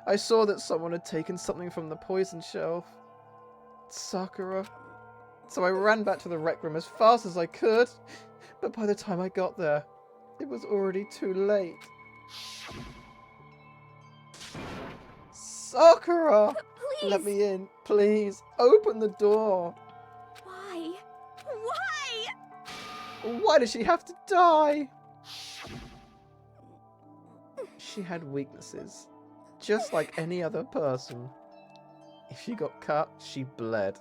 I saw that someone had taken something from the poison shelf. Sakura. So I ran back to the rec room as fast as I could. But by the time I got there, it was already too late. Sakura!
Please!
Let me in, please. Open the door.
Why? Why?
Why does she have to die? She had weaknesses, just like any other person. If she got cut, she bled.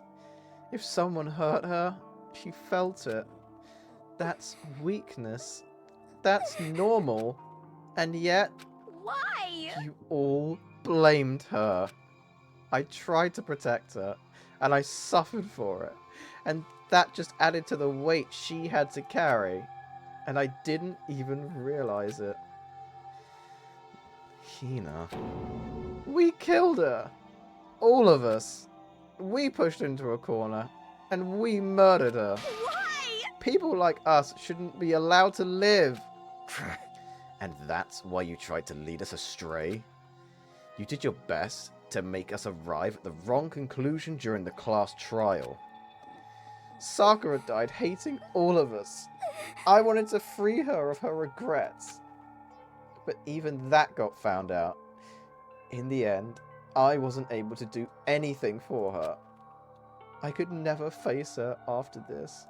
If someone hurt her, she felt it. That's weakness. That's normal. And yet,
Why?
you all blamed her. I tried to protect her, and I suffered for it. And that just added to the weight she had to carry. And I didn't even realize it. Hina. We killed her. All of us. We pushed her into a corner. And we murdered her.
Why?
People like us shouldn't be allowed to live.
And that's why you tried to lead us astray? You did your best to make us arrive at the wrong conclusion during the class trial.
Sakura died hating all of us. I wanted to free her of her regrets. But even that got found out. In the end, I wasn't able to do anything for her. I could never face her after this.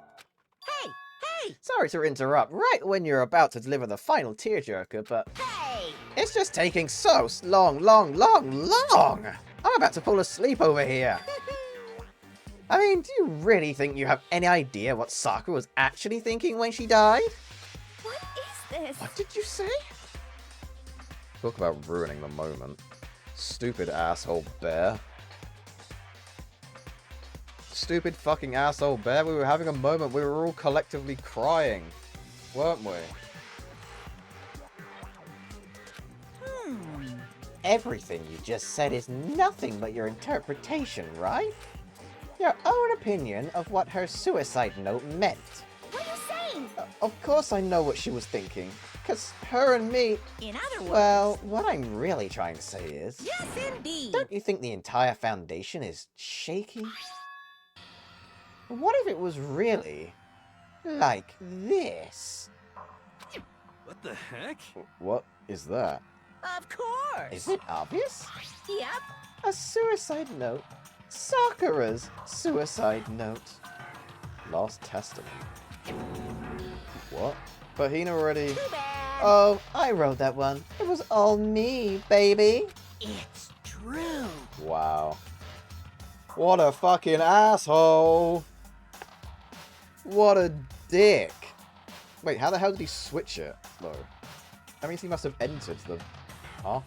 Hey! Hey!
Sorry to interrupt right when you're about to deliver the final tearjerker, but...
Hey!
It's just taking so long. I'm about to fall asleep over here. I mean, do you really think you have any idea what Sakura was actually thinking when she died?
What is this?
What did you say? Talk about ruining the moment. Stupid asshole bear. Stupid fucking asshole bear. We were having a moment. We were all collectively crying. Weren't we?
Everything you just said is nothing but your interpretation, right? Your own opinion of what her suicide note meant.
What are you saying?
Of course I know what she was thinking. Because her and me...
In other words...
Well, what I'm really trying to say is...
Yes, indeed!
Don't you think the entire foundation is shaky? What if it was really... like this?
What the heck?
What is that?
Of course!
Is it obvious?
Yep.
A suicide note. Sakura's suicide note. Lost Testament. What? But Hina already...
Too bad.
Oh, I wrote that one. It was all me, baby.
It's true.
Wow. What a fucking asshole. What a dick. Wait, how the hell did he switch it, though? That means he must have entered the... Huh?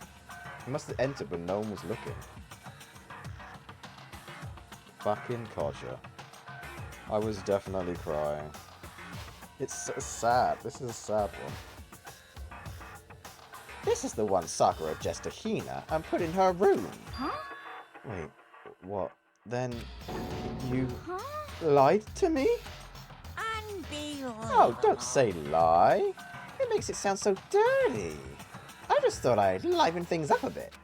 He must have entered when no one was looking. Fucking Koja. I was definitely crying. It's so sad. This is a sad one.
This is the one Sakura just to Hina and put in her room.
Huh?
Wait, what? Then you lied to me?
Unbelievable.
Oh, don't say lie. It makes it sound so dirty. I just thought I'd liven things up a bit.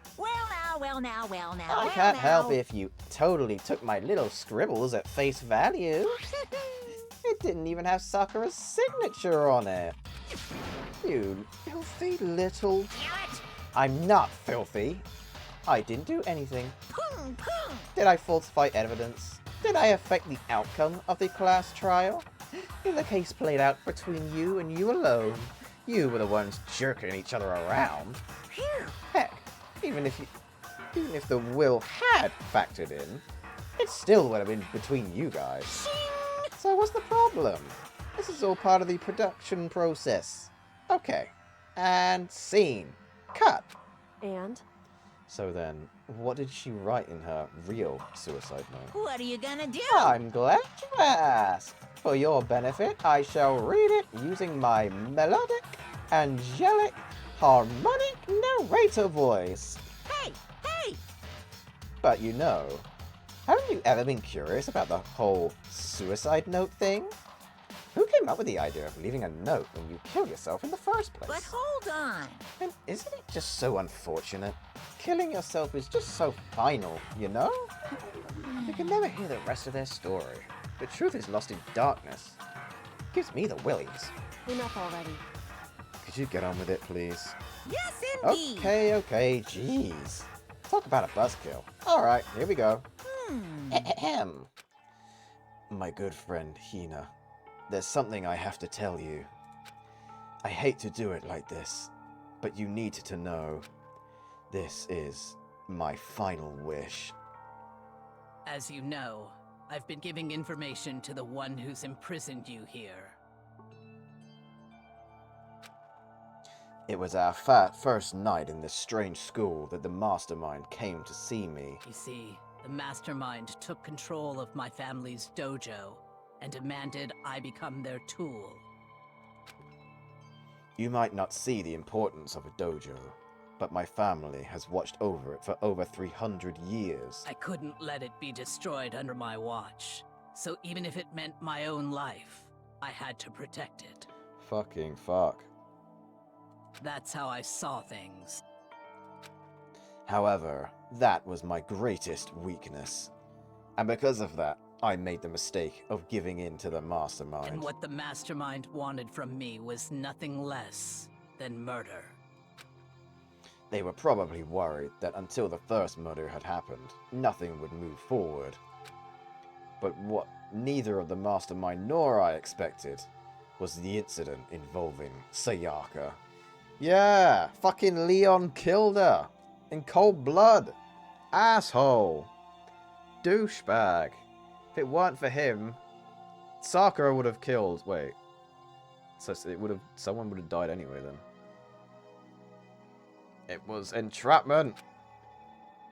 Well now.
I can't help if you totally took my little scribbles at face value. It didn't even have Sakura's signature on it. You filthy little... I'm not filthy. I didn't do anything. Did I falsify evidence? Did I affect the outcome of the class trial? The case played out between you and you alone. You were the ones jerking each other around. Heck, even if the will had factored in, it still would have been between you guys. So what's the problem? This is all part of the production process. Okay. And scene. Cut.
And?
So then, what did she write in her real suicide note?
What are you gonna do?
I'm glad you asked. For your benefit, I shall read it using my melodic, angelic, harmonic narrator voice.
Hey!
But you know, haven't you ever been curious about the whole suicide note thing? Who came up with the idea of leaving a note when you kill yourself in the first place?
But hold on.
And isn't it just so unfortunate? Killing yourself is just so final, you know? You can never hear the rest of their story. The truth is lost in darkness. Gives me the willies.
Enough already.
Could you get on with it, please?
Yes, indeed.
Okay, jeez. Talk about a buzzkill. Alright, here we go. Ahem. My good friend, Hina. There's something I have to tell you. I hate to do it like this, but you need to know. This is my final wish.
As you know, I've been giving information to the one who's imprisoned you here.
It was our first night in this strange school that the mastermind came to see me.
You see, the mastermind took control of my family's dojo and demanded I become their tool.
You might not see the importance of a dojo, but my family has watched over it for over 300 years.
I couldn't let it be destroyed under my watch, So even if it meant my own life, I had to protect it.
Fucking fuck.
That's how I saw things.
However, that was my greatest weakness. And because of that, I made the mistake of giving in to the mastermind.
And what the mastermind wanted from me was nothing less than murder.
They were probably worried that until the first murder had happened, nothing would move forward. But what neither of the mastermind nor I expected was the incident involving Sayaka.
Yeah, fucking Leon killed her. In cold blood. Asshole. Douchebag. If it weren't for him, Sakura would have killed... Wait. So it would have... Someone would have died anyway then. It was entrapment.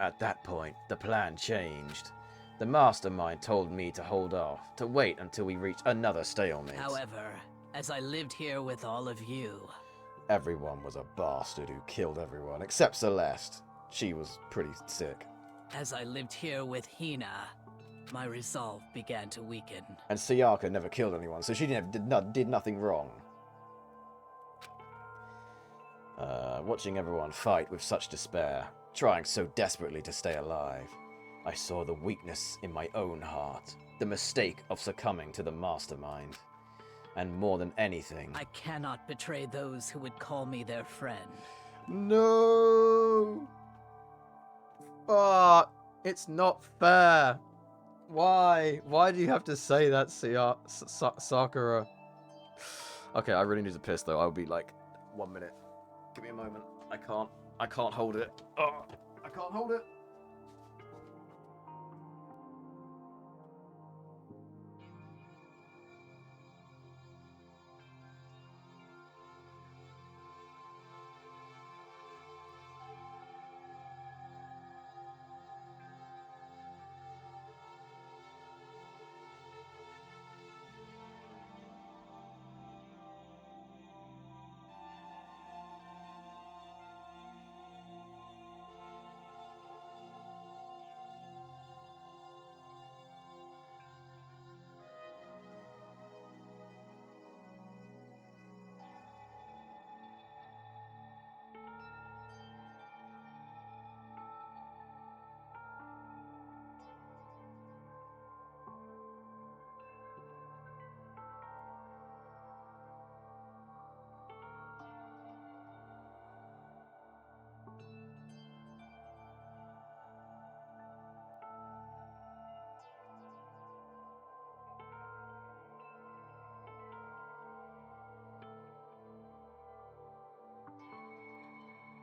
At that point, the plan changed. The mastermind told me to hold off, to wait until we reached another stalemate.
However, as I lived here with all of you...
Everyone was a bastard who killed everyone, except Celeste. She was pretty sick.
As I lived here with Hina, my resolve began to weaken.
And Sayaka never killed anyone, so she did nothing wrong. Watching everyone fight with such despair, trying so desperately to stay alive, I saw the weakness in my own heart, the mistake of succumbing to the mastermind. And more than anything,
I cannot betray those who would call me their friend.
No! But it's not fair. Why? Why do you have to say that, Sakura? Okay, I really need to piss though. I'll be like 1 minute. Give me a moment. I can't hold it. Oh, I can't hold it.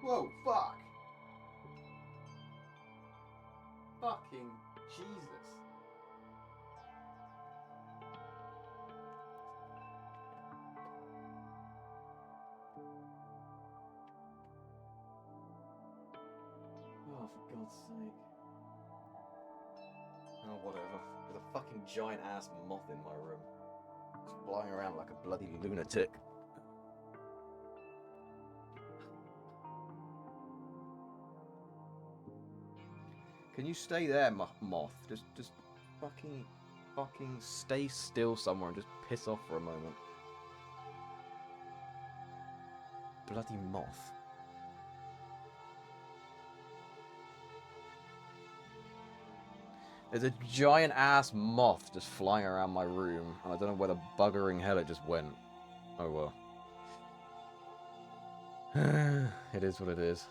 Whoa, fuck. Fucking Jesus. Oh, for God's sake. Oh, whatever. There's a fucking giant-ass moth in my room. It's flying around like a bloody lunatic. Can you stay there, moth? Just fucking stay still somewhere and just piss off for a moment. Bloody moth. There's a giant ass moth just flying around my room, and I don't know where the buggering hell it just went. Oh well. It is what it is.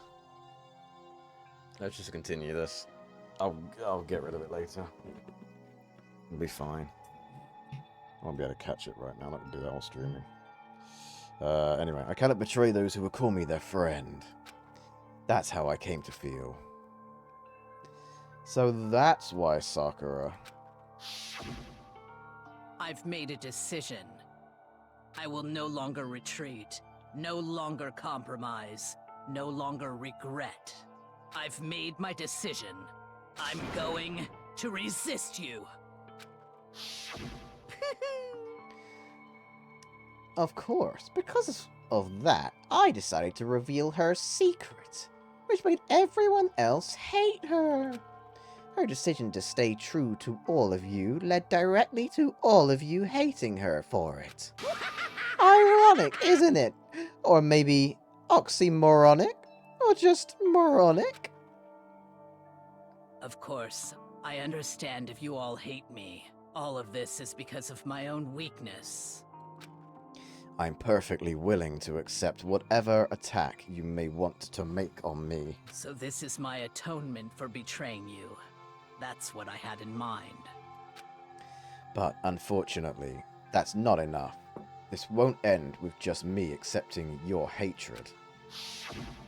Let's just continue this. I'll get rid of it later. It'll be fine. I won't be able to catch it right now. I'm not going to do that while streaming. Anyway, I cannot betray those who would call me their friend. That's how I came to feel. So that's why Sakura...
I've made a decision. I will no longer retreat, no longer compromise, no longer regret. I've made my decision. I'm going to resist you.
Of course, because of that, I decided to reveal her secret, which made everyone else hate her.
Her decision to stay true to all of you led directly to all of you hating her for it. Ironic, isn't it? Or maybe oxymoronic? Or just moronic?
Of course, I understand if you all hate me. All of this is because of my own weakness.
I'm perfectly willing to accept whatever attack you may want to make on me.
So this is my atonement for betraying you. That's what I had in mind.
But unfortunately, that's not enough. This won't end with just me accepting your hatred.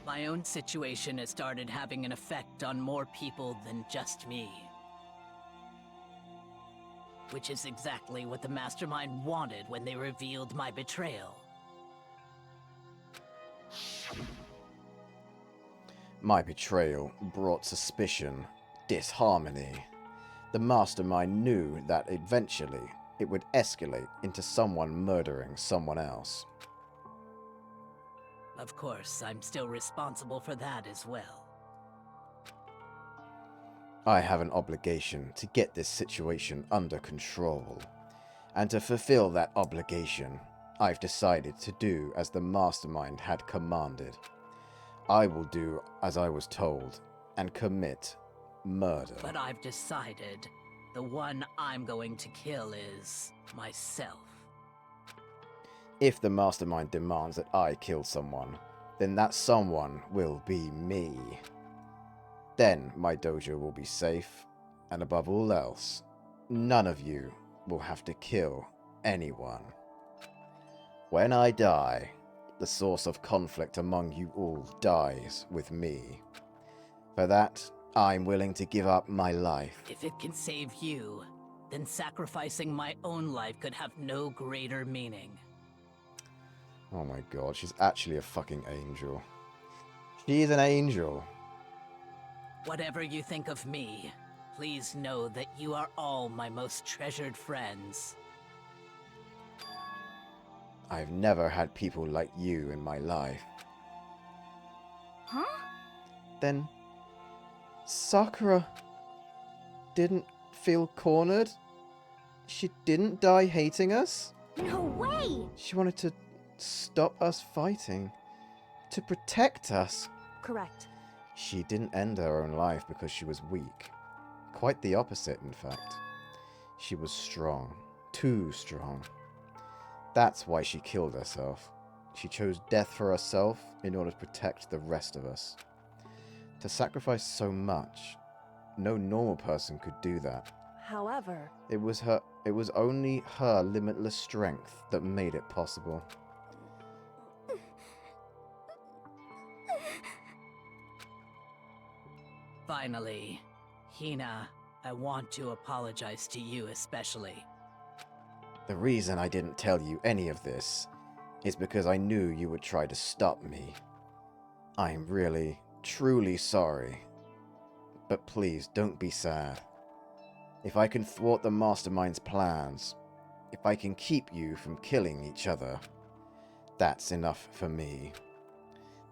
My own situation has started having an effect on more people than just me. Which is exactly what the Mastermind wanted when they revealed my betrayal.
My betrayal brought suspicion, disharmony. The Mastermind knew that eventually it would escalate into someone murdering someone else.
Of course, I'm still responsible for that as well.
I have an obligation to get this situation under control. And to fulfill that obligation, I've decided to do as the Mastermind had commanded. I will do as I was told, and commit murder.
But I've decided the one I'm going to kill is myself.
If the Mastermind demands that I kill someone, then that someone will be me. Then my dojo will be safe, and above all else, none of you will have to kill anyone. When I die, the source of conflict among you all dies with me. For that, I'm willing to give up my life.
If it can save you, then sacrificing my own life could have no greater meaning.
Oh my god, she's actually a fucking angel. She's an angel.
Whatever you think of me, please know that you are all my most treasured friends.
I've never had people like you in my life.
Huh?
Then Sakura didn't feel cornered? She didn't die hating us?
No way!
She wanted to stop us fighting. To protect us.
Correct.
She didn't end her own life because she was weak. Quite the opposite, in fact. She was strong. Too strong. That's why she killed herself. She chose death for herself in order to protect the rest of us. To sacrifice so much, no normal person could do that.
However,
It was only her limitless strength that made it possible.
Finally, Hina, I want to apologize to you especially.
The reason I didn't tell you any of this is because I knew you would try to stop me. I'm really, truly sorry. But please don't be sad. If I can thwart the Mastermind's plans, if I can keep you from killing each other, that's enough for me.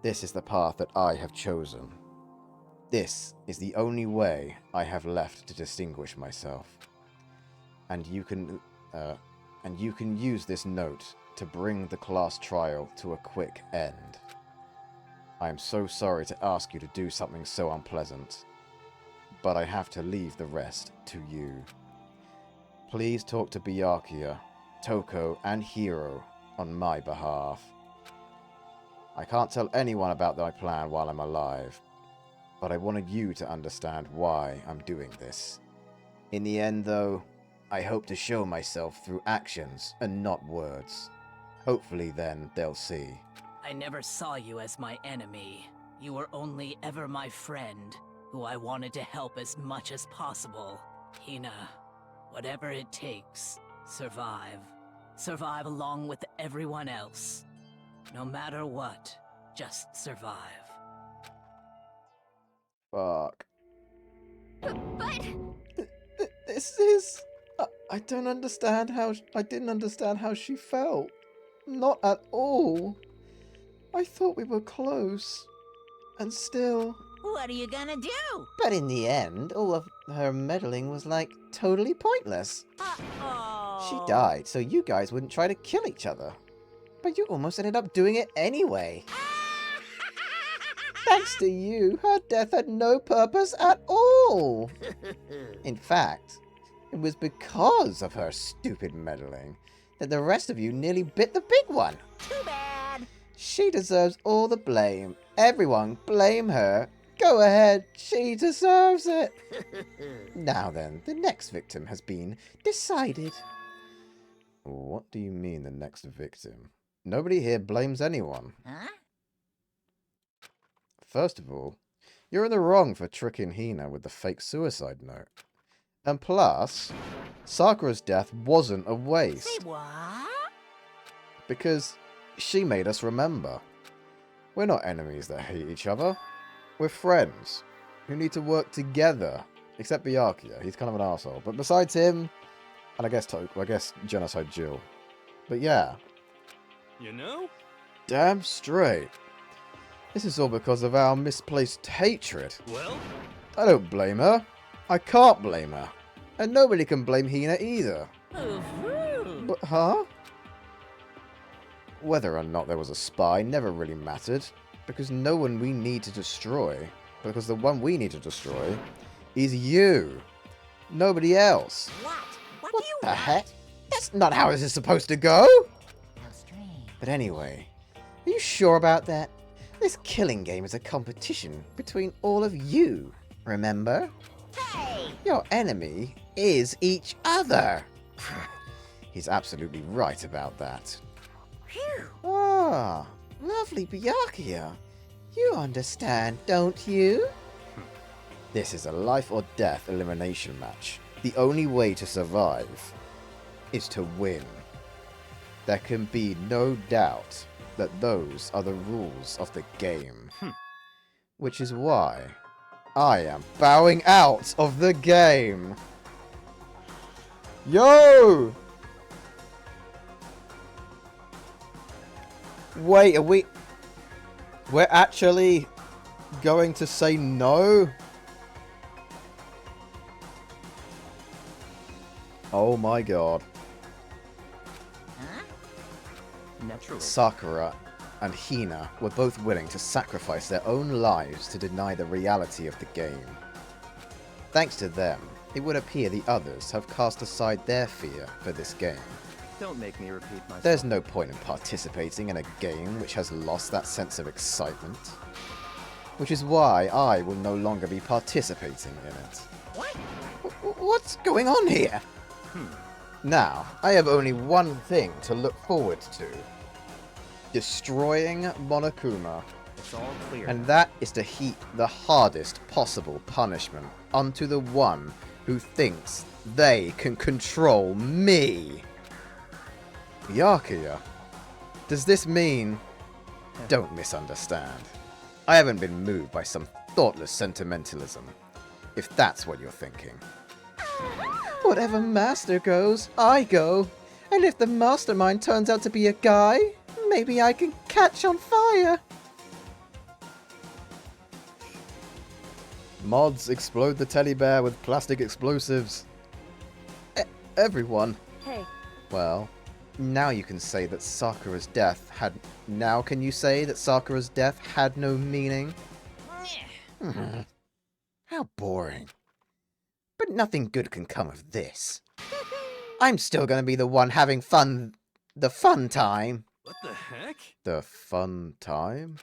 This is the path that I have chosen. This is the only way I have left to distinguish myself. And you can use this note to bring the class trial to a quick end. I am so sorry to ask you to do something so unpleasant, but I have to leave the rest to you. Please talk to Byakuya, Toko, and Hiro on my behalf. I can't tell anyone about my plan while I'm alive, but I wanted you to understand why I'm doing this. In the end, though, I hope to show myself through actions and not words. Hopefully then they'll see.
I never saw you as my enemy. You were only ever my friend, who I wanted to help as much as possible. Hina, whatever it takes, survive. Survive along with everyone else. No matter what, just survive.
Fuck.
But...
This is... I don't understand how... I didn't understand how she felt. Not at all. I thought we were close. And still...
What are you gonna do?
But in the end, all of her meddling was like totally pointless.
Uh-oh.
She died so you guys wouldn't try to kill each other. But you almost ended up doing it anyway. Thanks to you, her death had no purpose at all. In fact, it was because of her stupid meddling that the rest of you nearly bit the big one.
Too bad.
She deserves all the blame. Everyone blame her. Go ahead, she deserves it. Now then, the next victim has been decided. What do you mean, the next victim? Nobody here blames anyone.
Huh?
First of all, you're in the wrong for tricking Hina with the fake suicide note. And plus, Sakura's death wasn't a waste.
Say what?
Because she made us remember. We're not enemies that hate each other. We're friends who need to work together. Except Byakuya, he's kind of an arsehole. But besides him, and I guess Genocide Jill. But yeah.
You know?
Damn straight. This is all because of our misplaced hatred.
Well?
I don't blame her. I can't blame her. And nobody can blame Hina either. But, huh? Whether or not there was a spy never really mattered. Because no one we need to destroy. Because the one we need to destroy is you. Nobody else.
What
What
do you
the
want?
heck? That's not how this is supposed to go.
How strange.
But anyway, are you sure about that? This killing game is a competition between all of you, remember?
Hey!
Your enemy is each other. He's absolutely right about that.
Phew.
Ah, lovely Byakuya. You understand, don't you? This is a life or death elimination match. The only way to survive is to win. There can be no doubt that those are the rules of the game. Which is why I am bowing out of the game. Yo! Wait, we're actually going to say no? Oh my god.
Huh?
Naturally.
Sakura and Hina were both willing to sacrifice their own lives to deny the reality of the game. Thanks to them, it would appear the others have cast aside their fear for this game.
Don't make me repeat myself.
There's no point in participating in a game which has lost that sense of excitement. Which is why I will no longer be participating in it.
What?
What's going on here? Now, I have only one thing to look forward to. Destroying Monokuma.
It's all clear.
And that is to heap the hardest possible punishment onto the one who thinks they can control me. Byakuya, does this mean... Don't misunderstand. I haven't been moved by some thoughtless sentimentalism, if that's what you're thinking. Whatever master goes, I go. And if the mastermind turns out to be a guy, maybe I can catch on fire. Mods explode the teddy bear with plastic explosives. Everyone.
Hey.
Well, now you can say that Sakura's death had... Now can you say that Sakura's death had no meaning? How boring. But nothing good can come of this. I'm still going to be the one having fun... The fun time.
What the heck?
The fun time?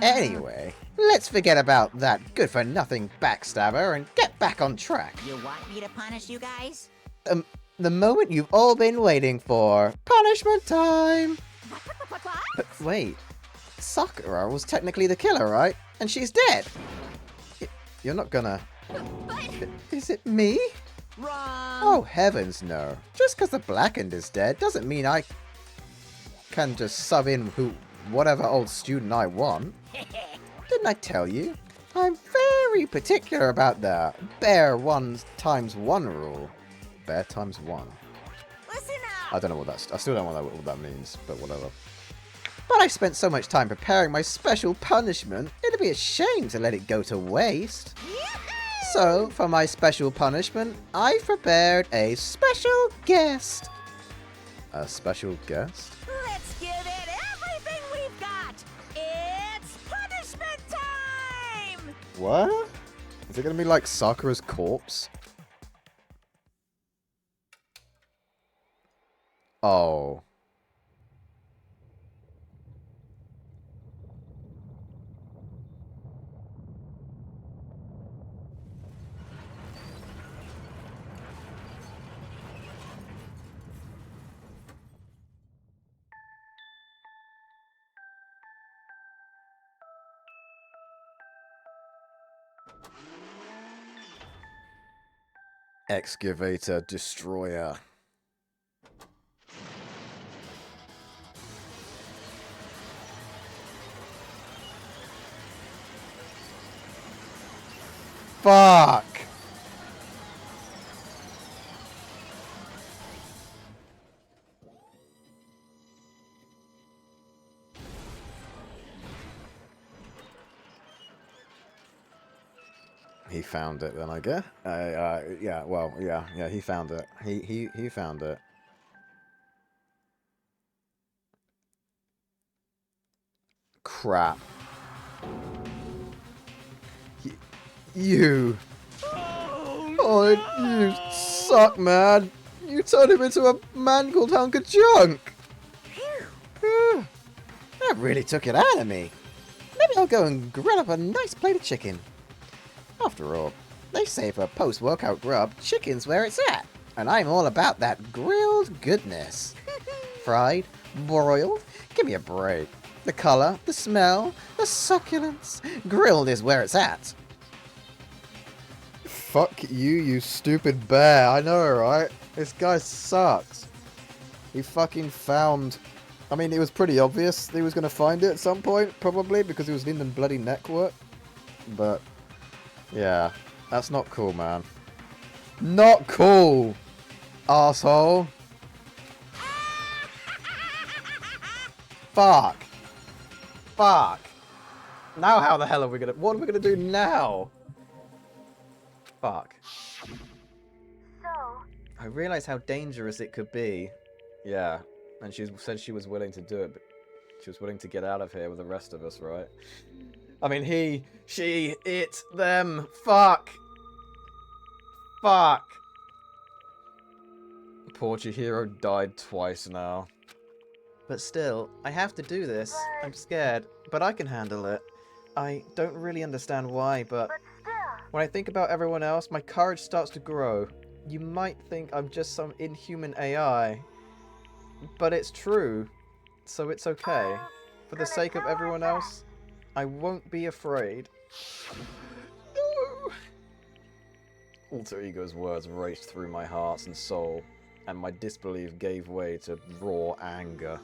Anyway, let's forget about that good-for-nothing backstabber and get back on track.
You want me to punish you guys?
The moment you've all been waiting for. Punishment time! But wait, Sakura was technically the killer, right? And she's dead! You're not gonna... Is it me?
Wrong!
Oh, heavens no. Just because the Blackened is dead doesn't mean I can just sub in whatever old student I want. Didn't I tell you? I'm very particular about the bear 1 times 1 rule. Bear times 1.
Listen up!
I don't know what that's... I still don't know what that means, but whatever. But I spent so much time preparing my special punishment, it'd
be a shame to let it go to waste. So, for my special punishment, I've prepared a special guest.
A special guest?
Let's give it everything we've got. It's punishment time!
What? Is it gonna be like Sakura's corpse? Oh. Excavator Destroyer. Fuck! He found it then, I guess. Yeah, well, yeah, he found it. He found it. Crap. You. Oh, you suck, man. You turned him into a mangled hunk of junk.
That really took it out of me. Maybe I'll go and grill up a nice plate of chicken. After all, they say for post-workout grub, chicken's where it's at. And I'm all about that grilled goodness. Fried, broiled, give me a break. The color, the smell, the succulence. Grilled is where it's at.
Fuck you, you stupid bear. I know, right? This guy sucks. He fucking found... I mean, it was pretty obvious he was going to find it at some point, probably, because he was in the bloody network. But, yeah, that's not cool, man. Not cool, asshole. Fuck. Fuck. Now how the hell are we going to... What are we going to do now? Fuck.
So?
I realised how dangerous it could be. Yeah. And she said she was willing to do it, but she was willing to get out of here with the rest of us, right? I mean, he, she, it, them. Fuck. Fuck. Poor Chihiro died twice now. But still, I have to do this. I'm scared, but I can handle it. I don't really understand why, but when I think about everyone else, my courage starts to grow. You might think I'm just some inhuman AI. But it's true, so it's okay. For the sake of everyone else, I won't be afraid. No! Alter Ego's words raced through my heart and soul, and my disbelief gave way to raw anger.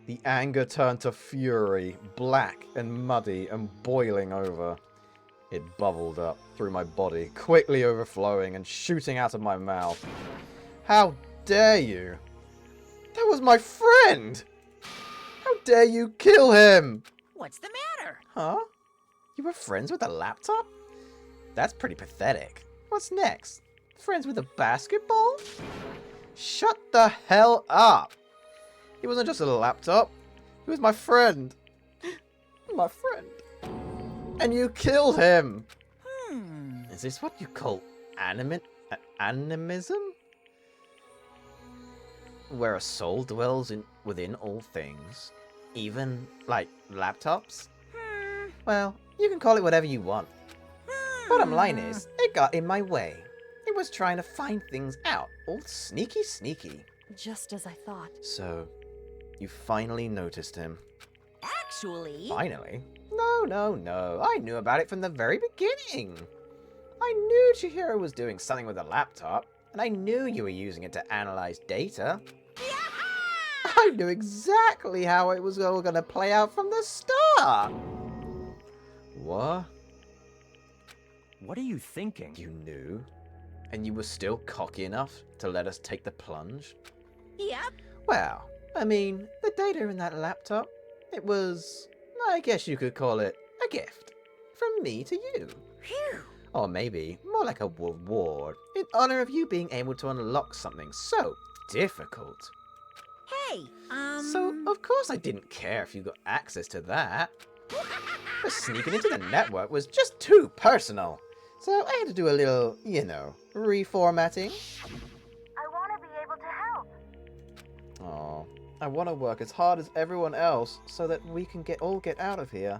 The anger turned to fury, black and muddy and boiling over. It bubbled up through my body, quickly overflowing and shooting out of my mouth. How dare you! That was my friend! How dare you kill him!
What's the matter?
Huh? You were friends with a laptop? That's pretty pathetic. What's next? Friends with a basketball? Shut the hell up! He wasn't just a laptop. He was my friend. My friend. And you killed him! Is this what you call animism? Where a soul dwells within all things. Even, like, laptops? Well, you can call it whatever you want. Bottom line is, it got in my way. It was trying to find things out, all sneaky.
Just as I thought.
So, you finally noticed him.
Actually...
Finally? No. I knew about it from the very beginning. I knew Chihiro was doing something with a laptop. And I knew you were using it to analyze data. I knew exactly how it was all going to play out from the start. What?
What are you thinking?
You knew? And you were still cocky enough to let us take the plunge?
Yep.
Well, I mean, the data in that laptop, it was, I guess you could call it A gift. From me to you.
Phew.
Or maybe more like a reward in honor of you being able to unlock something so difficult.
Hey,
So, of course I didn't care if you got access to that. But sneaking into the network was just too personal. So I had to do a little, you know, reformatting.
I want to be able to help.
Aw, I want to work as hard as everyone else so that we can all get out of here.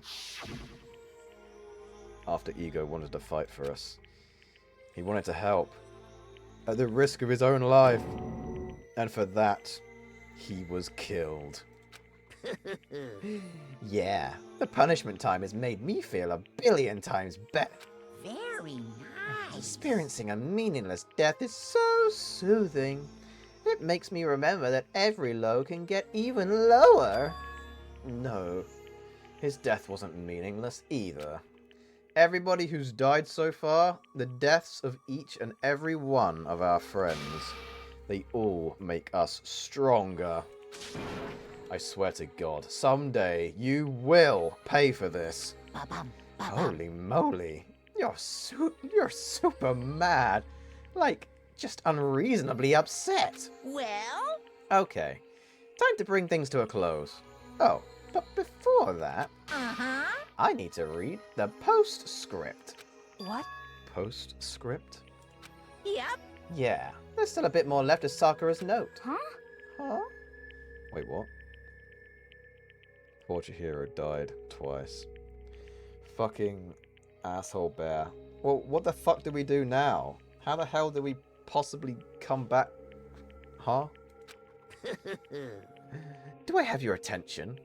After Ego wanted to fight for us. He wanted to help. At the risk of his own life. And for that, he was killed. Yeah, the punishment time has made me feel 1,000,000,000 times better.
Very nice.
Experiencing a meaningless death is so soothing. It makes me remember that every low can get even lower. No, his death wasn't meaningless either. Everybody who's died so far, the deaths of each and every one of our friends, they all make us stronger. I swear to God, someday you will pay for this. Holy moly, you're super mad. Like, just unreasonably upset.
Well?
Okay, time to bring things to a close. Oh, but before that, I need to read the postscript.
What?
Postscript?
Yep.
Yeah, there's still a bit more left of Sakura's note.
Huh?
Huh? Wait, what? Torture Hero died twice. Fucking asshole bear. Well, what the fuck do we do now? How the hell do we possibly come back? Huh? Do I have your attention?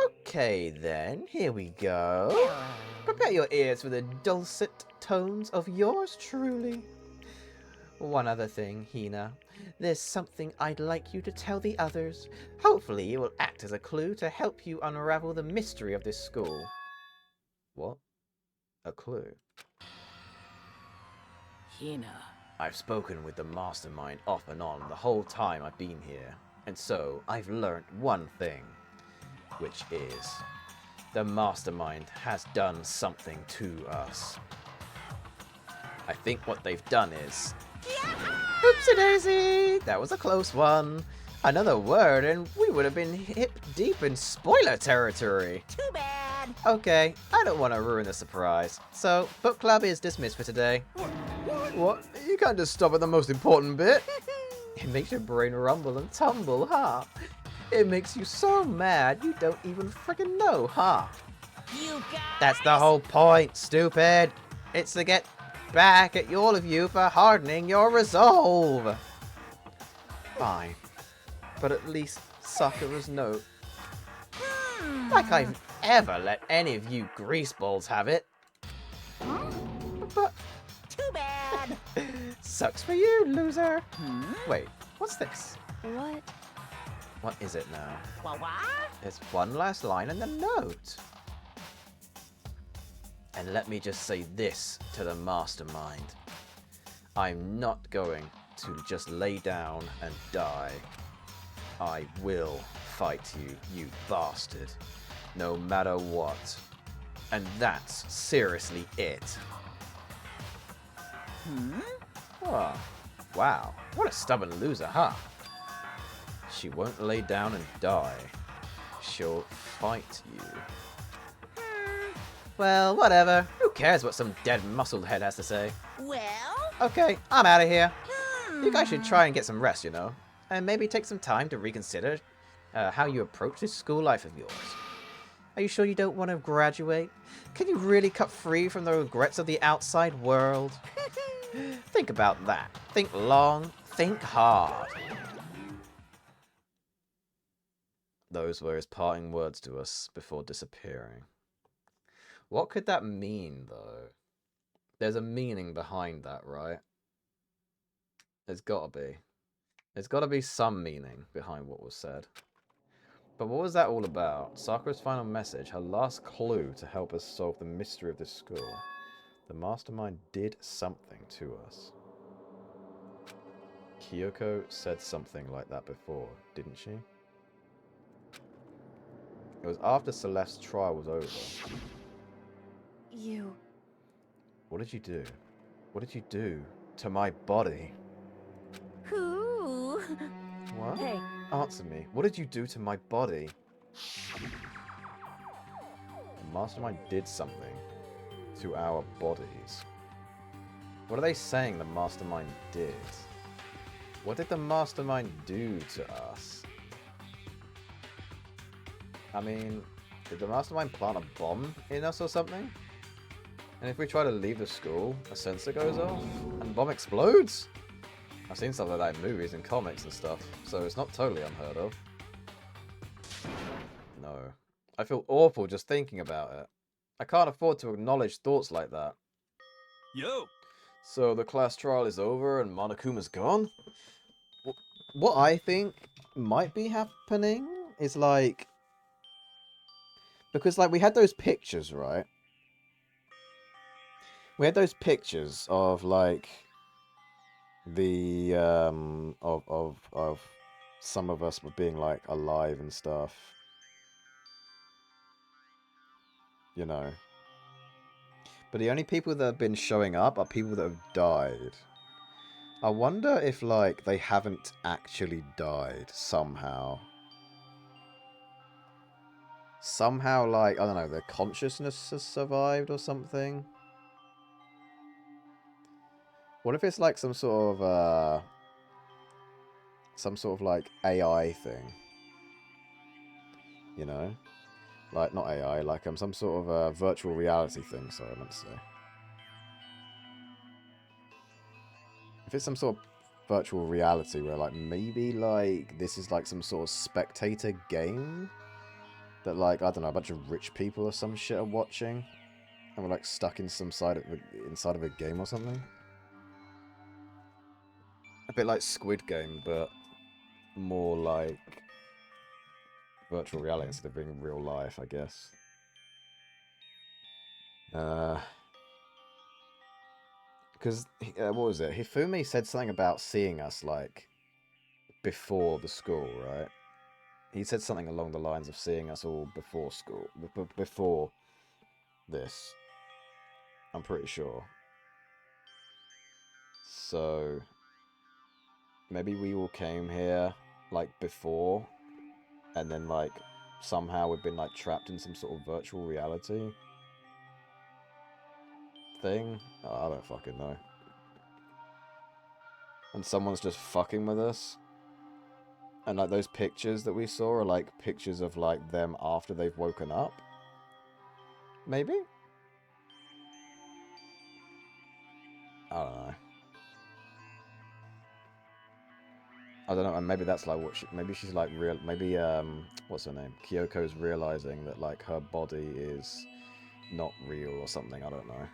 Okay then, here we go. Prepare your ears for the dulcet tones of yours truly. One other thing, Hina. There's something I'd like you to tell the others. Hopefully it will act as a clue to help you unravel the mystery of this school. What? A clue?
Hina.
I've spoken with the mastermind off and on the whole time I've been here. And so, I've learned one thing. Which is, the mastermind has done something to us. I think what they've done is... Oopsie daisy! That was a close one. Another word and we would have been hip deep in spoiler territory.
Too bad.
Okay, I don't want to ruin the surprise. So, book club is dismissed for today. What? You can't just stop at the most important bit. It makes your brain rumble and tumble, huh? It makes you so mad you don't even freaking know, huh?
You guys.
That's the whole point, stupid. It's to get back at all of you for hardening your resolve. Fine. But at least Sakura's note. Like I've ever let any of you greaseballs have it. But
too bad.
Sucks for you, loser. Wait, what's this?
What?
What is it now?
What?
There's one last line in the note. And let me just say this to the mastermind. I'm not going to just lay down and die. I will fight you, you bastard. No matter what. And that's seriously it. Oh, wow. What a stubborn loser, huh? She won't lay down and die. She'll fight you. Well, whatever. Who cares what some dead muscled head has to say?
Well?
Okay, I'm out of here. You guys should try and get some rest, you know. And maybe take some time to reconsider how you approach this school life of yours. Are you sure you don't want to graduate? Can you really cut free from the regrets of the outside world? Think about that. Think long. Think hard. Those were his parting words to us before disappearing. What could that mean, though? There's a meaning behind that, right? There's gotta be. There's gotta be some meaning behind what was said. But what was that all about? Sakura's final message, her last clue to help us solve the mystery of this school. The mastermind did something to us. Kyoko said something like that before, didn't she? It was after Celeste's trial was over.
you.
What did you do? What did you do to my body?
Who?
What?
Hey.
Answer me. What did you do to my body? The Mastermind did something to our bodies. What are they saying the Mastermind did? What did the Mastermind do to us? I mean, did the Mastermind plant a bomb in us or something? And if we try to leave the school, a sensor goes off and the bomb explodes? I've seen stuff like that in movies and comics and stuff, so it's not totally unheard of. No. I feel awful just thinking about it. I can't afford to acknowledge thoughts like that.
Yo!
So the class trial is over and Monokuma's gone? What I think might be happening is like... Because like we had those pictures, right? We had those pictures of like... The, of some of us being like alive and stuff. You know. But the only people that have been showing up are people that have died. I wonder if, like, they haven't actually died somehow. Somehow, like, I don't know, their consciousness has survived or something. What if it's like some sort of, like, AI thing? You know? Like, not AI, like, some sort of, virtual reality thing, sorry, I meant to say. If it's some sort of virtual reality where, like, maybe, like, this is, like, some sort of spectator game that, like, I don't know, a bunch of rich people or some shit are watching and we're, like, stuck in inside of a game or something. A bit like Squid Game, but more like virtual reality instead of being real life, I guess. Because, what was it? Hifumi said something about seeing us, like, before the school, right? He said something along the lines of seeing us all before school. Before this. I'm pretty sure. So, maybe we all came here, like, before, and then, like, somehow we've been, like, trapped in some sort of virtual reality thing. Oh, I don't fucking know. And someone's just fucking with us. And, like, those pictures that we saw are, like, pictures of, like, them after they've woken up. Maybe? I don't know. I don't know, and maybe that's, like, what she... Maybe she's, like, real... Maybe, what's her name? Kyoko's realizing that, like, her body is not real or something. I don't know.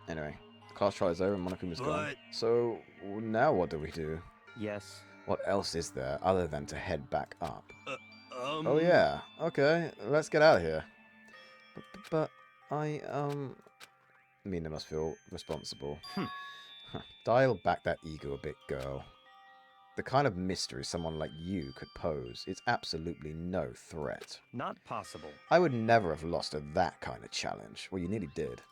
Anyway. Class trial is over and Monokuma's gone. So, now what do we do?
Yes.
What else is there other than to head back up? Oh yeah, okay, let's get out of here. But Mina must feel responsible. Dial back that ego a bit, girl. The kind of mystery someone like you could pose is absolutely no threat.
Not possible.
I would never have lost to that kind of challenge. Well, you nearly did.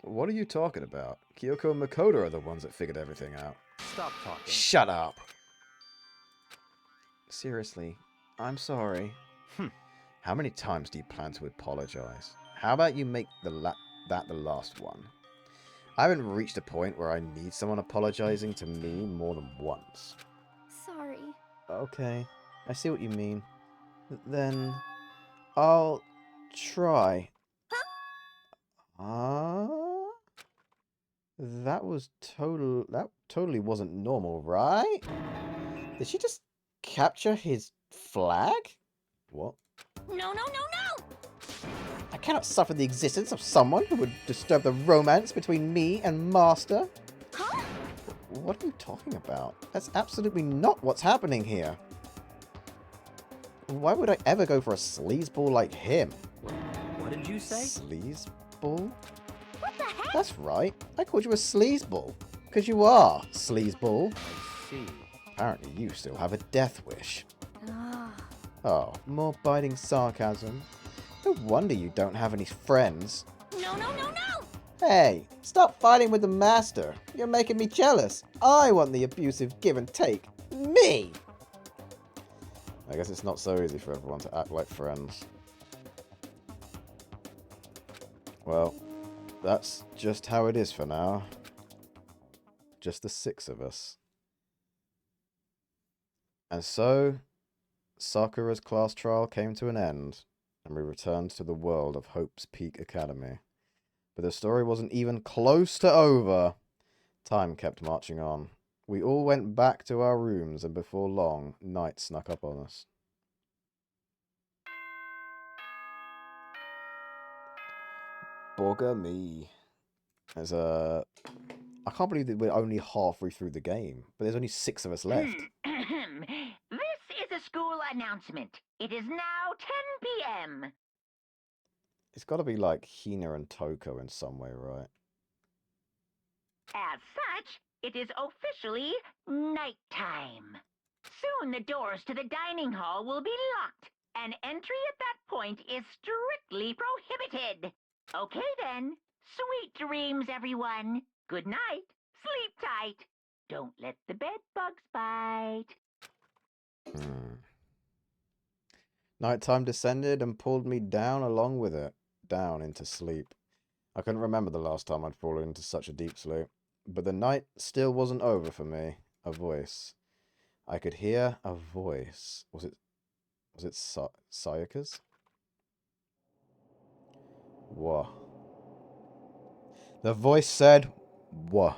What are you talking about? Kyoko and Makoto are the ones that figured everything out.
Stop talking.
Shut up! Seriously, I'm sorry. How many times do you plan to apologize? How about you make that the last one? I haven't reached a point where I need someone apologizing to me more than once.
Sorry.
Okay, I see what you mean. Then I'll try. That totally wasn't normal, right? Did she just capture his flag? What?
No!
I cannot suffer the existence of someone who would disturb the romance between me and Master.
Huh?
What are you talking about? That's absolutely not what's happening here. Why would I ever go for a sleazeball like him?
What did you say?
Sleazeball?
What the heck?
That's right. I called you a sleazeball. Because you are, sleazeball.
I see.
Apparently you still have a death wish. Oh, more biting sarcasm. No wonder you don't have any friends.
No, no, no, no!
Hey, stop fighting with the master. You're making me jealous. I want the abusive give and take. Me! I guess it's not so easy for everyone to act like friends. Well, that's just how it is for now. Just the 6 of us. And so, Sakura's class trial came to an end, and we returned to the world of Hope's Peak Academy. But the story wasn't even close to over. Time kept marching on. We all went back to our rooms, and before long, night snuck up on us. Bugger me. There's a... I can't believe that we're only halfway through the game, but there's only 6 of us left.
This is a school announcement. It is now 10 p.m.
It's got to be like Hina and Toko in some way, right?
As such, it is officially nighttime. Soon the doors to the dining hall will be locked, and entry at that point is strictly prohibited. Okay then. Sweet dreams, everyone. Good night. Sleep tight. Don't let the bed bugs bite.
Nighttime descended and pulled me down along with it, down into sleep. I couldn't remember the last time I'd fallen into such a deep sleep, but the night still wasn't over for me. A voice. I could hear a voice. Was it Sayaka's? Wah. The voice said, wah.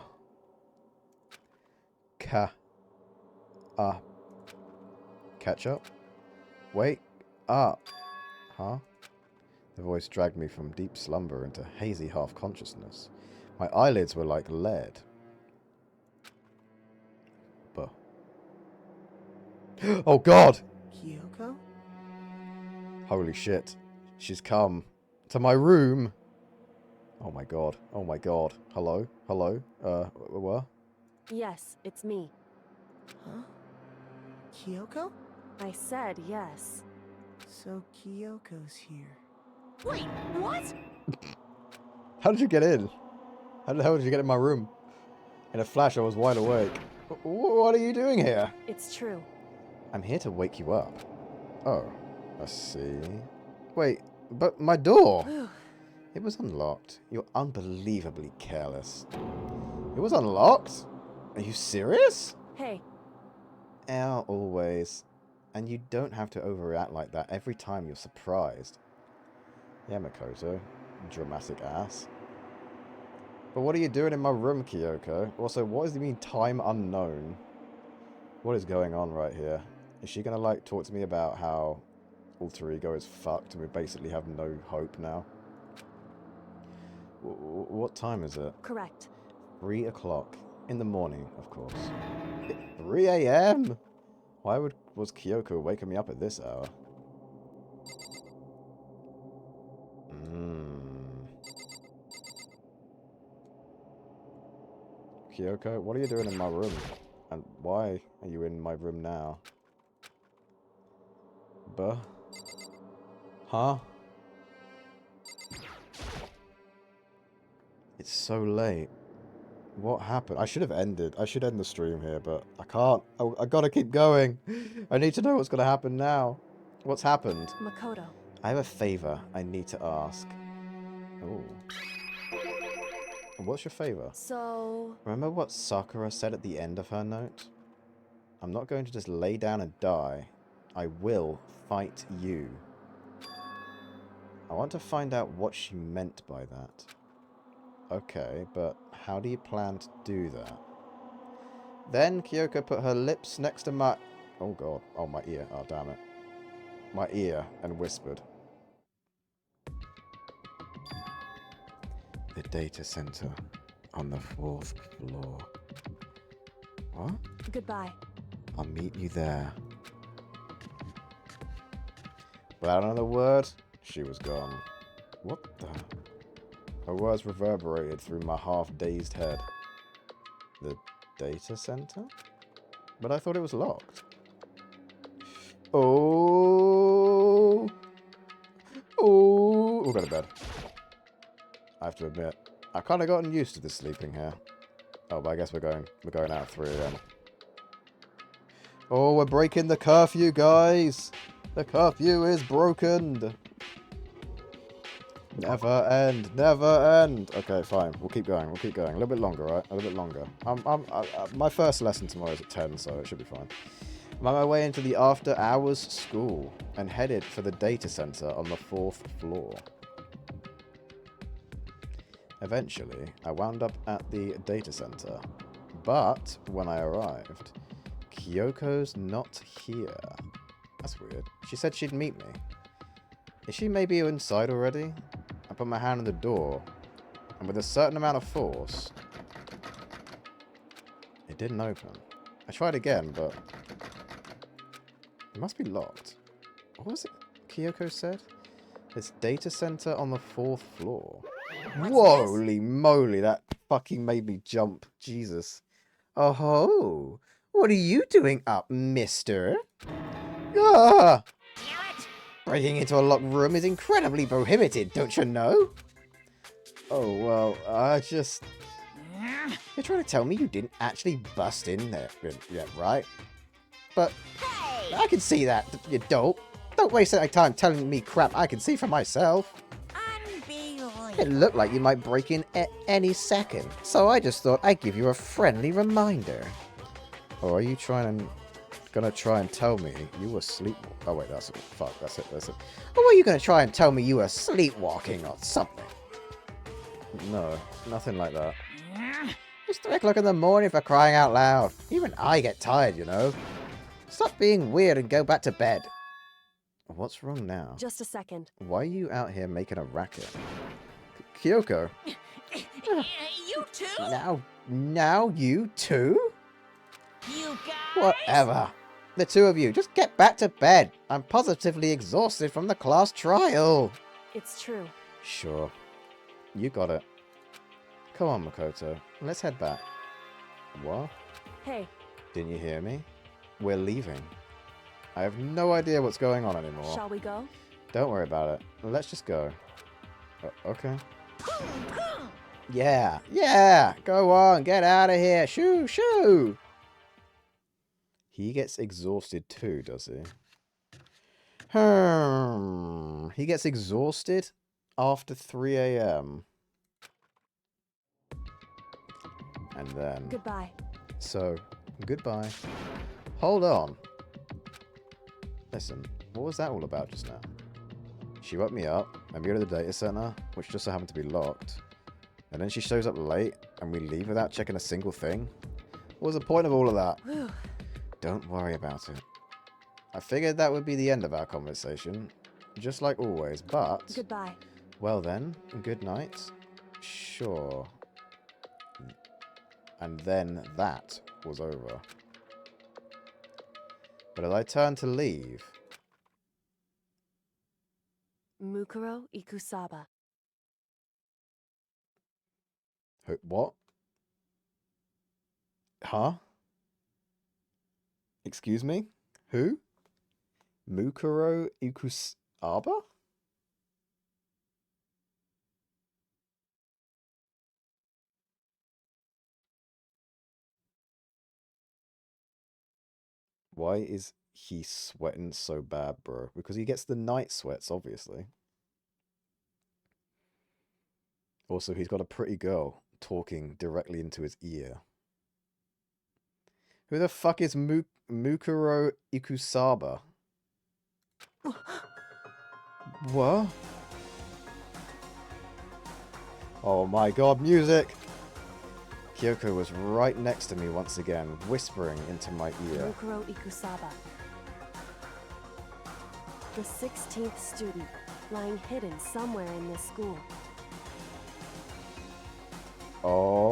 Catch up? Wake up. Huh? The voice dragged me from deep slumber into hazy half-consciousness. My eyelids were like lead. But... oh God!
Kyoko?
Holy shit. She's come to my room. Oh my God. Oh my God. Hello? Hello? What?
Yes, it's me.
Huh? Kyoko?
I said yes.
So Kyoko's here.
Wait, what?
How did you get in? How the hell did you get in my room? In a flash, I was wide awake. What are you doing here?
It's true.
I'm here to wake you up. Oh, I see. Wait, but my door! It was unlocked. You're unbelievably careless. It was unlocked? Are you serious?
Hey.
Always. And you don't have to overreact like that every time you're surprised. Yeah, Makoto. Dramatic ass. But what are you doing in my room, Kyoko? Also, what does it mean, time unknown? What is going on right here? Is she gonna, like, talk to me about how Alter Ego is fucked and we basically have no hope now? What time is it?
Correct.
3 o'clock. In the morning, of course. 3 a.m.? Why was Kyoko waking me up at this hour? Kyoko, what are you doing in my room? And why are you in my room now? Huh? It's so late. What happened? I should end the stream here, but I can't. I gotta keep going. I need to know what's gonna happen now. What's happened?
Makoto.
I have a favor I need to ask. Oh. What's your favor?
So...
Remember what Sakura said at the end of her note? I'm not going to just lay down and die. I will fight you. I want to find out what she meant by that. Okay, but how do you plan to do that? Then Kyoko put her lips next to my... oh God. Oh, my ear. Oh, damn it. My ear and whispered. The data center on the 4th floor. What?
Goodbye.
I'll meet you there. Without another word, she was gone. What the... Her words reverberated through my half-dazed head. The data center? But I thought it was locked. Oh
go to bed. I have to admit, I've kind of gotten used to this sleeping here. Oh, but I guess we're going out at 3 a.m. Oh, we're breaking the curfew, guys. The curfew is broken. Never end, never end. Okay, fine. We'll keep going. We'll keep going. A little bit longer, right? A little bit longer. My first lesson tomorrow is at 10, so it should be fine. I'm on my way into the after-hours school and headed for the data center on the 4th floor. Eventually, I wound up at the data center, but when I arrived, Kyoko's not here. That's weird. She said she'd meet me. Is she maybe inside already? I put my hand on the door, and with a certain amount of force, it didn't open. I tried again, but it must be locked. What was it Kyoko said? It's data center on the 4th floor. Holy moly, that fucking made me jump. Jesus. Oh, what are you doing up, mister? Ah! Breaking into a locked room is incredibly prohibited, don't you know? Oh, well, You're trying to tell me you didn't actually bust in there, yeah, right? But I can see that, you dope. Don't waste any time telling me crap I can see for myself. It looked like you might break in at any second, so I just thought I'd give you a friendly reminder. Oh, are you gonna try and tell me you were sleepwalking? Oh wait, that's it. Fuck, that's it. Or were you gonna try and tell me you were sleepwalking or something? No, nothing like that. It's 3 o'clock in the morning for crying out loud. Even I get tired, you know. Stop being weird and go back to bed. What's wrong now?
Just a second.
Why are you out here making a racket? Kyoko.
You too?
Now you too?
You guys?
Whatever. The two of you, just get back to bed. I'm positively exhausted from the class trial.
It's true.
Sure. You got it. Come on, Makoto. Let's head back. What?
Hey.
Didn't you hear me? We're leaving. I have no idea what's going on anymore.
Shall we go?
Don't worry about it. Let's just go. Okay. Yeah. Go on. Get out of here. Shoo. He gets exhausted too, does he? He gets exhausted after 3 a.m. And then...
Goodbye.
So, goodbye. Hold on. Listen, what was that all about just now? She woke me up, and we go to the data center, which just so happened to be locked. And then she shows up late, and we leave without checking a single thing? What was the point of all of that?
Whew.
Don't worry about it. I figured that would be the end of our conversation, just like always, but...
Goodbye.
Well then, good night. Sure. And then that was over. But as I turned to leave...
Mukuro Ikusaba.
What? Huh? Excuse me? Who? Mukuro Ikusaba? Why is he sweating so bad, bro? Because he gets the night sweats, obviously. Also, he's got a pretty girl talking directly into his ear. Who the fuck is Mukuro Ikusaba? What? Oh my god, music! Kyoko was right next to me once again, whispering into my ear.
Mukuro Ikusaba. The 16th student, lying hidden somewhere in this school.
Oh.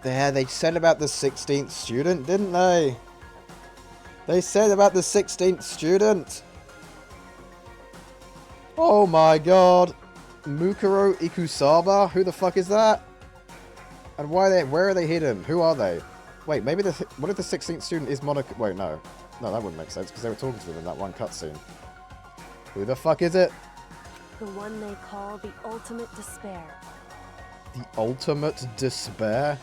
They said about the 16th student, didn't they? They said about the 16th student. Oh my god. Mukuro Ikusaba? Who the fuck is that? And where are they hidden? Who are they? Wait, maybe what if the 16th student is Monaco? Wait, no. No, that wouldn't make sense because they were talking to them in that one cutscene. Who the fuck is it?
The one they call the ultimate despair.
The ultimate despair?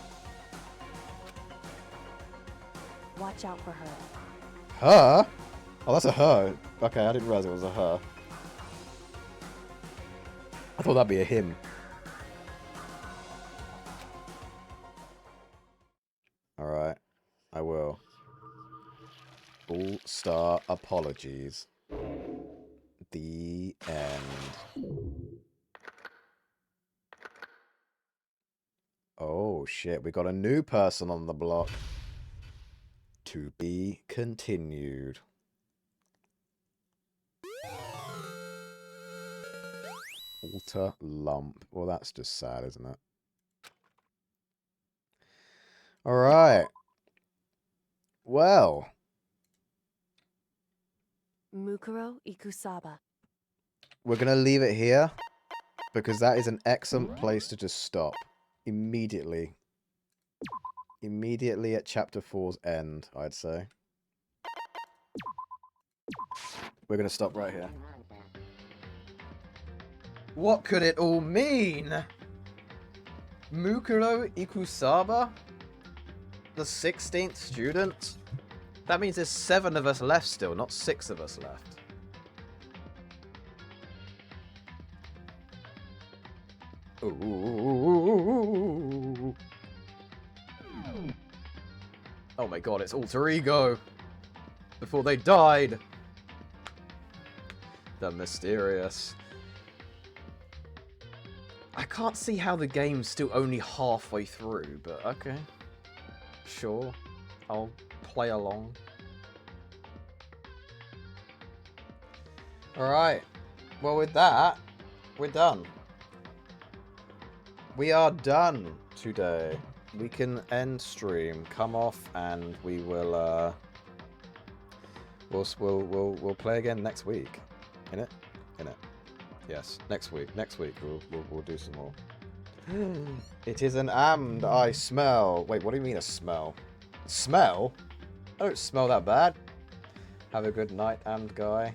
Watch out for her.
Her? Oh, that's a her. Okay, I didn't realize it was a her. I thought that'd be a him. Alright, I will. All-star apologies. The end. Oh shit, we got a new person on the block. To be continued. Alter lump. Well, that's just sad, isn't it? Alright. Well.
Mukuro Ikusaba.
We're going to leave it here. Because that is an excellent place to just stop. Immediately. Immediately at Chapter 4's end, I'd say. We're going to stop right here. What could it all mean? Mukuro Ikusaba? The 16th student? That means there's 7 of us left still, not 6 of us left. Ooh. Oh my god, it's alter ego. Before they died. The mysterious. I can't see how the game's still only halfway through, but okay. Sure. I'll play along. Alright. Well, with that, we're done. We are done today. We can end stream, come off, and we will we'll play again next week. In it? Yes, next week. Next week we'll do some more. It is an Amd I smell. Wait, what do you mean a smell? Smell? I don't smell that bad. Have a good night, Amd guy.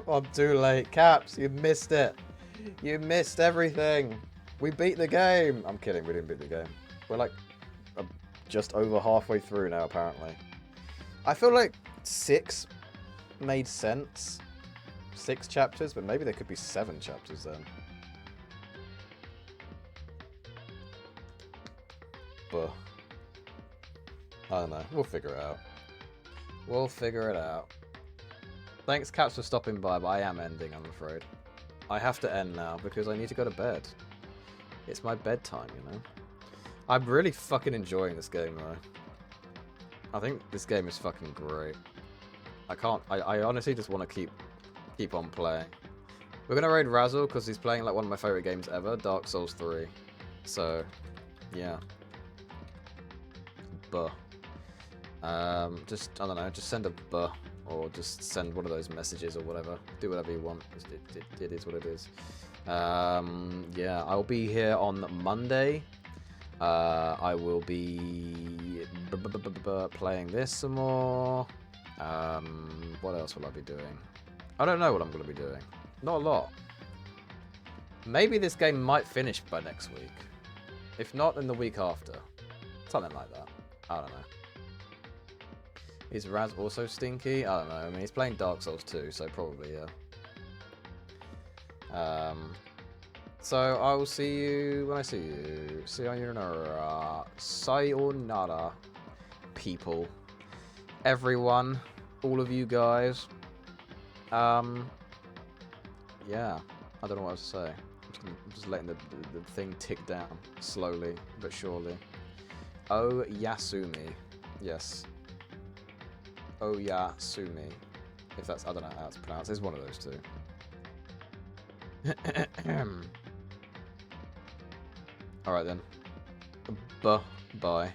I'm too late. Caps, you missed it. You missed everything. We beat the game. I'm kidding, we didn't beat the game. We're like just over halfway through now, apparently. I feel like 6 made sense. 6 chapters, but maybe there could be 7 chapters then. But I don't know. We'll figure it out. We'll figure it out. Thanks, Caps, for stopping by, but I am ending, I'm afraid. I have to end now because I need to go to bed. It's my bedtime, you know? I'm really fucking enjoying this game, though. I think this game is fucking great. I honestly just want to keep on playing. We're gonna raid Razzle because he's playing like one of my favorite games ever, Dark Souls 3. So, yeah. Buh. Just, I don't know, just send a buh. Or just send one of those messages or whatever. Do whatever you want. It is what it is. Yeah, I'll be here on Monday. I will be playing this some more. What else will I be doing? I don't know what I'm going to be doing. Not a lot. Maybe this game might finish by next week. If not, then the week after. Something like that. I don't know. Is Raz also stinky? I don't know. I mean, he's playing Dark Souls 2, so probably, yeah. So I will see you when I see you. Sayonara. Sayonara, people. Everyone. All of you guys. Yeah. I don't know what else to say. I'm just letting the thing tick down. Slowly, but surely. Oh, Yasumi. Yes. Oh, Yasumi. If that's... I don't know how it's pronounced. It's one of those two. Alright then. Bye.